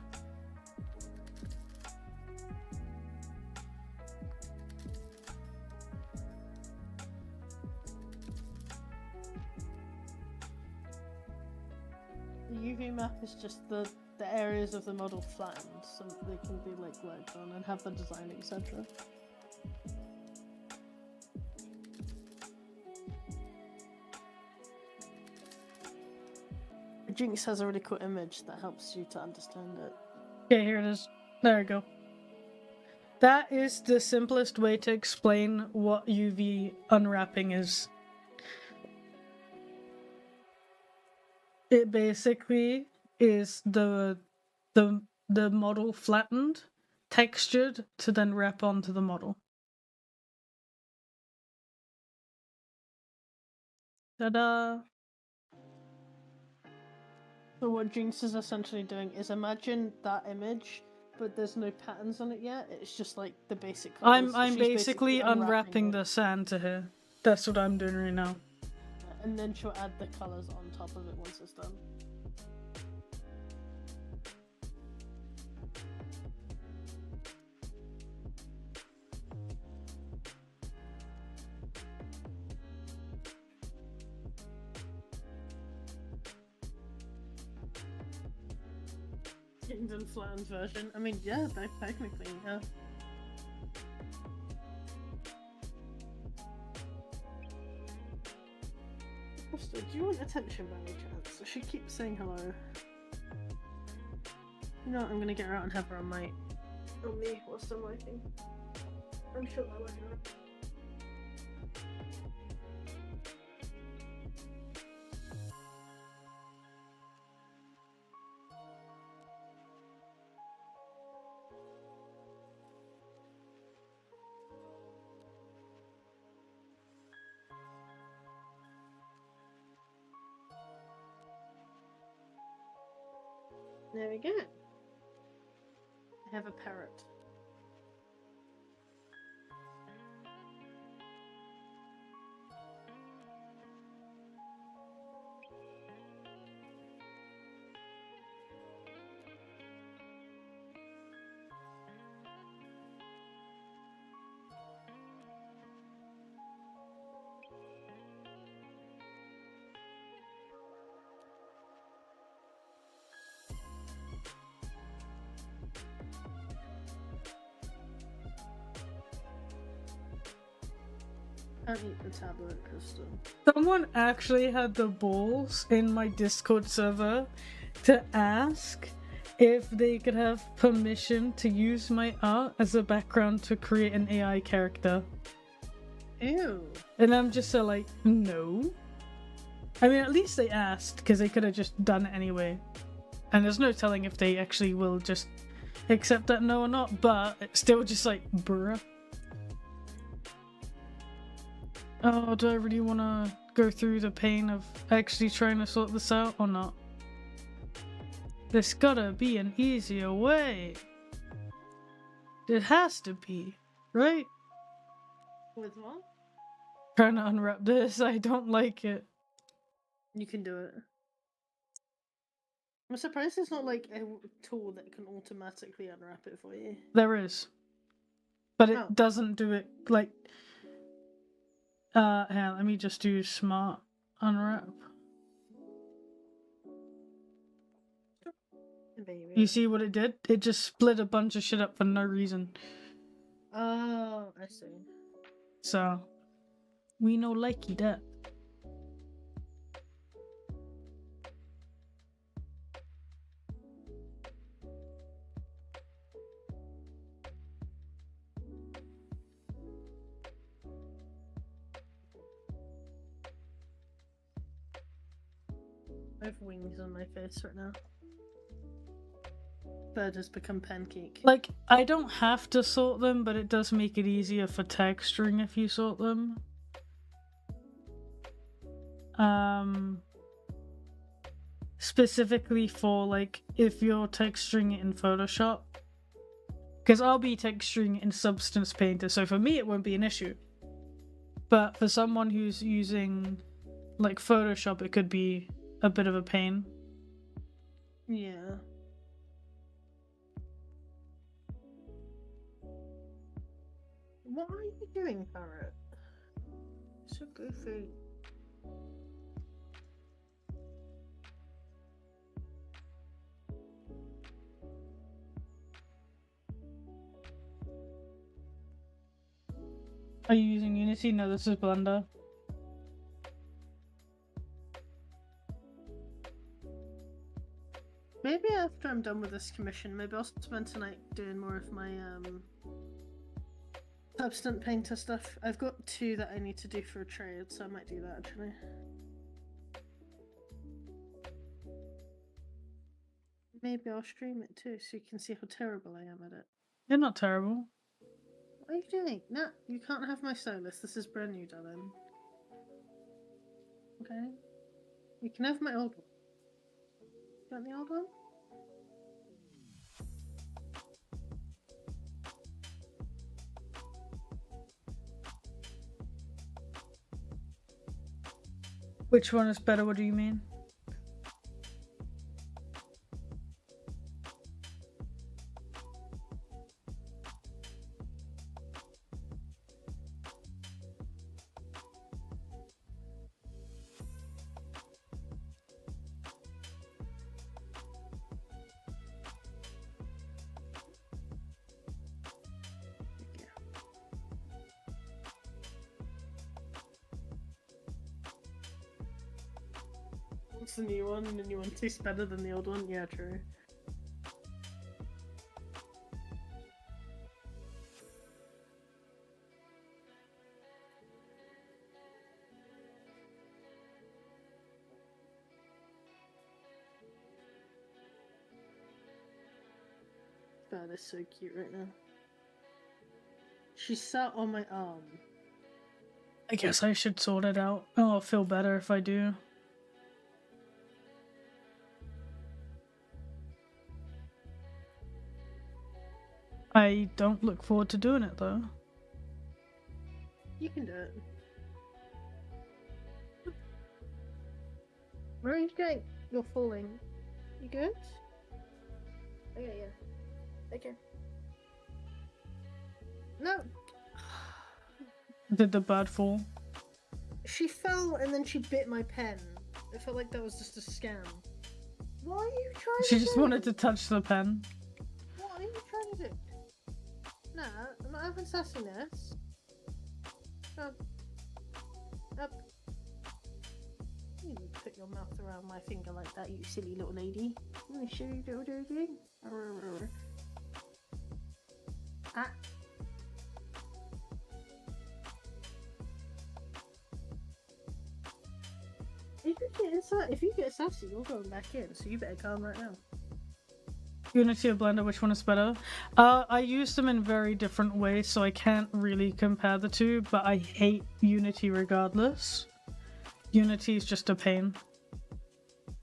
The UV map is just the areas of the model flattened so that they can be like worked on and have the design, etc. Jinx has a really cool image that helps you to understand it. Okay, here it is. There we go. That is the simplest way to explain what UV unwrapping is. It basically is the the model flattened, textured to then wrap onto the model. Ta-da! So what Jinx is essentially doing is imagine that image, but there's no patterns on it yet. It's just like the basic colors. I'm She's basically unwrapping it. the sand to her. That's what I'm doing right now. And then she'll add the colors on top of it once it's done. Kingdom flattened version. I mean, yeah, technically, yeah. Krista, do you want attention by any chance? She keeps saying hello. You know what, I'm gonna get her out and have her on me whilst I'm working. I'm sure I'll let her. There we go. I have a parrot. Can't eat the tablet, Krista. Someone actually had the balls in my Discord server to ask if they could have permission to use my art as a background to create an AI character. Ew. And I'm just so like, no. I mean, at least they asked, because they could have just done it anyway. And there's no telling if they actually will just accept that no or not, but it's still just like, bruh. Oh, do I really want to go through the pain of actually trying to sort this out or not? There's gotta be an easier way. It has to be, right? With what? Trying to unwrap this, I don't like it. You can do it. I'm surprised there's not like a tool that can automatically unwrap it for you. There is. But it Oh. doesn't do it like... hang on, let me just do smart unwrap. Baby. You see what it did? It just split a bunch of shit up for no reason. Oh, I see. So, we no likey that. I have wings on my face right now. Bird has become pancake. Like, I don't have to sort them, but it does make it easier for texturing if you sort them. Specifically for, like, if you're texturing it in Photoshop. Because I'll be texturing it in Substance Painter, so for me it won't be an issue. But for someone who's using, like, Photoshop, it could be a bit of a pain. Yeah. What are you doing, Parrot? So goofy. Are you using Unity? No, this is Blender. Maybe after I'm done with this commission, maybe I'll spend tonight doing more of my Substance Painter stuff. I've got 2 that I need to do for a trade, so I might do that actually. Maybe I'll stream it too, so you can see how terrible I am at it. You're not terrible. What are you doing? No, you can't have my Solus. This is brand new, darling. Okay? You can have my old one. You want the old one? Which one is better? What do you mean? What's the new one? The new one tastes better than the old one? Yeah, true. God, that's so cute right now. She sat on my arm. I guess I should sort it out. Oh, I'll feel better if I do. I don't look forward to doing it though. You can do it. Where are you going? You're falling. You good? Okay, yeah. Okay. No! Did the bird fall? She fell and then she bit my pen. I felt like that was just a scam. What are you trying to do? She just wanted to touch the pen. What are you trying to do? Nah, I'm not having sassiness. Up. You didn't put your mouth around my finger like that, you silly little lady. Let me show you little doggy. Ah. If you get sassy, you're going back in, so you better calm right now. Unity or Blender, which one is better? I use them in very different ways, so I can't really compare the two, but I hate Unity regardless. Unity is just a pain.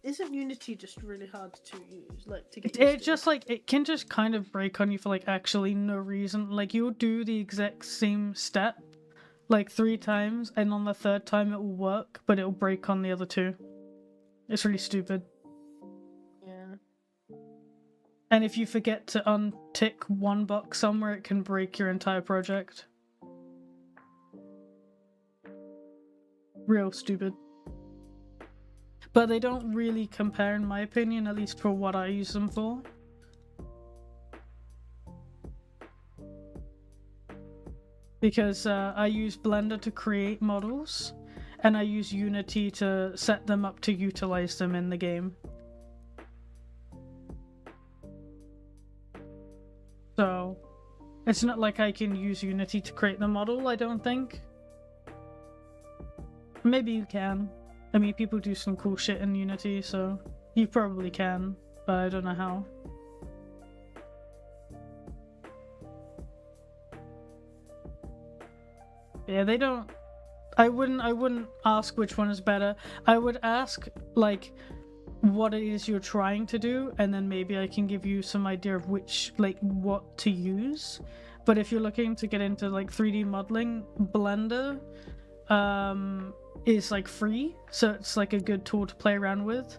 Isn't Unity just really hard to use? Like, to get used It to? just, like, it can just kind of break on you for, like, actually no reason. Like, you'll do the exact same step, like, 3 times, and on the 3rd time it will work, but it'll break on the other 2. It's really stupid. Yeah. And if you forget to untick one box somewhere, it can break your entire project. Real stupid. But they don't really compare in my opinion, at least for what I use them for. Because I use Blender to create models, and I use Unity to set them up to utilize them in the game. So, it's not like I can use Unity to create the model, I don't think. Maybe you can. I mean, people do some cool shit in Unity, so you probably can, but I don't know how. Yeah, they don't... I wouldn't ask which one is better. I would ask, like, what it is you're trying to do, and then maybe I can give you some idea of which, like, what to use. But if you're looking to get into, like, 3D modeling, Blender is, like, free, so it's, like, a good tool to play around with.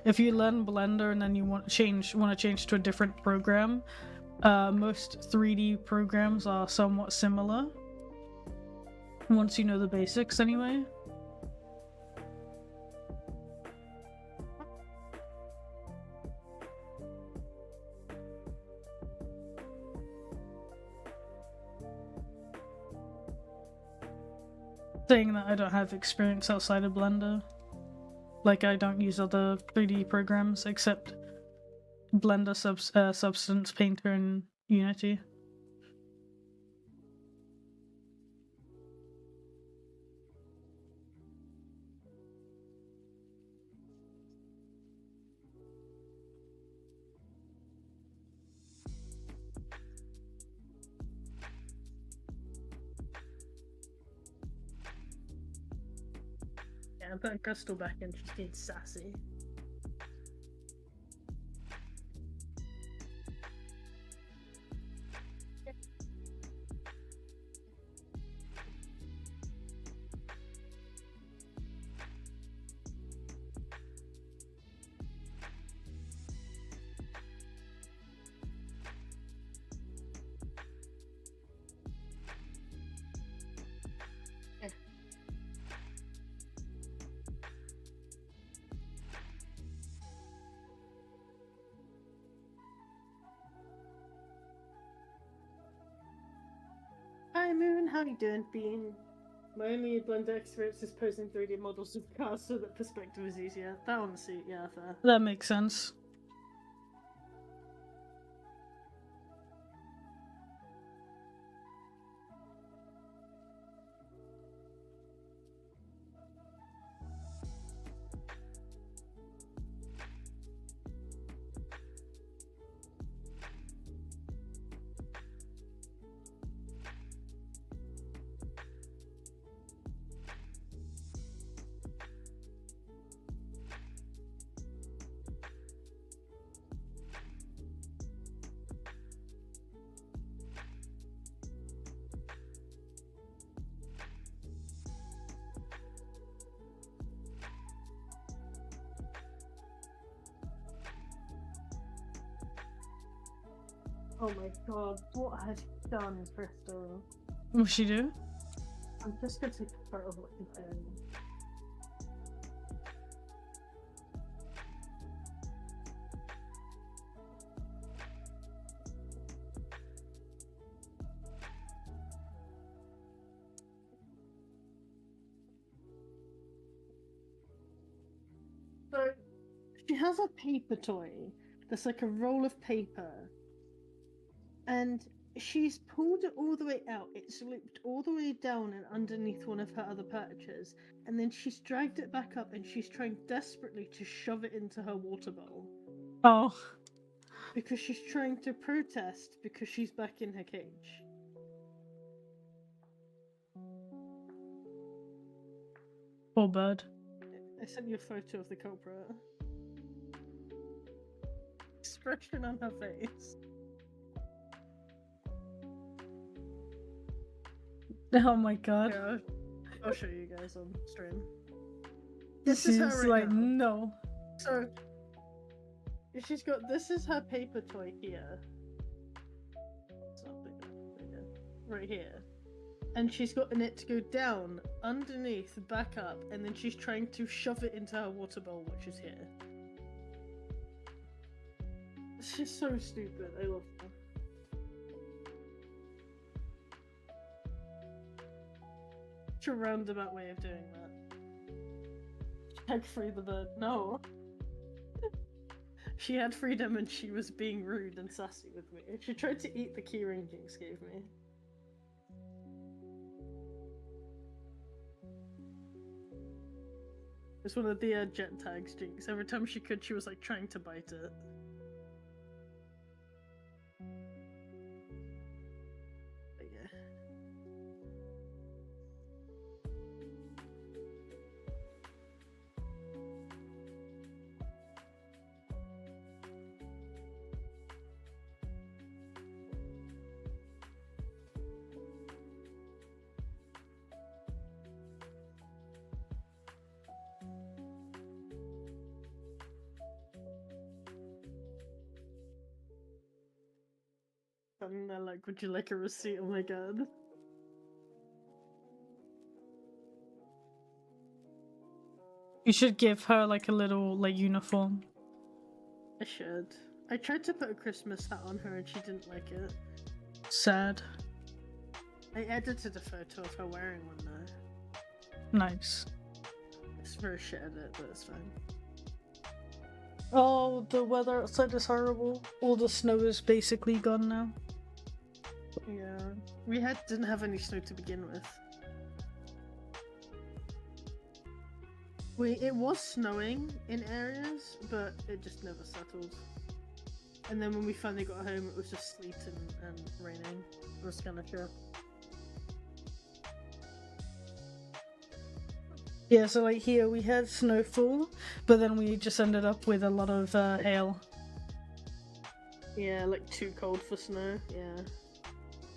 If you learn Blender and then you want to change to a different program, most 3D programs are somewhat similar. Once you know the basics, anyway. Saying that I don't have experience outside of Blender. Like, I don't use other 3D programs except Blender, Substance, Painter, and Unity. Yeah, put Crystal back in. She's getting sassy. Hi Moon, how you doing, Bean? My only Blender experience is posing 3D models of cars so that perspective is easier. That one suit, yeah, fair. That makes sense. Oh my god, what has she done, Crystal? What'd she do? I'm just gonna take a photo of what she's doing. So, she has a paper toy that's like a roll of paper, and she's pulled it all the way out. It's looped all the way down and underneath one of her other perches, and then she's dragged it back up and she's trying desperately to shove it into her water bowl Oh, because she's trying to protest because she's back in her cage. poor bird. I sent you a photo of the culprit. Expression on her face. Oh my god. Yeah, I'll show you guys on stream. This is is her right like, now. no. So, she's got, this is her paper toy here. It's not bigger. Right here. And she's gotten it to go down, underneath, back up, and then she's trying to shove it into her water bowl, which is here. She's so stupid, I love her. Such a roundabout way of doing that. Tag free the bird. No. She had freedom and she was being rude and sassy with me. She tried to eat the keyring Jinx gave me. It's one of the jet tags Jinx. Every time she could, she was like trying to bite it. But yeah. And they're like, would you like a receipt? Oh my god. You should give her like a little like uniform. I should. I tried to put a Christmas hat on her and she didn't like it. Sad. I edited a photo of her wearing one though. Nice. It's very shit edit, but it's fine. Oh, the weather outside is horrible. All the snow is basically gone now. Yeah. We didn't have any snow to begin with. It was snowing in areas, but it just never settled. And then when we finally got home, it was just sleet and raining. It was kind of shit. Yeah, so like here we had snowfall, but then we just ended up with a lot of hail. Yeah, like too cold for snow. Yeah.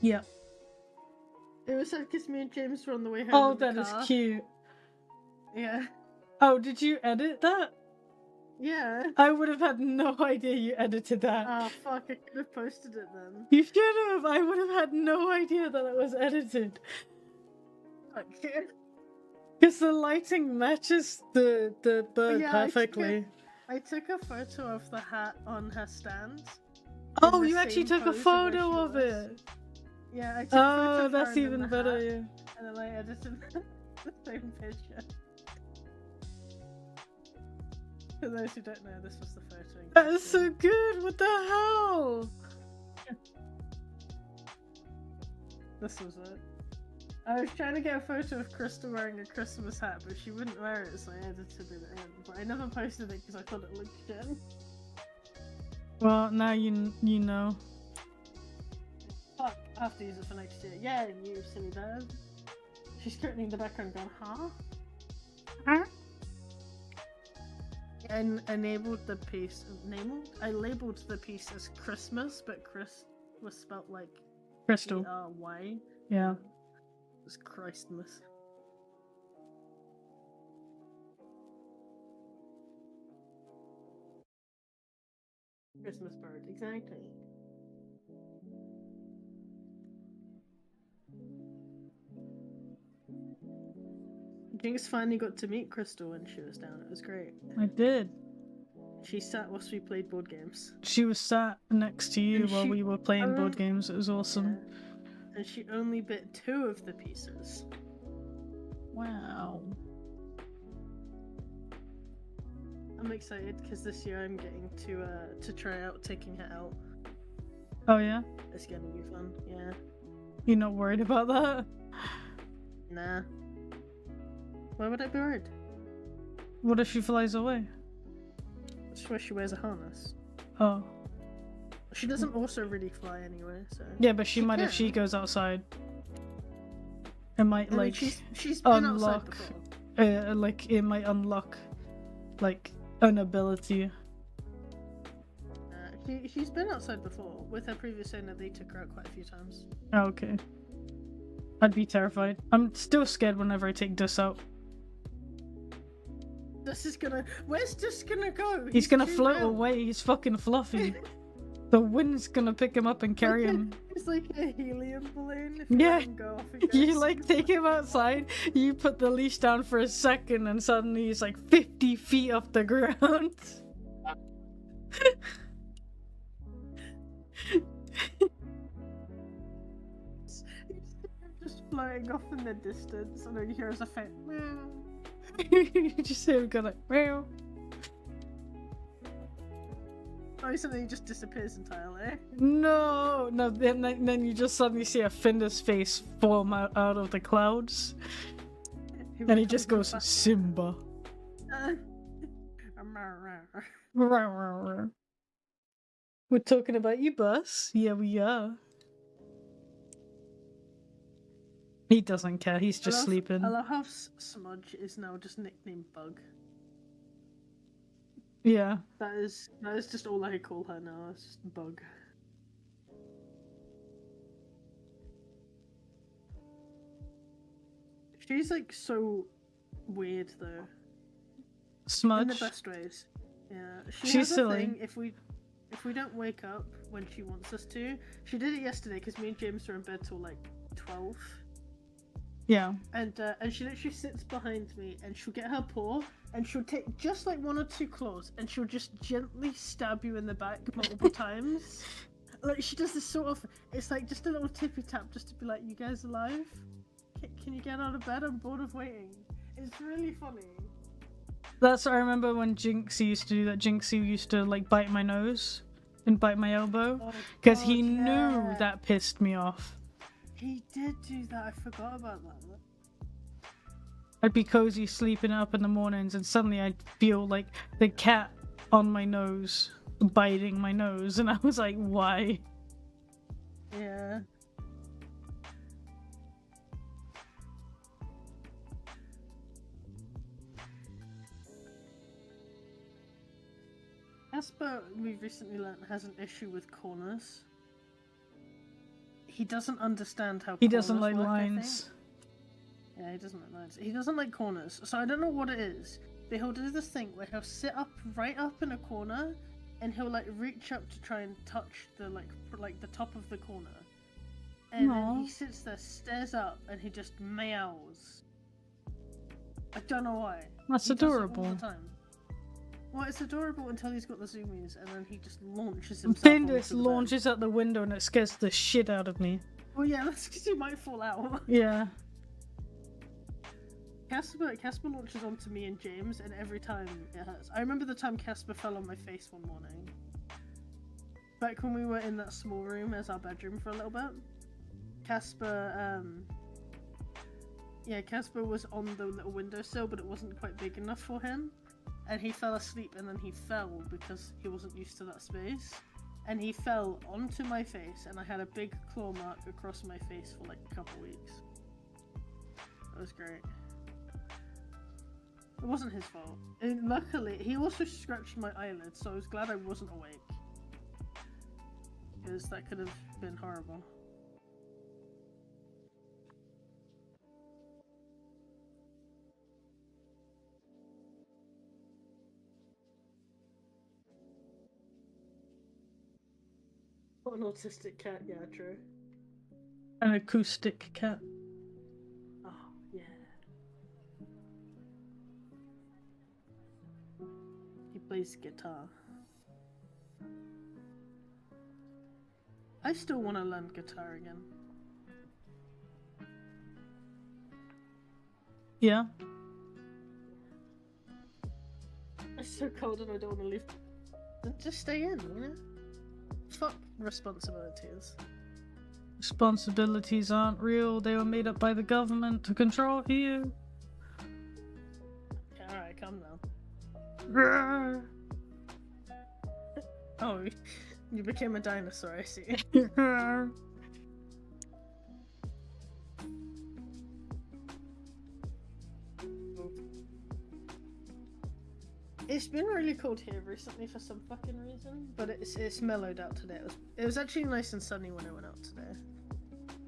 Yeah. It was sad because me and James were on the way home. Oh, in the that is car. cute. Yeah. Oh, did you edit that? Yeah. I would have had no idea you edited that. Oh fuck! I could have posted it then. You should have. I would have had no idea that it was edited. Fuck. Because the lighting matches the bird Yeah, perfectly. I took a photo of the hat on her stand. Oh, in the you actually same took a pose photo where of she was. it. Yeah, I took a photo Oh, of her that's and then even the better, hat, yeah. And then I edited the same picture. For those who don't know, this was the photo. in That is so question. good. What the hell? This was it. I was trying to get a photo of Crystal wearing a Christmas hat, but she wouldn't wear it, so I edited it in. But I never posted it because I thought it looked shit. Well, now you know. Fuck, I have to use it for next year. Yeah, you silly bird. She's currently in the background going, huh? Huh? And enabled the piece. I labeled the piece as Christmas, but Chris was spelt like Crystal. Y. Yeah. It was Christmas. Christmas bird, exactly. Jinx finally got to meet Crystal when she was down. It was great. I did. She sat whilst we played board games. She was sat next to you And while she- we were playing board games. It was awesome. Yeah. And she only bit 2 of the pieces. Wow. I'm excited because this year I'm getting to try out taking her out. Oh yeah? It's gonna be fun. Yeah. You're not worried about that? Nah. Why would I be worried? What if she flies away? That's why she wears a harness. Oh. She doesn't also really fly anyway, so. Yeah, but she might if can. she goes outside. It might I mean, like she's been outside unlock before. like it might unlock like an ability. She's been outside before. With her previous owner, they took her out quite a few times. Oh, okay. I'd be terrified. I'm still scared whenever I take Dis out. This is gonna. Where's this gonna go? He's gonna too float real. away. He's fucking fluffy. The wind's gonna pick him up and carry him. It's like a helium balloon. If Yeah. let him go off, he You goes. like take him outside, you put the leash down for a second, and suddenly he's like 50 feet off the ground. Just floating off in the distance, and then you hear as a faint meow. You just hear him go like, meow. Oh, suddenly he just disappears entirely. No, then you just suddenly see a Finder's face form out of the clouds, and he just goes, Simba. We're talking about you, boss. Yeah, we are. He doesn't care. He's just sleeping. I love how Smudge is now just nicknamed Bug. Yeah. That is just all I call her now. It's just Bug. She's like so weird though. Smudge. In the best ways. Yeah. She's has a silly. thing, if we don't wake up when she wants us to. She did it yesterday because me and James were in bed till like 12. Yeah. And she literally sits behind me and she'll get her paw and she'll take just like 1 or 2 claws and she'll just gently stab you in the back multiple times. Like she does this so often. It's like just a little tippy tap just to be like, you guys alive? Can you get out of bed? I'm bored of waiting. It's really funny. That's I remember when Jinxie used to do that. Jinxie used to like bite my nose and bite my elbow because he knew that pissed me off. He did do that. I forgot about that. I'd be cozy sleeping up in the mornings and suddenly I'd feel like the cat on my nose biting my nose and I was like, why? Yeah. Casper, we've recently learned, has an issue with corners. He doesn't understand how He corners doesn't like work, lines. Yeah, he doesn't like lines. He doesn't like corners, so I don't know what it is. But he'll do this thing where he'll sit up right up in a corner, and he'll like reach up to try and touch the like the top of the corner. And then he sits there, stares up, and he just meows. I don't know why. That's He does it adorable. all the time. Well, it's adorable until he's got the zoomies, and then he just launches himself. Bendis onto the launches out the window and it scares the shit out of me. bed. Well, yeah, that's because he might fall out. Yeah. Casper launches onto me and James, and every time it hurts. I remember the time Casper fell on my face one morning. Back when we were in that small room as our bedroom for a little bit. Casper was on the little windowsill, but it wasn't quite big enough for him. And he fell asleep, and then he fell because he wasn't used to that space. And he fell onto my face, and I had a big claw mark across my face for like a couple weeks. That was great. It wasn't his fault. And luckily, he also scratched my eyelids, so I was glad I wasn't awake. Because that could have been horrible. An autistic cat, yeah, true. An acoustic cat. Oh, yeah. He plays guitar. I still want to learn guitar again. Yeah. It's so cold and I don't want to leave. Then just stay in, you know? Fuck responsibilities. Responsibilities aren't real. They were made up by the government to control you. Okay, alright, calm down. Grrr. Oh, you became a dinosaur, I see. It's been really cold here recently for some fucking reason, but it's mellowed out today. It was actually nice and sunny when I went out today,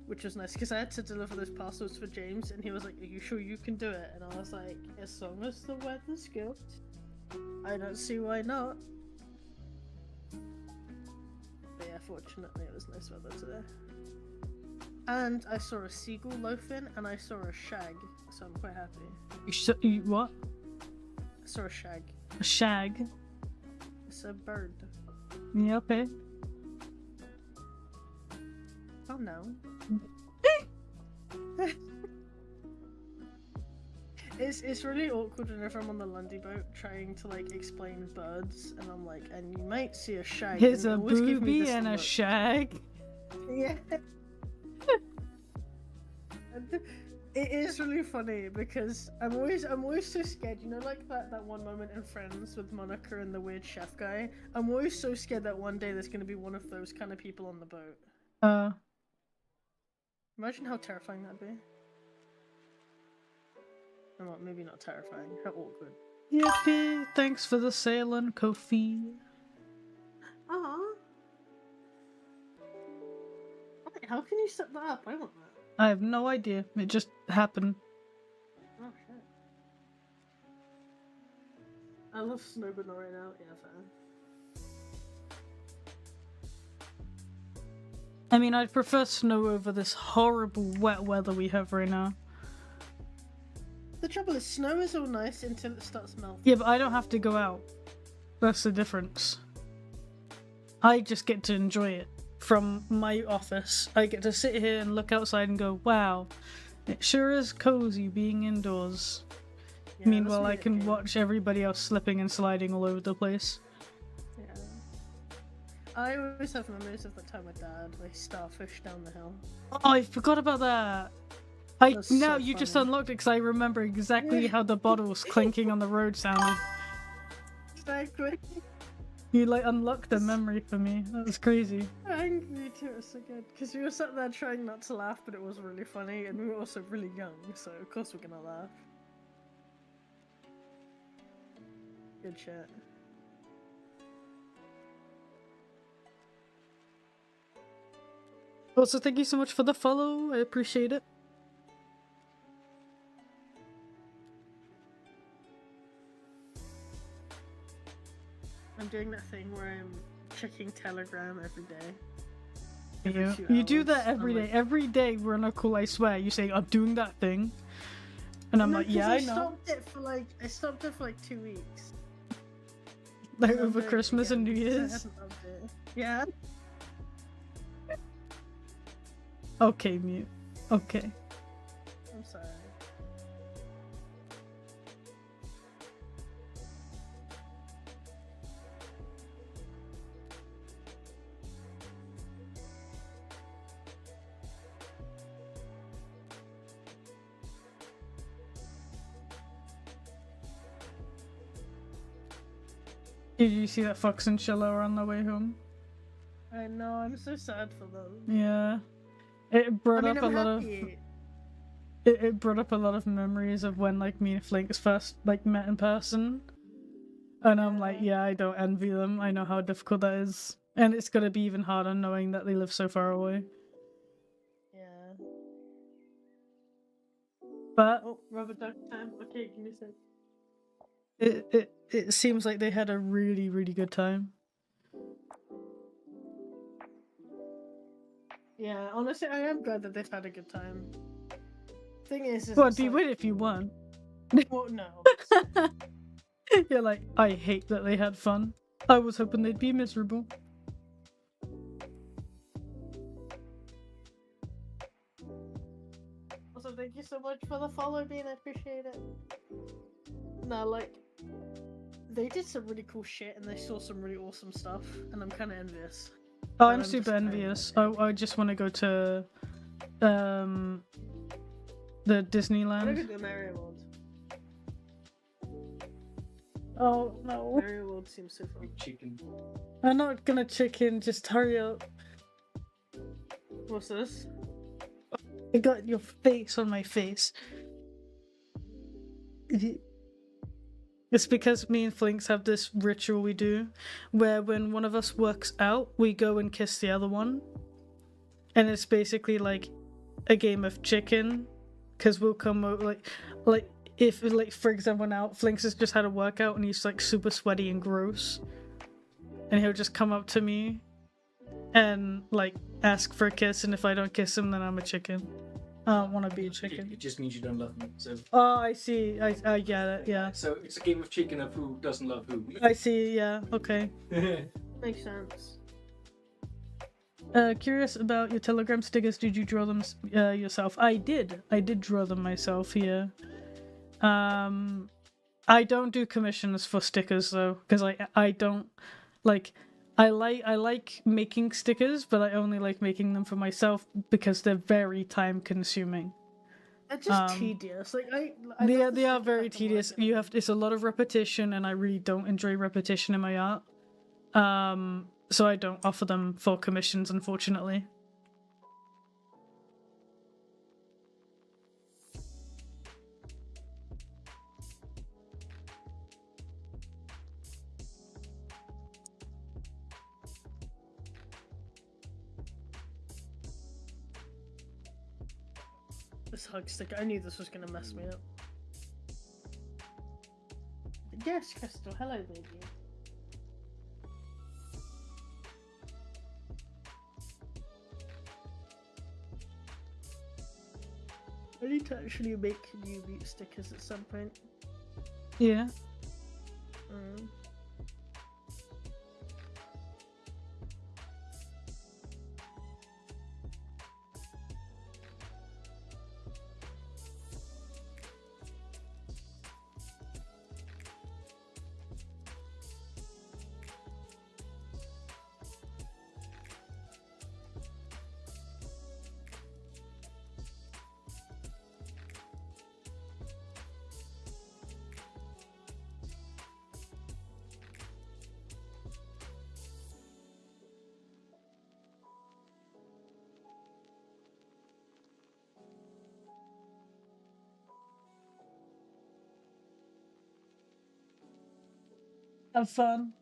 which was nice because I had to deliver those parcels for James, and he was like, "Are you sure you can do it?" And I was like, "As long as the weather's good, I don't see why not." But yeah, fortunately it was nice weather today. And I saw a seagull loafing, and I saw a shag, so I'm quite happy. You what? I saw a shag. A shag? It's a bird. Yeah, okay. Oh no. It's really awkward whenever I'm on the Lundy boat trying to like explain birds, and I'm like, and you might see a shag. Here's and a they always give me booby this and a look. shag. Yeah. And it is really funny because I'm always so scared. You know, like that one moment in Friends with Monica and the weird chef guy. I'm always so scared that one day there's gonna be one of those kind of people on the boat. Imagine how terrifying that'd be. Well, maybe not terrifying. How awkward. Yippee! Thanks for the sailing, Kofi. Aww. Wait, how can you set that up? I want that. I have no idea. It just happened. Oh shit. I love snowboarding right now. Yeah, fair. I mean, I'd prefer snow over this horrible wet weather we have right now. The trouble is, snow is all nice until it starts melting. Yeah, but I don't have to go out. That's the difference. I just get to enjoy it. From my office, I get to sit here and look outside and go, wow, it sure is cozy being indoors. Yeah, Meanwhile, I that's can weird. watch everybody else slipping and sliding all over the place. Yeah. I always have memories of the time with Dad, like starfish down the hill. Oh, I forgot about that. That's Now so you just funny. unlocked it because I remember exactly Yeah. how the bottles clinking on the road sounded. Exactly. You like unlocked the memory for me. That was crazy. Me too, it was so good. Because we were sat there trying not to laugh, but it was really funny, and we were also really young, so of course we're gonna laugh. Good shit. Also, thank you so much for the follow. I appreciate it. I'm doing that thing where I'm checking Telegram every day. You do that hours. every I'm day. like- Every day we're on a call, I swear. You say, I'm doing that thing. And I'm No, like, 'cause yeah, I know. I stopped it for like 2 weeks. Like And I'm over doing it Christmas and New again, 'cause I Year's. hadn't loved it. Yeah. Okay, mute. Okay. I'm sorry. Did you see that Fox and Shilla are on their way home? I know, I'm so sad for them. Yeah. It brought I mean, up a I'm lot of happy. it brought up a lot of memories of when like me and Flinks first like met in person. And I'm like, yeah, I don't envy them. I know how difficult that is. And it's gonna be even harder knowing that they live so far away. Yeah. But Oh, rubber duck time. Okay, give me a sec. it seems like they had a really, really good time. Yeah, honestly, I am glad that they've had a good time. Thing is Well, it's it'd be like, weird if you won. well, no. You're like, I hate that they had fun. I was hoping they'd be miserable. Also, thank you so much for the follow, Bean. I appreciate it. No, like, they did some really cool shit and they saw some really awesome stuff, and I'm kind of envious. Oh, But I'm I'm super just kinda- envious. I just want to go to the I'm gonna Disneyland. go to Mario World. Oh no. Mario World seems so fun. Chicken. I'm not gonna chicken, just hurry up. What's this? I got your face on my face. It's because me and Flinks have this ritual we do where when one of us works out, we go and kiss the other one. And it's basically like a game of chicken. Because we'll come over, like, if, like, for example, now Flinks has just had a workout and he's like super sweaty and gross. And he'll just come up to me and like ask for a kiss. And if I don't kiss him, then I'm a chicken. I don't want to be a chicken. It just means you don't love me. So Oh, I see. I get it. Yeah. so it's a game of chicken of who doesn't love who. I see. Yeah. Okay. Makes sense. Curious about your Telegram stickers. Did you draw them yourself? I did. I did draw them myself here. I don't do commissions for stickers though, because I don't like. I like making stickers, but I only like making them for myself because they're very time consuming. They're just tedious. Like I They love the are sticker very pack and tedious. work it. You have it's a lot of repetition, and I really don't enjoy repetition in my art. So I don't offer them for commissions, unfortunately. This hug sticker. I knew this was gonna mess me up. Yes, Crystal. Hello, baby. I need to actually make new mute stickers at some point. Yeah. Have fun.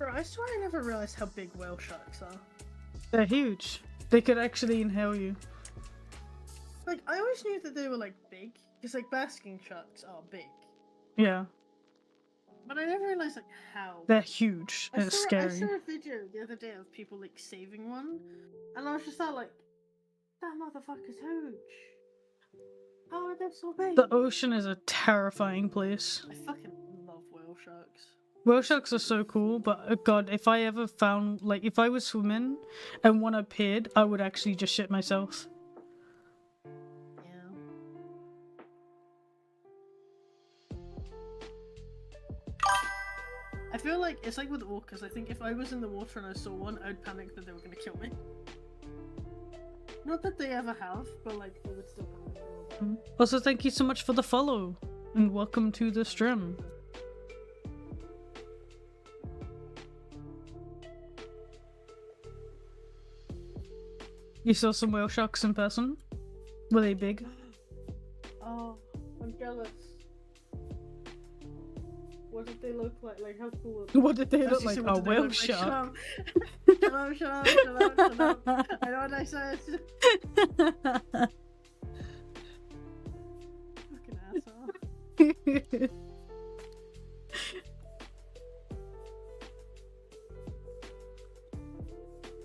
Bro, I swear I never realized how big whale sharks are. They're huge. They could actually inhale you. Like, I always knew that they were, like, big. Because, like, basking sharks are big. Yeah. But I never realized, like, how. They're huge. I It's saw scary. a video the other day of people, like, saving one. And I was just like, that motherfucker's huge. How are they so big? The ocean is a terrifying place. I fucking love whale sharks. Whale sharks are so cool, but God, if I ever found, like, if I was swimming and one appeared, I would actually just shit myself. Yeah. I feel like it's like with orcas. I think if I was in the water and I saw one, I'd panic that they were gonna kill me. Not that they ever have, but like they would still panic a little bit. Also, thank you so much for the follow, and welcome to the stream. You saw some whale sharks in person? Were they big? Oh, I'm jealous. What did they look like? Like, how cool were they? What did they look Actually, like? what A did they whale look like? shark. Shut up, shut up, shut up, shut up, shut up. I know what I said. Fucking asshole.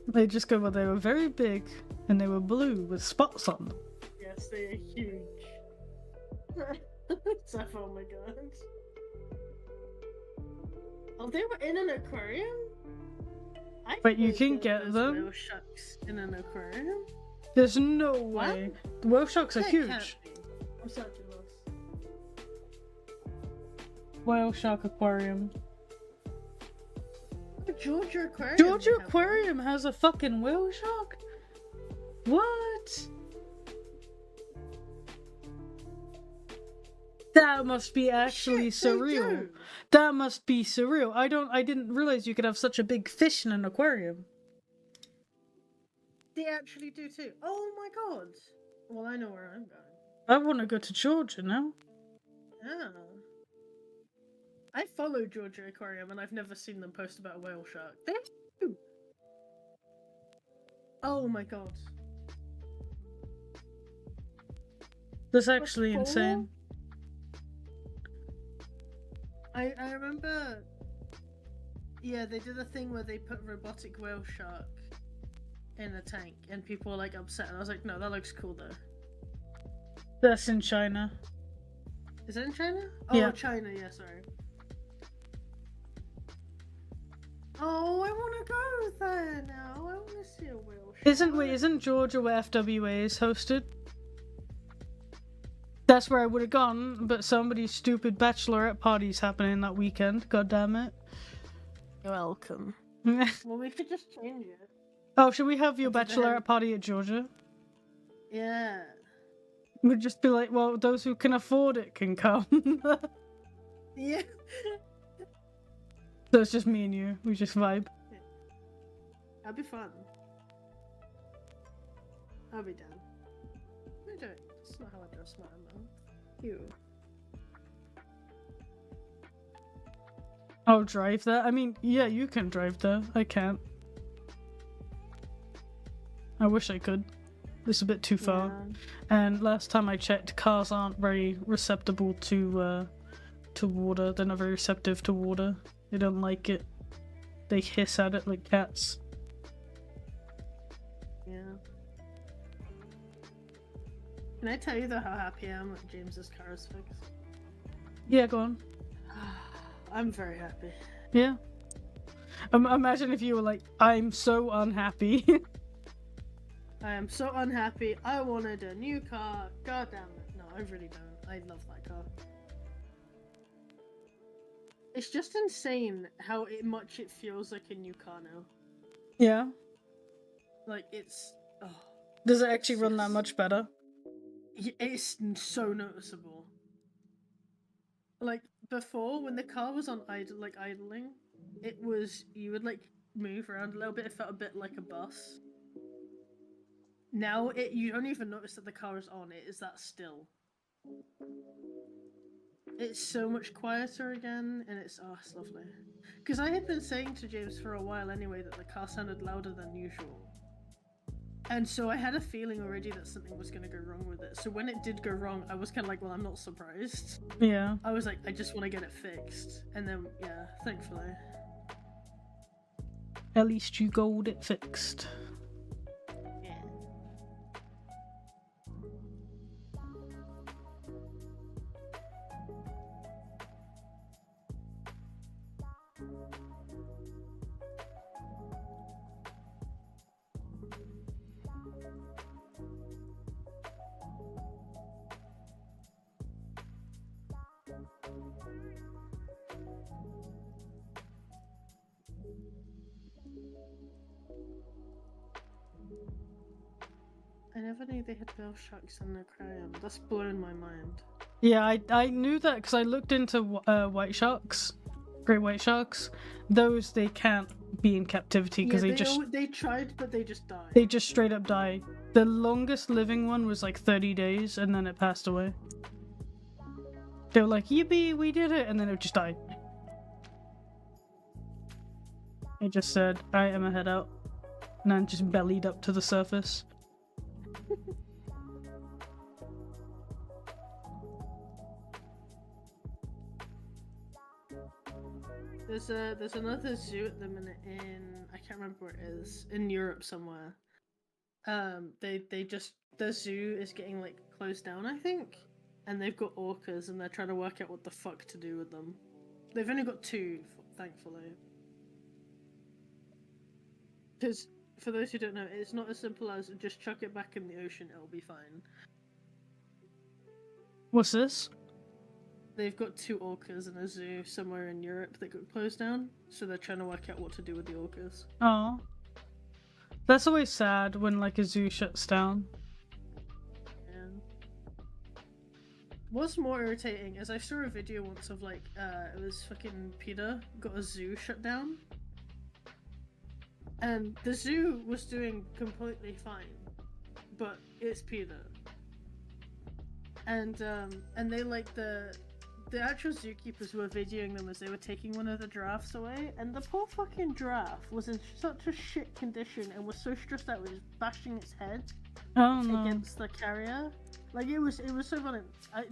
They just go, well, they were very big and they were blue with spots on them. Yes, they are huge. Zeph, oh my god. Oh, they were in an aquarium? I But you think can that get there's them. whale sharks in an aquarium? There's no way. The whale sharks are That huge. can't be. I'm so jealous. Whale shark aquarium. The Georgia Aquarium. Georgia they have Aquarium has a fucking whale shark? What? That must be actually Shit, they surreal. do. That must be surreal. I didn't realize you could have such a big fish in an aquarium. They actually do too. Oh my god. Well, I know where I'm going. I want to go to Georgia now. Yeah. I follow Georgia Aquarium and I've never seen them post about a whale shark. They do. Oh my god. That's actually Before- insane. I remember. Yeah, they did a thing where they put robotic whale shark in a tank and people were like upset and I was like, no, that looks cool though. That's in China. Is it in China? Oh, Yeah. China, yeah, sorry. Oh, I want to go there now. I want to see a whale shark. Isn't Georgia where FWA is hosted? That's where I would have gone, but somebody's stupid bachelorette party's happening that weekend. God damn it. You're welcome. Oh, Well, we could just change it. should we have your What did they bachelorette have? party at Georgia? Yeah. We'd just be like, well, those who can afford it can come. Yeah. So it's just me and you. We just vibe. That'd be fun. I'll be down. What are you doing? That's not how I dress my mouth. You. I'll drive there. I mean, yeah, you can drive there. I can't. I wish I could. It's a bit too far. Yeah. And last time I checked, cars aren't very receptive to water. They're not very receptive to water. They don't like it. They hiss at it like cats. Yeah. Can I tell you though how happy I am that James's car is fixed? Yeah, go on. I'm very happy. Yeah. Imagine if you were like, I'm so unhappy. I am so unhappy. I wanted a new car. God damn it. No, I really don't. I love that car. It's just insane how much it feels like a new car now. Yeah. Like, it's... Oh, Does it actually run that Yes. much better? it's so noticeable. Like, before, when the car was on idling, it was... You would, like, move around a little bit. It felt a bit like a bus. Now, you don't even notice that the car is on. It is that still. it's so much quieter again, and it's lovely. Because I had been saying to James for a while anyway that the car sounded louder than usual. And so I had a feeling already that something was going to go wrong with it. So when it did go wrong, I was kind of like, well, I'm not surprised. Yeah. I was like, I just want to get it fixed. And then, yeah, thankfully. At least you got it fixed. Yeah. I never knew they had whale sharks in their aquarium. That's blown my mind. Yeah, I knew that because I looked into white sharks, great white sharks. Those they can't be in captivity because they tried, but they just died. They just straight up die. The longest living one was like 30 days, and then it passed away. They were like, "Yippee, we did it!" and then it just died. It just said, "Alright, I'm gonna head out," and then just bellied up to the surface. There's another zoo at the minute in, I can't remember where it is, in Europe somewhere. The zoo is getting like closed down, I think, and they've got orcas and they're trying to work out what the fuck to do with them. They've only got 2, thankfully. Because for those who don't know, it's not as simple as just chuck it back in the ocean, it'll be fine. What's this? They've got 2 orcas in a zoo somewhere in Europe that got closed down, so they're trying to work out what to do with the orcas. Oh. That's always sad when like a zoo shuts down. Yeah. What's more irritating is I saw a video once of like, it was fucking PETA got a zoo shut down. And the zoo was doing completely fine, but it's PETA. And they like the actual zookeepers were videoing them as they were taking one of the giraffes away, and the poor fucking giraffe was in such a shit condition and was so stressed out it was just bashing its head against the carrier. Like it was so funny.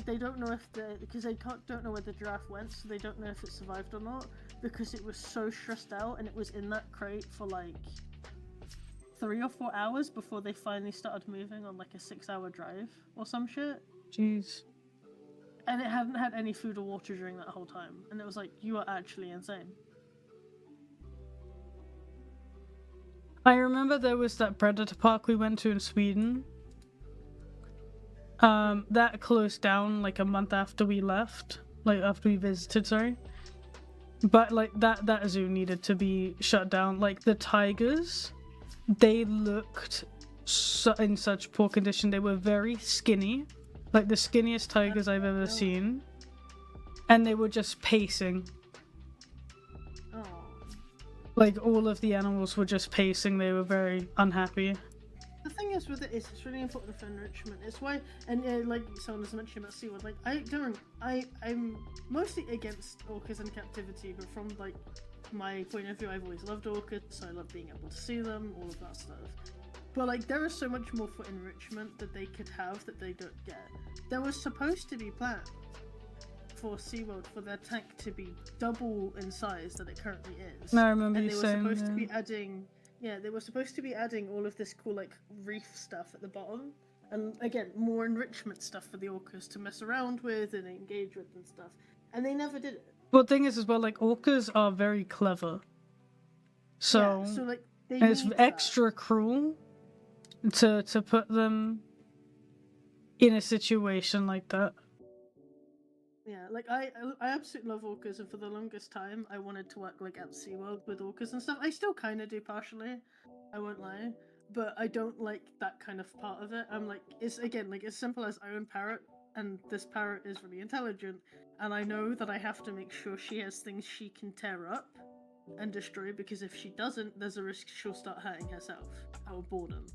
They don't know if because they don't know where the giraffe went, so they don't know if it survived or not because it was so stressed out and it was in that crate for like 3 or 4 hours before they finally started moving on like a 6-hour drive or some shit. Jeez. And it hadn't had any food or water during that whole time. And it was like, you are actually insane. I remember there was that predator park we went to in Sweden. That closed down like a month after we left. Like after we visited, sorry. But like that zoo needed to be shut down. Like the tigers, they looked in such poor condition. They were very skinny. Like the skinniest tigers I've ever seen. And they were just pacing. Oh. Like all of the animals were just pacing. They were very unhappy. The thing is with it is it's really important for enrichment. It's why, and like someone was mentioning about SeaWorld, like I'm mostly against orcas in captivity, but from like my point of view, I've always loved orcas, so I love being able to see them, all of that stuff. But like there is so much more for enrichment that they could have that they don't get. There was supposed to be plans for SeaWorld for their tank to be double in size that it currently is. No, I remember and you saying they were supposed to be adding they were supposed to be adding all of this cool like reef stuff at the bottom. And again, more enrichment stuff for the orcas to mess around with and engage with and stuff. And they never did it. Well, the thing is as well, like orcas are very clever. So, yeah, so like and it's extra cruel to put them in a situation like that. Yeah, like I absolutely love orcas, and for the longest time I wanted to work like at SeaWorld with orcas and stuff. I still kind of do partially, I won't lie, but I don't like that kind of part of it. I'm like, it's again like as simple as I own parrot, and this parrot is really intelligent, and I know that I have to make sure she has things she can tear up and destroy, because if she doesn't, there's a risk she'll start hurting herself out of boredom.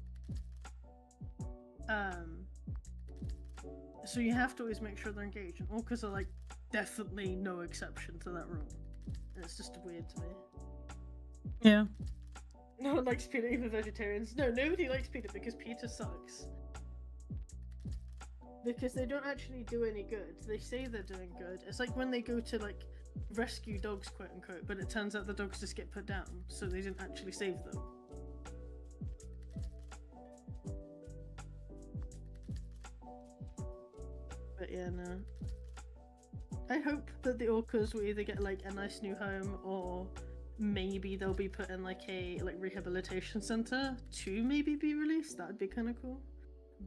So you have to always make sure they're engaged, and orcas are like definitely no exception to that rule. And it's just weird to me. Yeah. No one likes Peter, even vegetarians. No, nobody likes Peter because Peter sucks. Because they don't actually do any good. They say they're doing good. It's like when they go to like rescue dogs, quote unquote, but it turns out the dogs just get put down, so they didn't actually save them. But yeah, no. I hope that the orcas will either get like a nice new home, or maybe they'll be put in like a rehabilitation center to maybe be released. That'd be kind of cool.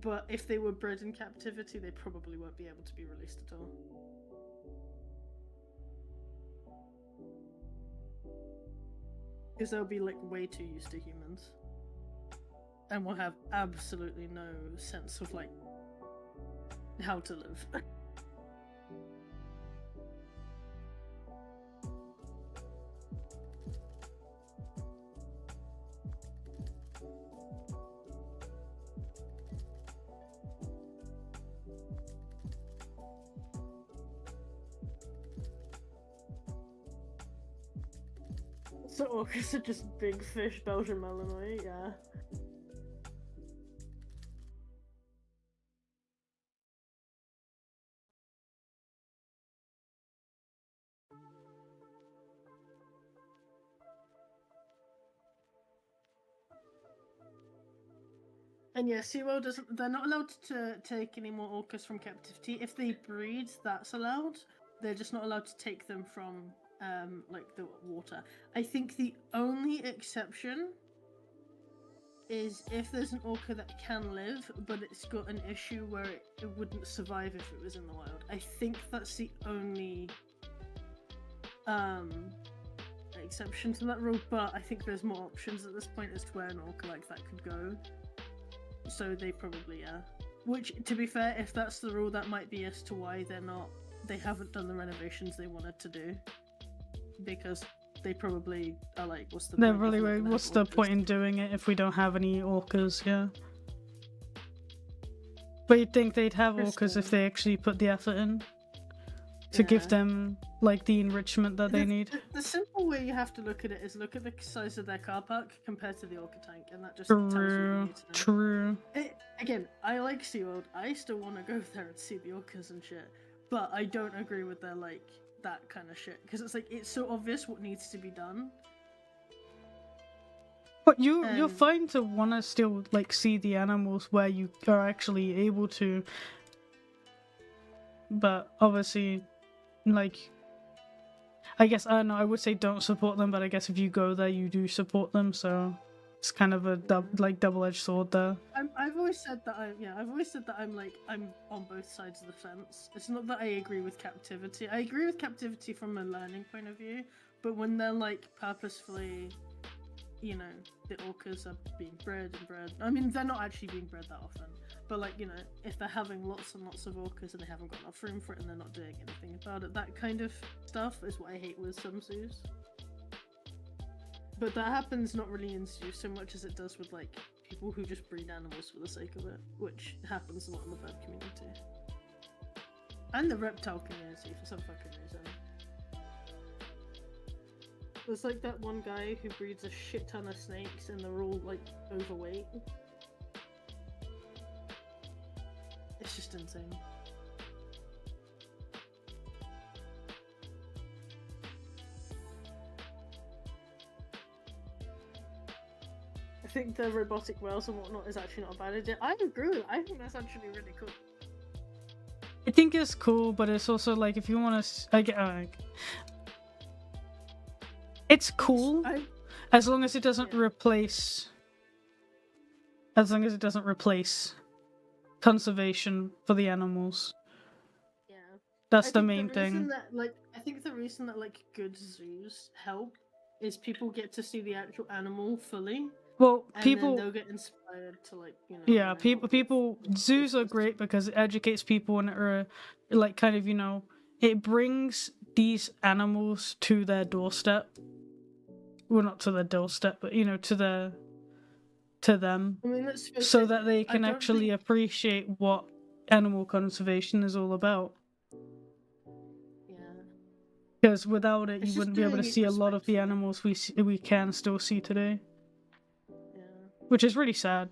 But if they were bred in captivity, they probably won't be able to be released at all. Because they'll be like way too used to humans. And will have absolutely no sense of like how to live. So orcas are just big fish Belgian Malinois, yeah. And yeah, SeaWorld doesn't. They're not allowed to take any more orcas from captivity. If they breed, that's allowed. They're just not allowed to take them from like the water. I think the only exception is if there's an orca that can live, but it's got an issue where it wouldn't survive if it was in the wild. I think that's the only exception to that rule, but I think there's more options at this point as to where an orca like that could go. So they probably are. Which, to be fair, if that's the rule, that might be as to why they haven't done the renovations they wanted to do. Because they probably are like, what's the point? What's the point in doing it if we don't have any orcas, yeah. But you'd think they'd have orcas if they actually put the effort in. To give them, like, the enrichment that they need. The simple way you have to look at it is look at the size of their car park compared to the orca tank, and that just tells you what you need to know. True. Again, I like SeaWorld. I still want to go there and see the orcas and shit. But I don't agree with their, like, that kind of shit. Because it's like, it's so obvious what needs to be done. But you're fine to want to still, like, see the animals where you are actually able to. But obviously, like, I guess, I don't know, I would say don't support them, but I guess if you go there, you do support them, so it's kind of a double-edged sword there. I've always said that I'm on both sides of the fence. It's not that I agree with captivity. I agree with captivity from a learning point of view, but when they're like purposefully, you know, the orcas are being bred. I mean, they're not actually being bred that often. But, like, you know, if they're having lots and lots of orcas and they haven't got enough room for it and they're not doing anything about it, that kind of stuff is what I hate with some zoos. But that happens not really in zoos so much as it does with, like, people who just breed animals for the sake of it, which happens a lot in the bird community. And the reptile community, for some fucking reason. There's, like, that one guy who breeds a shit ton of snakes and they're all, like, overweight. It's just insane. I think the robotic whales and whatnot is actually not a bad idea. I agree with it. I think that's actually really cool. I think it's cool, but it's also like, if you want to, it's cool as long as it doesn't replace. As long as it doesn't replace conservation for the animals. Yeah, that's the main thing. I think the reason that like good zoos help is people get to see the actual animal fully. Well, and people then they'll get inspired to like, you know. Yeah, people zoos are great because it educates people and like kind of, you know, it brings these animals to their doorstep. Well, not to their doorstep, but you know, to them, I mean, so that they can actually appreciate what animal conservation is all about. Yeah, Because without it, It's you just wouldn't be able to doing it see a lot of the respectfully. animals we can still see today, Yeah. which is really sad.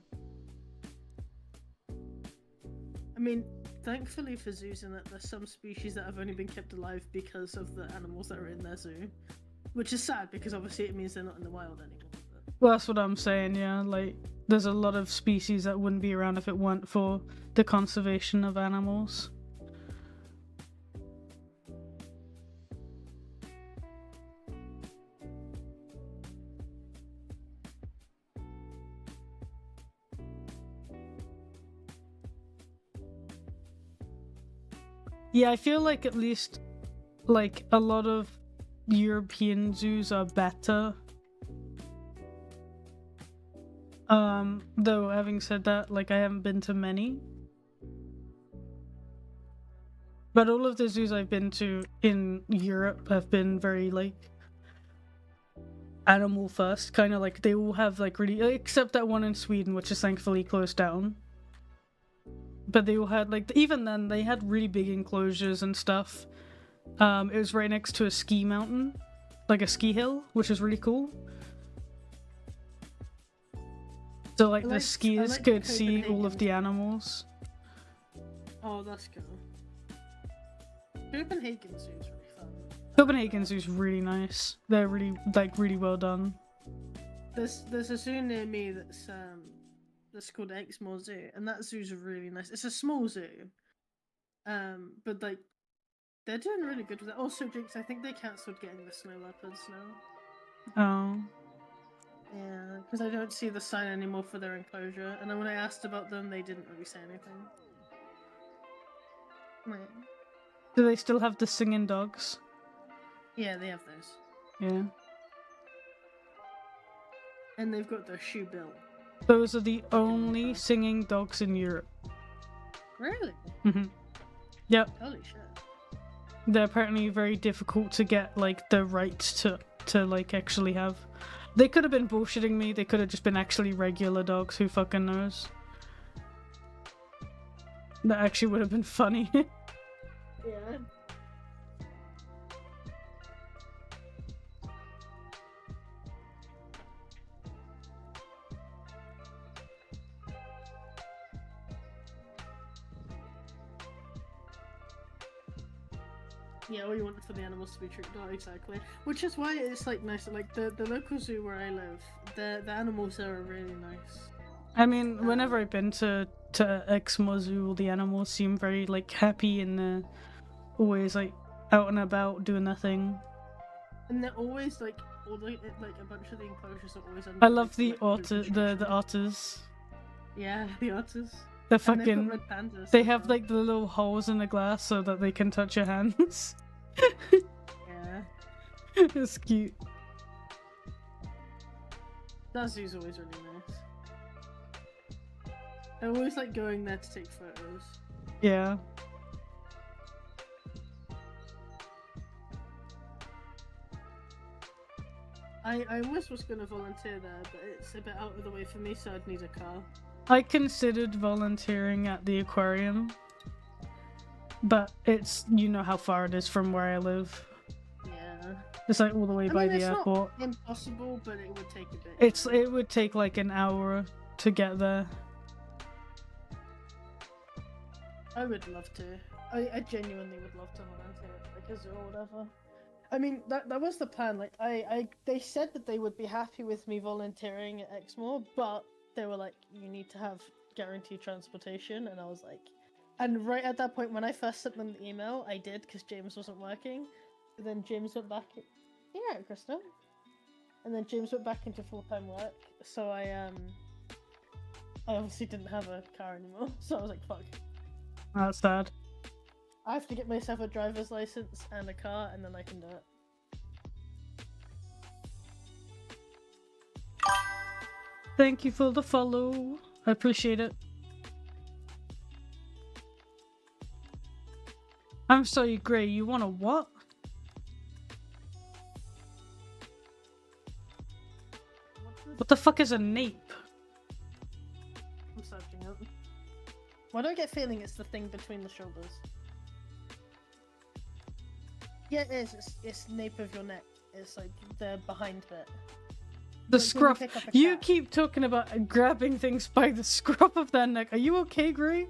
I mean, thankfully for zoos in that there's some species that have only been kept alive because of the animals that are in their zoo. Which is sad because obviously it means they're not in the wild anymore. But... Well, that's what I'm saying, yeah. Like, there's a lot of species that wouldn't be around if it weren't for the conservation of animals. Yeah, I feel like at least, like, a lot of European zoos are better. Though having said that, like, I haven't been to many. But all of the zoos I've been to in Europe have been very, like, animal first. Kind of like, they all have, like, really... Except that one in Sweden, which is thankfully closed down. But they all had, like, even then, they had really big enclosures and stuff. It was right next to a ski mountain. Like a ski hill, which is really cool. So, like, the skiers could see all of the animals. Oh, that's cool. Copenhagen Zoo is really fun. Copenhagen Zoo is really nice. They're really, like, really well done. There's a zoo near me that's called Exmoor Zoo, and that zoo's really nice. It's a small zoo, but like they're doing really good with it. Also, Jinx, I think they cancelled getting the snow leopards now. Oh. Yeah, because I don't see the sign anymore for their enclosure, and then when I asked about them, they didn't really say anything. Right. Do they still have the singing dogs? Yeah, they have those. Yeah. And they've got their shoe built. Those are the only singing dogs in Europe. Really? Yep. Holy shit. They're apparently very difficult to get, like, the rights to like, actually have. They could have been bullshitting me, they could have just been actually regular dogs, who fucking knows. That actually would have been funny. Yeah. Yeah, all you want for the animals to be treated well, exactly. Which is why it's like nice. Like the local zoo where I live, the animals there are really nice. I mean, whenever I've been to Exmoor Zoo, the animals seem very, like, happy and always, like, out and about doing their thing. And they're always like all the like a bunch of the enclosures are always under. I love the like, otters. Yeah, the otters. They're And they've fucking. got red pandas They as have, well. like, the little holes in the glass so that they can touch your hands. Yeah. It's cute. That zoo's always really nice. I always like going there to take photos. Yeah. I almost was gonna volunteer there, but it's a bit out of the way for me, so I'd need a car. I considered volunteering at the aquarium, but it's, you know how far it is from where I live. Yeah. It's like all the way by the it's airport. not impossible, but it would take a bit. It would take like an hour to get there. I would love to. I genuinely would love to volunteer at like a zoo or whatever. I mean, that was the plan. Like, they said that they would be happy with me volunteering at Exmoor, but they were like, you need to have guaranteed transportation, and I was like, and right at that point when I first sent them the email, I did because James wasn't working. But then James went back. Yeah, Krista. And then James went back into full-time work, so I obviously didn't have a car anymore. So I was like, fuck. That's sad. I have to get myself a driver's license and a car, and then I can do it. Thank you for the follow. I appreciate it. I'm sorry, Gray, you want a what? What the fuck is a nape? I'm searching it. Why do I get a feeling it's the thing between the shoulders? Yeah, it is. It's nape of your neck. It's like the behind bit. The Like when scruff. pick up a You cat. keep talking about grabbing things by the scruff of their neck. Are you okay, Gray?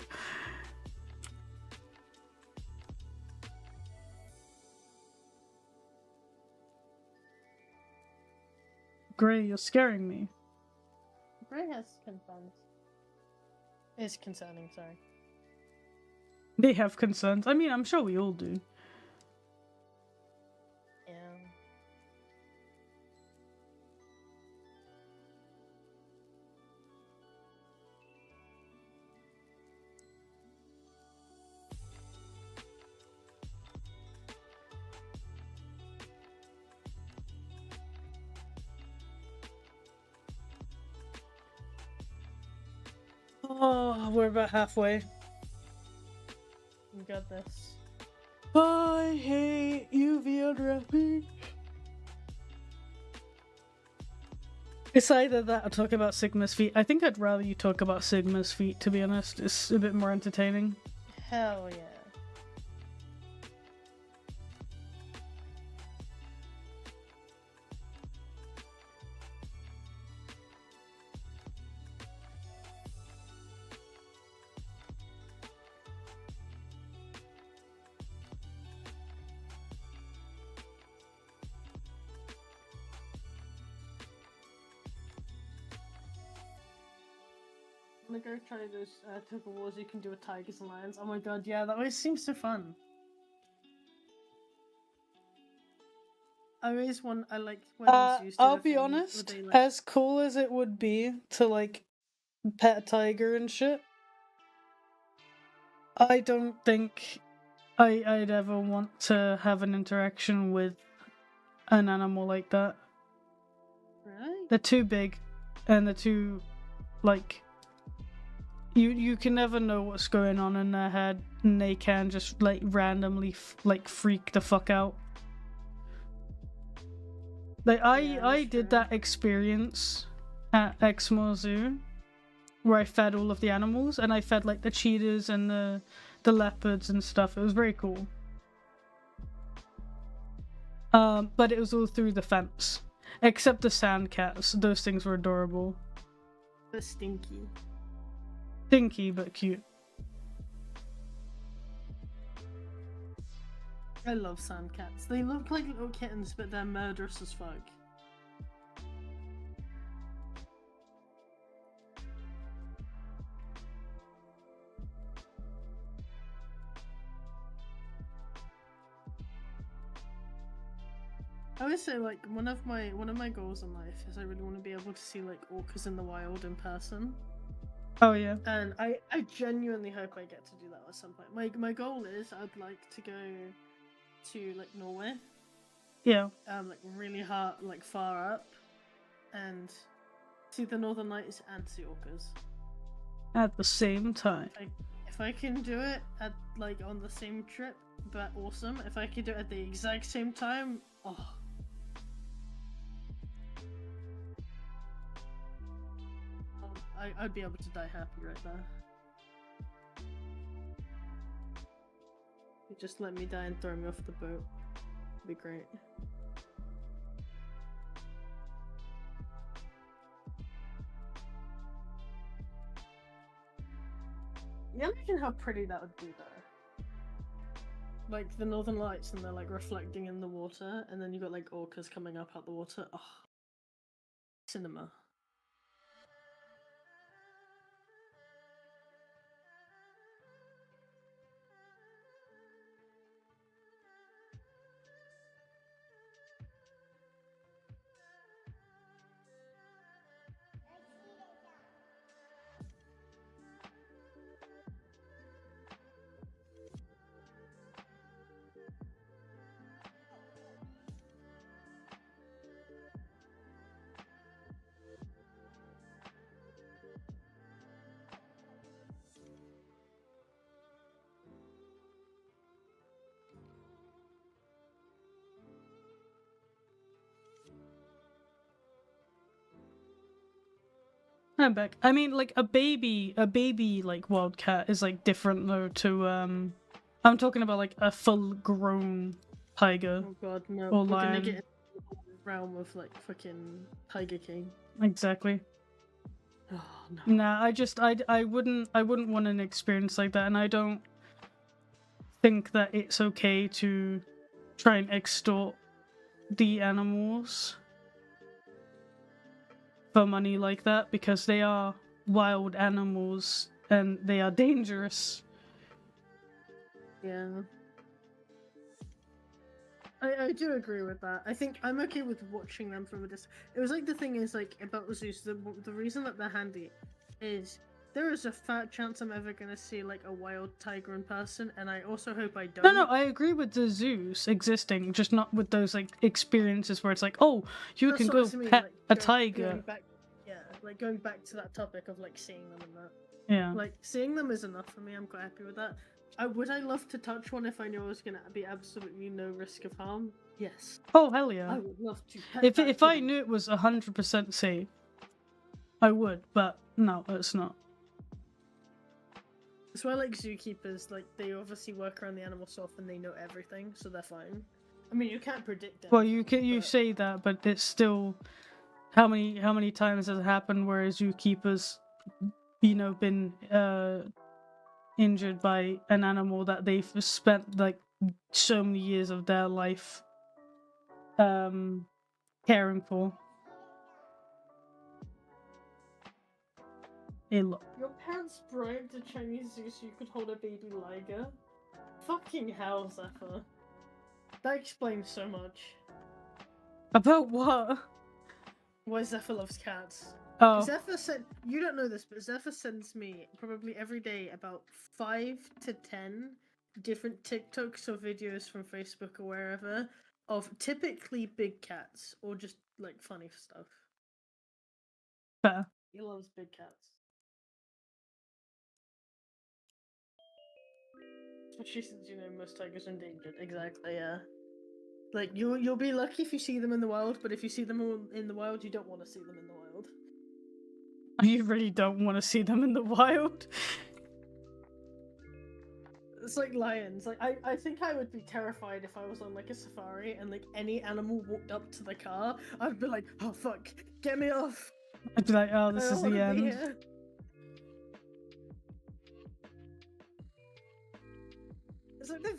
Gray, you're scaring me. Gray has concerns. Is concerning, sorry. They have concerns. I mean, I'm sure we all do. Yeah. Oh, we're about halfway. You got this. I hate UV unwrapping. It's either that or talk about Sigma's feet. I think I'd rather you talk about Sigma's feet, to be honest. It's a bit more entertaining. Hell yeah. I'm gonna go try those tug of wars you can do with tigers and lions. Oh my god, yeah, that always seems so fun. I always want, I like when zoos do I'll the be thing honest, where they, like, as cool as it would be to, like, pet a tiger and shit, I don't think I'd ever want to have an interaction with an animal like that. Really? They're too big, and they're too, like, you can never know what's going on in their head, and they can just, like, randomly like freak the fuck out. Like, Yeah, I that's did true. that experience at Exmoor Zoo where I fed all of the animals, and I fed, like, the cheetahs and the leopards and stuff. It was very cool. But it was all through the fence. Except the sand cats. Those things were adorable. They're stinky. Stinky, but cute. I love sand cats. They look like little kittens, but they're murderous as fuck. I would say, like, one of my goals in life is I really want to be able to see, like, orcas in the wild in person. Oh, yeah. And I genuinely hope I get to do that at some point. My goal is I'd like to go to, like, Norway. Yeah. Like, really hard, like, far up. And see the Northern Lights and see orcas. At the same time. If I can do it at, like, on the same trip, but awesome. If I could do it at the exact same time, oh. I'd be able to die happy right there. You just let me die and throw me off the boat. It'd be great. Yeah, imagine how pretty that would be though. Like the Northern Lights and they're like reflecting in the water, and then you got like orcas coming up out the water. Oh, cinema. I'm back. I mean, like, a baby like wildcat is like different though to I'm talking about like a full grown tiger Oh god, no. or We're gonna lion. get into the realm of like fucking Tiger King. Exactly. Oh no. Nah, I wouldn't want an experience like that, and I don't think that it's okay to try and extort the animals for money like that, because they are wild animals and they are dangerous. Yeah. I do agree with that. I think I'm okay with watching them from a distance. It was like the thing is like about Zeus. The reason that they're handy is there is a fat chance I'm ever gonna see like a wild tiger in person, and I also hope I don't. No, I agree with the zoos existing, just not with those like experiences where it's like, oh, you That's can what go I mean, pet like, a going tiger. back, yeah, like going back to that topic of like seeing them and that. Yeah. Like seeing them is enough for me. I'm quite happy with that. Would I love to touch one if I knew I was gonna be absolutely no risk of harm? Yes. Oh hell yeah. I would love to. Pet If that if I thing. knew it was 100% safe, I would. But no, it's not. That's why, like, zookeepers, like, they obviously work around the animal so often they know everything, so they're fine. I mean, you can't predict it. Well, you but- say that, but it's still how many times has it happened where zookeepers, been injured by an animal that they've spent like so many years of their life caring for. A lot. Your parents bribed a Chinese zoo so you could hold a baby liger? Fucking hell, Zephyr. That explains so much. About what? Why Zephyr loves cats. Oh, Zephyr said, you don't know this, but Zephyr sends me probably every day about 5 to 10 different TikToks or videos from Facebook or wherever of typically big cats or just like funny stuff. fair. He loves big cats. Especially since most tigers are endangered. Exactly, yeah. Like you'll be lucky if you see them in the wild, but if you see them in the wild, you don't want to see them in the wild. You really don't want to see them in the wild. It's like lions. Like I think I would be terrified if I was on like a safari and like any animal walked up to the car. I'd be like, oh fuck, get me off. I'd be like, oh, I this don't is the wanna be end. here." It's like the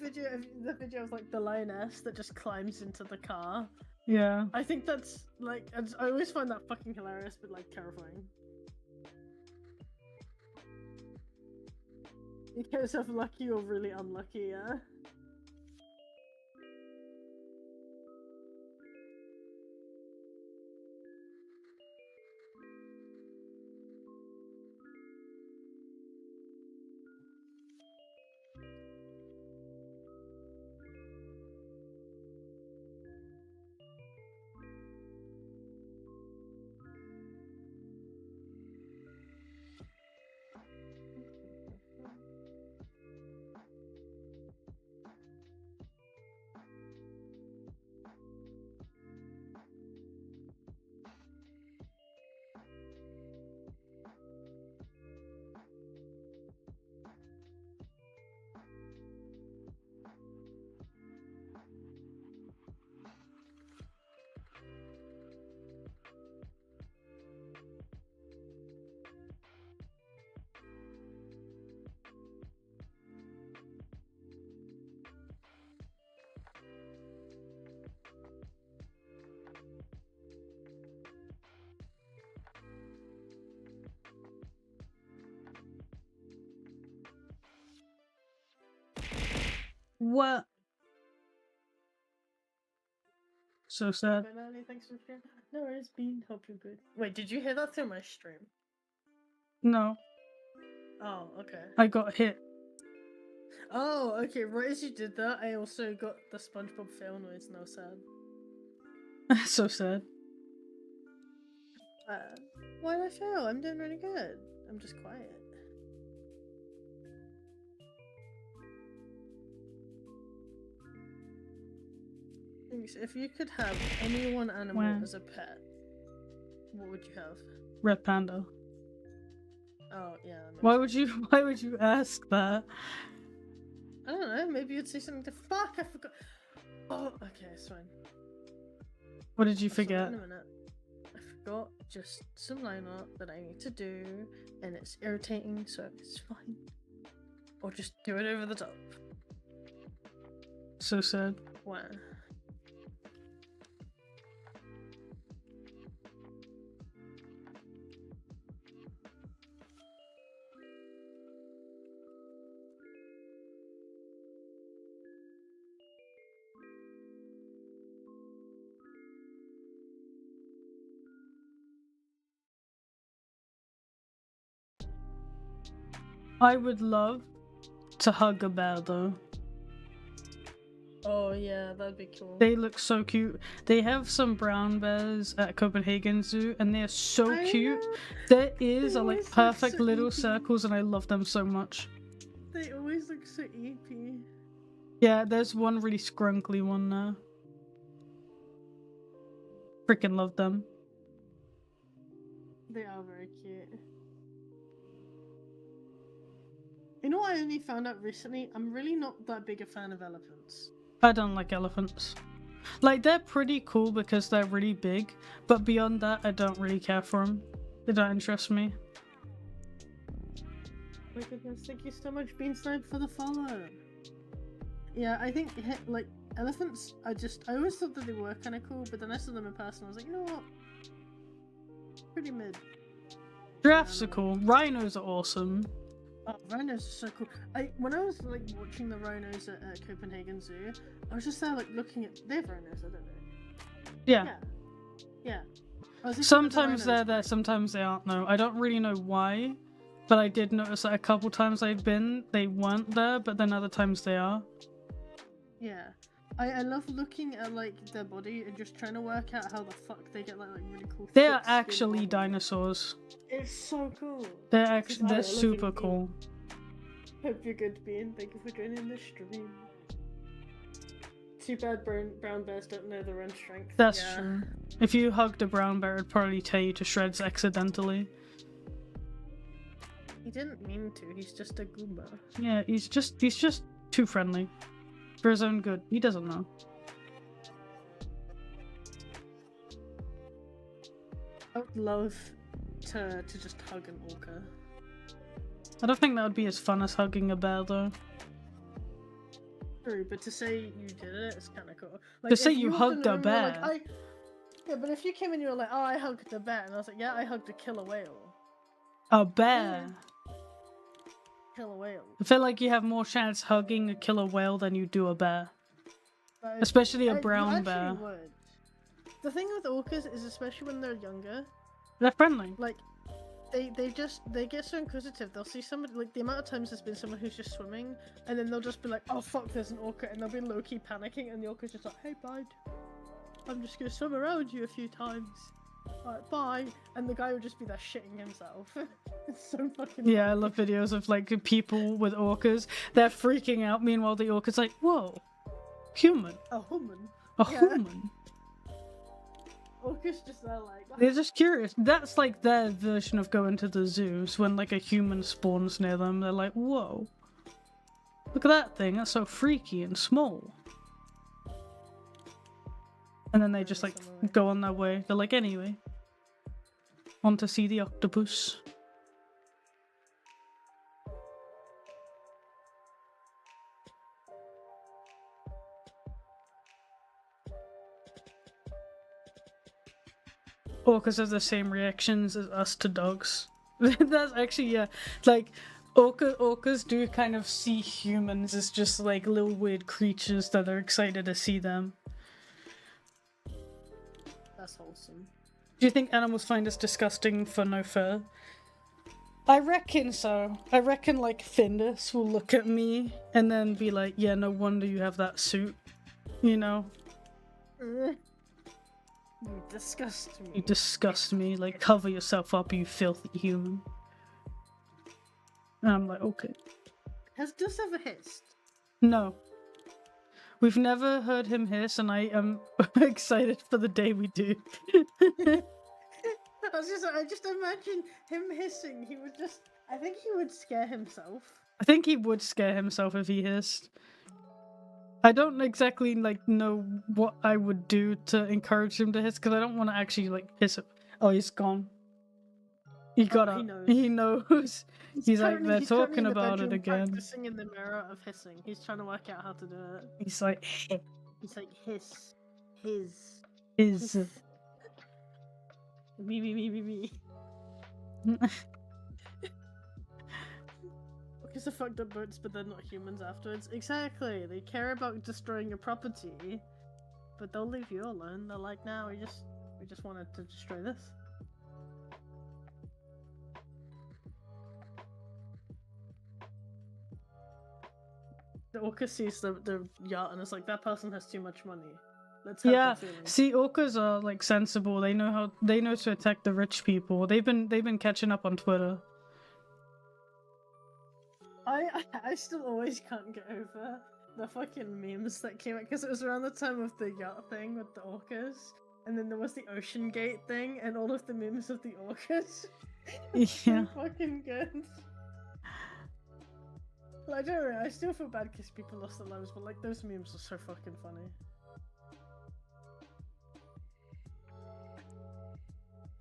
video of like the lioness that just climbs into the car. Yeah. I think that's like I always find that fucking hilarious, but like terrifying. In case of lucky or really unlucky, yeah. What? So sad. Banana, thanks for sharing. No worries, Bean. Hope you're good. Wait, did you hear that through my stream? No, Oh, okay. I got hit. Oh, okay. Right as you did that, I also got the SpongeBob fail noise. No sad. So sad. Why did I fail? I'm doing really good. I'm just quiet. Thanks. If you could have any one animal Wow. as a pet, what would you have? Red panda. Oh, yeah. that makes Why sense. would you? Why would you ask that? I don't know. Maybe you'd say something to. Fuck! I forgot. Oh, okay, it's fine. What did you I'll sort it forget? in a minute. I forgot just some line art that I need to do, and it's irritating, so it's fine. Or just do it over the top. So sad. Wow. I would love to hug a bear though. Oh yeah, that'd be cool. They look so cute. They have some brown bears at Copenhagen Zoo, and they're so I cute. know. Their ears They are like always look perfect so little eepy. circles, and I love them so much. They always look so eepy. Yeah, there's one really scrunkly one there. Freaking love them. They are very cute. You know what I only found out recently? I'm really not that big a fan of elephants. I don't like elephants. Like, they're pretty cool because they're really big, but beyond that, I don't really care for them. They don't interest me. My goodness, thank you so much, Beansnipe, for the follow. Yeah, I think, like, elephants, I always thought that they were kind of cool, but then I saw them in person, I was like, you know what? Pretty mid. Giraffes are cool. Rhinos are awesome. Oh, rhinos are so cool. When I was, like, watching the rhinos at Copenhagen Zoo, I was just there, like, looking at... They have rhinos, I don't know. Yeah. Yeah. I was looking at the Sometimes they're rhinos, there, sometimes they aren't though. I don't really know why, but I did notice that a couple times I've been, they weren't there, but then other times they are. Yeah. I love looking at, like, their body and just trying to work out how the fuck they get, like really cool They thick are skin actually on them. dinosaurs. It's so cool. They're Just, I love super it. cool. Hope you're good, Bean. Thank you for joining the stream. Too bad brown bears don't know their own strength. That's Yeah. true. If you hugged a brown bear, it'd probably tear you to shreds accidentally. He didn't mean to. He's just a Goomba. Yeah, he's just too friendly. For his own good. He doesn't know. I would love to just hug an orca. I don't think that would be as fun as hugging a bear though. True, but to say you did it, it's kind of cool. Like, To say if you walked in hugged the a room and you were bear. like, yeah, but if you came in and you were like, oh, I hugged a bear, and I was like, yeah, I hugged a killer whale. A bear? Killer whale. I feel like you have more chance hugging a killer whale than you do a bear. Like, Especially a you brown actually bear. would. The thing with orcas is, especially when they're younger, They're friendly. like, they get so inquisitive. They'll see somebody, like, the amount of times there's been someone who's just swimming, and then they'll just be like, oh fuck, there's an orca, and they'll be low-key panicking, and the orca's just like, hey bud, I'm just gonna swim around you a few times. Alright, bye. And the guy would just be there shitting himself. It's so fucking Yeah, I love videos of like people with orcas. They're freaking out. Meanwhile, the orca's like, whoa, human. a human. A Yeah. human. Orca's just there like, They're just curious. That's like their version of going to the zoos when like a human spawns near them. They're like, whoa, look at that thing. That's so freaky and small. And then they just like go on their way. They're like, anyway, want to see the octopus? Orcas have the same reactions as us to dogs. That's actually, yeah, like orcas do kind of see humans as just like little weird creatures that are excited to see them. that's wholesome. Do you think animals find us disgusting for no fur? I reckon so. I reckon like Findus will look at me and then be like, yeah, no wonder you have that suit. You know? You disgust me. You disgust me. Like, cover yourself up, you filthy human. And I'm like, okay. Has Dus ever hissed? No. We've never heard him hiss, and I am excited for the day we do. I just imagine him hissing. He would just. I think he would scare himself. I think he would scare himself if he hissed. I don't exactly like know what I would do to encourage him to hiss because I don't want to actually like hiss him. Oh, he's gone. He got up. He knows. He knows. He's like, currently- they're he's currently talking in the about it bedroom again. Practicing in the mirror of hissing. He's trying to work out how to do it. He's like, He's like hiss, his, is. me. Because they're fucked up boats, but they're not humans afterwards. Exactly. They care about destroying your property, but they'll leave you alone. They're like, "No, we just wanted to destroy this." The orca sees the yacht and is like, "That person has too much money. Let's hurt Yeah, their feelings." see, orcas are like sensible. They know to attack the rich people. They've been catching up on Twitter. I still always can't get over the fucking memes that came out because it was around the time of the yacht thing with the orcas, and then there was the Ocean Gate thing, and all of the memes of the orcas. Yeah. So fucking good. Like, don't worry, I still feel bad because people lost their lives, but like those memes are so fucking funny.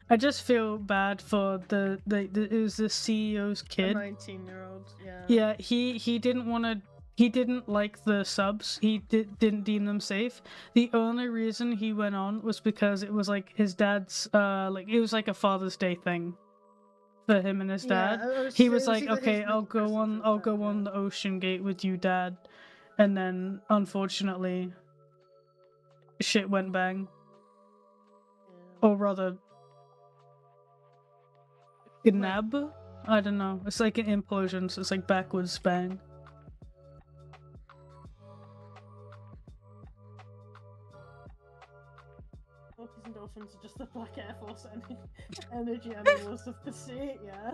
I just feel bad for it was the CEO's A kid. 19-year-old, yeah. Yeah, he didn't like the subs. He didn't deem them safe. The only reason he went on was because it was like his dad's like it was like a Father's Day thing for him and his dad. He was like, "Okay, I'll go on the Ocean Gate with you, Dad." And then unfortunately shit went bang. Or rather Gnab? I don't know. It's like an implosion, so it's like backwards bang. Orcas and dolphins are just the Black Air Force energy animals of the sea, yeah.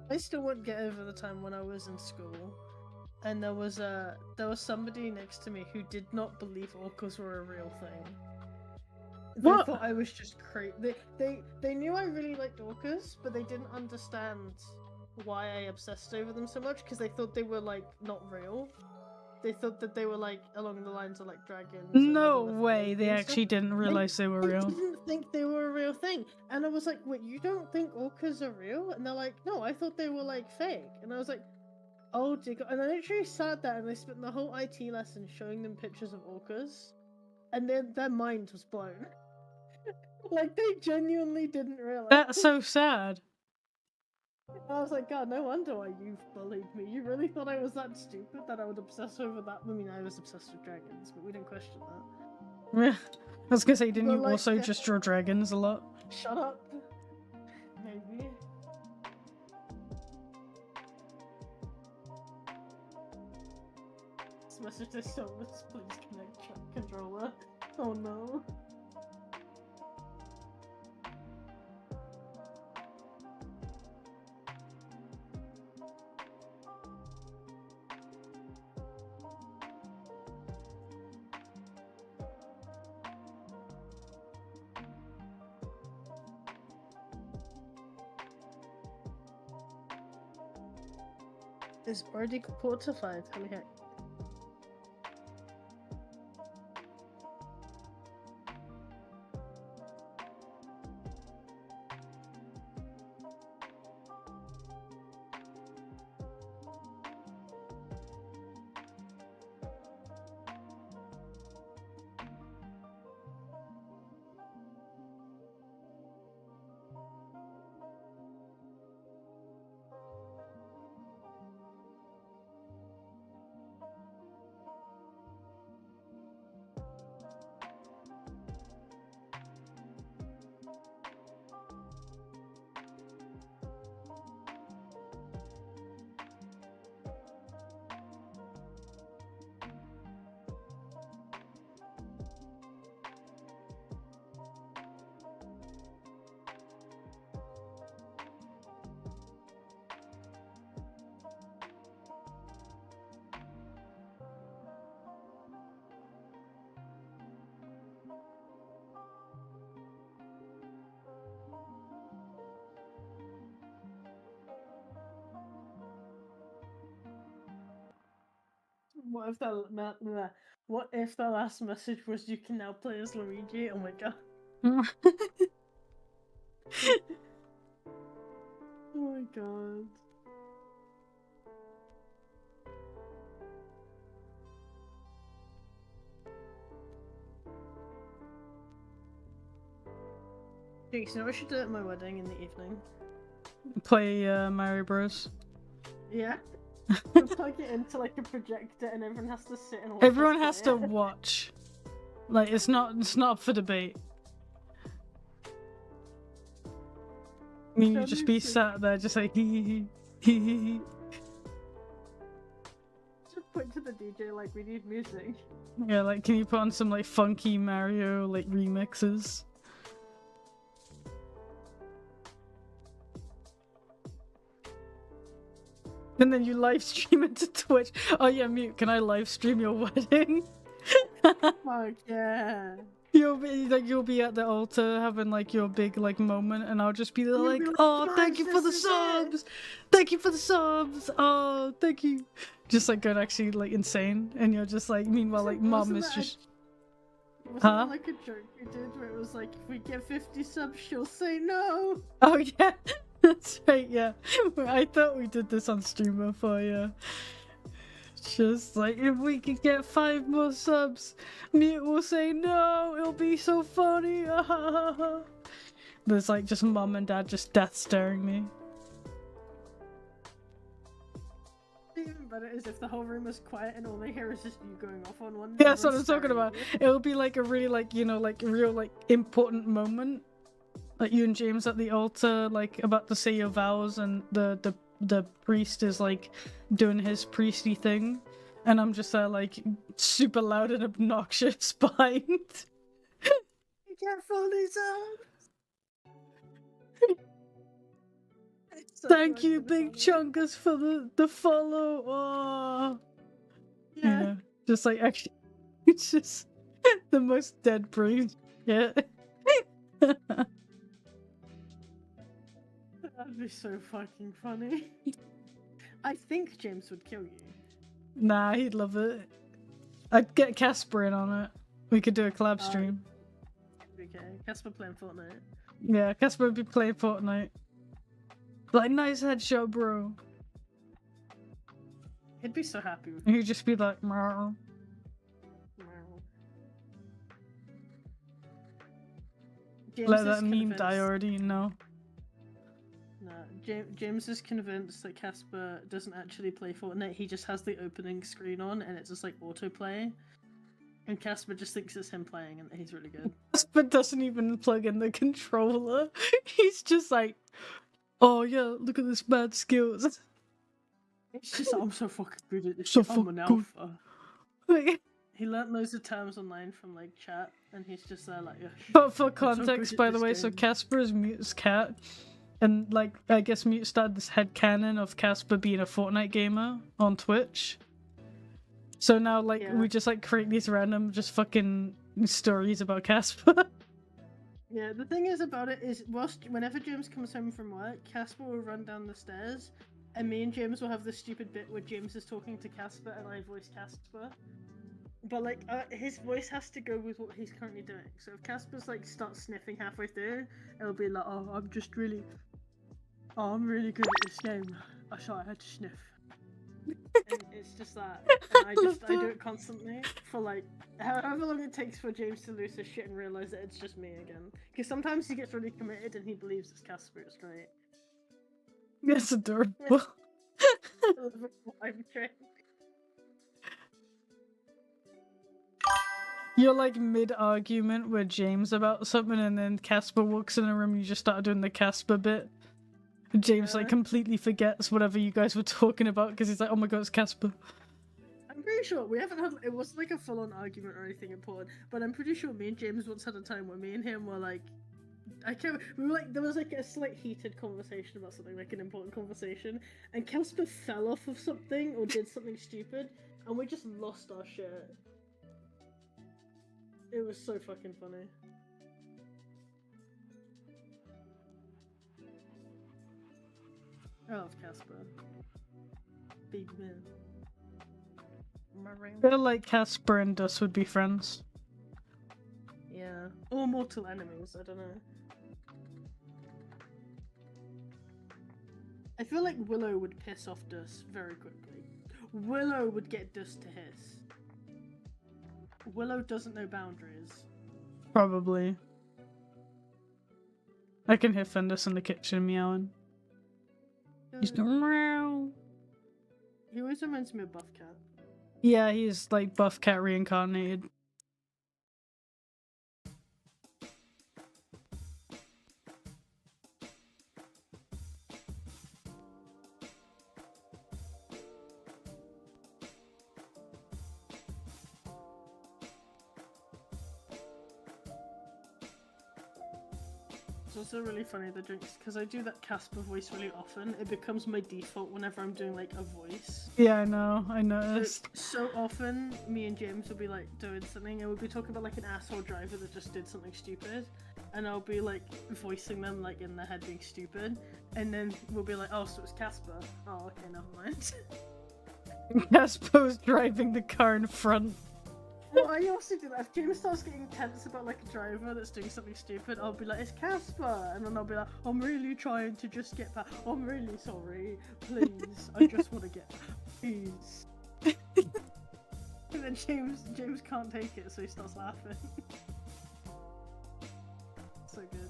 I still won't get over the time when I was in school, and there was somebody next to me who did not believe orcas were a real thing. They What? thought I was just crazy. They knew I really liked orcas, but they didn't understand why I obsessed over them so much because they thought they were like not real. They thought that they were like along the lines of like dragons. No and way, they stuff. actually didn't realize they were real. I didn't think they were a real thing. And I was like, wait, you don't think orcas are real? And they're like, no, I thought they were like fake. And I was like, oh dear God. And I literally sat there and I spent the whole IT lesson showing them pictures of orcas. And then their mind was blown. Like, they genuinely didn't realize. That's so sad. I was like, God, no wonder why you bullied me. You really thought I was that stupid that I would obsess over that? I mean, I was obsessed with dragons, but we didn't question that. I was gonna say, didn't But, you like, also yeah. just draw dragons a lot? Shut up. Maybe. This message is so much. Please connect controller. Oh no. Is already fortified. Holy heck. What if what if the last message was you can now play as Luigi? Oh my god. Oh my god. Jinx, you know what I should do at my wedding in the evening? Play Mario Bros. Yeah. We'll plug it into like a projector and everyone has to sit and watch. Everyone us has play to it. watch. Like it's not up for debate. I mean, you just be sat there, just like hee hee hee. Just point to the DJ like we need music. Yeah, like can you put on some like funky Mario like remixes? And then you live stream it to Twitch. Oh yeah, Mute, can I live stream your wedding? Fuck yeah. You'll be at the altar having like your big like moment, and I'll just be there like, oh, thank you for the subs, thank you for the subs, oh, thank you, just like going actually like insane, and you're just like, meanwhile like mom is just, wasn't that like a joke we did where it was like, if we get 50 subs, she'll say no. Oh yeah, that's right, yeah. I thought we did this on stream before, yeah. Just like, if we could get 5 more subs, Mute will say no, it'll be so funny. There's like just mom and dad just death staring me. Even better is if the whole room is quiet and all they hear is just you going off on one. Yeah, that's what I'm talking about. It'll be like a really like, you know, like real like important moment. Like you and James at the altar, like about to say your vows, and the priest is like doing his priesty thing, and I'm just there like super loud and obnoxious behind. You can't fold these up. Thank you, Big Chunkers, for the follow. Oh. Yeah, just like actually, it's just the most dead breed. Yeah. That'd be so fucking funny. I think James would kill you. Nah, he'd love it. I'd get Casper in on it. We could do a collab stream. Okay, Casper playing Fortnite. Yeah, Casper would be playing Fortnite. Like, nice headshot, bro. He'd be so happy with He'd just be like, meow. Let that meme die already, you know. No, James is convinced that Casper doesn't actually play Fortnite. He just has the opening screen on, and it's just like autoplay. And Casper just thinks it's him playing, and that he's really good. Casper doesn't even plug in the controller. He's just like, oh yeah, look at this bad skills. It's just, I'm so fucking good at this So shit. I'm an fucking alpha. He learnt loads of terms online from like chat, and he's just there like, yeah. But for so context, good at by the this way, so game. Casper is Mute's cat. And like, I guess Mute started this headcanon of Casper being a Fortnite gamer on Twitch. So now, like, we just like create these random, just fucking stories about Casper. Yeah, the thing is about it is, whenever James comes home from work, Casper will run down the stairs, and me and James will have this stupid bit where James is talking to Casper and I voice Casper. But like, his voice has to go with what he's currently doing. So if Casper's like starts sniffing halfway through, it'll be like, "Oh, I'm really good at this game. I had to sniff." And it's just that. And I do it constantly for like however long it takes for James to lose his shit and realize that it's just me again. Because sometimes he gets really committed and he believes it's Casper. It's great. That's adorable. I'm trained. You're like mid-argument with James about something, and then Casper walks in the room and you just start doing the Casper bit. And James like completely forgets whatever you guys were talking about because he's like, oh my god, it's Casper. I'm pretty sure we haven't had, it wasn't like a full-on argument or anything important, but I'm pretty sure me and James once had a time where me and him were like, we were like, there was like a slight heated conversation about something, like an important conversation, and Casper fell off of something or did something stupid, and we just lost our shit. It was so fucking funny. I love Casper. Big man. from my brain. I feel like Casper and Dust would be friends. Yeah. Or mortal enemies, I don't know. I feel like Willow would piss off Dust very quickly. Willow would get Dust to hiss. Willow doesn't know boundaries. Probably. I can hear Fendus in the kitchen meowing. He's going meow. He always reminds me of Buff Cat. Yeah, he's like Buff Cat reincarnated. It's also really funny the drinks because I do that Casper voice really often. It becomes my default whenever I'm doing like a voice. Yeah, I know. I noticed. So often, me and James will be like doing something, and we'll be talking about like an asshole driver that just did something stupid, and I'll be like voicing them like in their head being stupid, and then we'll be like, oh, so it's Casper. Oh, okay, never mind. Casper's driving the car in front. Well, I also do that. If James starts getting tense about like a driver that's doing something stupid, I'll be like, it's Casper! And then I'll be like, I'm really trying to just get back. I'm really sorry. Please. I just want to get back. Please. And then James can't take it, so he starts laughing. So good.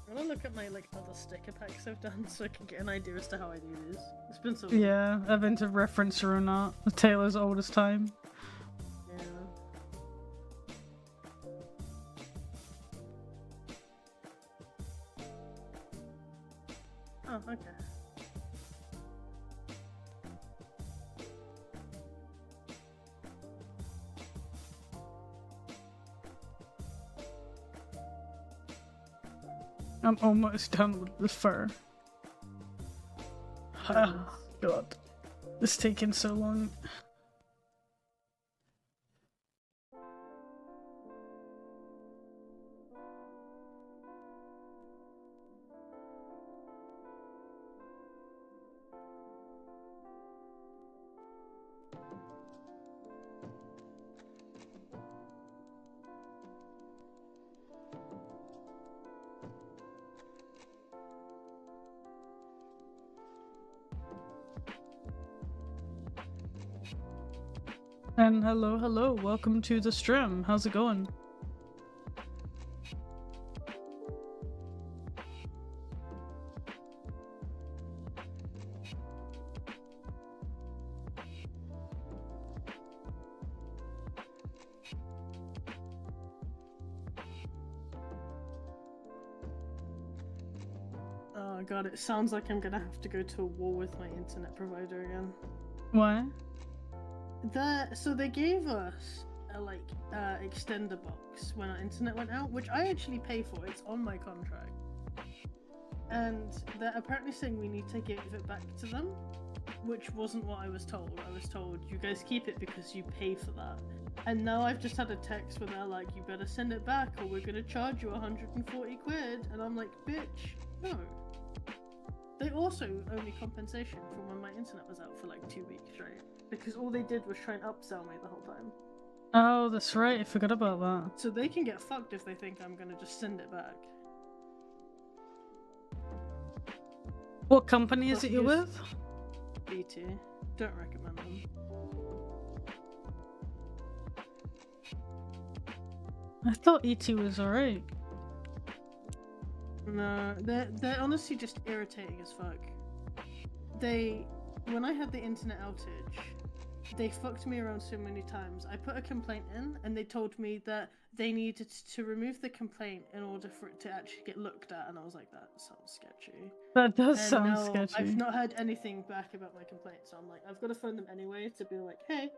I'm gonna look at my like other sticker packs I've done so I can get an idea as to how I do this. It's been so long. Yeah, I've been to reference rune art. Taylor's oldest time. Yeah. Oh, okay. I'm almost done with the fur. Oh, God. It's taking so long. And hello, welcome to the stream. How's it going? Oh god, it sounds like I'm gonna have to go to a war with my internet provider again. Why? So they gave us a extender box when our internet went out, which I actually pay for. It's on my contract, and they're apparently saying we need to give it back to them, which wasn't what I was told. I was told you guys keep it because you pay for that. And now I've just had a text where they're like, you better send it back or we're gonna charge you 140 quid. And I'm like, bitch, no. They also owe me compensation for when my internet was out for like 2 weeks, right? Because all they did was try and upsell me the whole time. Oh, that's right. I forgot about that. So they can get fucked if they think I'm gonna just send it back. What company is it you're with? BT. Don't recommend them. I thought ET was alright. No, they're honestly just irritating as fuck. When I had the internet outage, they fucked me around so many times. I put a complaint in, and they told me that they needed to remove the complaint in order for it to actually get looked at, and I was like, that sounds sketchy. That does And sound no, sketchy. I've not heard anything back about my complaint, so I'm like, I've got to phone them anyway to be like, hey,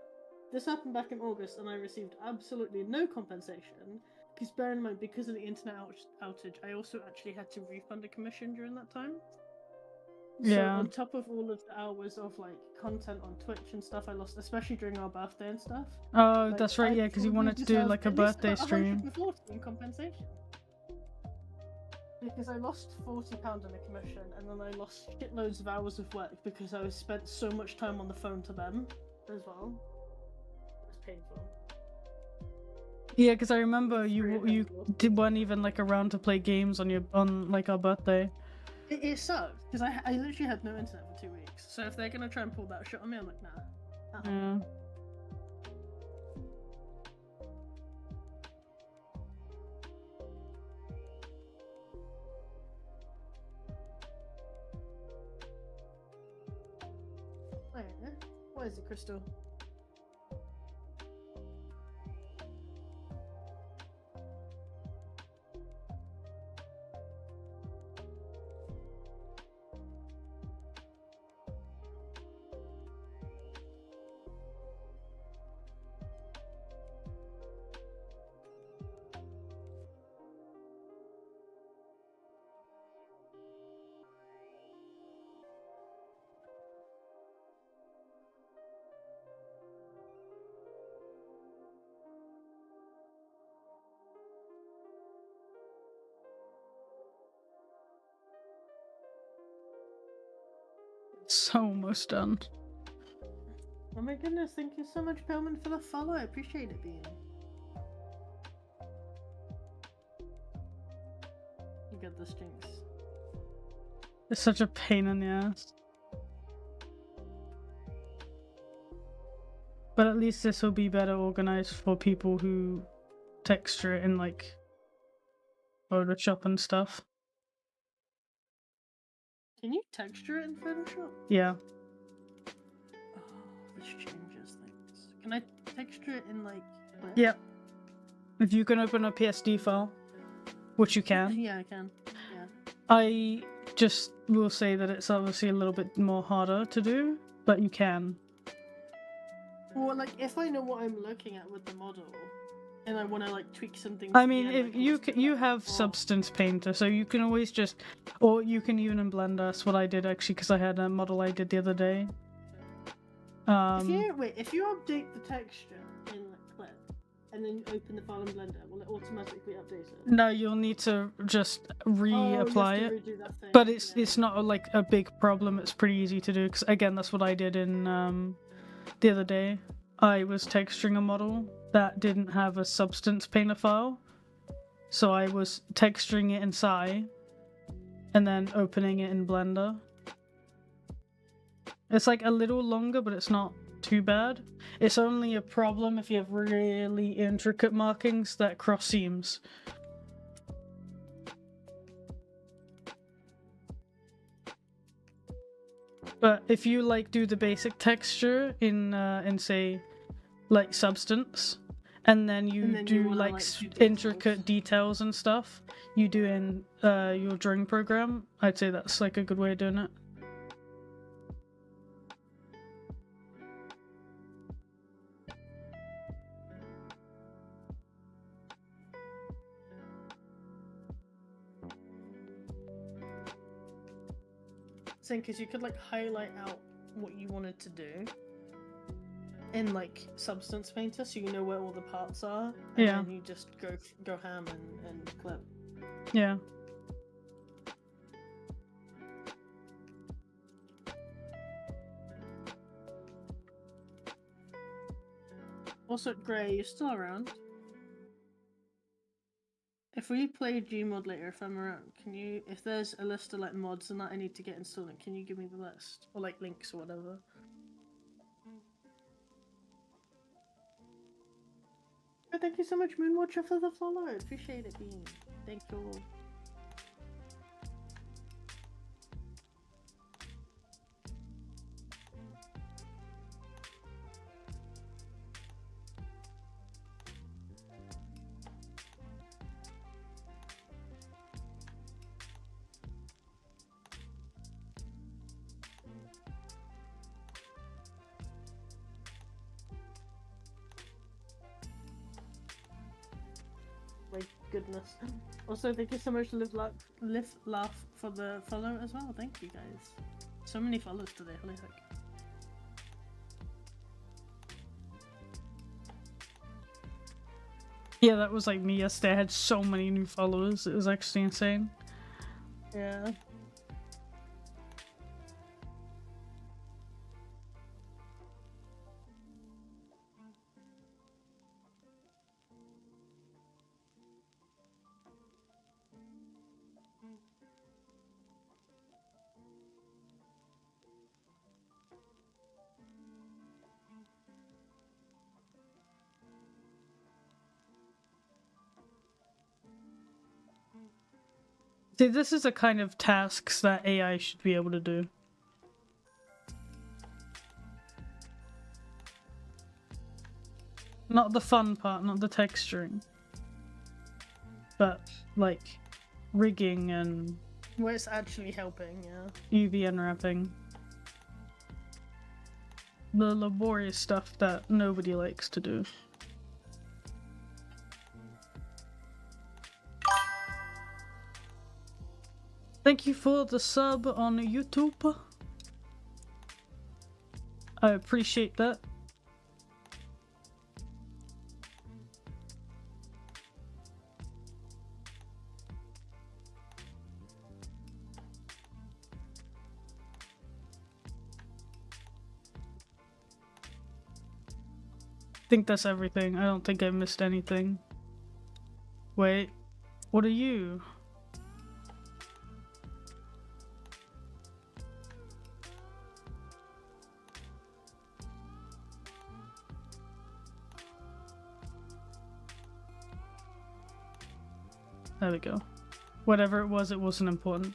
this happened back in August, and I received absolutely no compensation. Because bear in mind, because of the internet outage, I also actually had to refund a commission during that time. So Yeah. on top of all of the hours of like content on Twitch and stuff I lost, especially during our birthday and stuff. Oh, Like, that's right. I Yeah, because you probably wanted to do deserve like a at least birthday stream. 140 in compensation. Because I lost £40 in a commission, and then I lost shitloads of hours of work because I spent so much time on the phone to them as well. It was painful. Yeah, because I remember you Really weren't even like around to play games on like our birthday. It sucked because I literally had no internet for 2 weeks. So if they're gonna try and pull that shit on me, I'm like, nah. Yeah. What is it, Crystal? So almost done. Oh my goodness, thank you so much, Pillman, for the follow. I appreciate it, Bean. You got this, Jinx. It's such a pain in the ass. But at least this will be better organized for people who texture it in like Photoshop and stuff. Can you texture it in Photoshop? Yeah. Oh, this changes things. Can I texture it in like... Clip? Yep. If you can open a PSD file, which you can. Yeah, I can. Yeah. I just will say that it's obviously a little bit more harder to do, but you can. Well, like, if I know what I'm looking at with the model, and I want to, like, tweak something... I mean, if you have Substance Painter, so you can always just... Or you can even in Blender, that's what I did actually, because I had a model I did the other day. If you update the texture in Clip, and then open the file in Blender, will it automatically update it? No, you'll need to just reapply it. Redo that thing. But it's not like a big problem. It's pretty easy to do. Because again, that's what I did in the other day. I was texturing a model that didn't have a Substance Painter file, so I was texturing it in Psy, and then opening it in Blender. It's like a little longer, but it's not too bad. It's only a problem if you have really intricate markings that cross seams. But if you like do the basic texture in say like Substance, and then you do like intricate details and stuff, you do in your drawing program, I'd say that's like a good way of doing it. Because you could like highlight out what you wanted to do in like Substance Painter, so you know where all the parts are, and Yeah. then you just go ham and clip. Yeah. Also, Gray, you're still around. If we play Gmod later, if I'm around, can you, if there's a list of like mods and that I need to get installed, can you give me the list? Or like links or whatever? Oh, thank you so much, Moonwatcher, for the follow. Appreciate it, Bean. Thank you all. My goodness. Also, thank you so much, Live Laugh for the follow as well. Thank you, guys. So many followers today, holy heck. Yeah, that was like me yesterday. I had so many new followers. It was actually insane. Yeah. See, this is a kind of tasks that AI should be able to do. Not the fun part, not the texturing. But, like, rigging and Where it's actually helping, yeah. UV unwrapping. The laborious stuff that nobody likes to do. Thank you for the sub on YouTube. I appreciate that. I think that's everything. I don't think I missed anything. Wait, what are you? There we go. Whatever it wasn't important.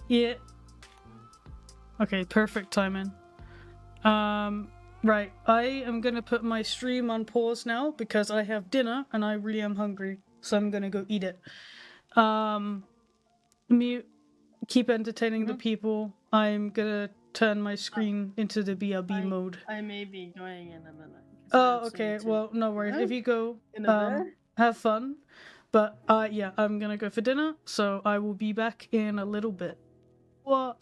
Yeah. Okay, perfect timing. Right. I am gonna put my stream on pause now because I have dinner and I really am hungry. So I'm gonna go eat it. Mute. Keep entertaining the people. I'm gonna turn my screen into the BRB mode. I may be going in a minute. Oh, okay. Well, no worries. If you go, In a bit? have fun. But yeah, I'm gonna go for dinner, so I will be back in a little bit. What?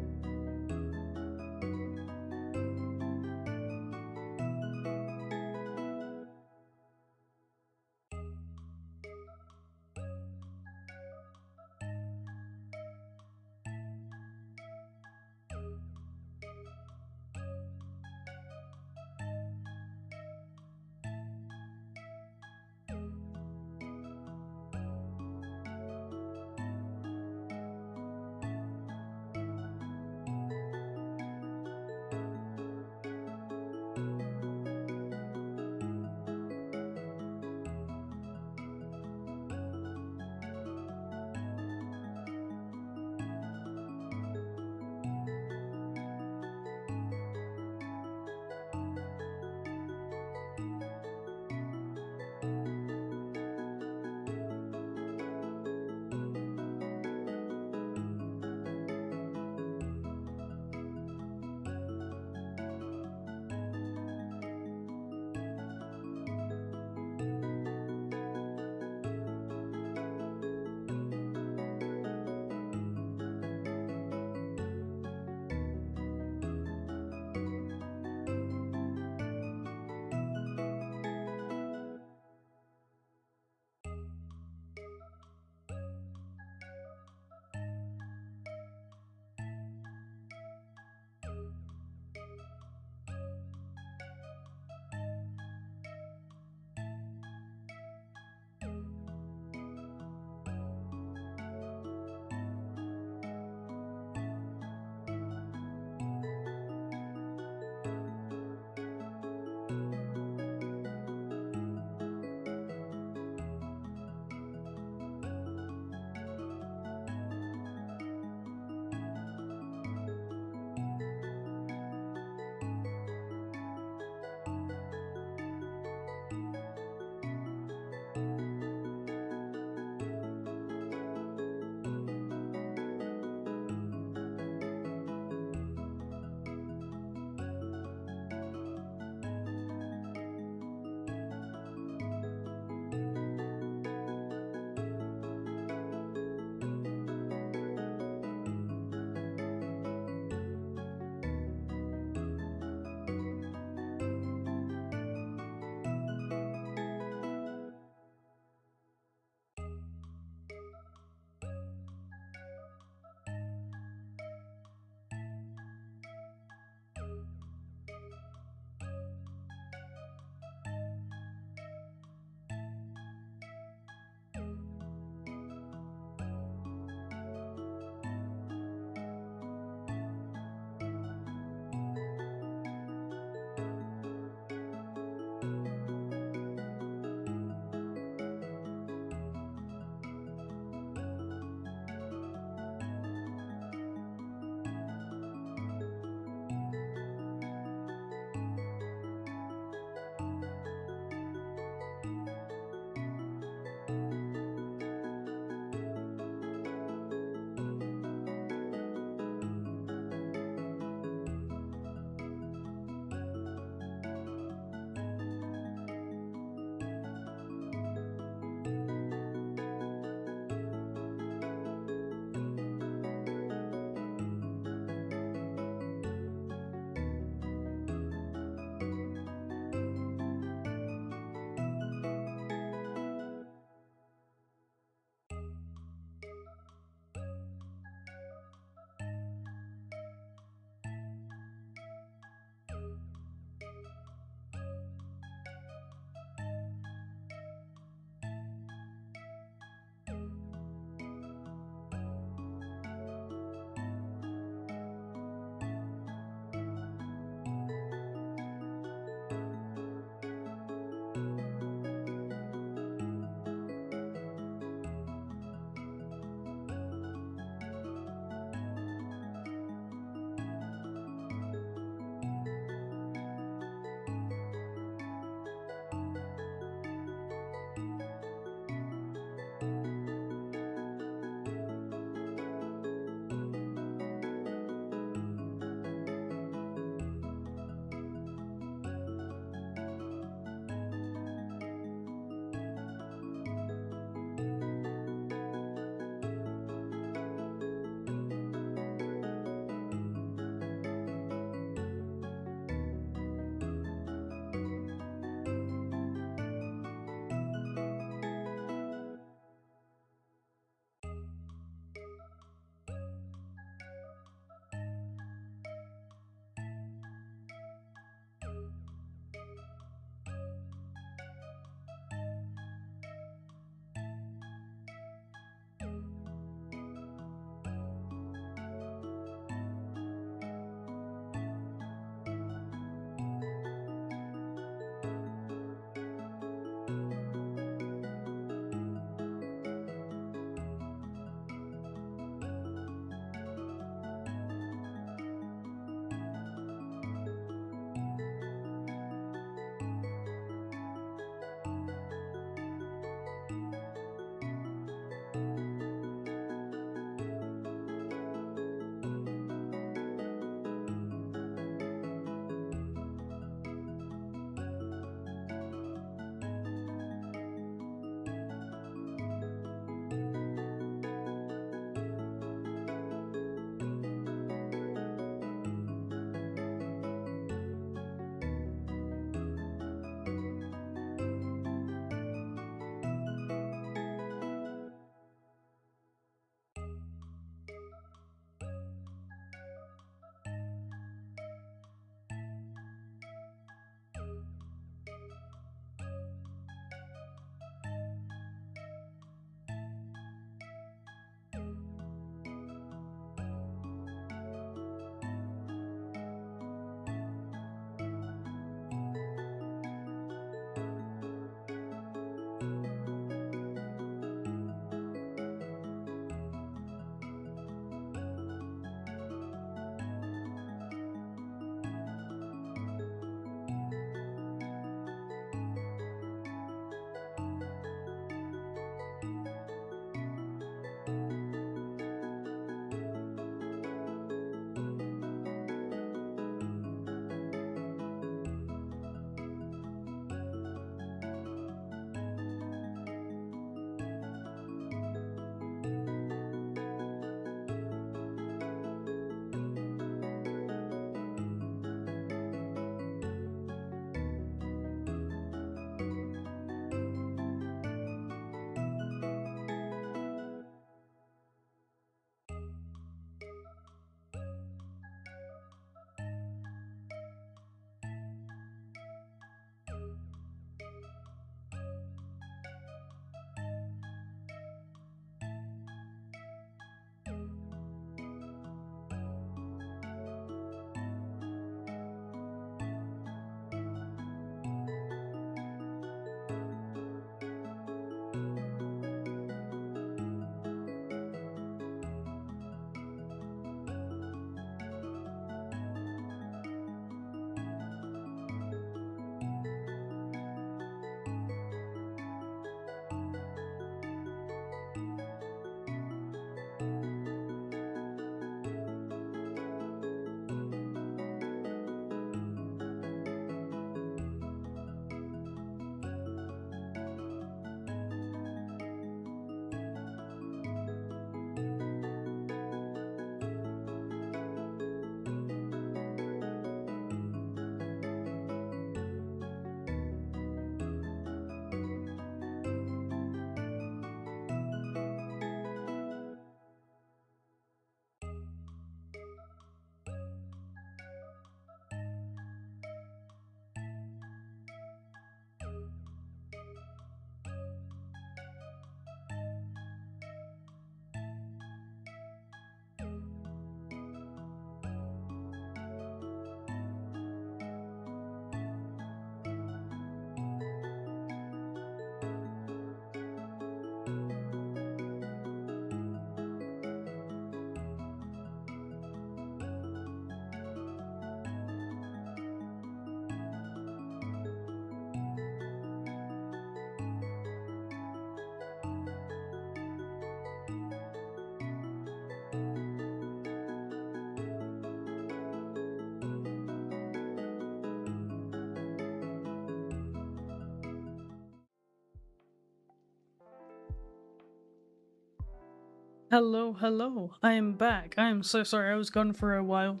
Hello. I am back. I am so sorry. I was gone for a while.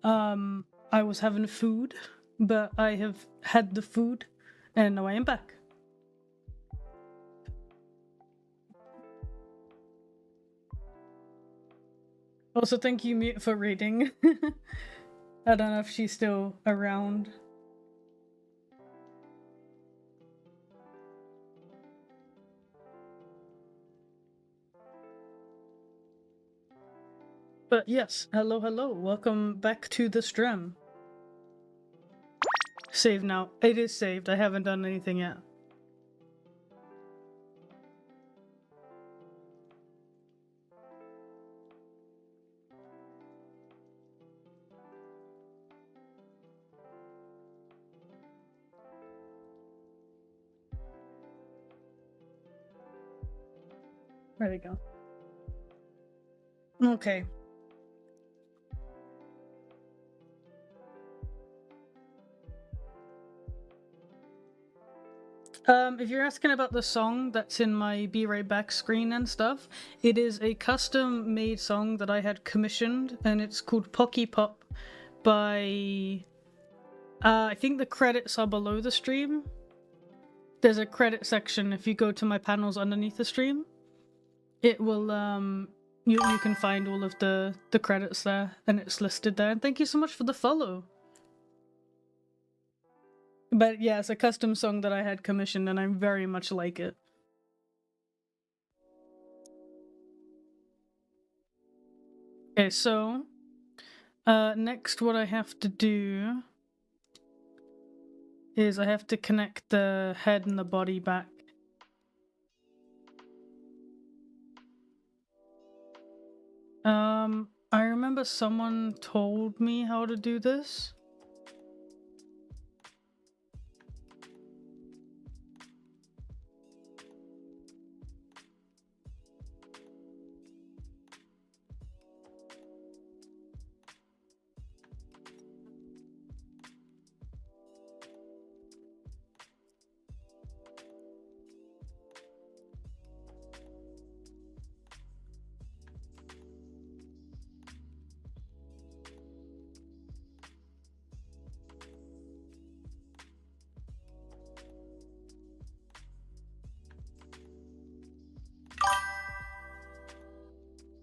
I was having food, but I have had the food, and now I am back. Also, thank you, Mute, for reading. I don't know if she's still around. But yes, hello. Welcome back to the stream. Save now. It is saved. I haven't done anything yet. There we go. Okay. If you're asking about the song that's in my Be Right Back screen and stuff, it is a custom-made song that I had commissioned, and it's called Pocky Pop by... I think the credits are below the stream. There's a credit section if you go to my panels underneath the stream. It will, you can find all of the credits there, and it's listed there. And thank you so much for the follow. But yeah, it's a custom song that I had commissioned, and I very much like it. Okay, so next what I have to do is I have to connect the head and the body back. I remember someone told me how to do this.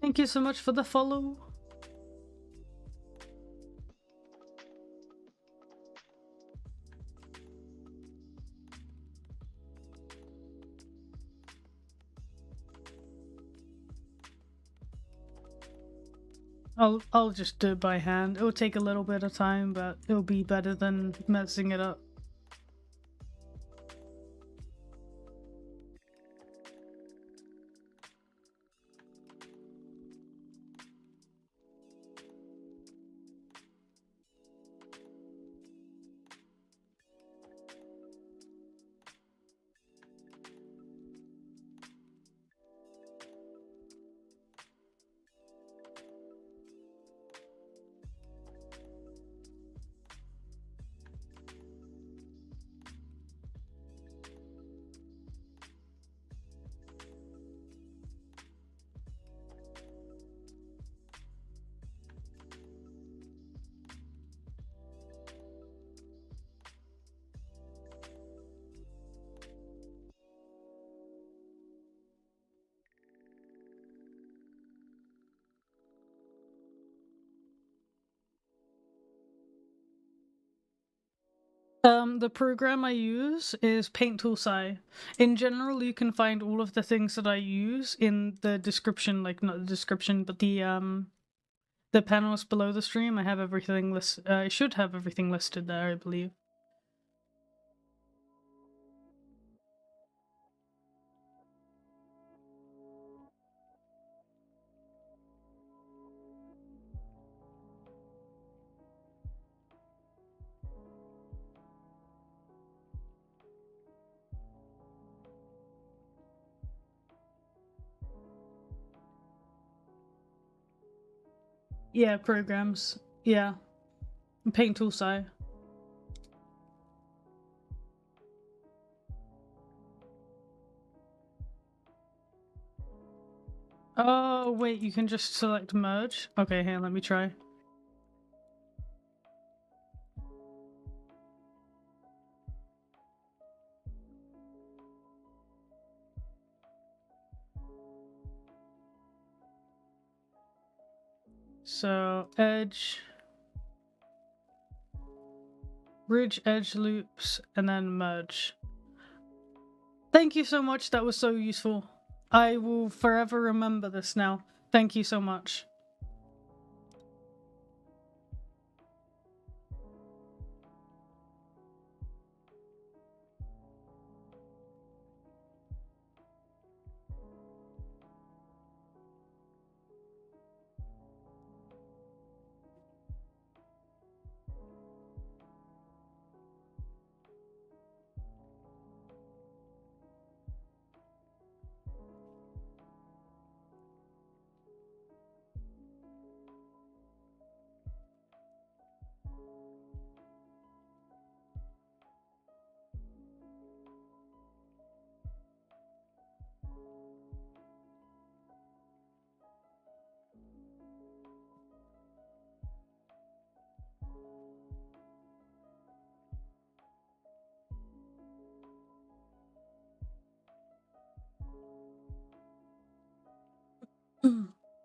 Thank you so much for the follow. I'll just do it by hand. It will take a little bit of time, but it'll be better than messing it up. The program I use is Paint Tool Sci. In general, you can find all of the things that I use in the description, like not the description, but the panels below the stream. I have everything listed. I should have everything listed there, I believe. Yeah, programs. Yeah. Paint Tool Sci. Oh, wait, you can just select merge? Okay, here, let me try. So, edge, bridge, edge loops, and then merge. Thank you so much, that was so useful. I will forever remember this now. Thank you so much.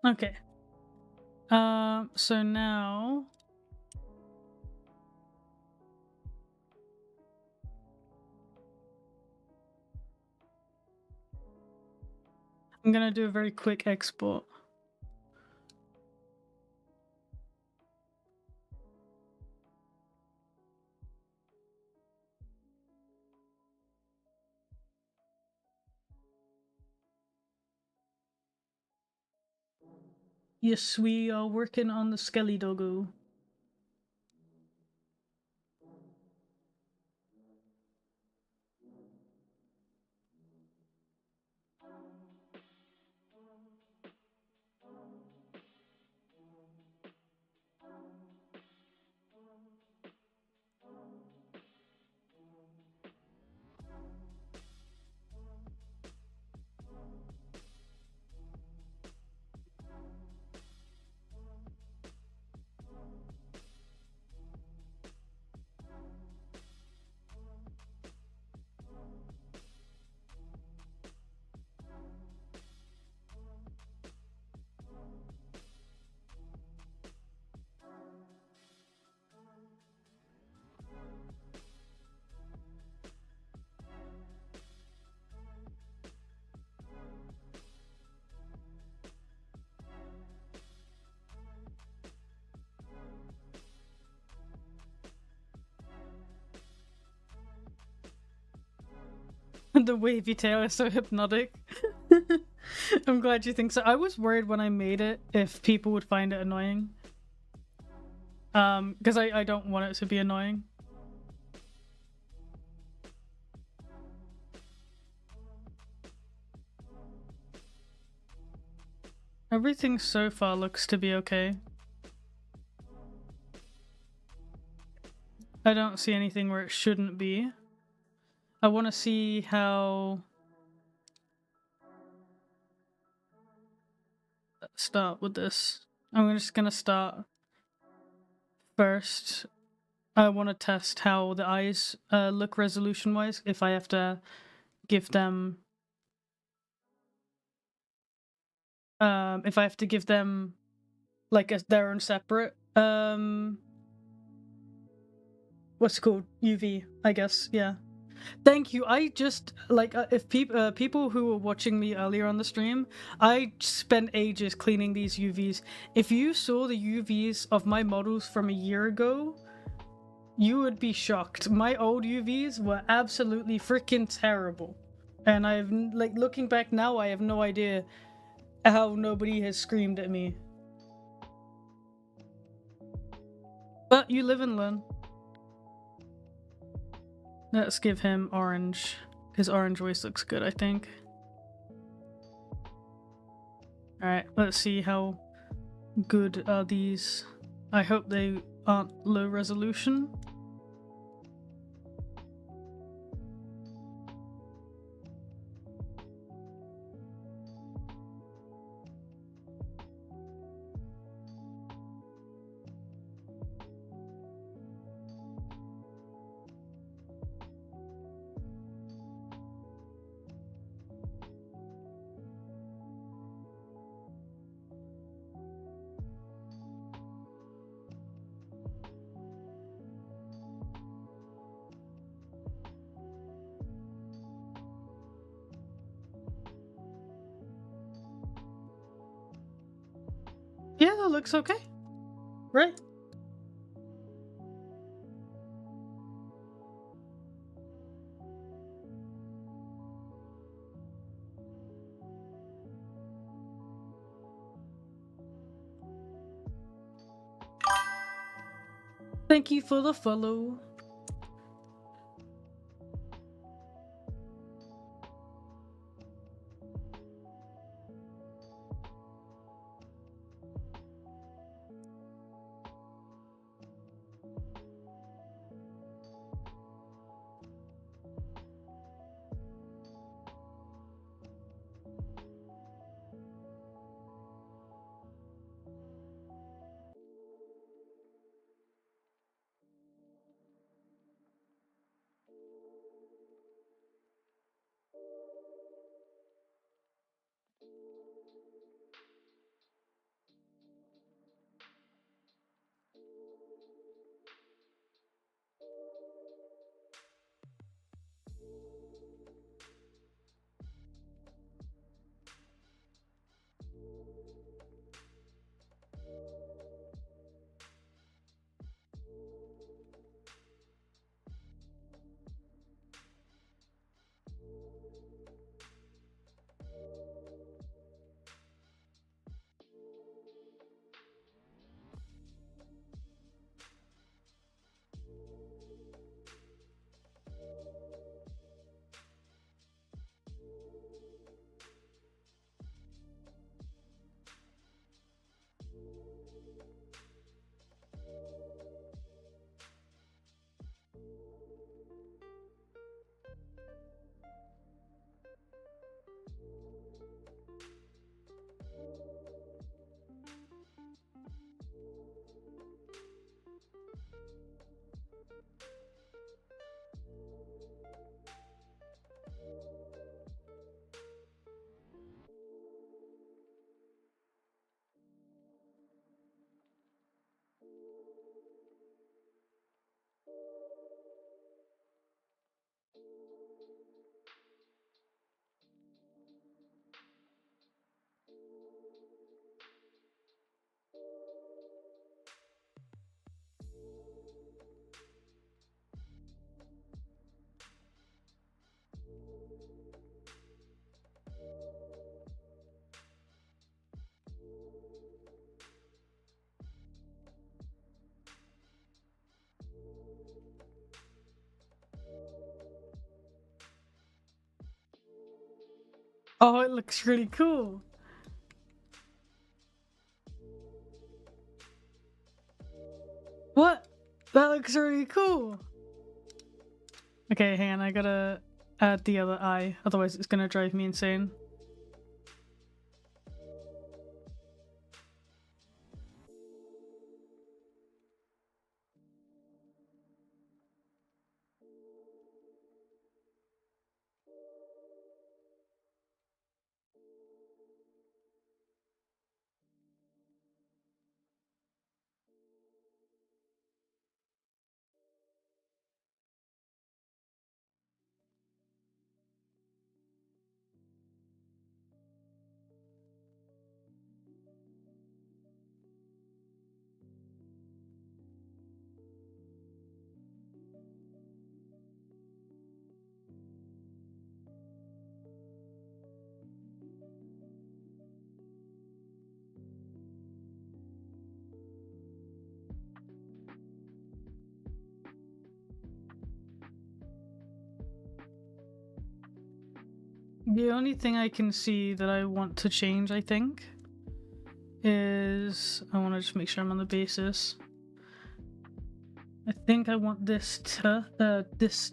Okay. So now I'm gonna do a very quick export. Yes, we are working on the Skelly Doggo. The wavy tail is so hypnotic. I'm glad you think so. I was worried when I made it if people would find it annoying. Because I don't want it to be annoying. Everything so far looks to be okay. I don't see anything where it shouldn't be. I want to see how... Let's start with this. I'm just gonna start first. I want to test how the eyes look resolution-wise, if I have to give them... if I have to give them like their own separate what's it called, UV, I guess. Yeah, thank you. I just like if people who were watching me earlier on the stream, I spent ages cleaning these UVs. If you saw the UVs of my models from a year ago, you would be shocked. My old UVs were absolutely freaking terrible, and I've like looking back now, I have no idea how nobody has screamed at me. But you live and learn. Let's give him orange. His orange voice looks good, I think. Alright, let's see how good are these. I hope they aren't low resolution. Yeah, that looks okay. Right? Thank you for the follow. Oh, it looks really cool. What? That looks really cool. Okay, hang on, I gotta add the other eye, otherwise it's gonna drive me insane. The only thing I can see that I want to change, I think, is I want to just make sure I'm on the basis. I think I want this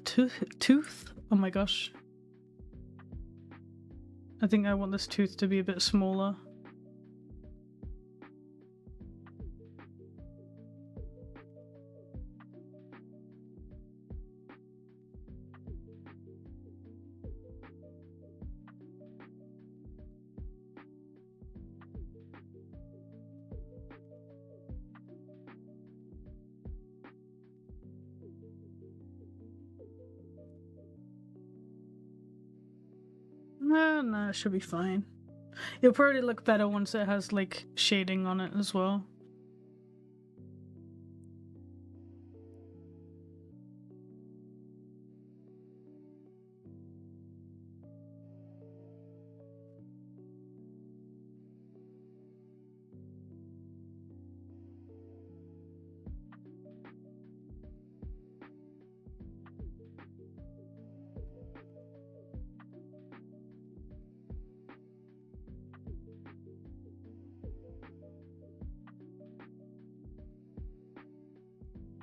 tooth. Oh my gosh. I think I want this tooth to be a bit smaller. No, it should be fine. It'll probably look better once it has like shading on it as well.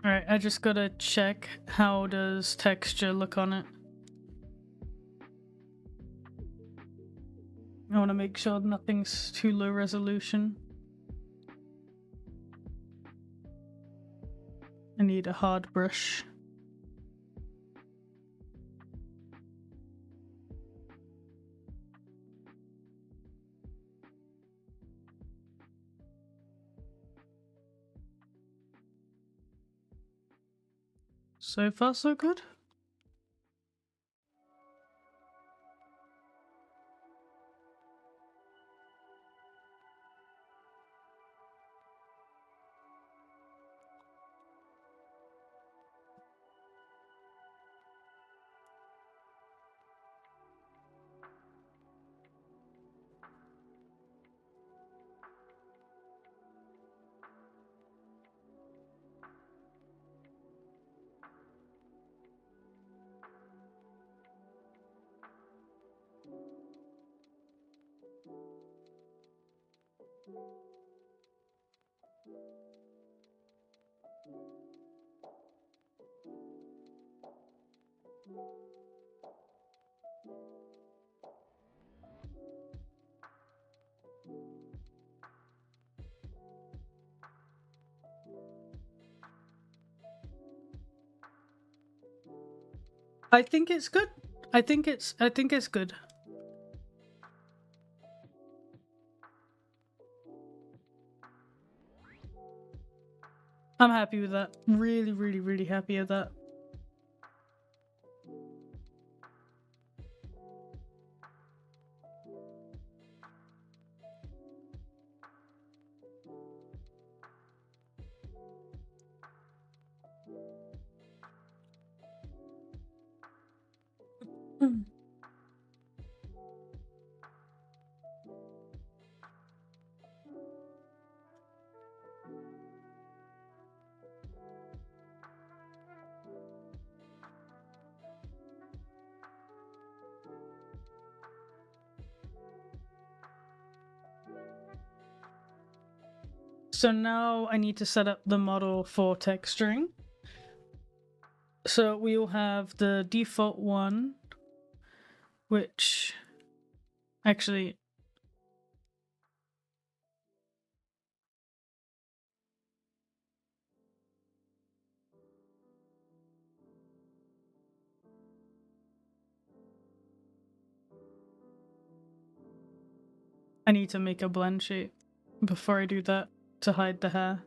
Alright, I just gotta check how does texture look on it. I want to make sure nothing's too low resolution. I need a hard brush. So far, so good. I think it's good. I think it's good. I'm happy with that. Really, really, really happy with that. So now I need to set up the model for texturing. So we will have the default one, which actually I need to make a blend shape before I do that to hide the hair.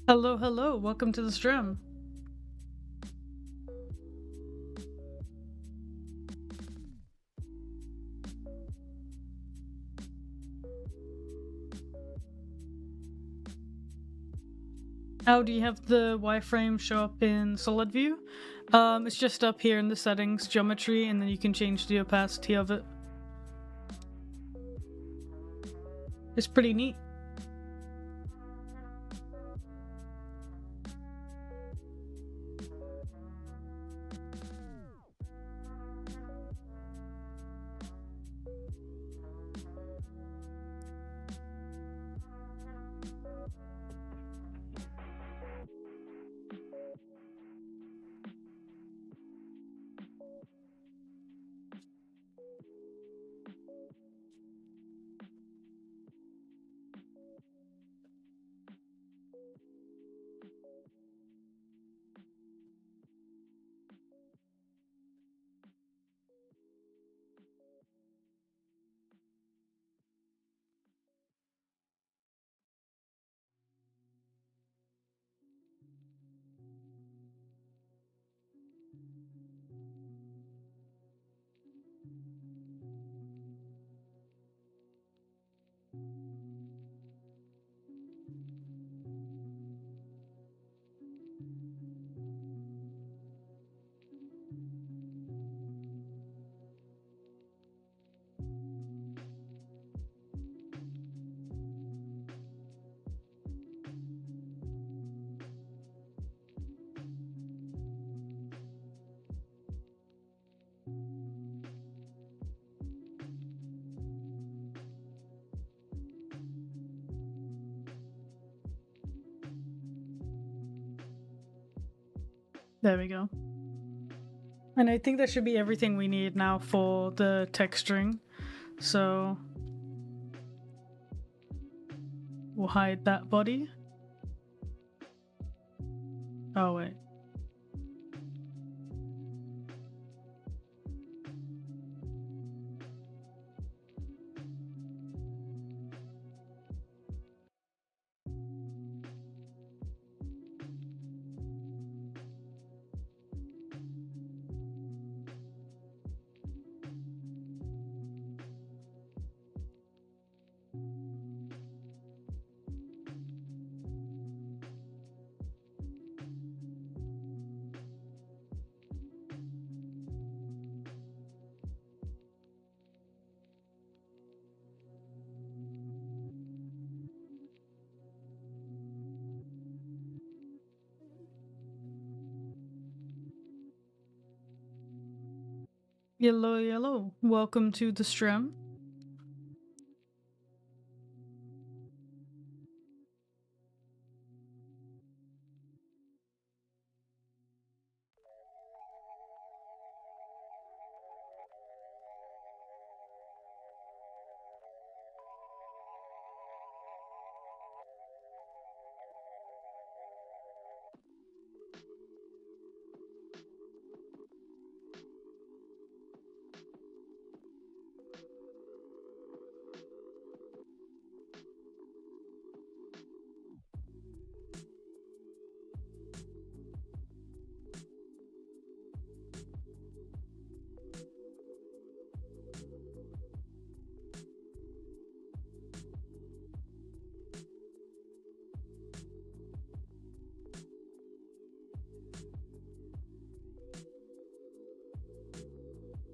Hello, hello. Welcome to the stream. Oh, do you have the wireframe show up in solid view? It's just up here in the settings, geometry, and then you can change the opacity of it. It's pretty neat. There we go. And I think that should be everything we need now for the texturing. So we'll hide that body. Oh, wait. Yellow, yellow. Welcome to the stream.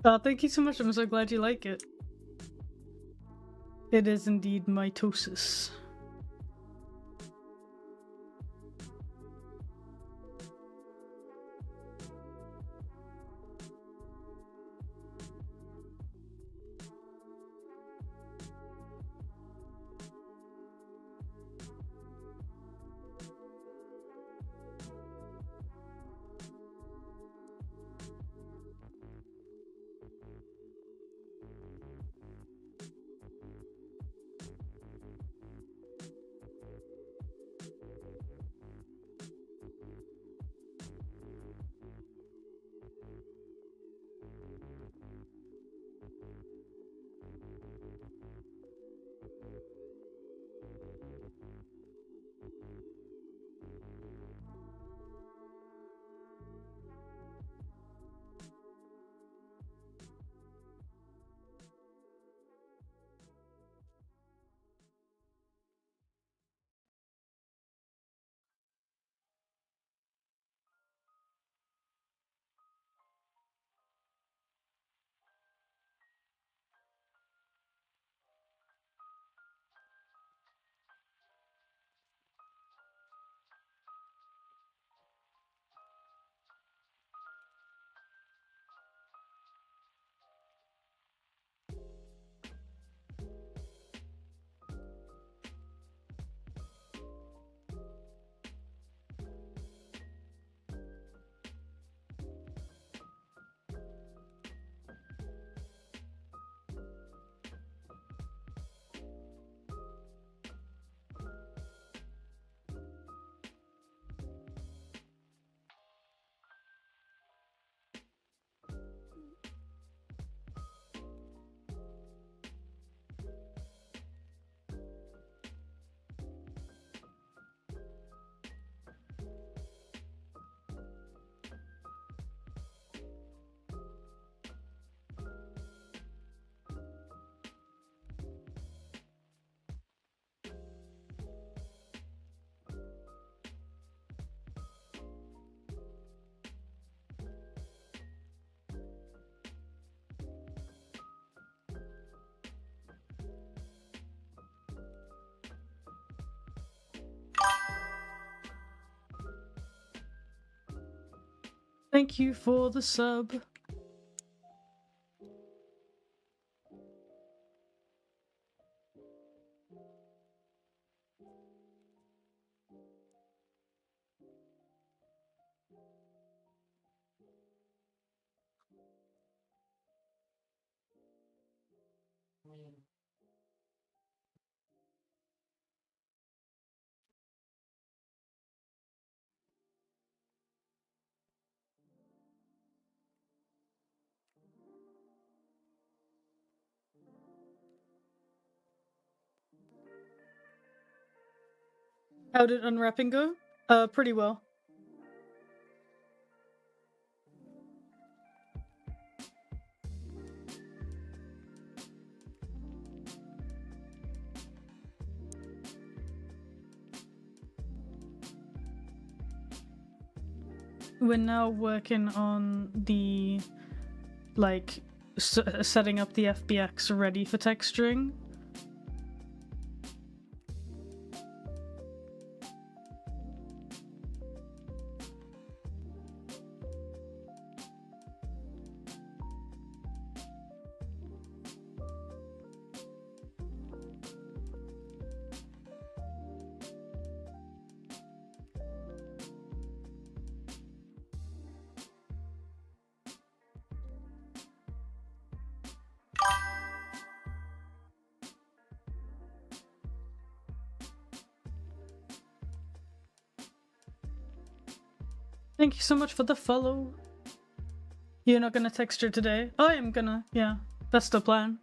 Oh, thank you so much. I'm so glad you like it. It is indeed mitosis. Thank you for the sub. How did unwrapping go? Pretty well. We're now working on the, like, setting up the FBX ready for texturing. Thank you so much for the follow. You're not gonna texture today? I am gonna, yeah. That's the plan.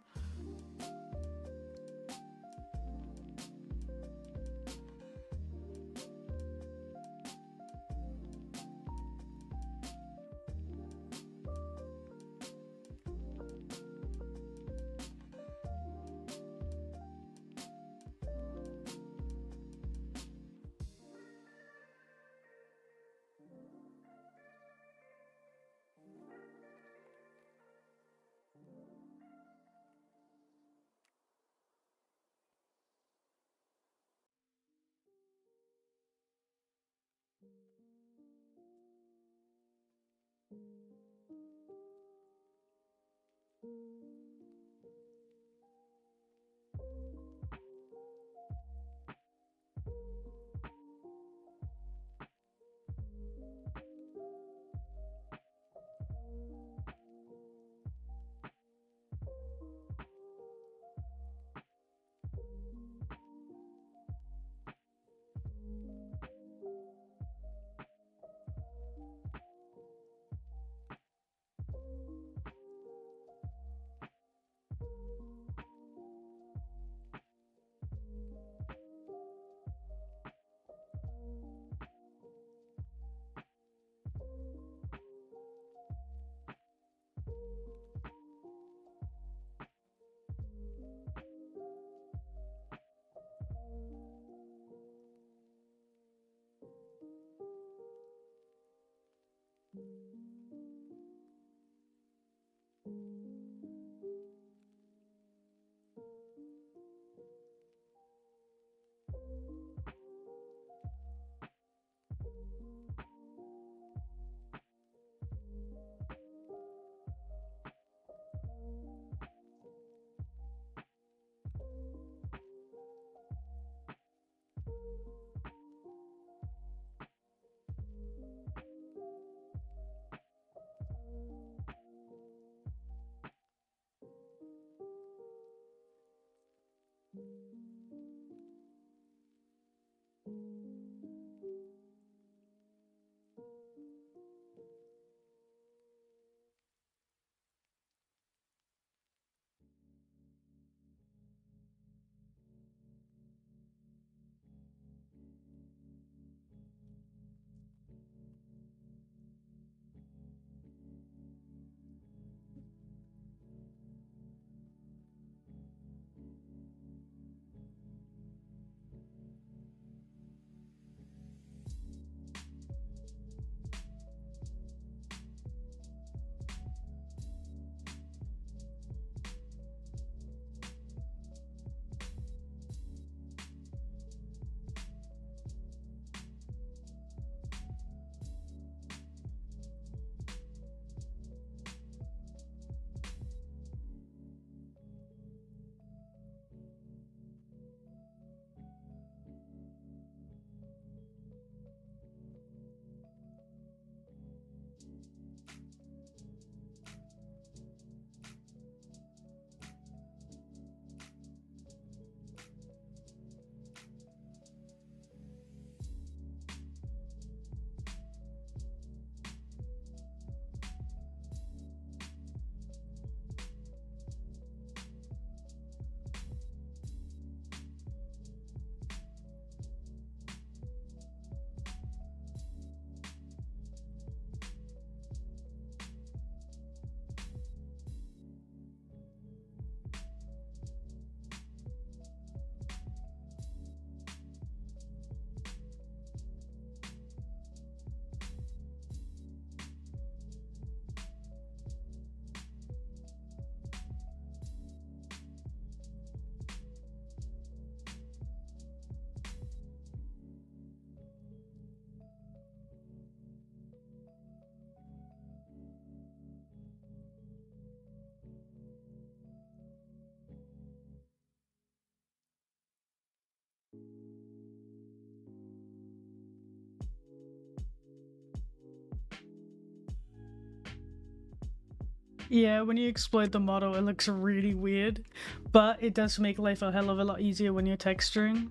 Yeah, when you exploit the model, it looks really weird, but it does make life a hell of a lot easier when you're texturing,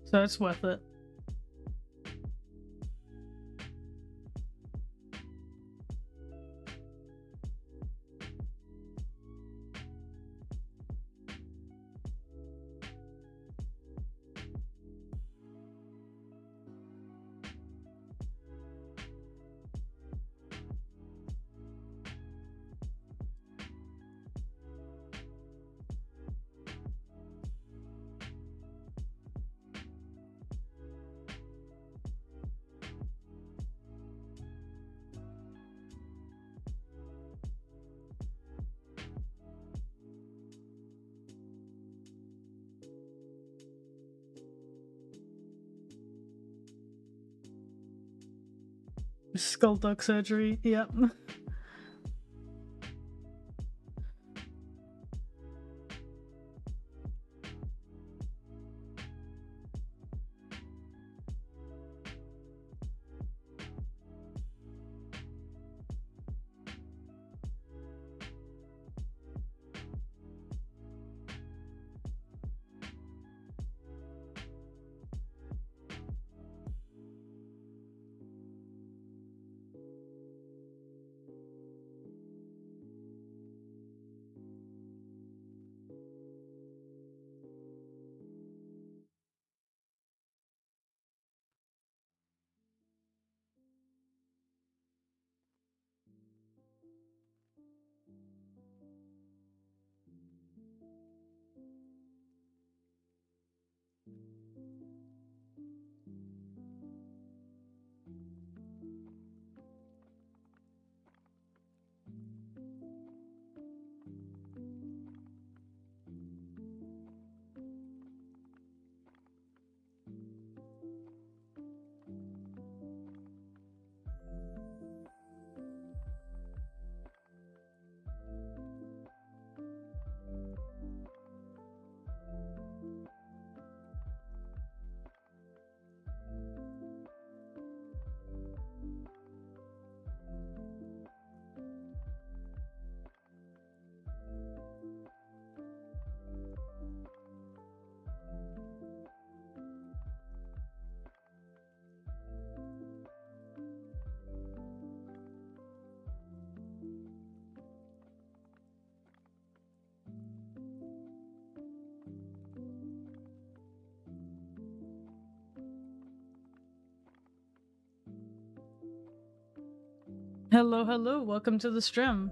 so it's worth it. Skull duck surgery, yep. Hello, hello, welcome to the stream.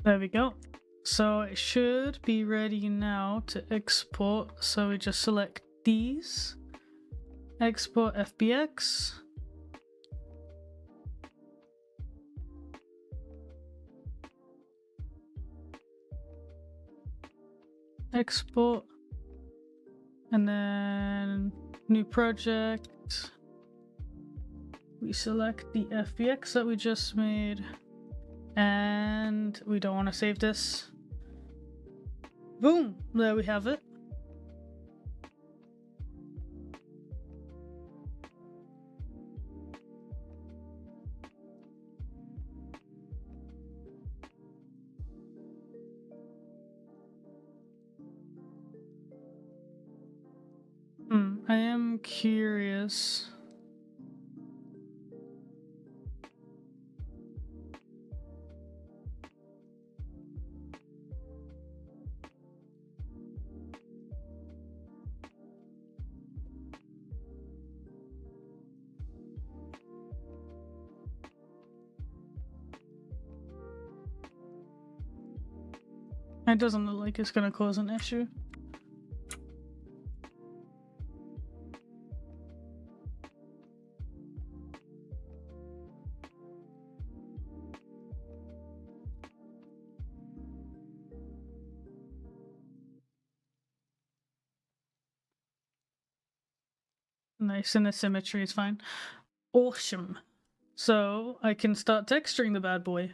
There we go. So it should be ready now to export. So we just select these, export FBX. Export, and then new project. We select the FBX that we just made, and we don't want to save this. Boom, there we have it. I am curious. It doesn't look like it's gonna cause an issue. Nice, and the symmetry is fine. Awesome. So I can start texturing the bad boy.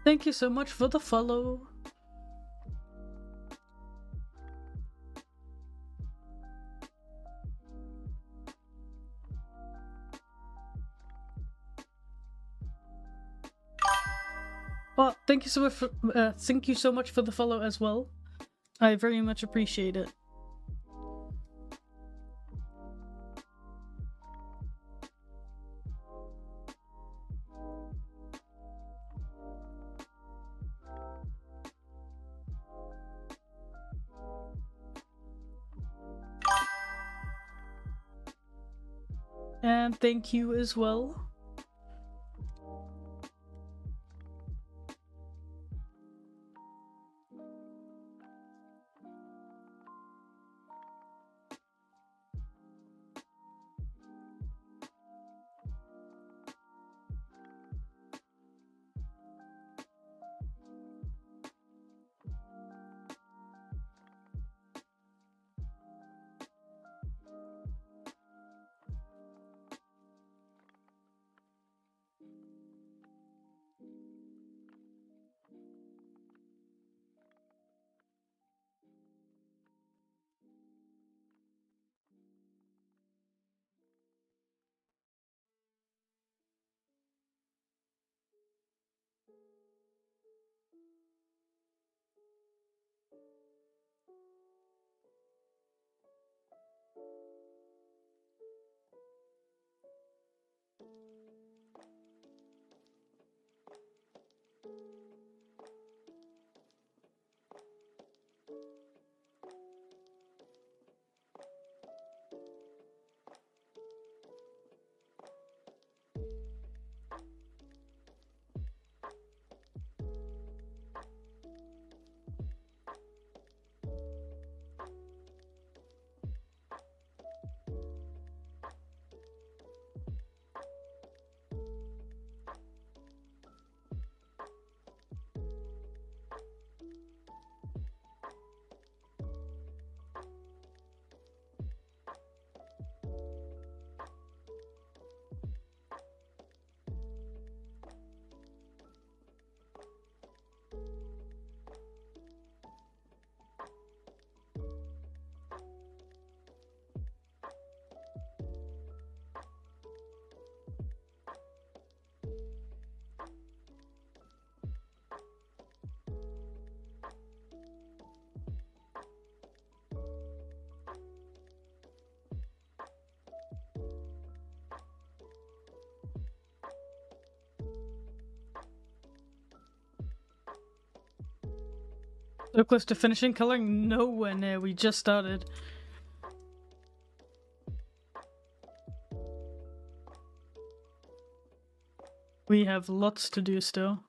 Thank you so much for the follow. Well, thank you so much for the follow as well. I very much appreciate it. And thank you as well. So close to finishing coloring? Nowhere near. We just started. We have lots to do still.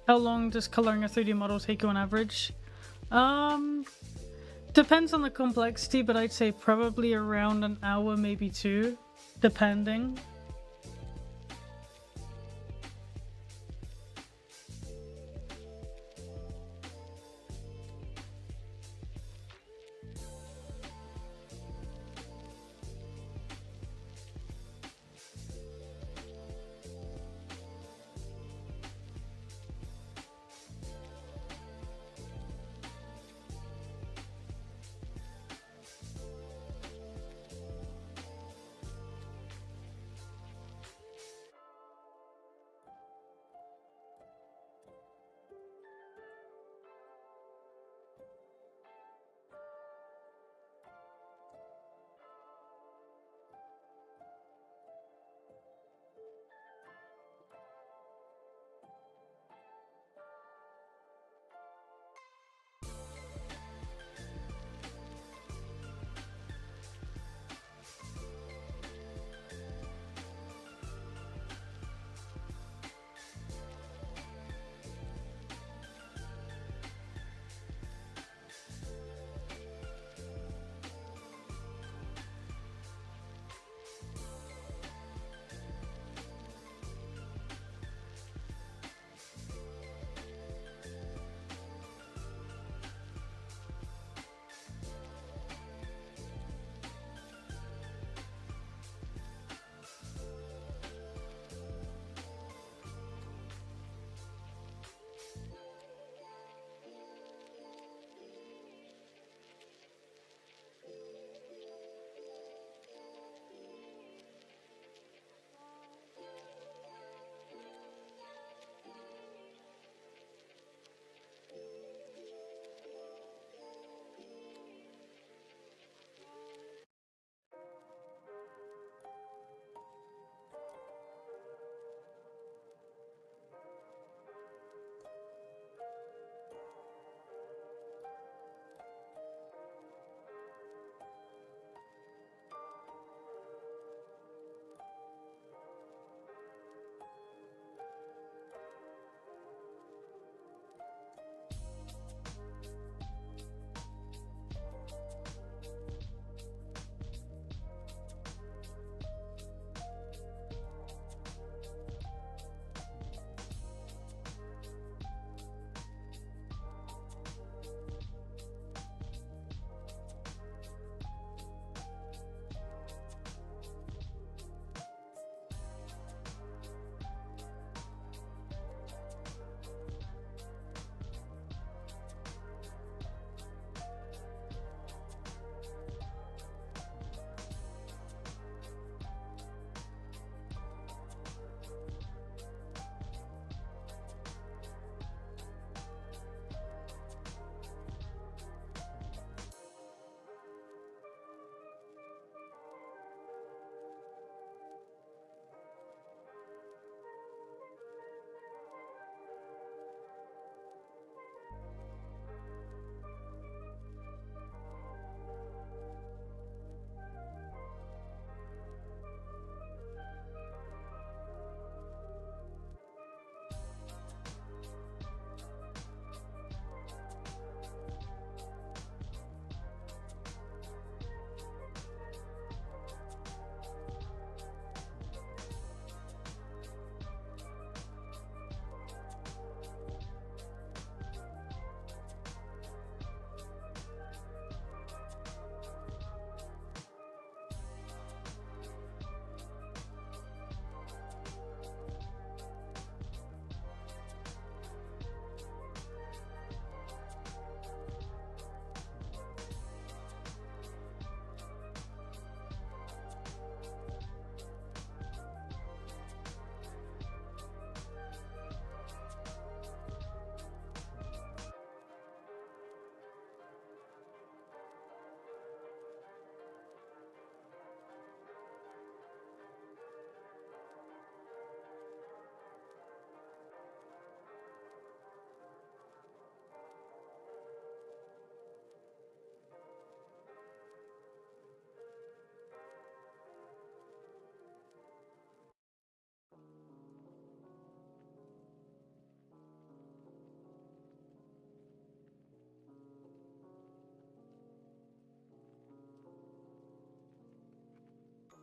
How long does coloring a 3D model take you on average? Depends on the complexity, but I'd say probably around an hour, maybe 2, depending.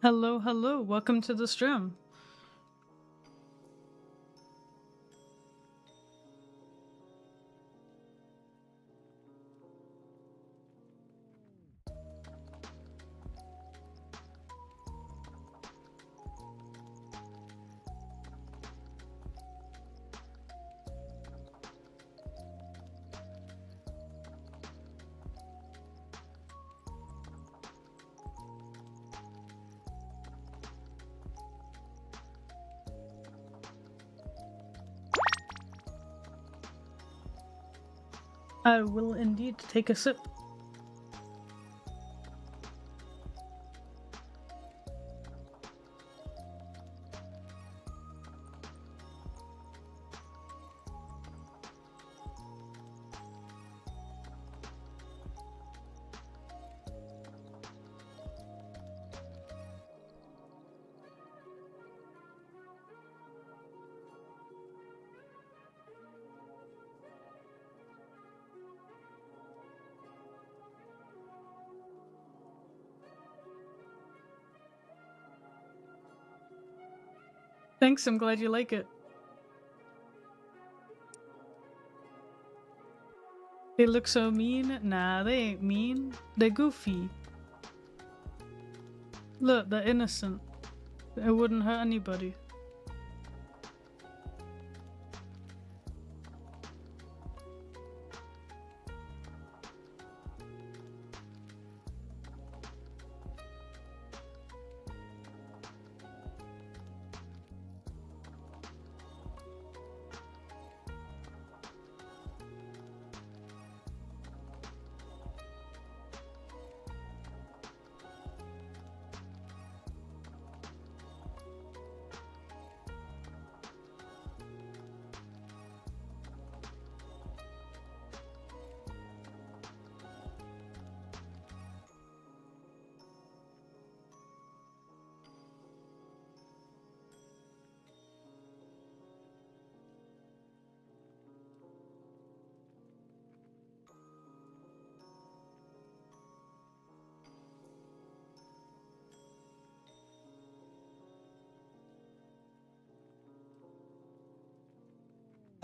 Hello, hello. Welcome to the stream. I will indeed take a sip. Thanks, I'm glad you like it. They look so mean? Nah, they ain't mean. They're goofy. Look, they're innocent. It wouldn't hurt anybody.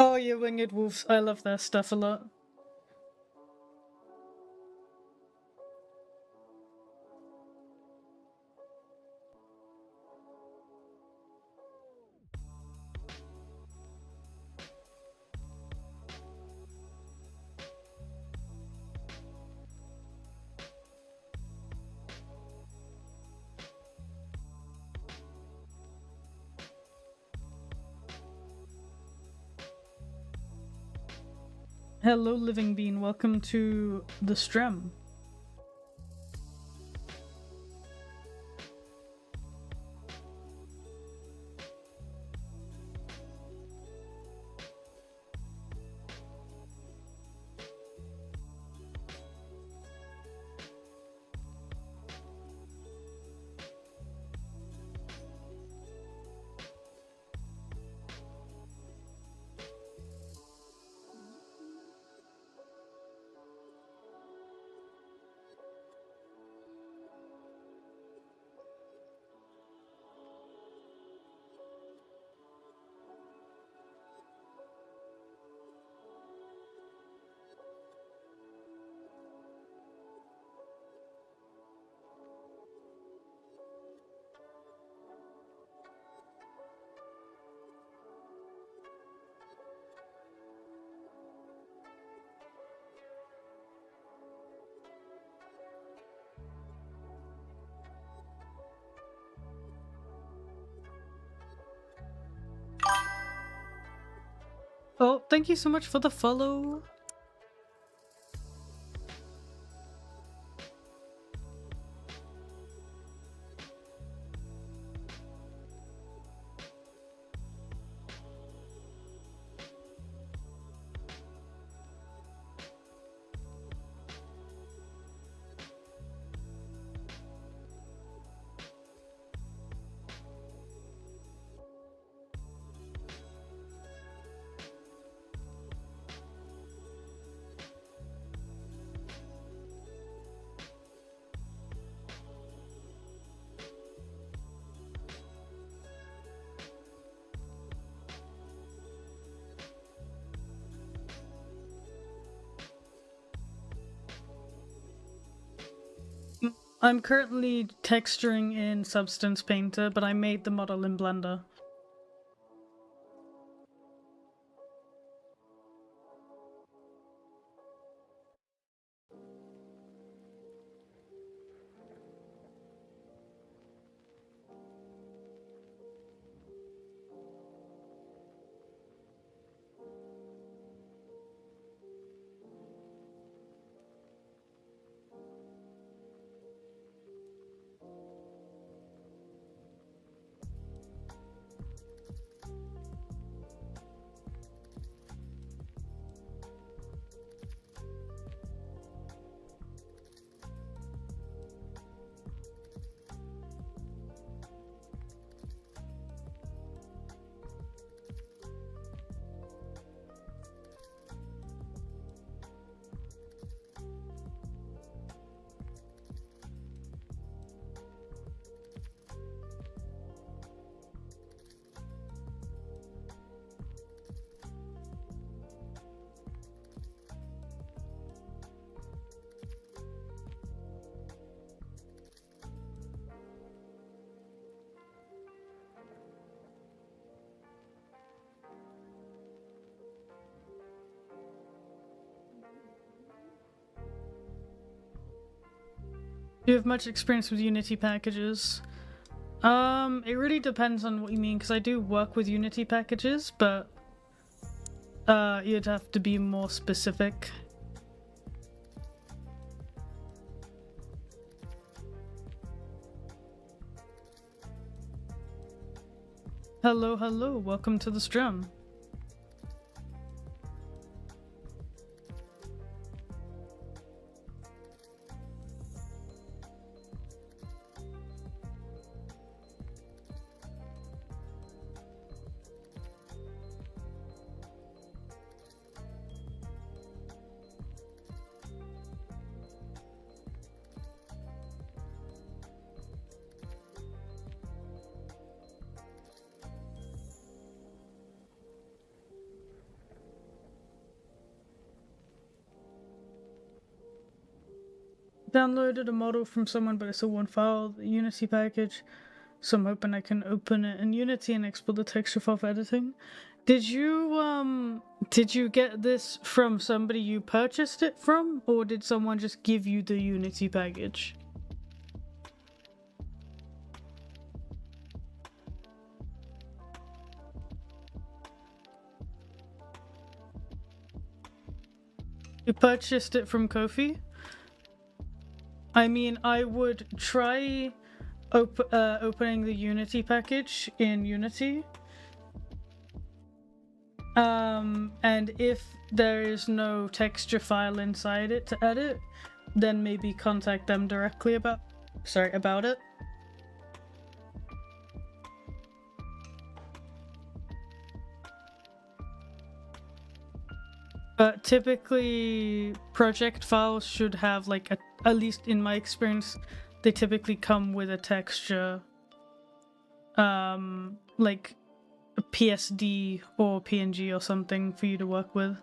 Oh, yeah, Winged Wolves. I love their stuff a lot. Hello, Living Bean. Welcome to the stream. Oh, thank you so much for the follow. I'm currently texturing in Substance Painter, but I made the model in Blender. Do you have much experience with Unity packages? It really depends on what you mean, because I do work with Unity packages, but you'd have to be more specific. Hello, hello, welcome to the stream. Downloaded a model from someone, but it's a one file, the Unity package. So I'm hoping I can open it in Unity and export the texture file for editing. Did you get this from somebody you purchased it from, or did someone just give you the Unity package? You purchased it from Ko-fi? I mean, I would try opening the Unity package in Unity. And if there is no texture file inside it to edit, then maybe contact them directly about it. But typically, project files should have like at least in my experience, they typically come with a texture, like a PSD or PNG or something for you to work with.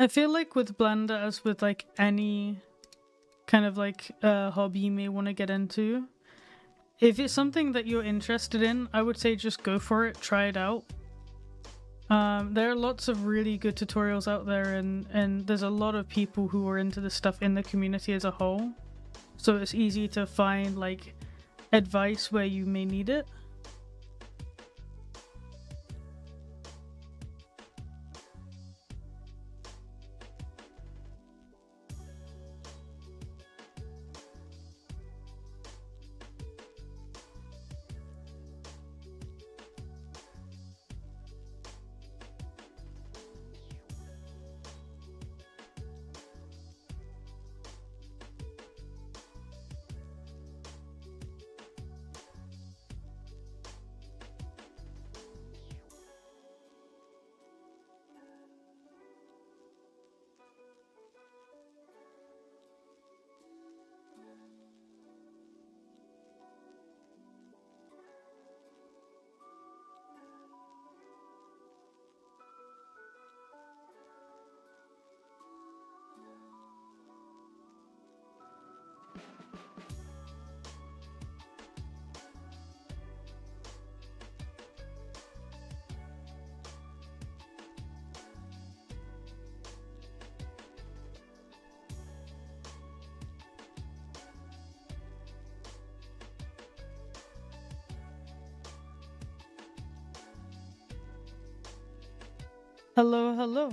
I feel like with Blender, as with like any kind of like hobby you may want to get into, if it's something that you're interested in, I would say just go for it, try it out. There are lots of really good tutorials out there, and there's a lot of people who are into this stuff in the community as a whole. So it's easy to find like advice where you may need it. Hello, hello.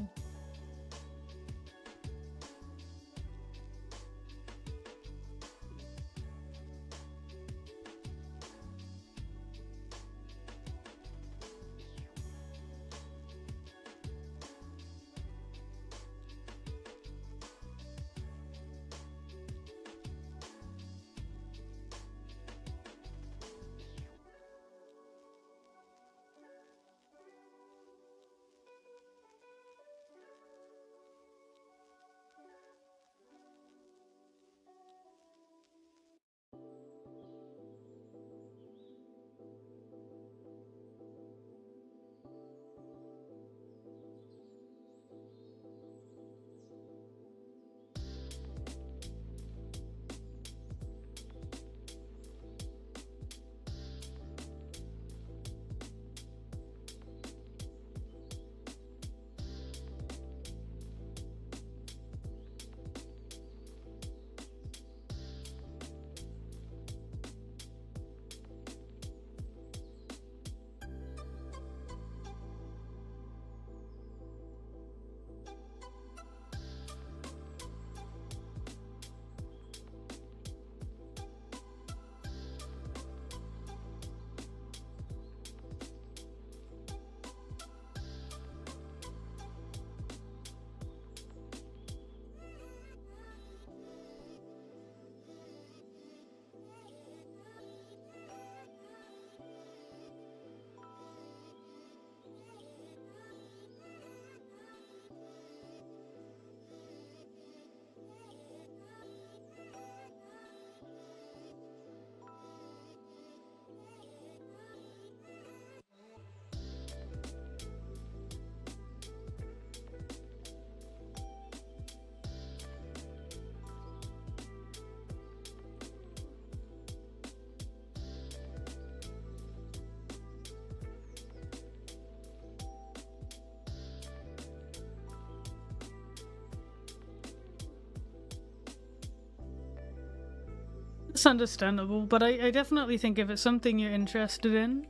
It's understandable, but I definitely think if it's something you're interested in,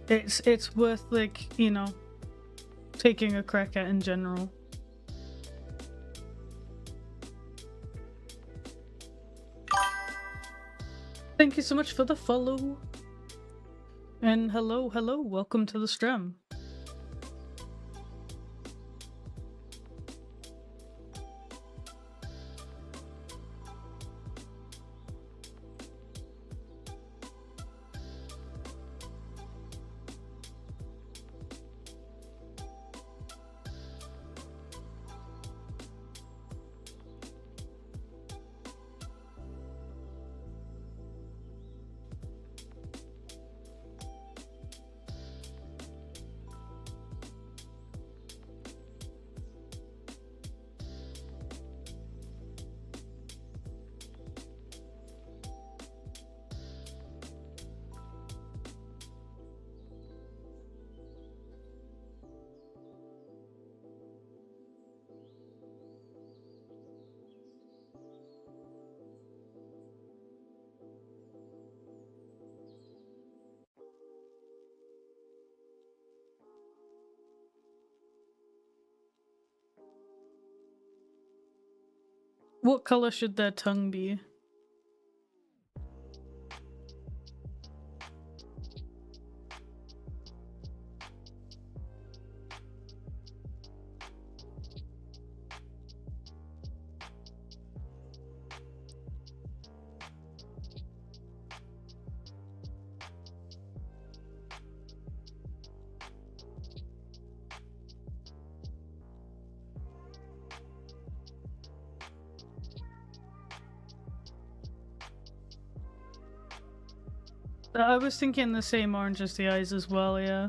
it's worth, like, you know, taking a crack at in general. Thank you so much for the follow. And hello, hello, welcome to the stream. What color should their tongue be? I was thinking the same orange as the eyes as well, yeah.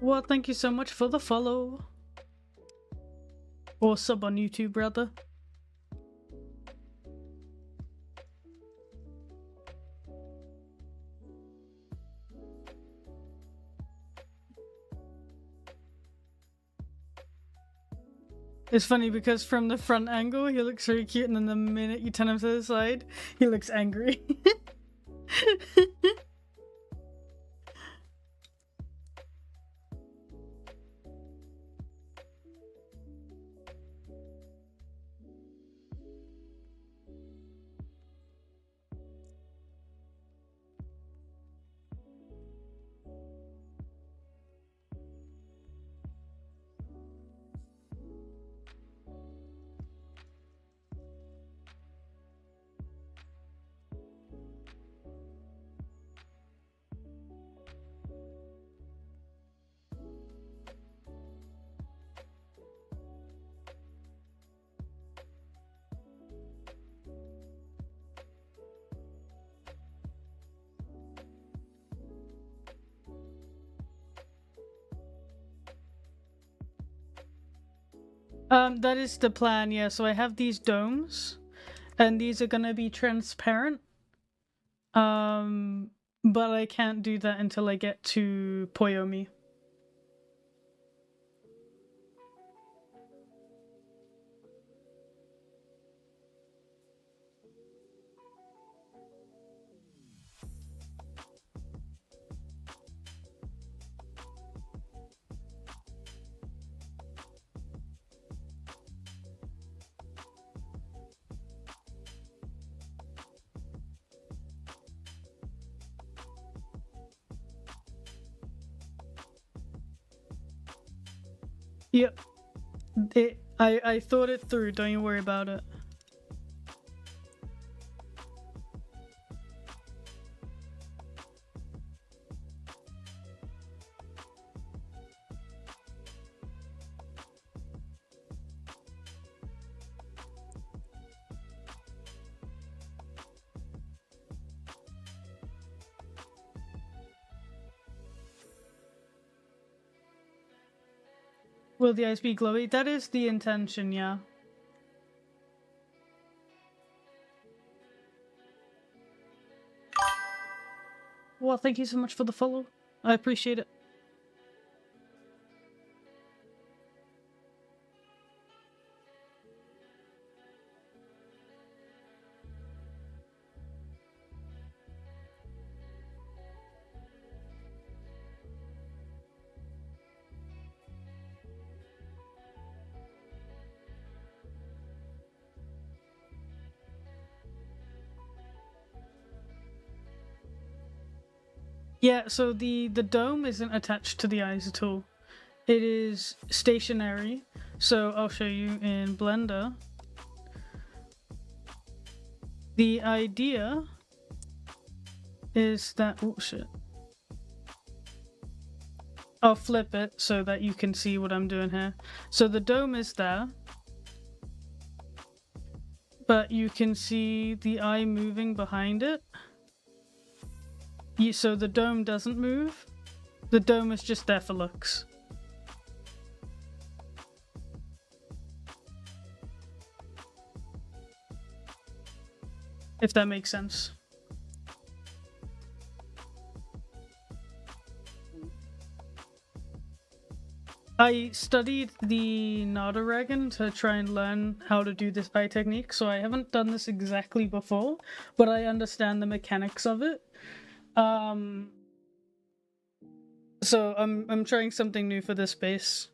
Well, thank you so much for the follow. Or sub on YouTube, rather. It's funny because from the front angle, he looks very cute, and then the minute you turn him to the side, he looks angry. That is the plan, yeah. So I have these domes, and these are gonna be transparent. But I can't do that until I get to Poyomi. Yep. I thought it through, don't you worry about it. Will the eyes be glowy? That is the intention, yeah. Well, thank you so much for the follow. I appreciate it. Yeah, so the dome isn't attached to the eyes at all. It is stationary. So I'll show you in Blender. The idea is that... oh shit. I'll flip it so that you can see what I'm doing here. So the dome is there. But you can see the eye moving behind it. So the dome doesn't move. The dome is just there for looks. If that makes sense. I studied the Nadaregan to try and learn how to do this eye technique, so I haven't done this exactly before, but I understand the mechanics of it. So I'm trying something new for this space.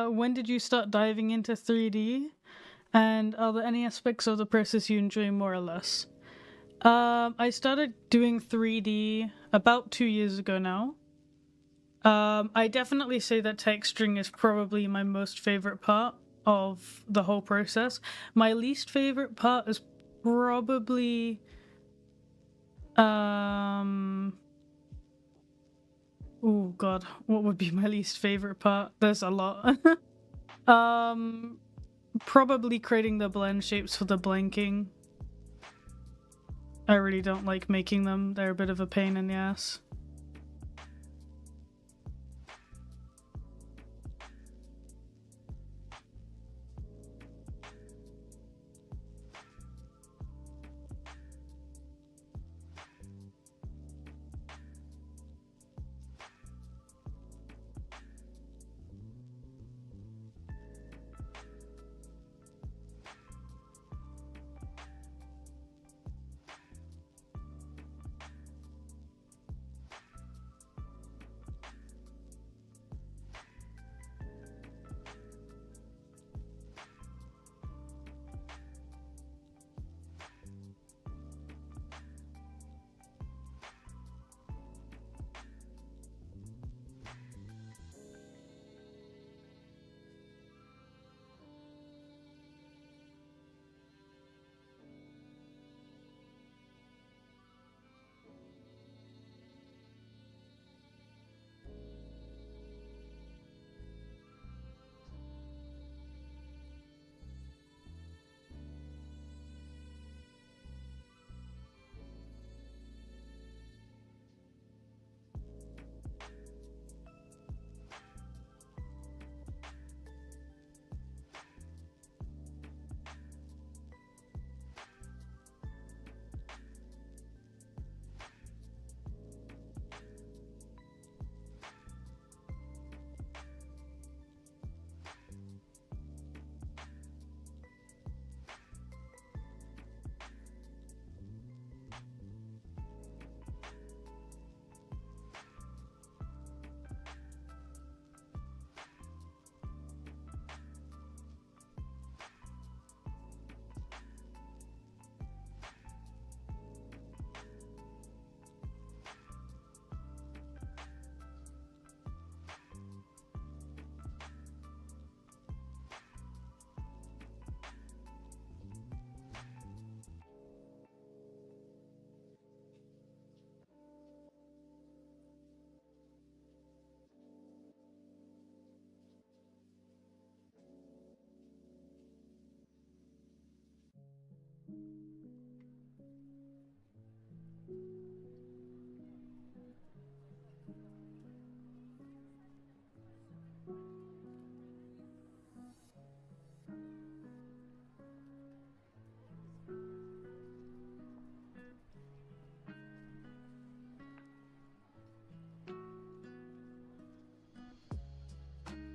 when did you start diving into 3D? And are there any aspects of the process you enjoy more or less? I started doing 3D about 2 years ago now. I definitely say that texturing is probably my most favorite part of the whole process. My least favorite part is probably oh god, what would be my least favorite part? There's a lot. Probably creating the blend shapes for the blanking. I really don't like making them. They're a bit of a pain in the ass.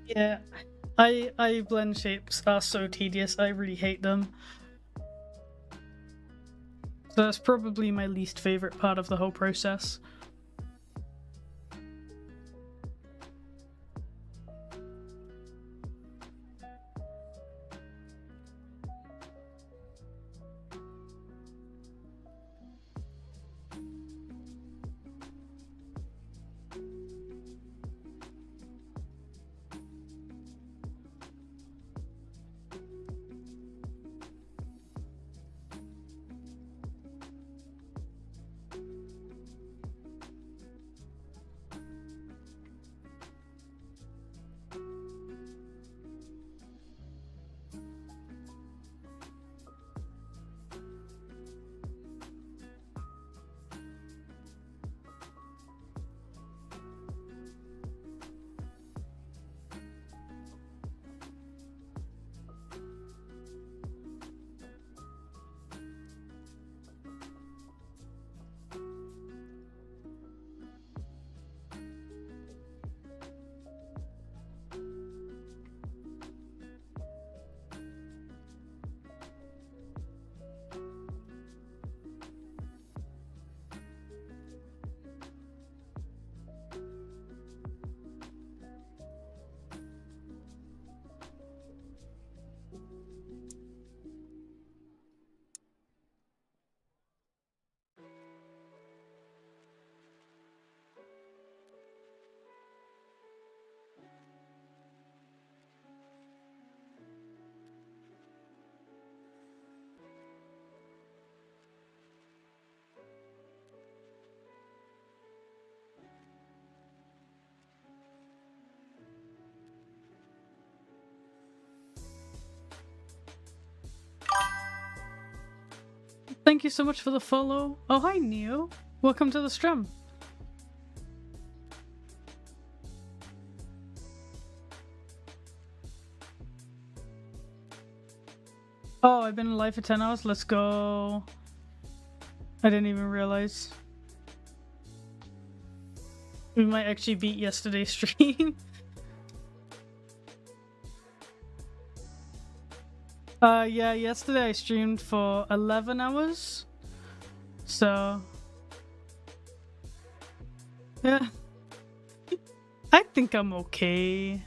Yeah, I blend shapes are so tedious. I really hate them. So that's probably my least favorite part of the whole process. Thank you so much for the follow. Oh, hi, Neo. Welcome to the stream. Oh, I've been alive for 10 hours. Let's go. I didn't even realize. We might actually beat yesterday's stream. Yeah, yesterday I streamed for 11 hours. So, yeah. I think I'm okay.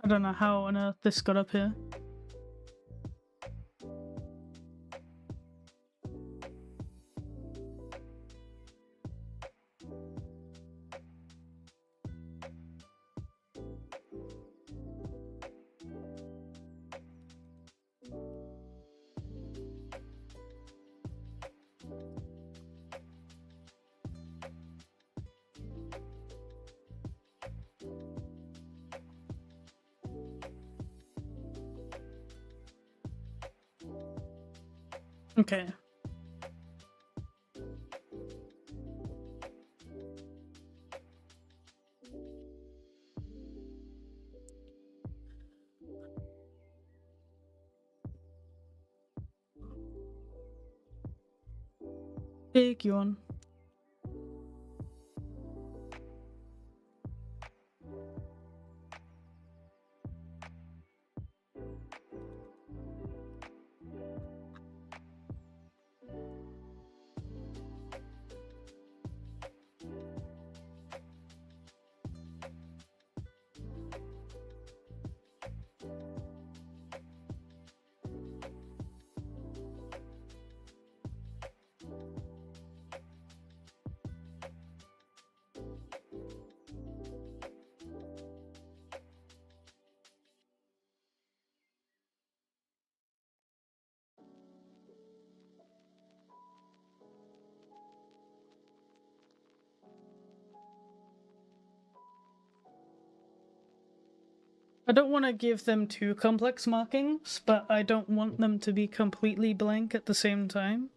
I don't know how on earth this got up here. Okay. Big yawn. I don't want to give them too complex markings, but I don't want them to be completely blank at the same time.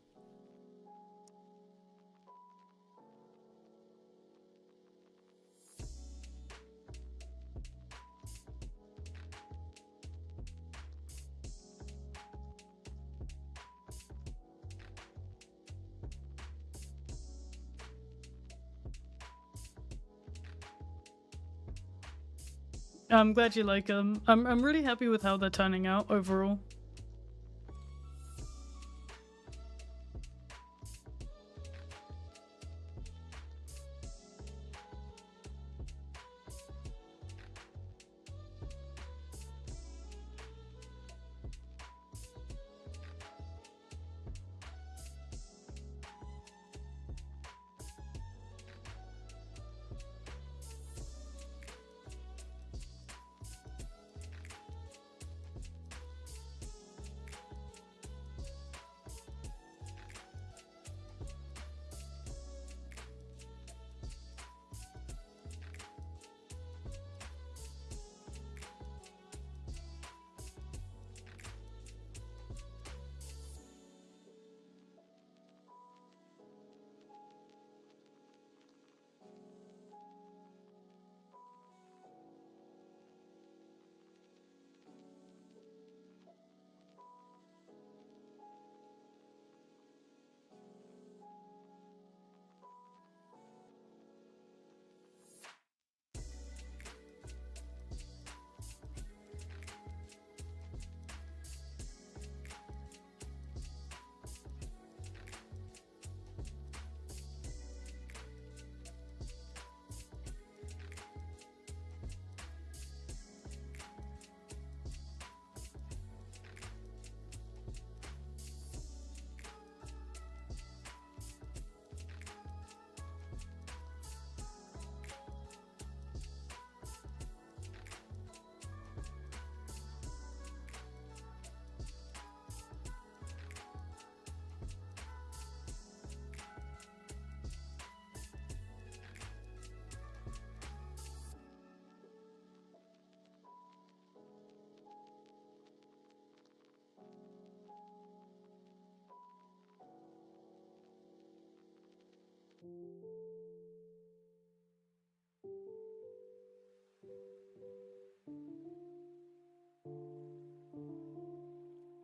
I'm glad you like them. I'm really happy with how they're turning out overall.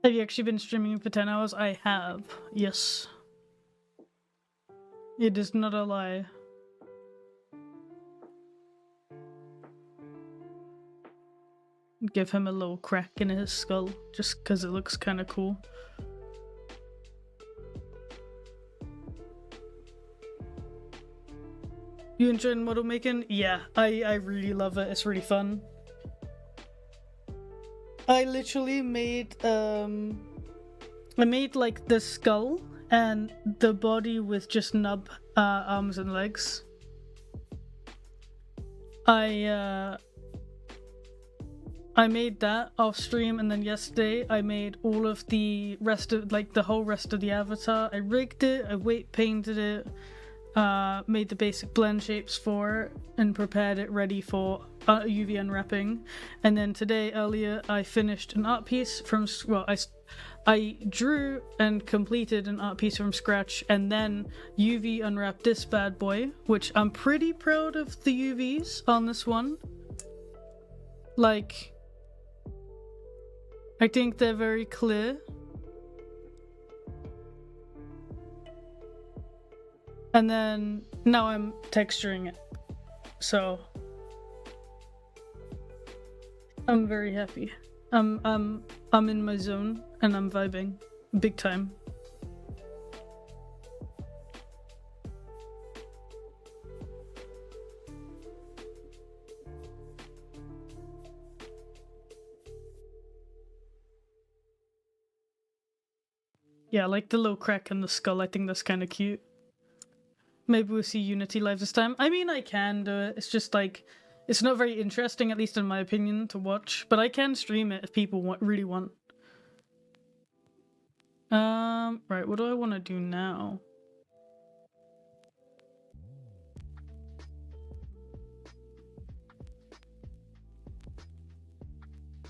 Have you actually been streaming for 10 hours? I have, yes. It is not a lie. Give him a little crack in his skull, just because it looks kind of cool. You enjoying model making? Yeah, I really love it. It's really fun. I literally made I made like the skull and the body with just nub arms and legs. I made that off stream, and then yesterday I made all of the rest of the whole rest of the avatar. I rigged it, I weight painted it, made the basic blend shapes for it, and prepared it ready for UV unwrapping. And then today earlier I finished an art piece from I drew and completed an art piece from scratch, and then UV unwrapped this bad boy, which I'm pretty proud of the UVs on this one. Like, I think they're very clear. And then now I'm texturing it. So I'm very happy. I'm in my zone and I'm vibing big time. Yeah, like the little crack in the skull, I think that's kind of cute. Maybe we'll see Unity live this time. I mean, I can do it. It's just like, it's not very interesting, at least in my opinion, to watch. But I can stream it if people really want. Right, what do I want to do now?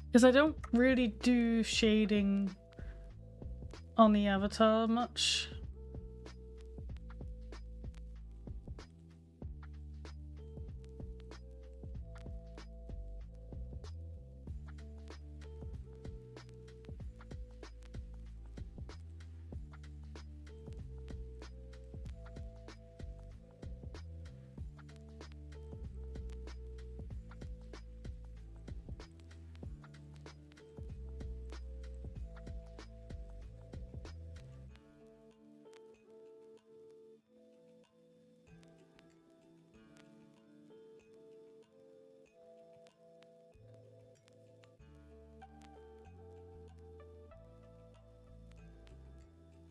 Because I don't really do shading on the avatar much.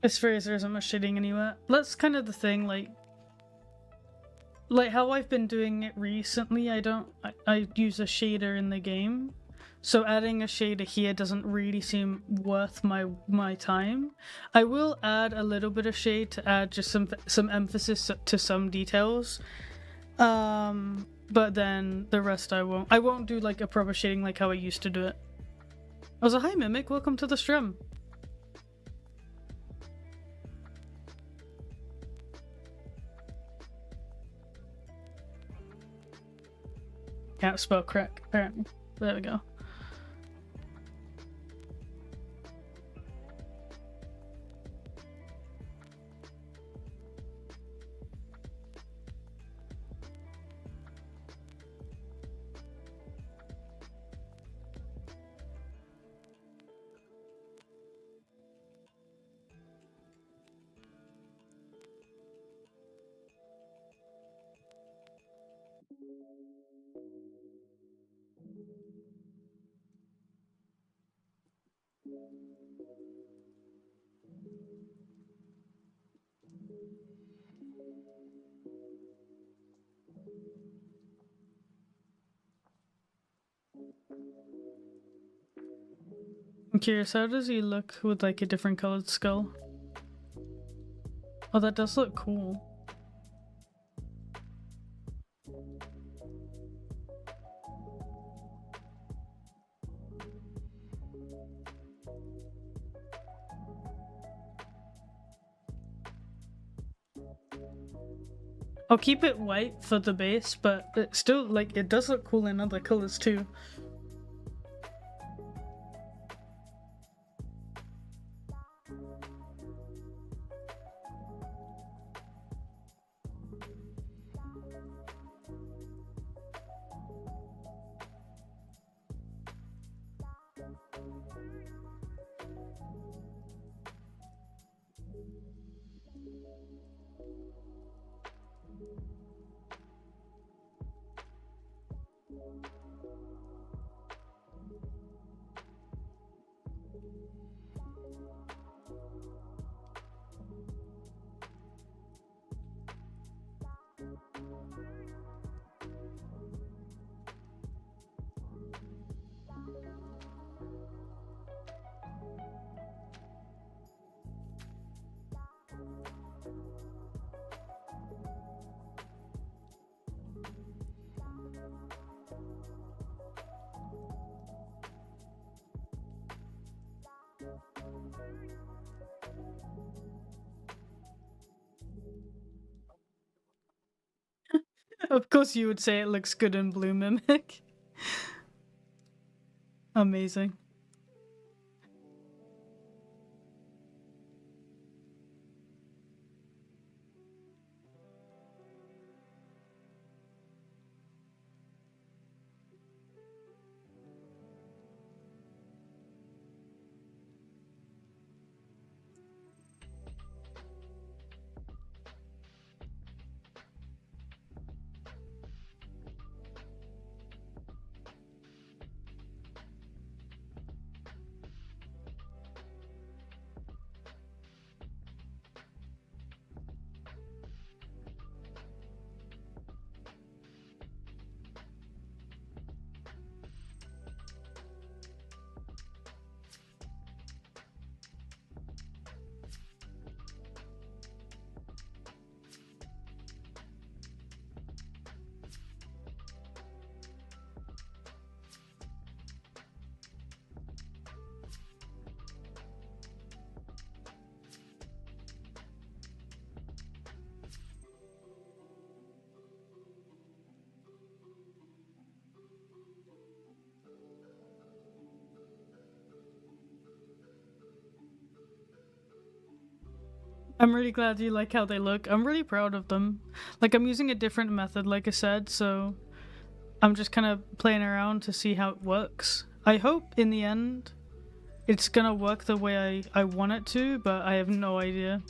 This phrase, there isn't much shading anywhere. That's kind of the thing, like how I've been doing it recently. I use a shader in the game, so adding a shader here doesn't really seem worth my time. I will add a little bit of shade to add just some emphasis to some details, but then the rest I won't do like a proper shading like how I used to do it. I was like, hi Mimic, welcome to the stream. Can't spell crack, apparently. There we go. I'm curious, how does he look with like a different colored skull? Oh, that does look cool. I'll keep it white for the base, but it still, like, it does look cool in other colors too. Of course you would say it looks good in Blue Mimic. Amazing. I'm really glad you like how they look. I'm really proud of them. Like, I'm using a different method, like I said, so I'm just kind of playing around to see how it works. I hope in the end it's gonna work the way I want it to, but I have no idea.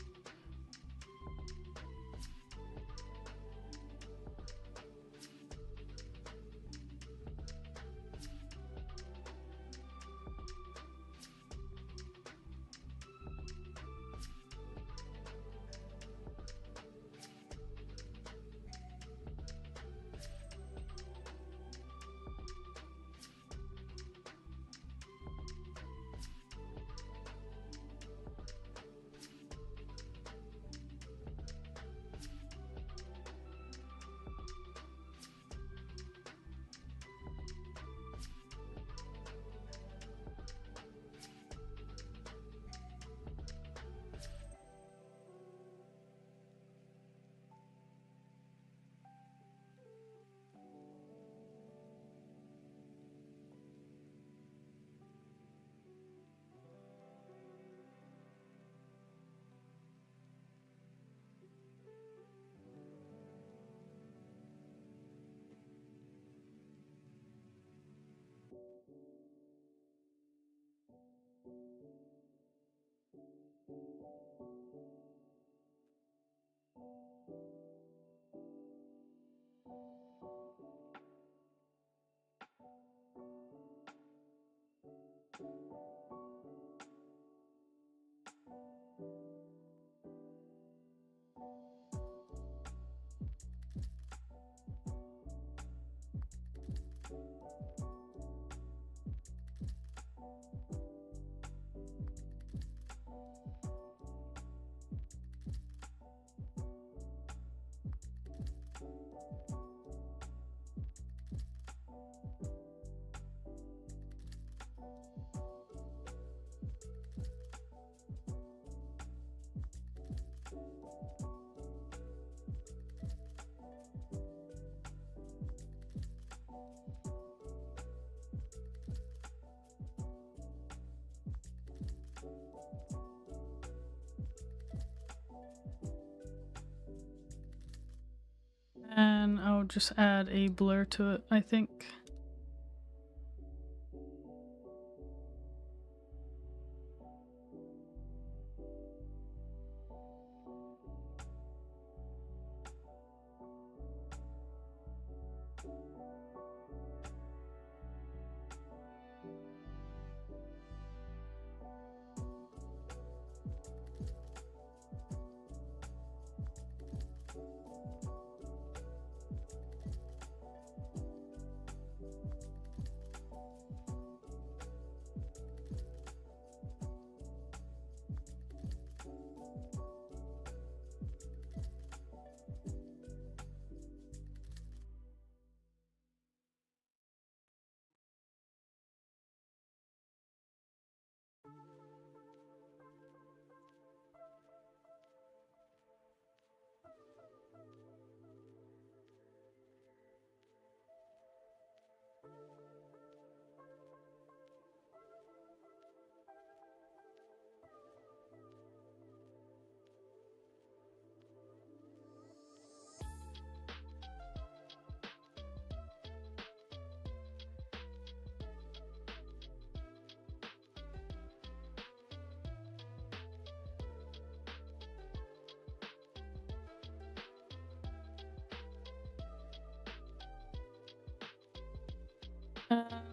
And I'll just add a blur to it, I think.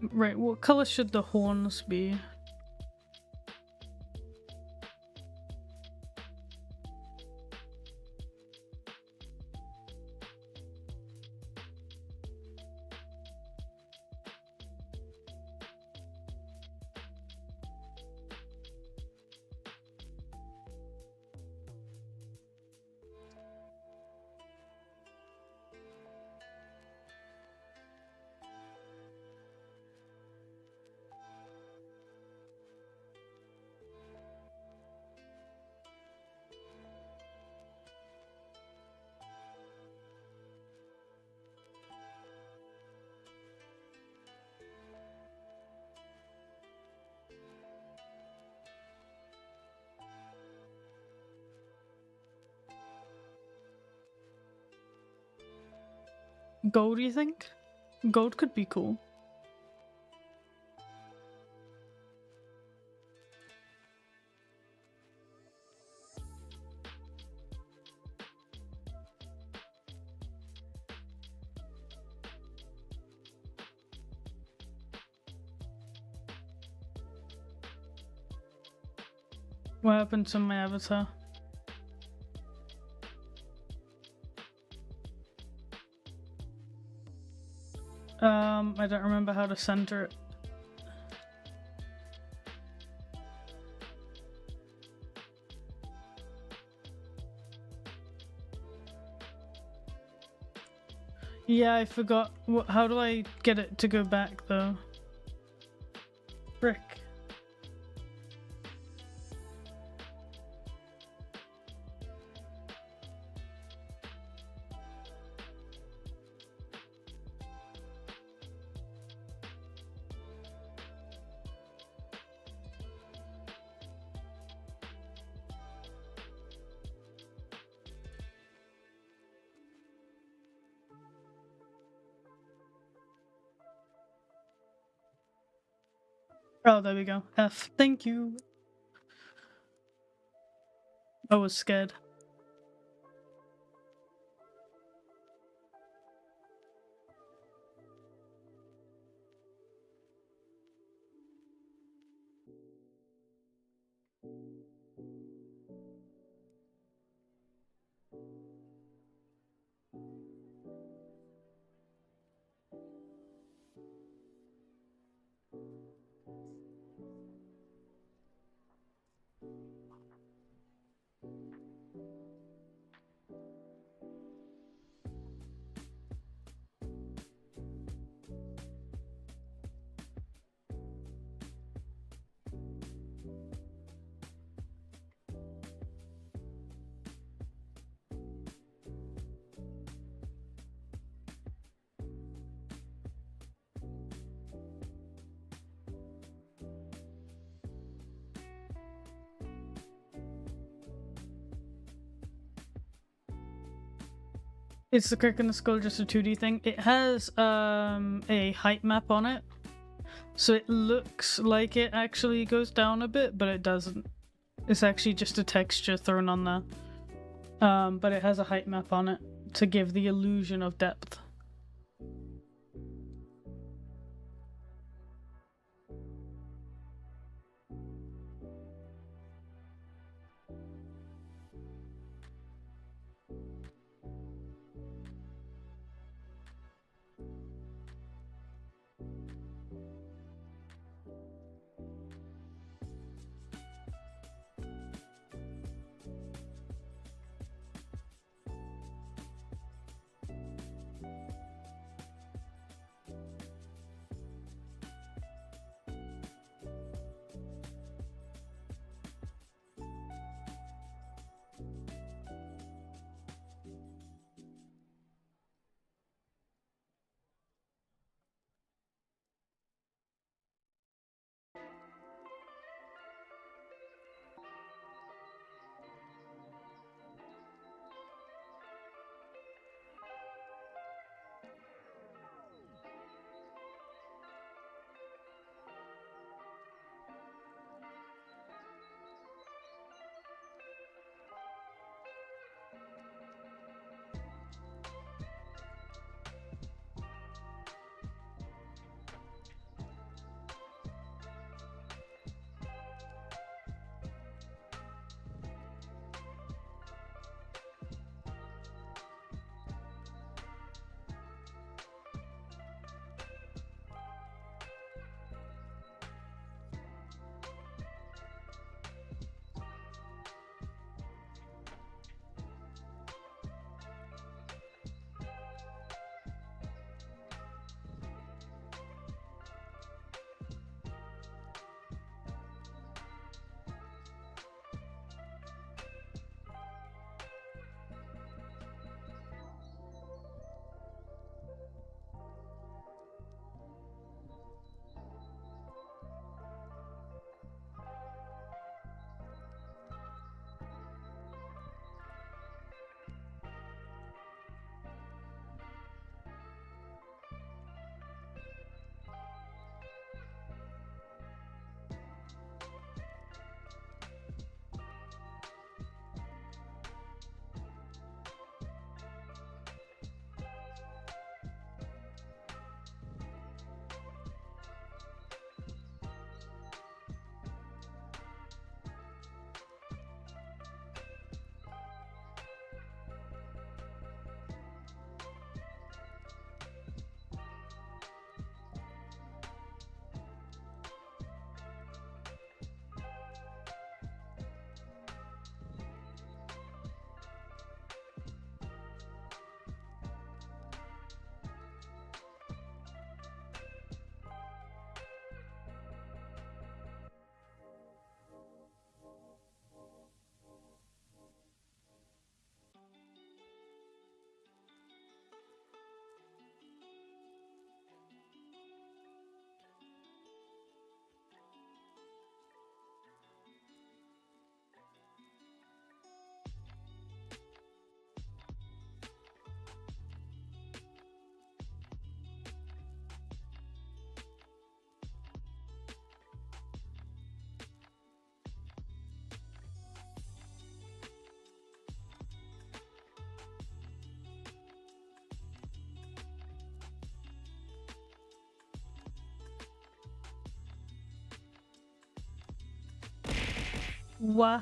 Right, what color should the horns be? Gold, you think? Gold could be cool. What happened to my avatar? I don't remember how to center it. Yeah, I forgot. How do I get it to go back though? Frick. Oh, there we go. F. Thank you. I was scared. Is the crick in the skull just a 2D thing? It has a height map on it. So it looks like it actually goes down a bit, but it doesn't. It's actually just a texture thrown on there. But it has a height map on it to give the illusion of depth. Wah.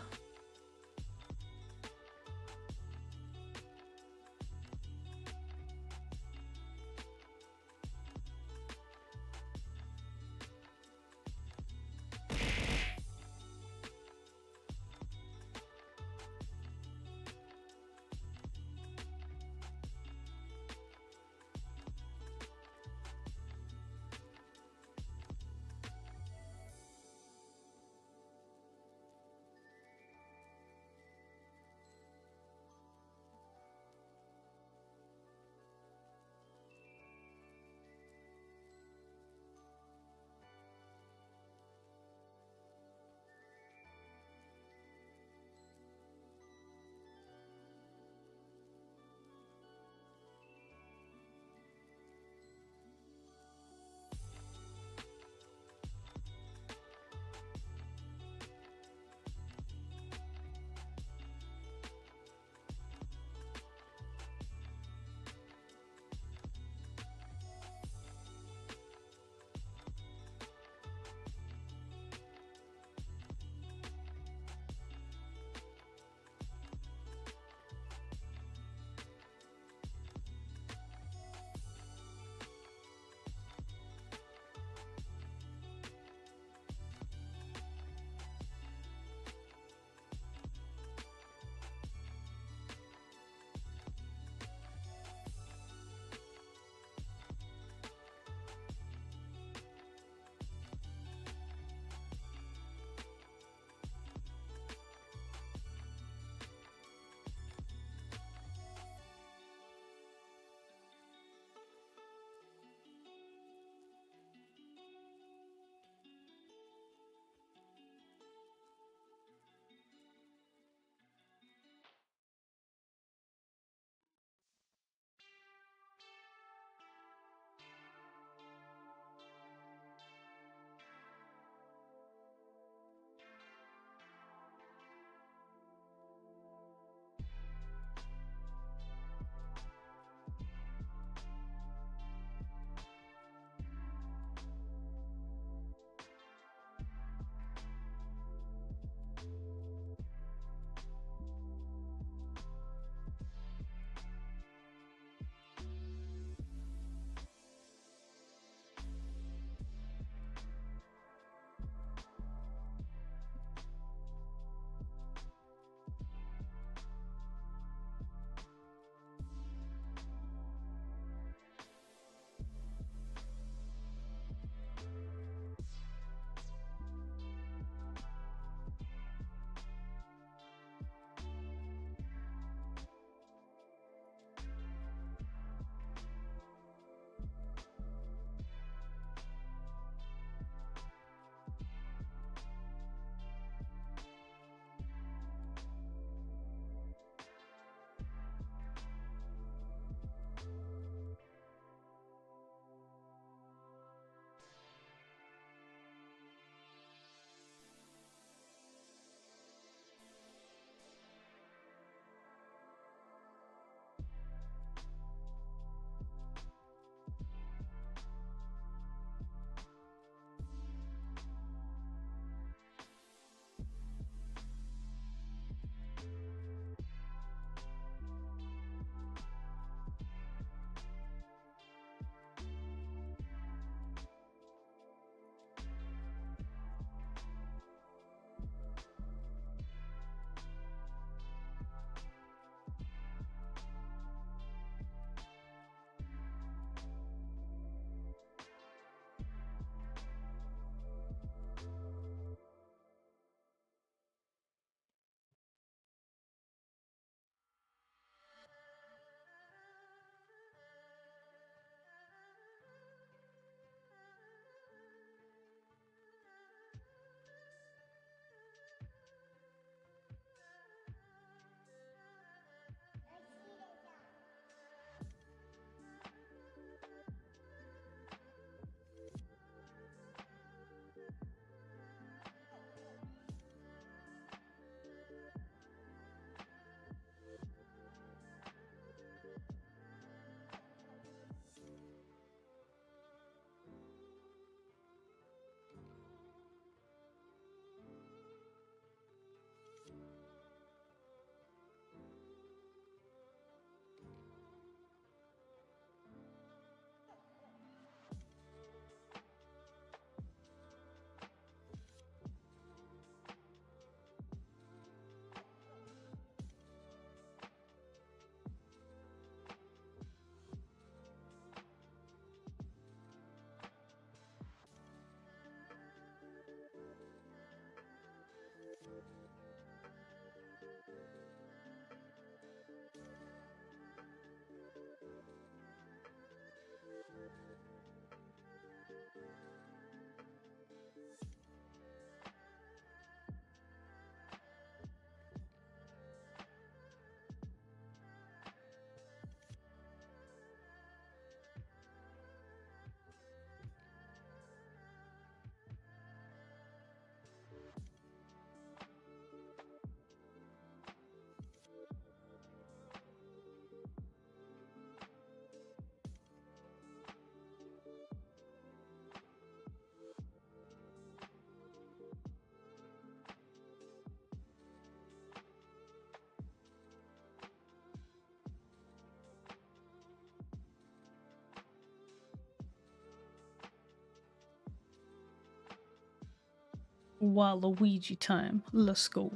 Waluigi time. Let's go.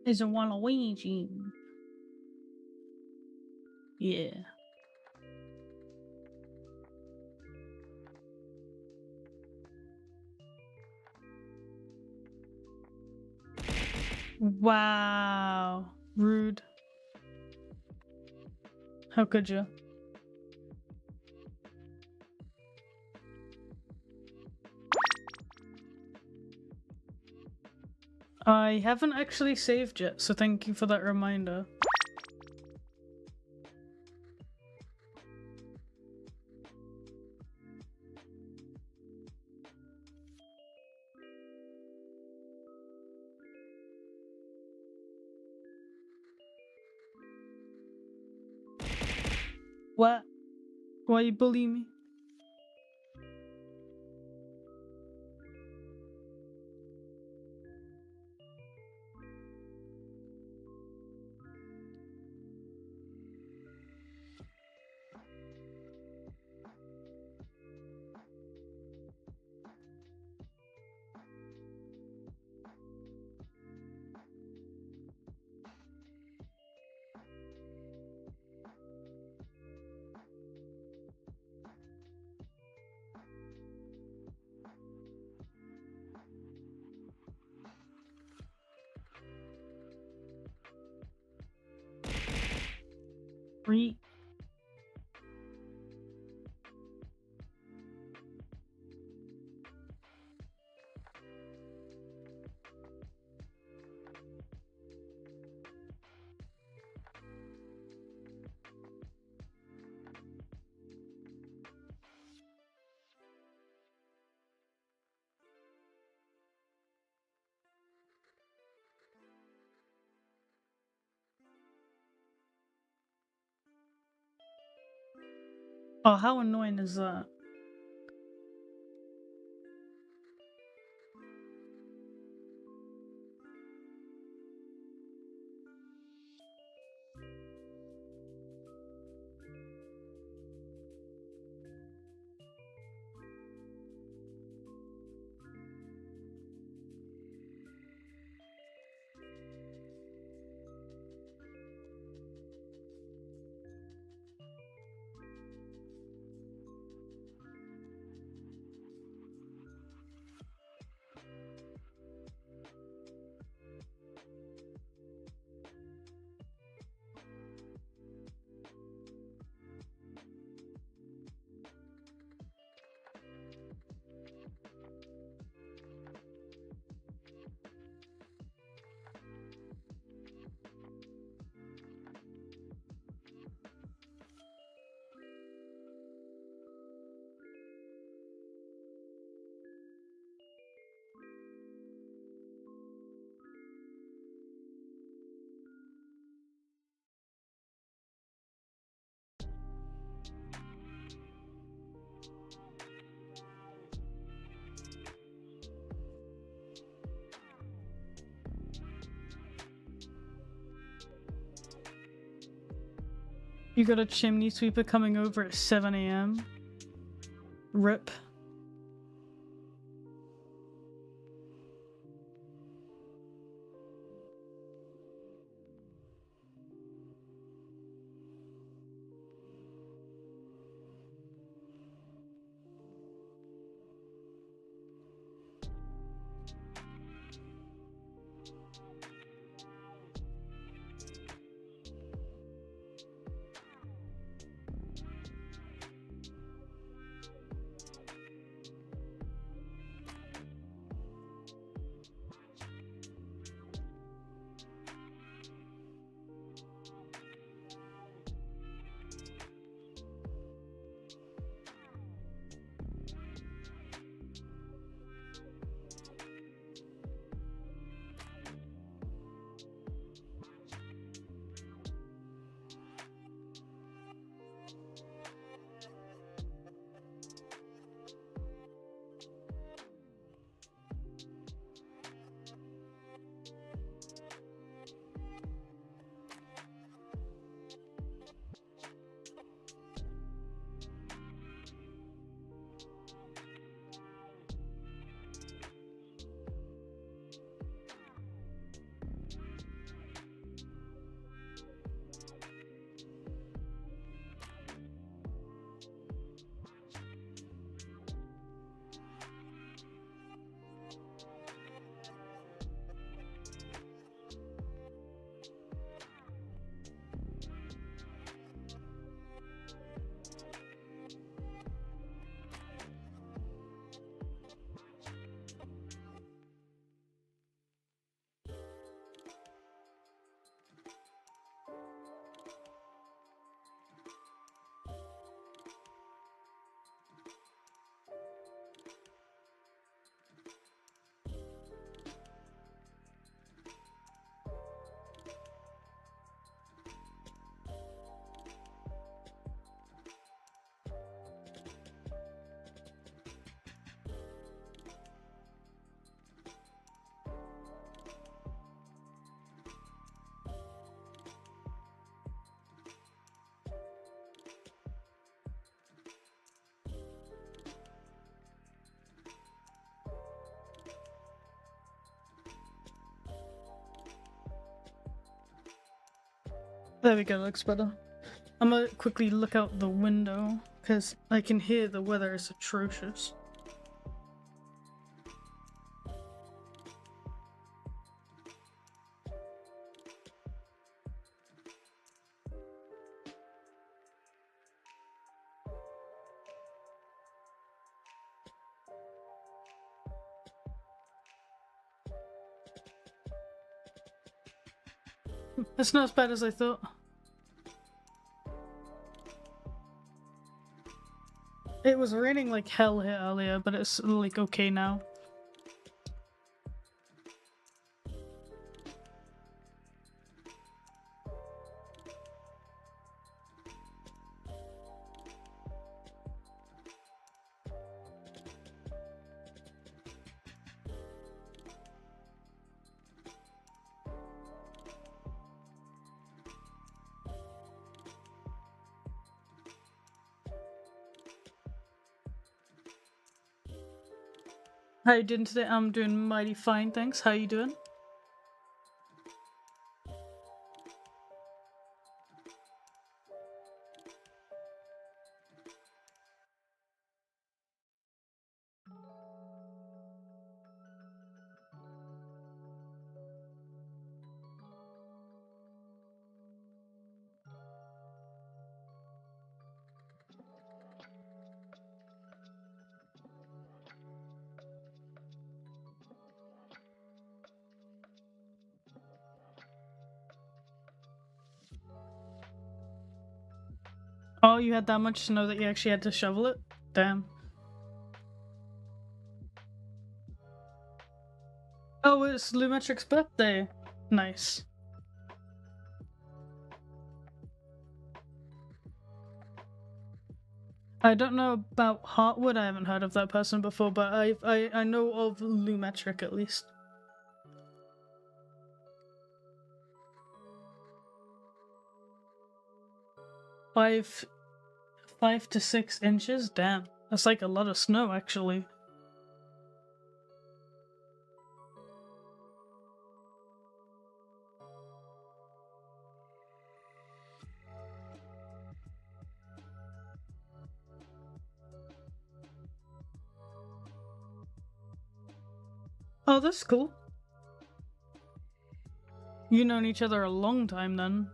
Is a Waluigi. Yeah. Wow. Rude. How could you? I haven't actually saved yet, so thank you for that reminder. What? Why you bully me? Re- Oh, how annoying is that? You got a chimney sweeper coming over at 7 a.m. Rip. There we go, looks better. I'm gonna quickly look out the window, because I can hear the weather is atrocious. It's not as bad as I thought. It was raining like hell here earlier, but it's like okay now. How you doing today? I'm doing mighty fine, thanks. How you doing? Oh, you had that much snow that you actually had to shovel it? Damn. Oh, it's Lumetric's birthday. Nice. I don't know about Heartwood, I haven't heard of that person before, but I know of Lumetric at least. Five to 6 inches? Damn. That's like a lot of snow, actually. Oh, that's cool. You've known each other a long time then.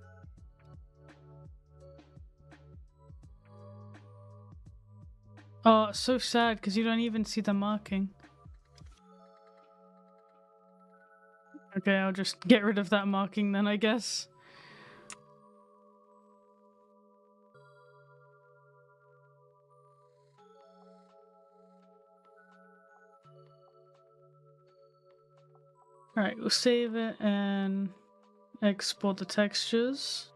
Oh, it's so sad because you don't even see the marking. Okay, I'll just get rid of that marking then, I guess. Alright, we'll save it and export the textures.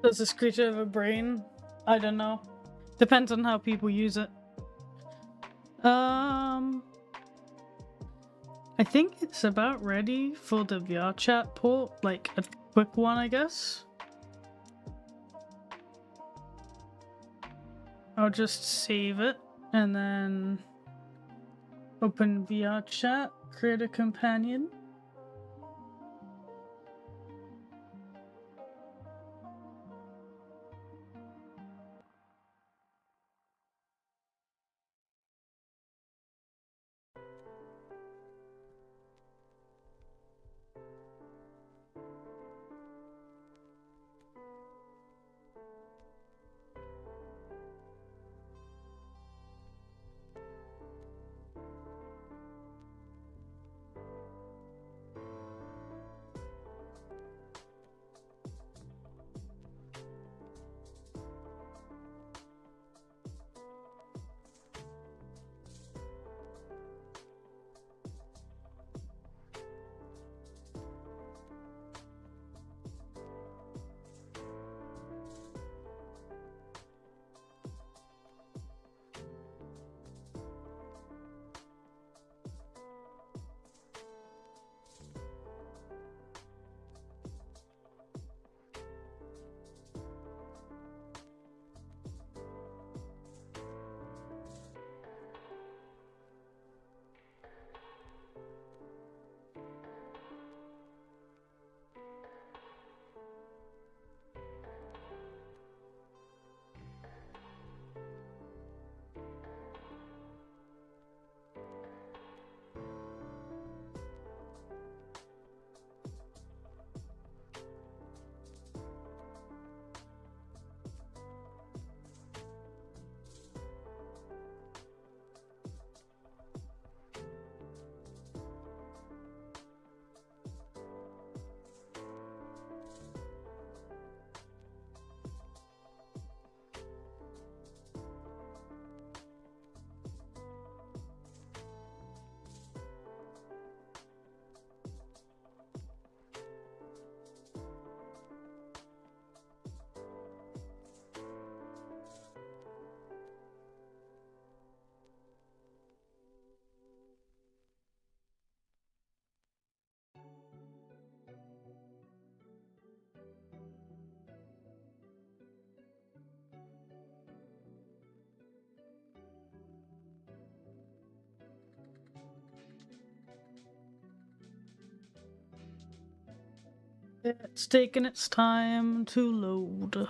Does this creature have a brain? I don't know. Depends on how people use it. I think it's about ready for the VR chat port, like a quick one, I guess. I'll just save it and then open VR chat, create a companion. It's taking its time to load.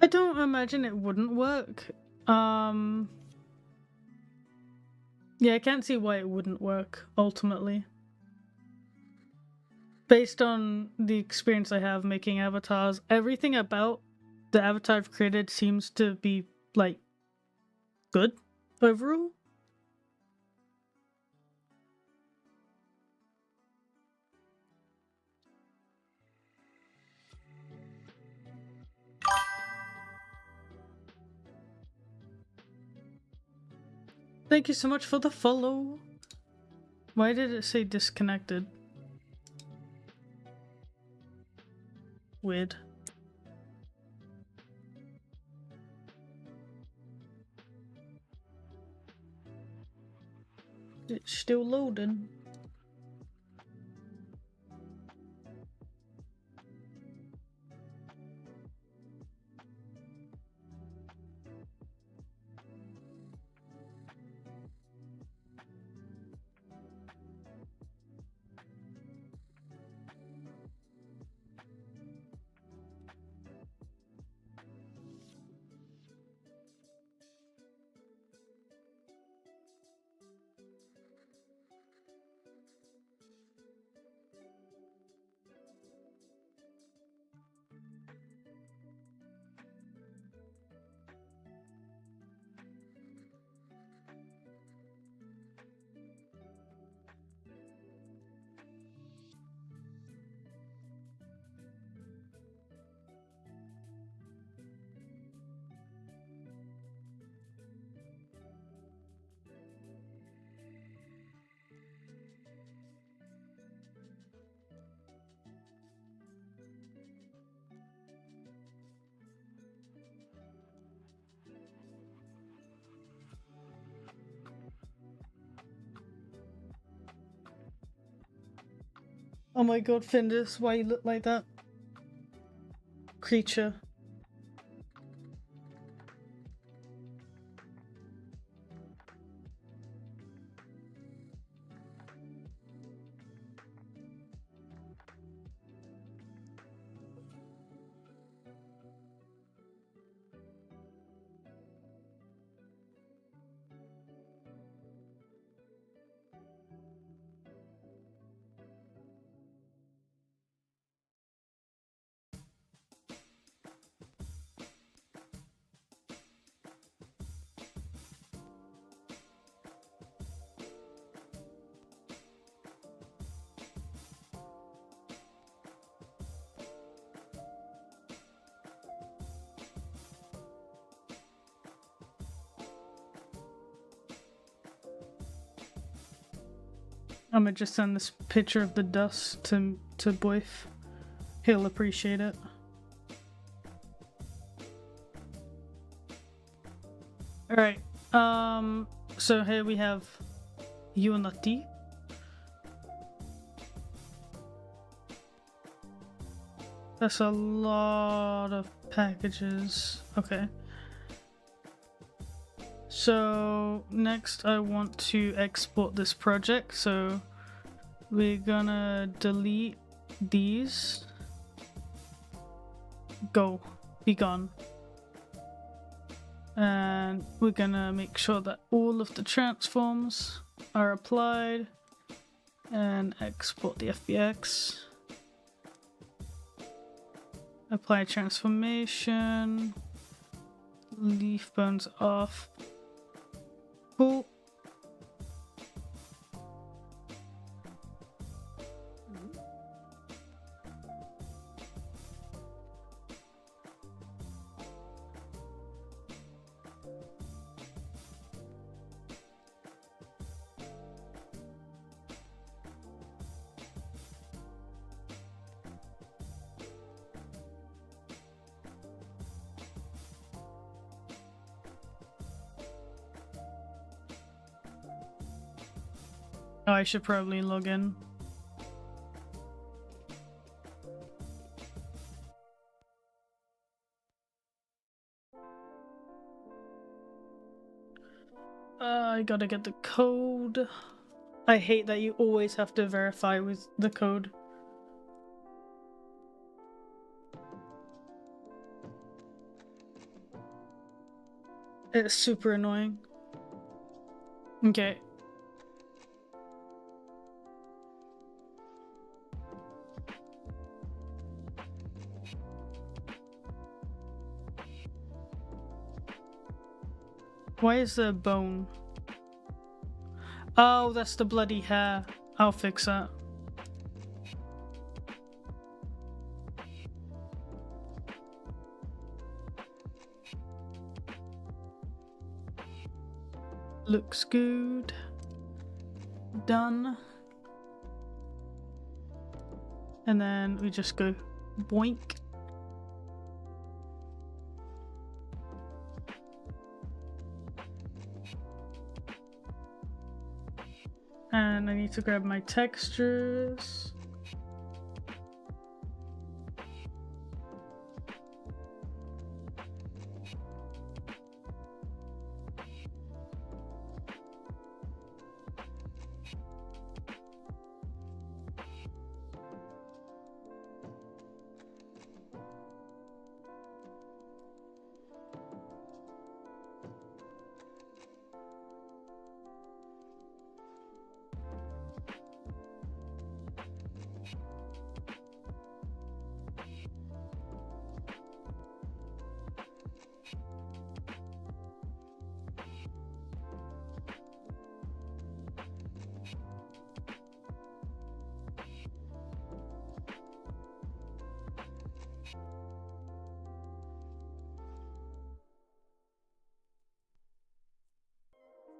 I don't imagine it wouldn't work. Yeah, I can't see why it wouldn't work, ultimately. Based on the experience I have making avatars, everything about the avatar I've created seems to be, like, good overall. Thank you so much for the follow. Why did it say disconnected? Weird. It's still loading. Oh my god, Findus, why you look like that? Creature. I'm gonna just send this picture of the dust to Boyf. He'll appreciate it. Alright, so here we have Unity. That's a lot of packages. Okay. So next I want to export this project, so we're gonna delete these. Go. Be gone. And we're gonna make sure that all of the transforms are applied and export the FBX. Apply transformation. Leaf bones off. Cool. Oh, I should probably log in. I gotta get the code. I hate that you always have to verify with the code. It's super annoying. Okay. Why is there a bone? Oh, that's the bloody hair. I'll fix that. Looks good. Done. And then we just go boink. And I need to grab my textures.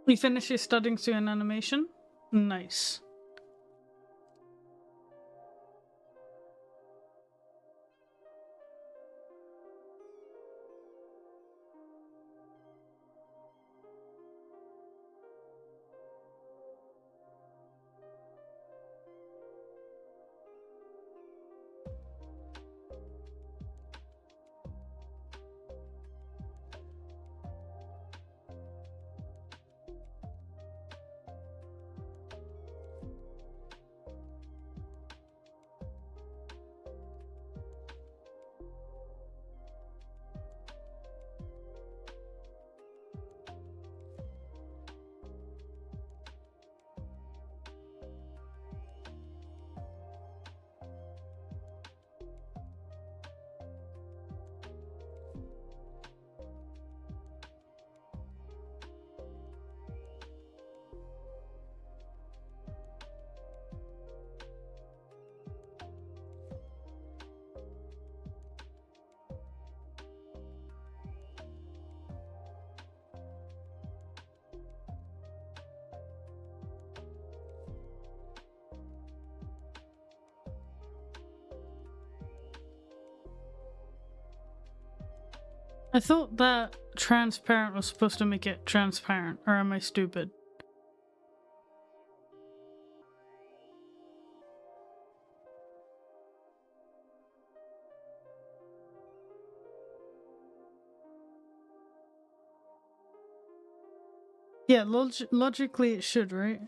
We finished your studying to an animation? Nice. I thought that transparent was supposed to make it transparent, or am I stupid? Yeah, logically it should, right?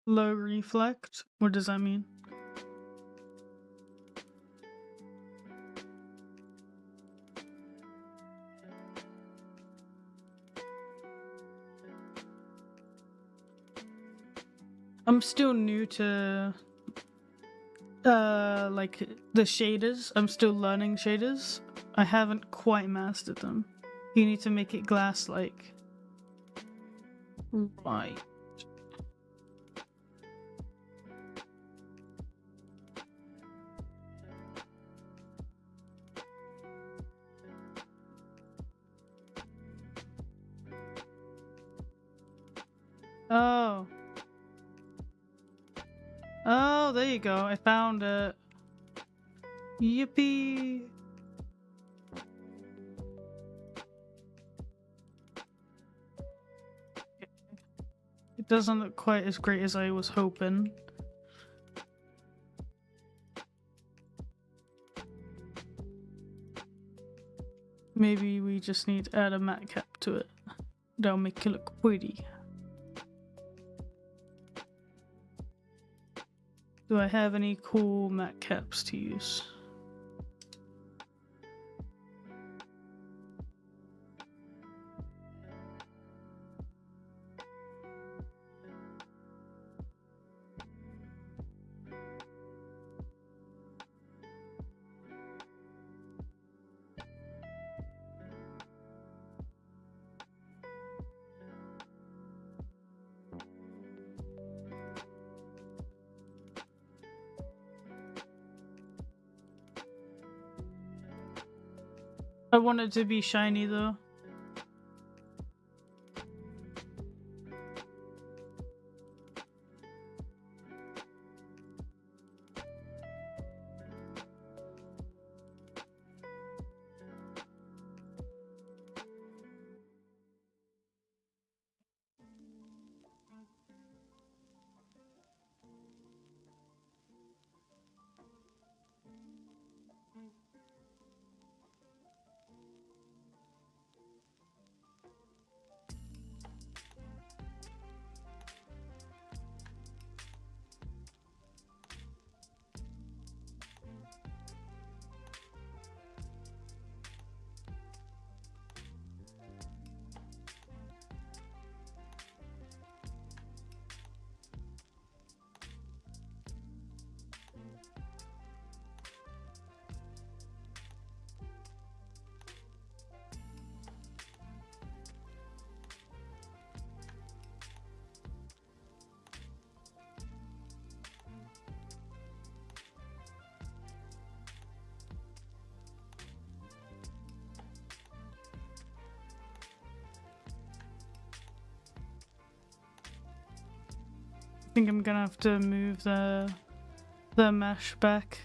Low reflect? What does that mean? I'm still new to like the shaders. I'm still learning shaders. I haven't quite mastered them. You need to make it glass-like. Right. Oh. Oh, there you go. I found it. Yippee. It doesn't look quite as great as I was hoping. Maybe we just need to add a matte cap to it. That'll make it look pretty. Do I have any cool matte caps to use? I want it to be shiny though. I think I'm gonna have to move the mesh back.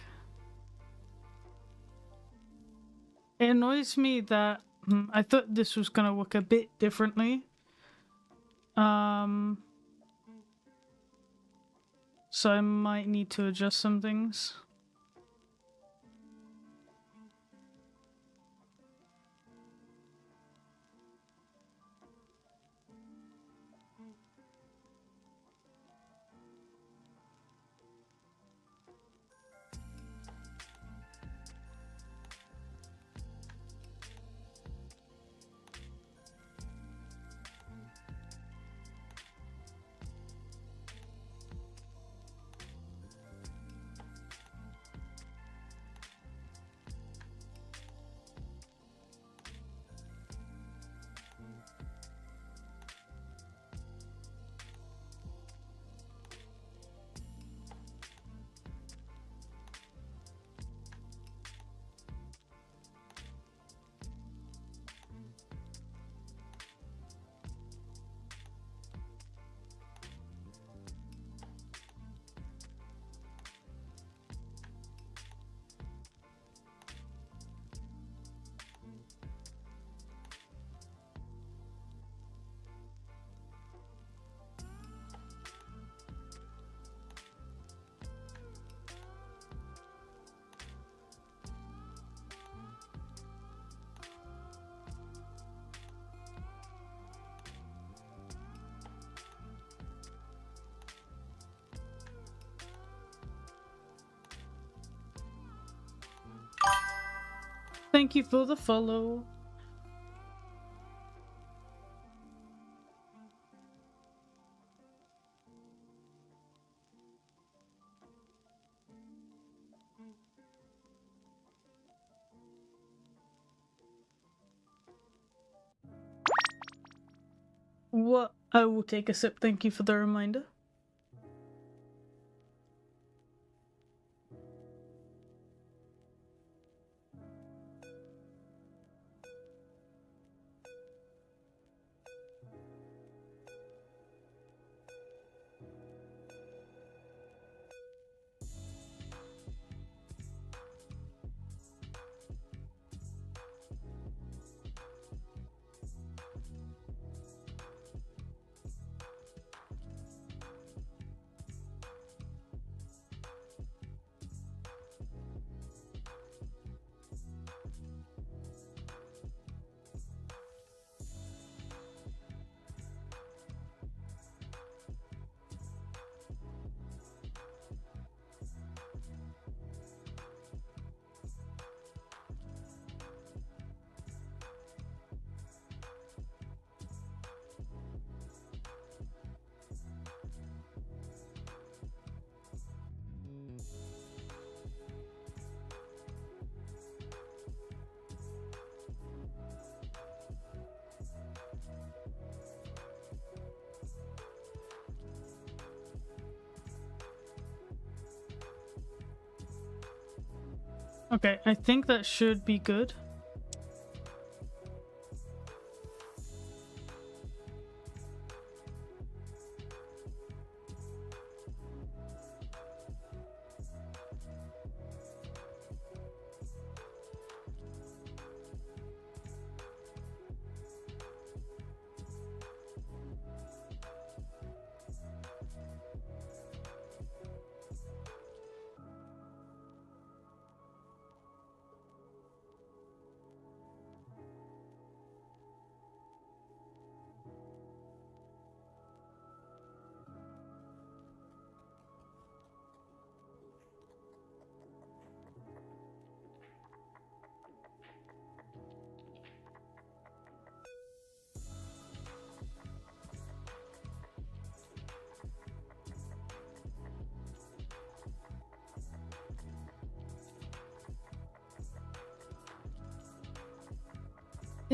It annoys me that I thought this was gonna work a bit differently. So I might need to adjust some things. thank you for the follow. What? I will take a sip. Thank you for the reminder. Okay, I think that should be good.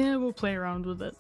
Yeah, we'll play around with it.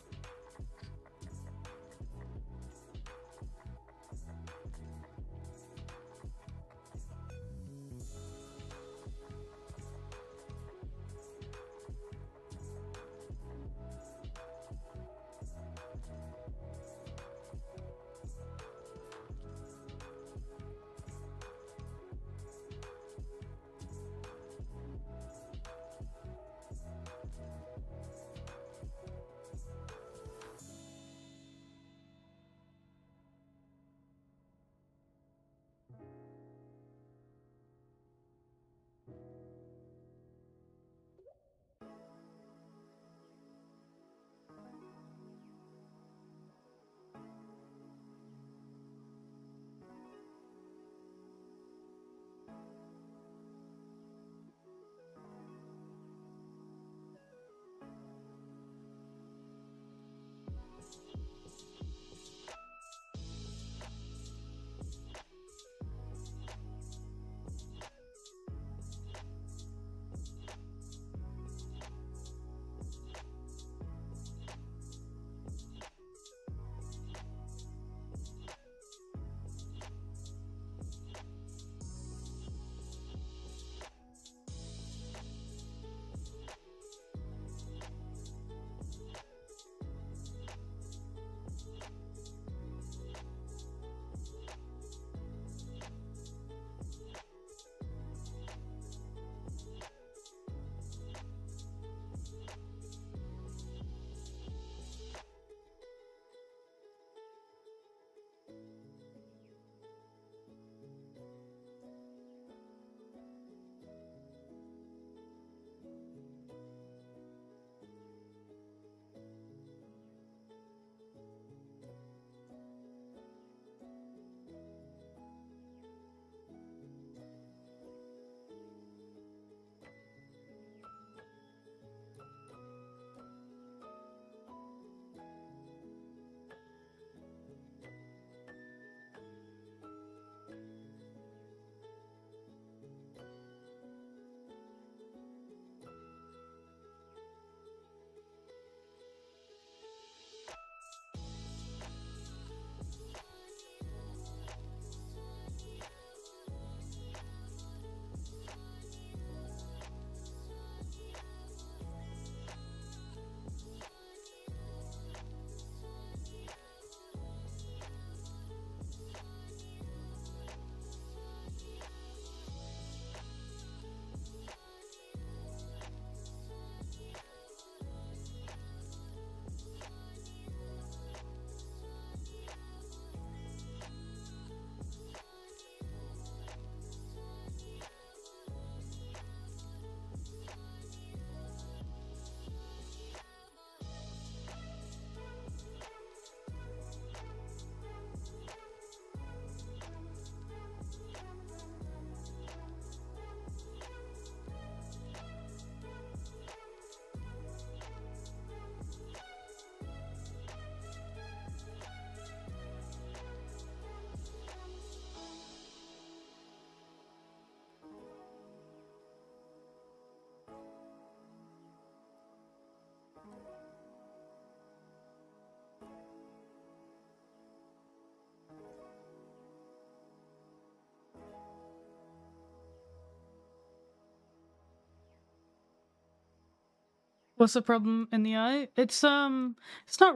What's the problem in the eye? It's not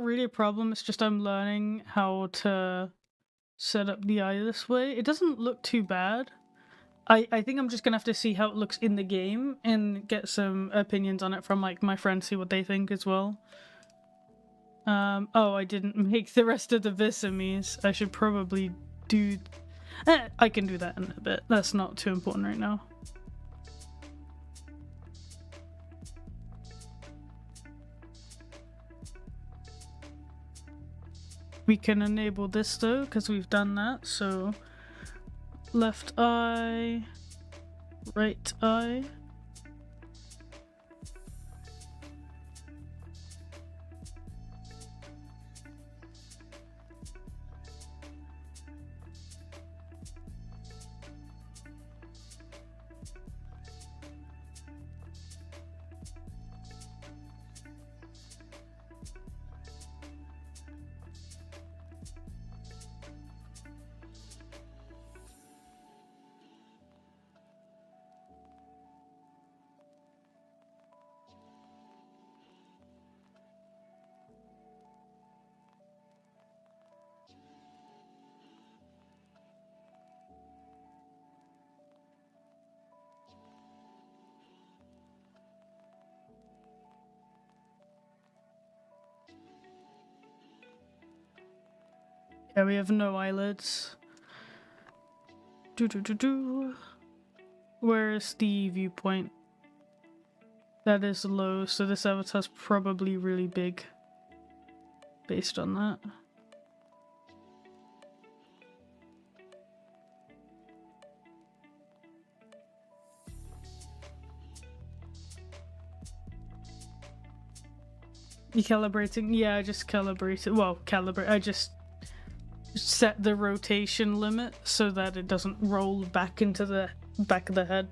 really a problem, it's just I'm learning how to set up the eye this way. It doesn't look too bad. I think I'm just gonna have to see how it looks in the game and get some opinions on it from like my friends, see what they think as well. Oh, I didn't make the rest of the Visamies. I should probably do... I can do that in a bit. That's not too important right now. We can enable this though, because we've done that, so... Left eye... Right eye... Yeah, we have no eyelids. Where is the viewpoint? That is low, so this avatar's probably really big. Based on that. You calibrating? Yeah, I just calibrated. Well, I just set the rotation limit so that it doesn't roll back into the back of the head.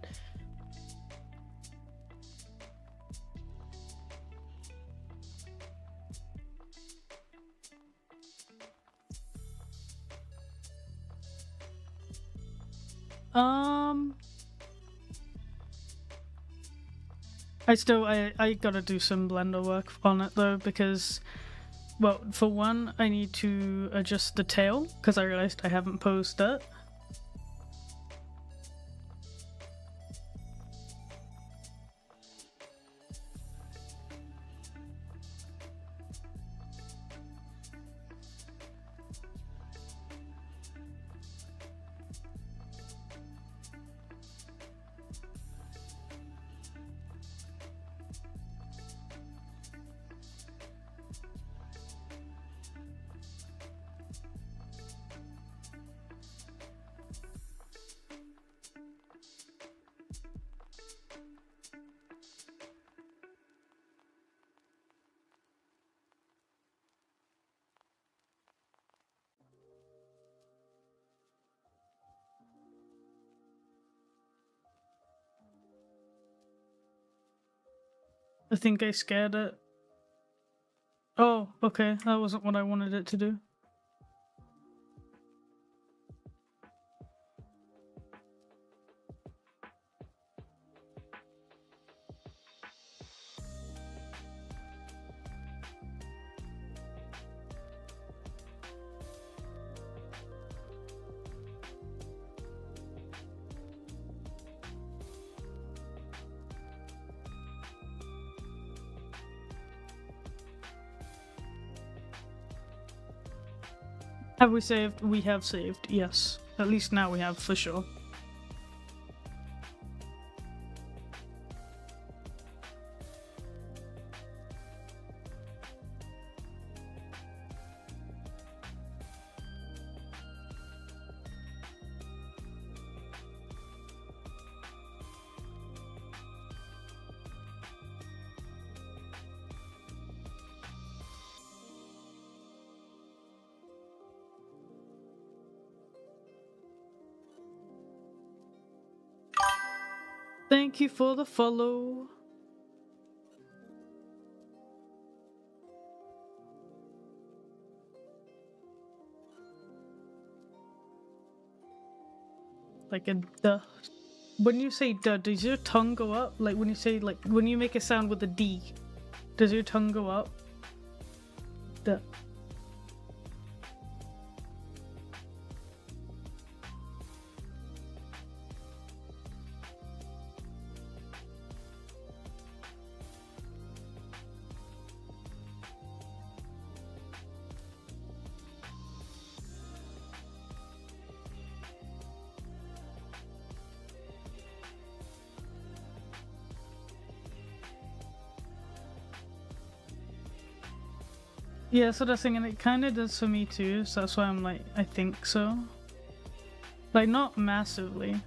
I gotta do some blender work on it though, because, well, for one, I need to adjust the tail, because I realized I haven't posed that. I think I scared it. Oh, okay, that wasn't what I wanted it to do. Have we saved? We have saved, yes. At least now we have, for sure. Thank you for the follow. Like a duh. When you say duh, does your tongue go up? Like when you say, like, when you make a sound with a D, Does your tongue go up? The Yeah, so that's the thing, and it kind of does for me too, so that's why I'm like, I think so. Like, not massively.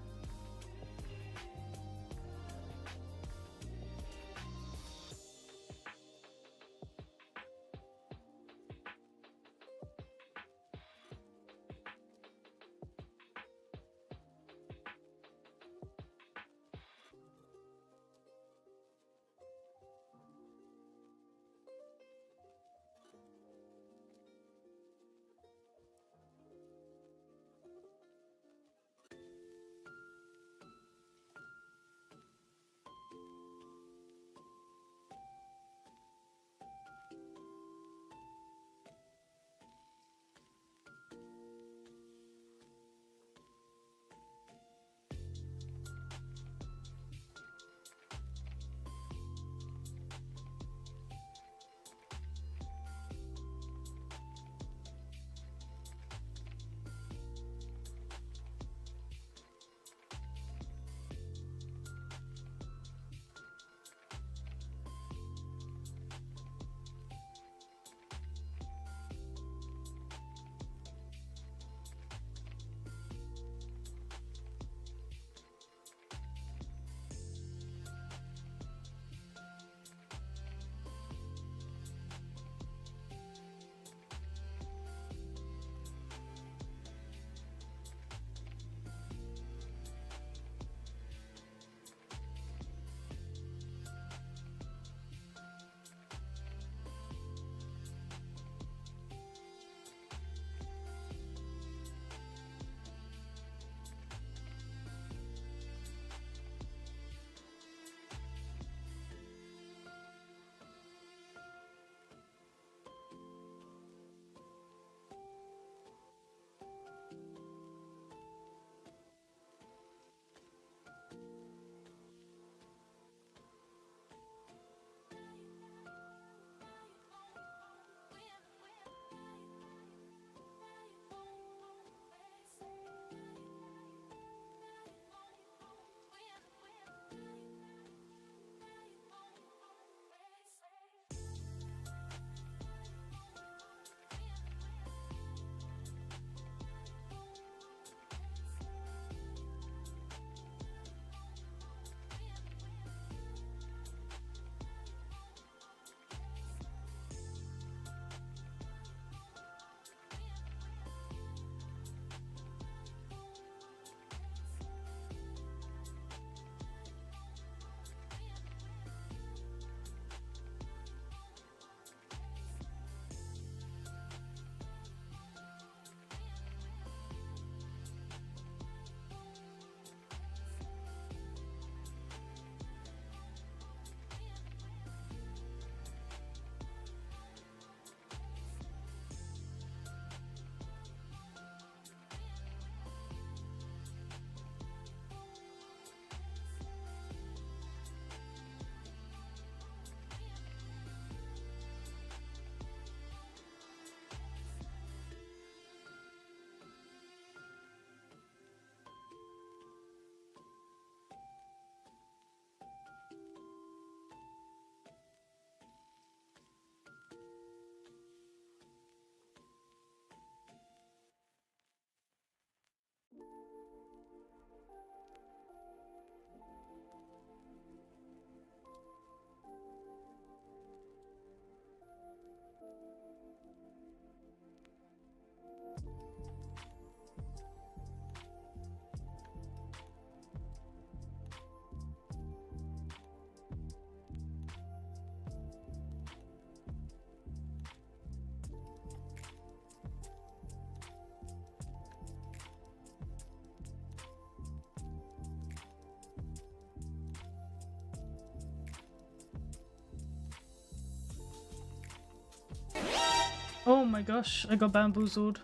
my gosh, I got bamboozled.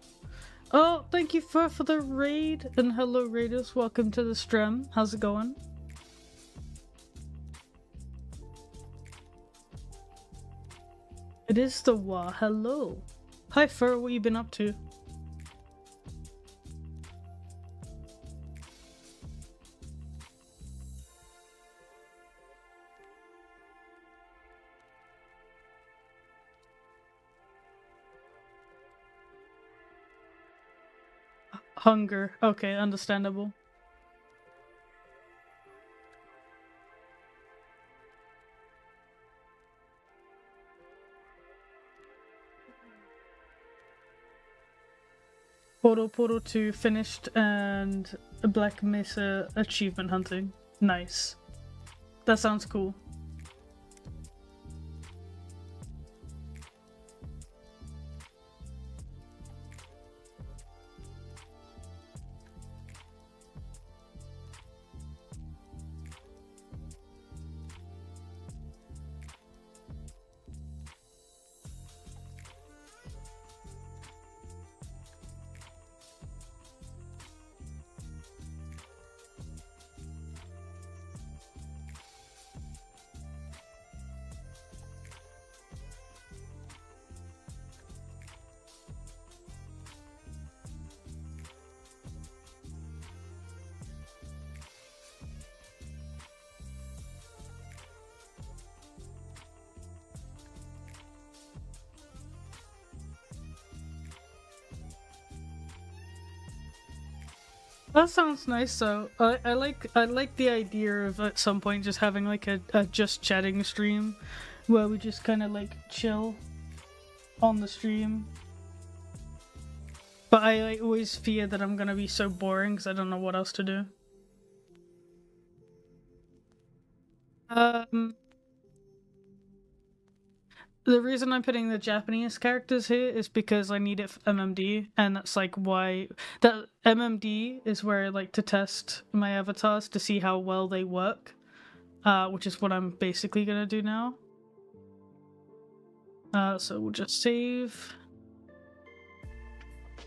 Oh, thank you for the raid, and hello raiders, welcome to the stream. How's it going? It is the Wa. Hello. Hi Fur, what you been up to? Hunger. Okay, understandable. Portal 2 finished and Black Mesa achievement hunting. Nice. That sounds cool. That sounds nice though. I like the idea of at some point just having like a just chatting stream where we just kind of like chill on the stream. But I like, always fear that I'm gonna be so boring because I don't know what else to do. The reason I'm putting the Japanese characters here is because I need it for MMD, and that's like why that MMD is where I like to test my avatars to see how well they work, which is what I'm basically gonna do now. So we'll just save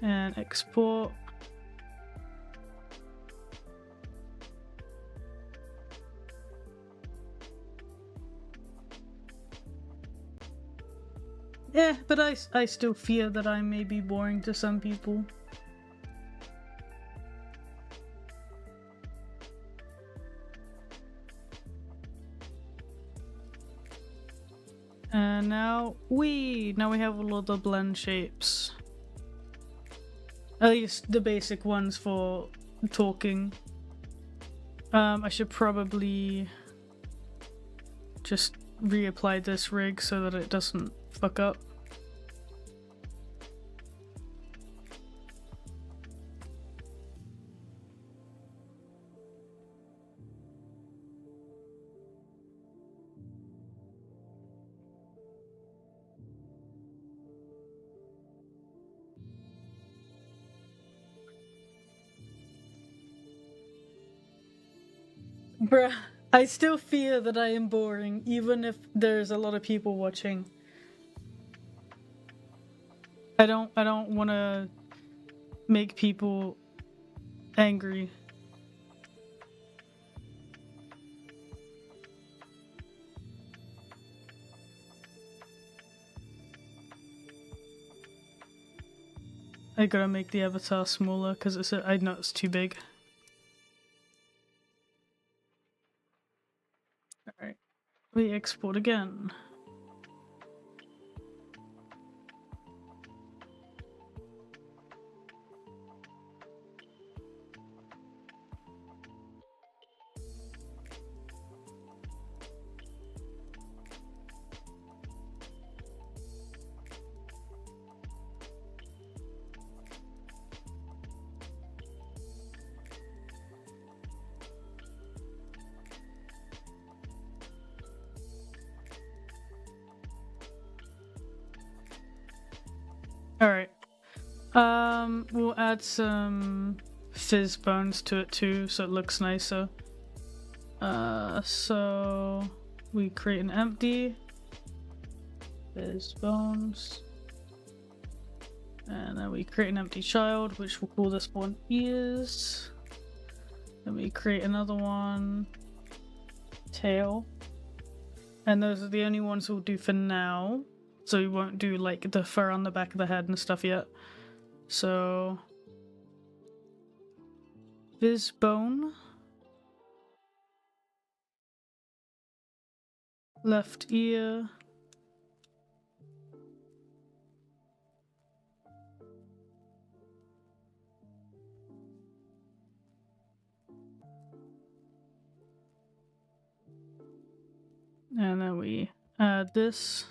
and export. Yeah, but I still fear that I may be boring to some people. And now we have all of the blend shapes. At least the basic ones for talking. I should probably just reapply this rig so that it doesn't fuck up. Bruh, I still fear that I am boring, even if there's a lot of people watching. I don't want to make people angry. I gotta make the avatar smaller because I know it's too big. Alright, we export again. Alright. We'll add some fizz bones to it too, so it looks nicer. So we create an empty fizz bones. And then we create an empty child, which we'll call this one ears. Then we create another one, tail. And those are the only ones we'll do for now. So we won't do like the fur on the back of the head and stuff yet. So this bone. Left ear. And then we add this.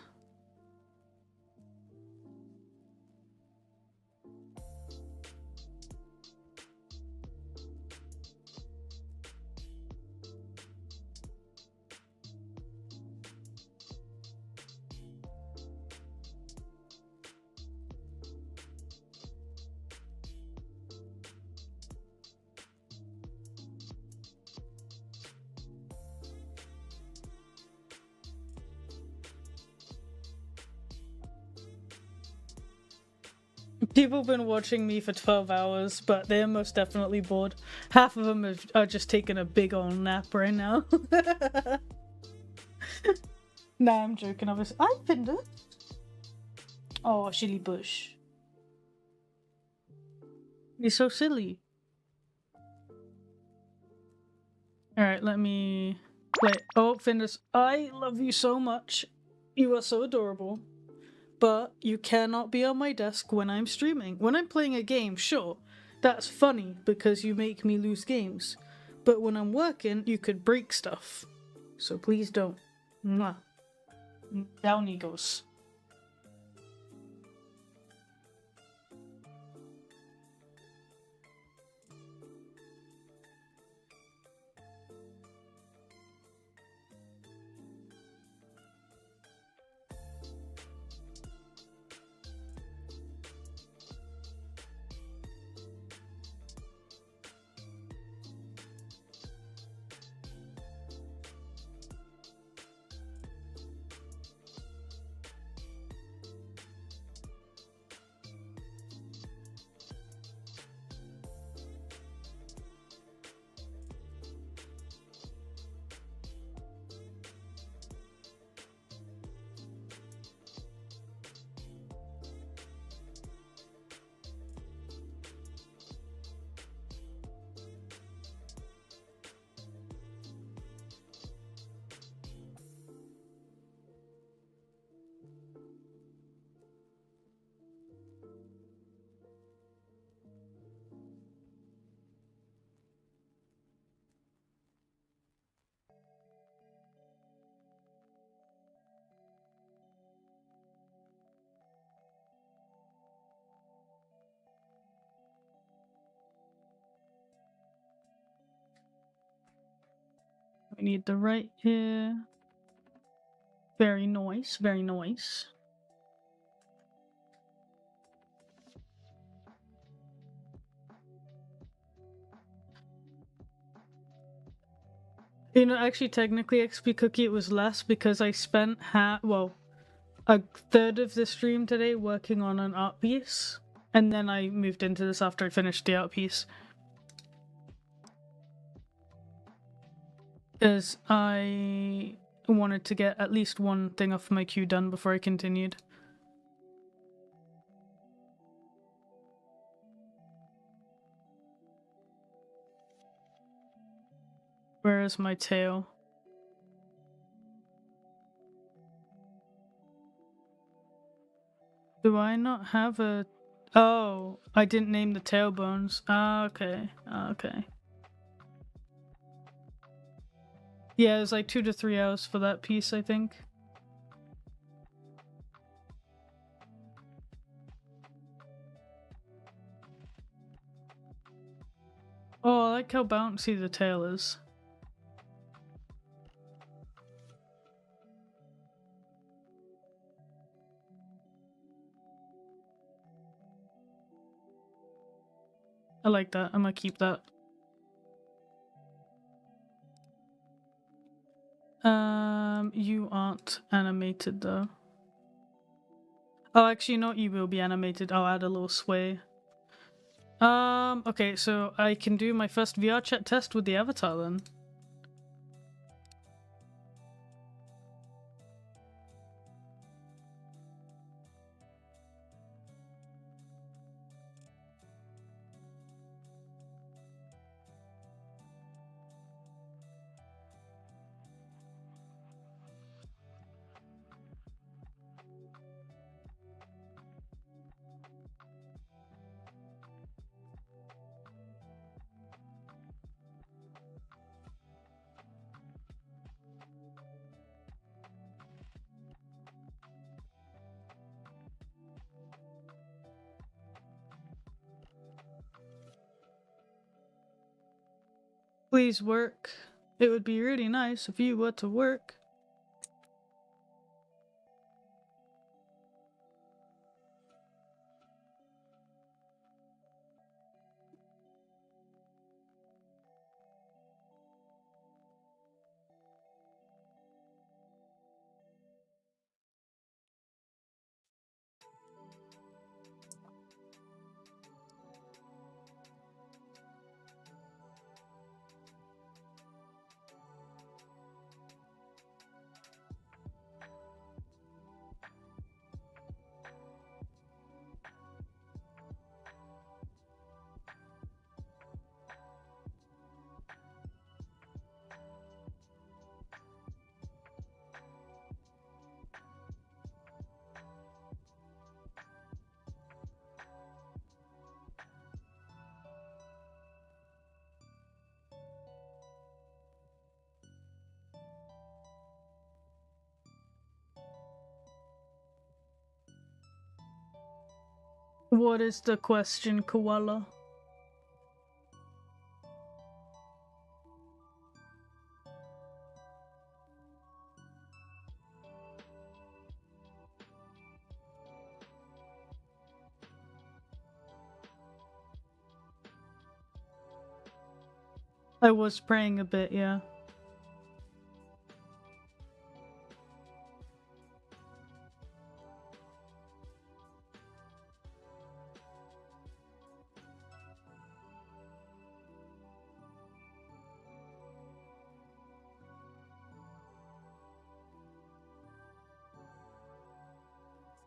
People have been watching me for 12 hours, but they're most definitely bored. Half of them are just taking a big old nap right now. Nah, I'm joking, obviously. I finde it. Oh, chili bush. You're so silly. Alright, let me play. Oh, Findus, I love you so much. You are so adorable. But you cannot be on my desk when I'm streaming. When I'm playing a game, sure, that's funny because you make me lose games. But when I'm working, you could break stuff. So please don't. Mwah. Down he goes. We need the right ear. Very nice, very nice. You know, actually, technically, XP Cookie, it was less because I spent a third of the stream today working on an art piece, and then I moved into this after I finished the art piece. Because I wanted to get at least one thing off my queue done before I continued. Where is my tail? Do I not have a... Oh, I didn't name the tailbones. Ah, okay. Okay. Yeah, it was like 2 to 3 hours for that piece, I think. Oh, I like how bouncy the tail is. I like that. I'm gonna keep that. You aren't animated though. Oh, actually, not you will be animated. I'll add a little sway. Okay, so I can do my first VR chat test with the avatar then. Please work. It would be really nice if you were to work. What is the question, Koala? I was praying a bit, yeah.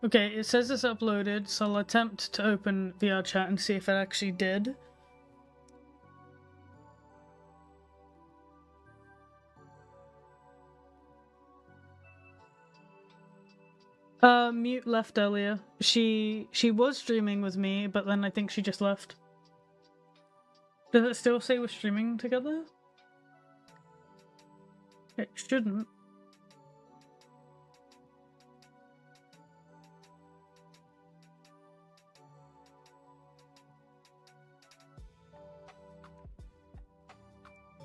Okay, it says it's uploaded, so I'll attempt to open VR chat and see if it actually did. Mute left earlier. She was streaming with me, but then I think she just left. Does it still say we're streaming together? It shouldn't.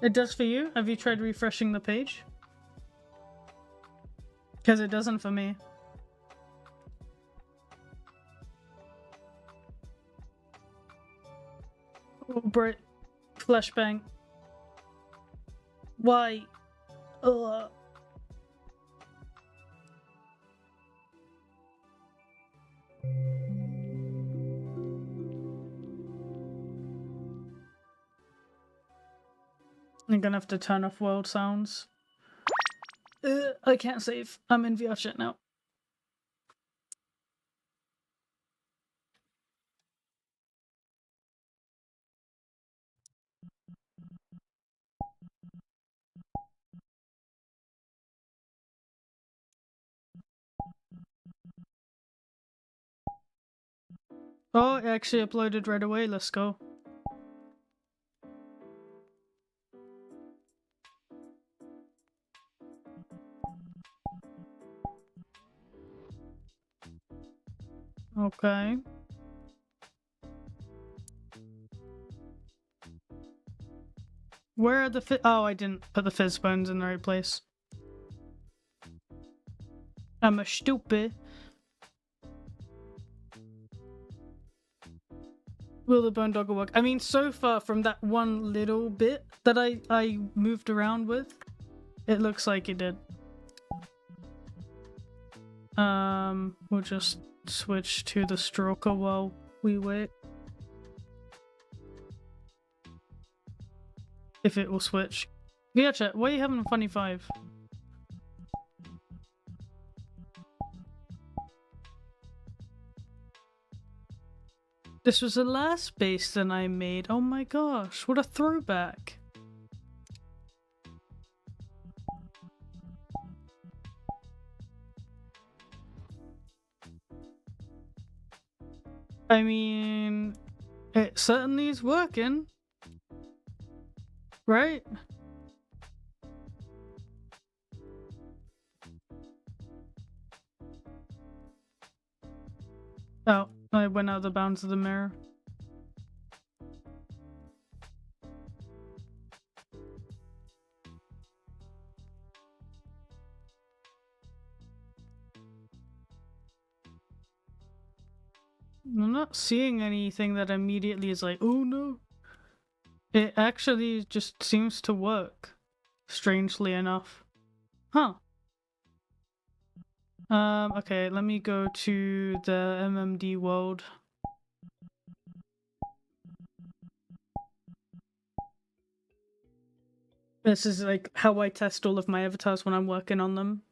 It does for you? Have you tried refreshing the page? Because it doesn't for me. Oh, Brit. Flashbang. Why? Ugh. I'm gonna have to turn off world sounds. I can't save. I'm in VR chat now. Oh, it actually uploaded right away. Let's go. Okay. Where are the oh, I didn't put the fizz bones in the right place. I'm a stupid. Will the bone dogger work? I mean, so far from that one little bit that I moved around with, it looks like it did. We'll just switch to the stroker while we wait. If it will switch. Yeah, chat, why are you having a funny 5? This was the last base that I made. Oh my gosh, what a throwback. I mean, it certainly is working. Right? Oh, I went out the bounds of the mirror. I'm not seeing anything that immediately is like, oh no. It actually just seems to work, strangely enough. Huh. Okay, let me go to the MMD world. This is like how I test all of my avatars when I'm working on them.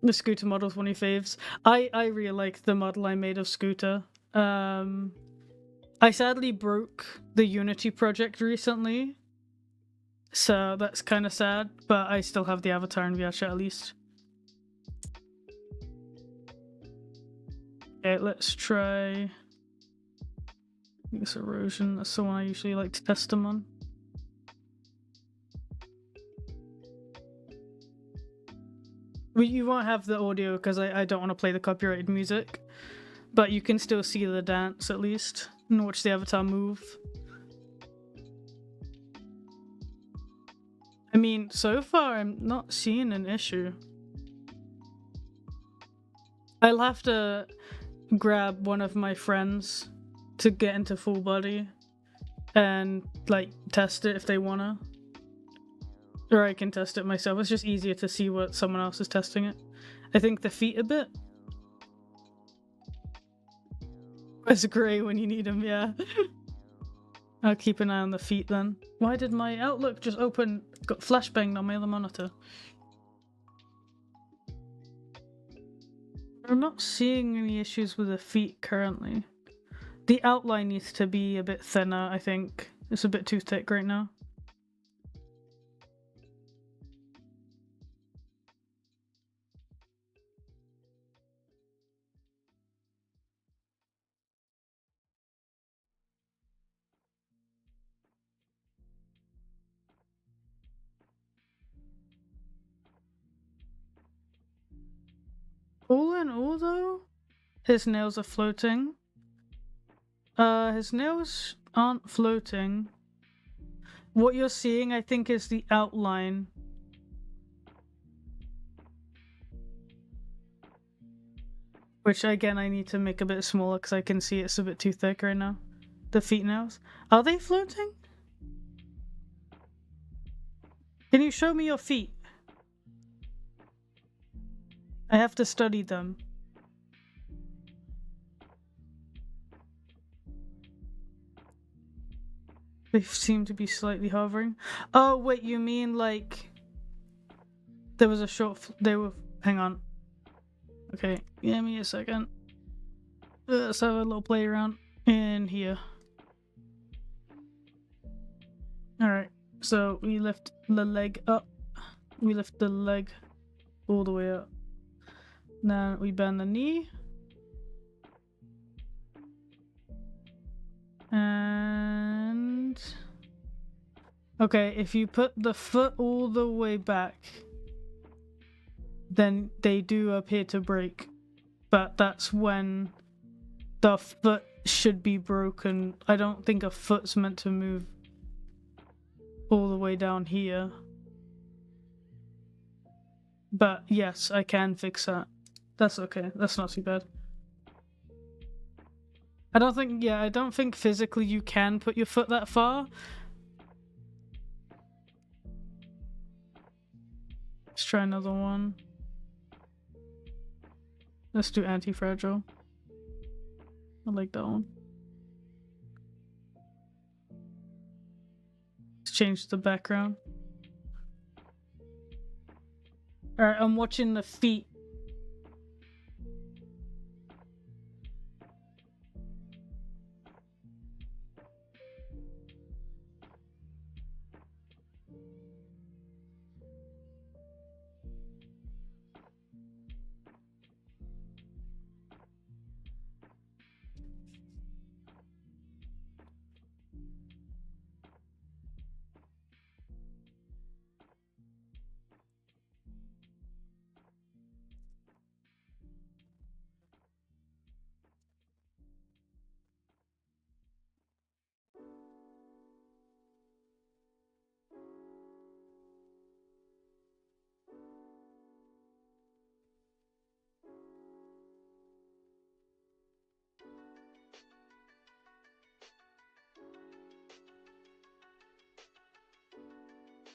The Scooter model's one of your faves. I really like the model I made of Scooter. I sadly broke the Unity project recently, so that's kind of sad, but I still have the avatar in VRChat at least. Okay, let's try this erosion. That's the one I usually like to test them on. You won't have the audio because I don't want to play the copyrighted music, but you can still see the dance at least and watch the avatar move. I mean, so far I'm not seeing an issue. I'll have to grab one of my friends to get into full body and like test it if they wanna. Or I can test it myself. It's just easier to see what someone else is testing it. I think the feet a bit. It's grey when you need them, yeah. I'll keep an eye on the feet then. Why did my Outlook just open? Got flashbanged on my other monitor. I'm not seeing any issues with the feet currently. The outline needs to be a bit thinner, I think. It's a bit too thick right now. All in all though, his nails are floating. His nails aren't floating. What you're seeing, I think, is the outline. Which, again, I need to make a bit smaller because I can see it's a bit too thick right now. The feet nails. Are they floating? Can you show me your feet? I have to study them. They seem to be slightly hovering. Oh, wait, you mean like... There was a short... They were... Hang on. Okay, give me a second. Let's have a little play around in here. Alright, so we lift the leg up. We lift the leg all the way up. Then we bend the knee. And... Okay, if you put the foot all the way back, then they do appear to break. But that's when the foot should be broken. I don't think a foot's meant to move all the way down here. But yes, I can fix that. That's okay. That's not too bad. I don't think physically you can put your foot that far. Let's try another one. Let's do anti-fragile. I like that one. Let's change the background. Alright, I'm watching the feet.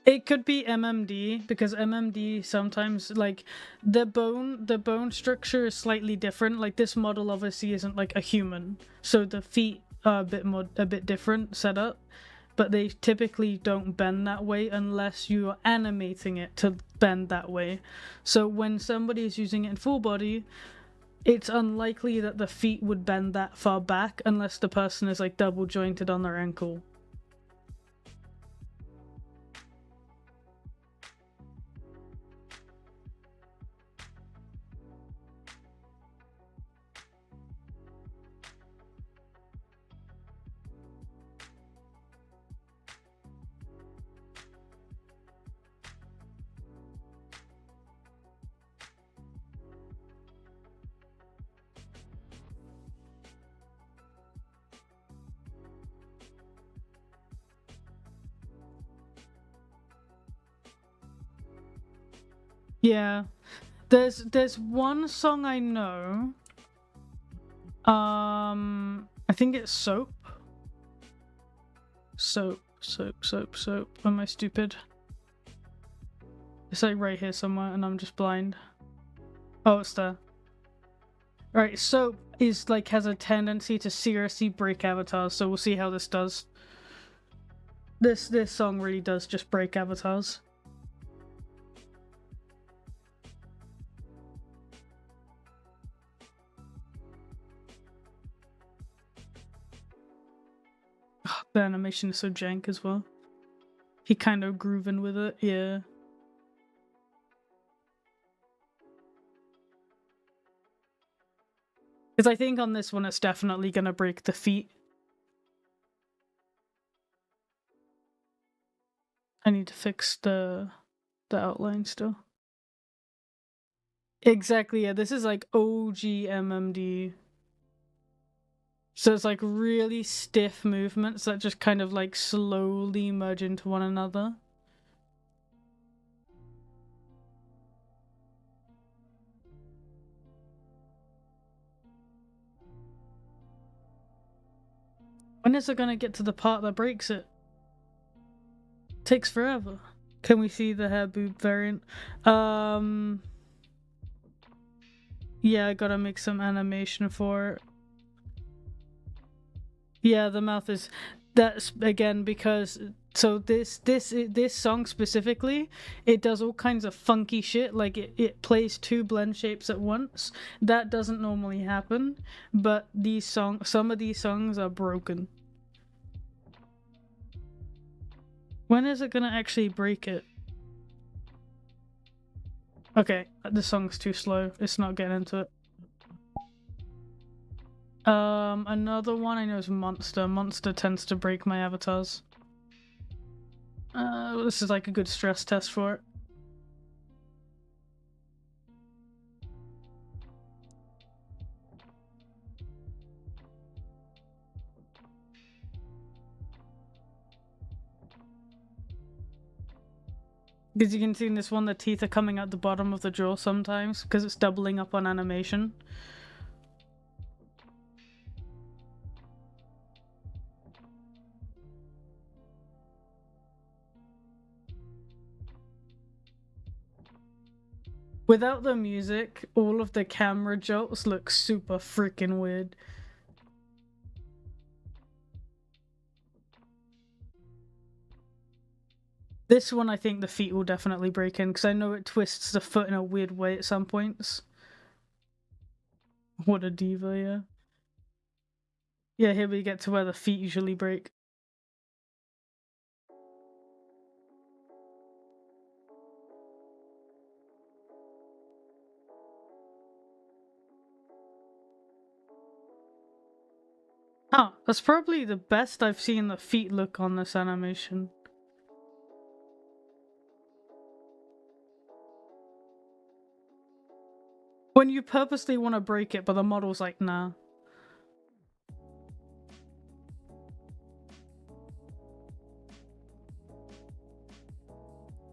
It could be MMD because MMD sometimes like the bone structure is slightly different. Like this model obviously isn't like a human, so the feet are a bit different set up, but they typically don't bend that way unless you are animating it to bend that way. So when somebody is using it in full body, it's unlikely that the feet would bend that far back unless the person is like double jointed on their ankle. Yeah. There's one song I know. I think it's Soap. Soap. Am I stupid? It's like right here somewhere and I'm just blind. Oh, it's there. Right, Soap is like has a tendency to seriously break avatars, so we'll see how this does. This song really does just break avatars. Oh, the animation is so jank as well. He kind of grooving with it, yeah. Because I think on this one it's definitely gonna break the feet. I need to fix the outline still. Exactly, yeah, this is like OG MMD. So it's like really stiff movements that just kind of like slowly merge into one another. When is it gonna get to the part that breaks it? Takes forever. Can we see the hair boob variant? Yeah, I gotta make some animation for it. Yeah, the mouth is... That's, again, because... So this song specifically, it does all kinds of funky shit. Like, it plays two blend shapes at once. That doesn't normally happen. But some of these songs are broken. When is it gonna actually break it? Okay, the song's too slow. It's not getting into it. Another one I know is Monster. Monster tends to break my avatars. This is like a good stress test for it. Because you can see in this one the teeth are coming out the bottom of the jaw sometimes because it's doubling up on animation. Without the music, all of the camera jolts look super freaking weird. This one, I think the feet will definitely break in, because I know it twists the foot in a weird way at some points. What a diva, yeah. Yeah, here we get to where the feet usually break. Oh, that's probably the best I've seen the feet look on this animation. When you purposely want to break it, but the model's like, nah.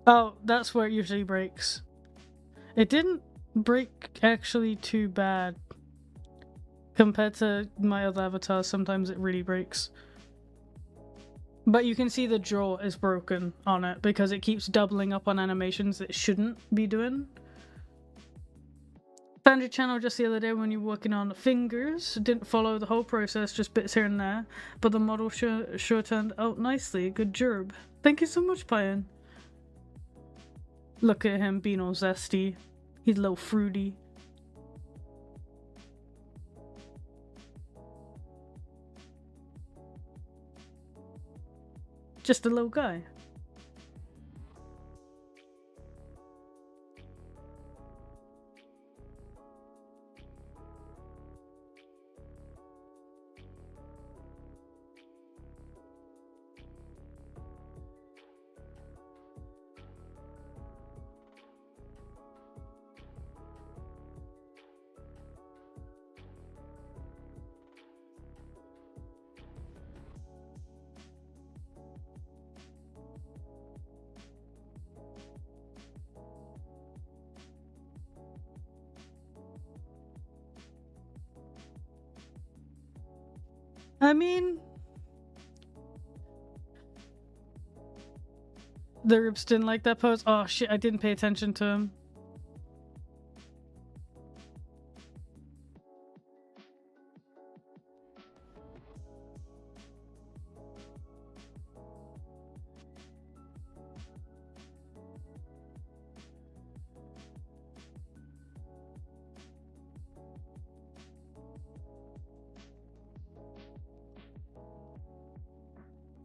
Oh, that's where it usually breaks. It didn't break actually too bad. Compared to my other avatars, sometimes it really breaks. But you can see the jaw is broken on it because it keeps doubling up on animations that it shouldn't be doing. Found your channel just the other day when you were working on fingers. Didn't follow the whole process, just bits here and there. But the model sure turned out nicely. Good job. Thank you so much, Pyan. Look at him being all zesty. He's a little fruity. Just a little guy. I mean, the Ribs didn't like that pose. Oh shit, I didn't pay attention to him.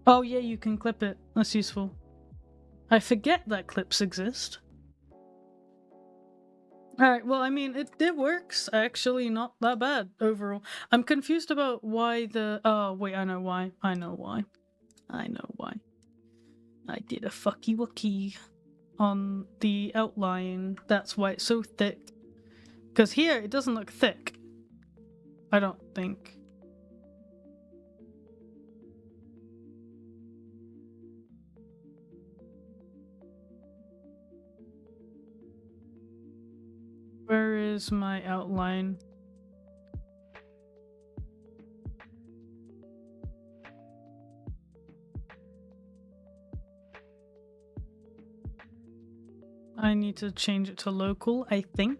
Oh yeah, you can clip it. That's useful. I forget that clips exist. Alright, well, I mean, it works, actually, not that bad, overall. I'm confused about why the... Oh, wait, I know why. I know why. I know why. I did a fucky-wucky on the outline. That's why it's so thick. Because here, it doesn't look thick. I don't think. Where is my outline? I need to change it to local, I think.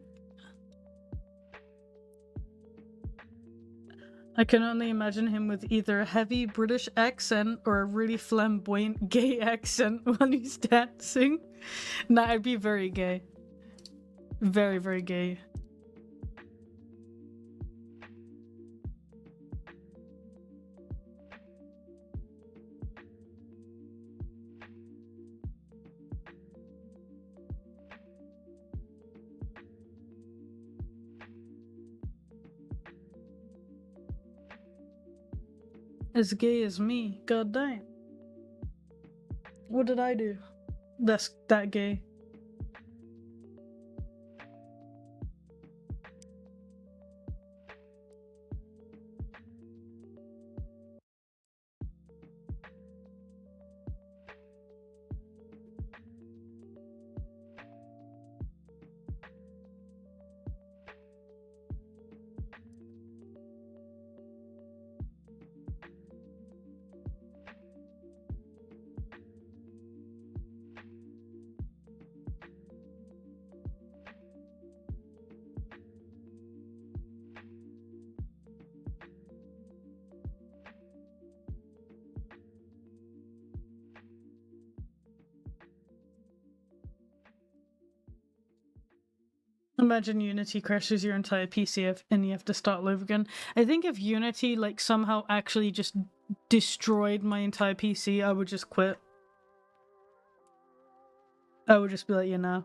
I can only imagine him with either a heavy British accent or a really flamboyant gay accent when he's dancing. Nah, I'd be very gay. Very, very gay. As gay as me, god damn. What did I do? That's that gay. Imagine Unity crashes your entire PC and you have to start over again. I think if Unity like somehow actually just destroyed my entire PC, I would just quit. I would just be like, you know.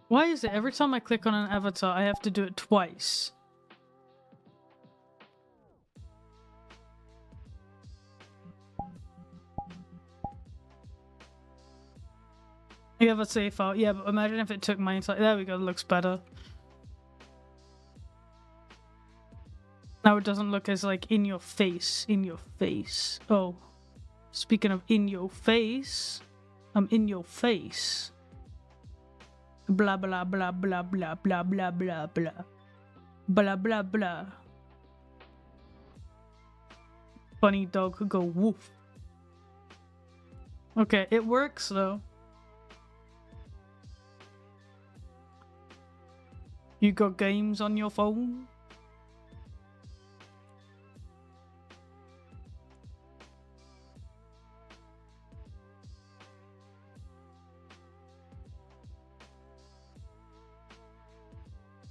Why is it every time I click on an avatar, I have to do it twice? I have a save file. Yeah, but imagine if it took my entire... There we go, it looks better. Now it doesn't look as like in your face. In your face. Oh. Speaking of in your face, I'm in your face. Blah blah blah blah blah blah blah blah blah. Blah blah blah. Funny dog could go woof. Okay, it works though. You got games on your phone?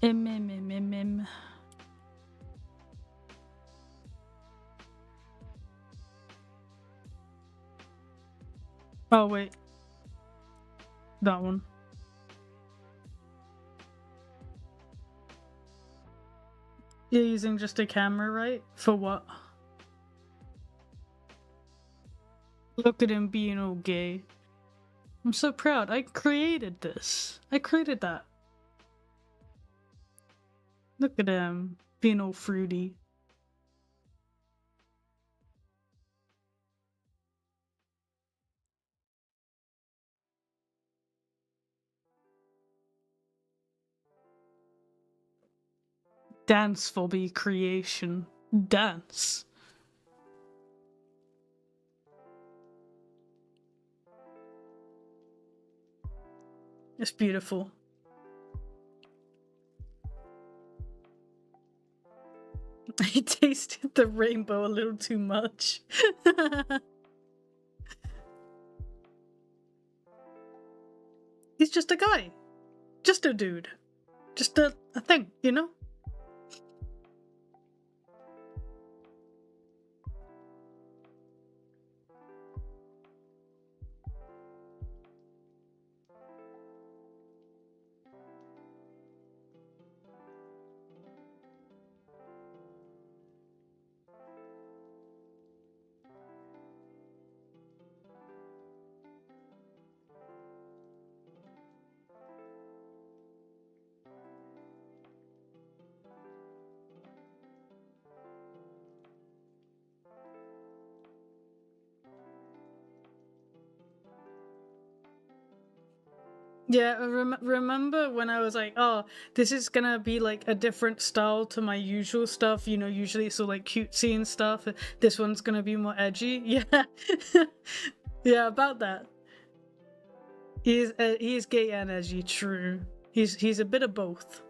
M. Oh wait. That one. You're using just a camera, right? For what? Look at him being all gay. I'm so proud. I created this. I created that. Look at him being all fruity. Dance for the creation. Dance. It's beautiful. I tasted the rainbow a little too much. He's just a guy. Just a dude. Just a thing, you know? Yeah, remember when I was like, oh, this is gonna be like a different style to my usual stuff, you know, usually it's all like cutesy and stuff. This one's gonna be more edgy. Yeah. Yeah, about that. He's gay and edgy, true. He's a bit of both.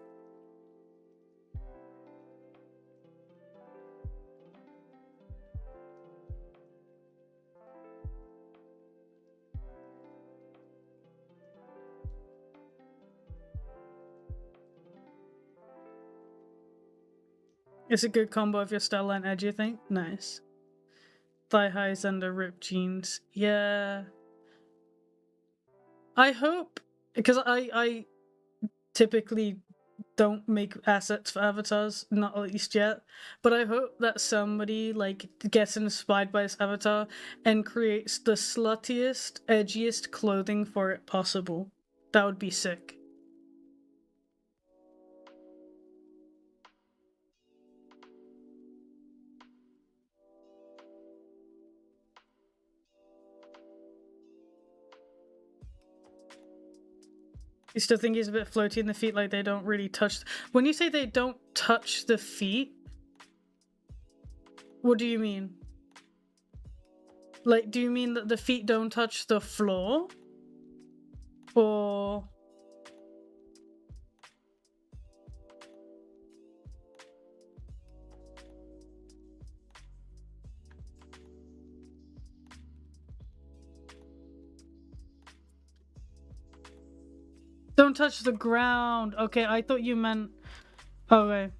It's a good combo of your style and edgy, I think. Nice. Thigh highs under ripped jeans. Yeah. I hope, because I typically don't make assets for avatars, not at least yet, but I hope that somebody like gets inspired by this avatar and creates the sluttiest, edgiest clothing for it possible. That would be sick. You still think he's a bit floaty in the feet, like they don't really touch... When you say they don't touch the feet, what do you mean? Like, do you mean that the feet don't touch the floor? Or... Don't touch the ground. Okay, I thought you meant... Okay.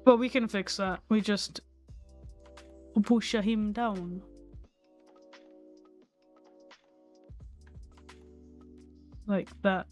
Well, we can fix that. We just... push him down. Like that.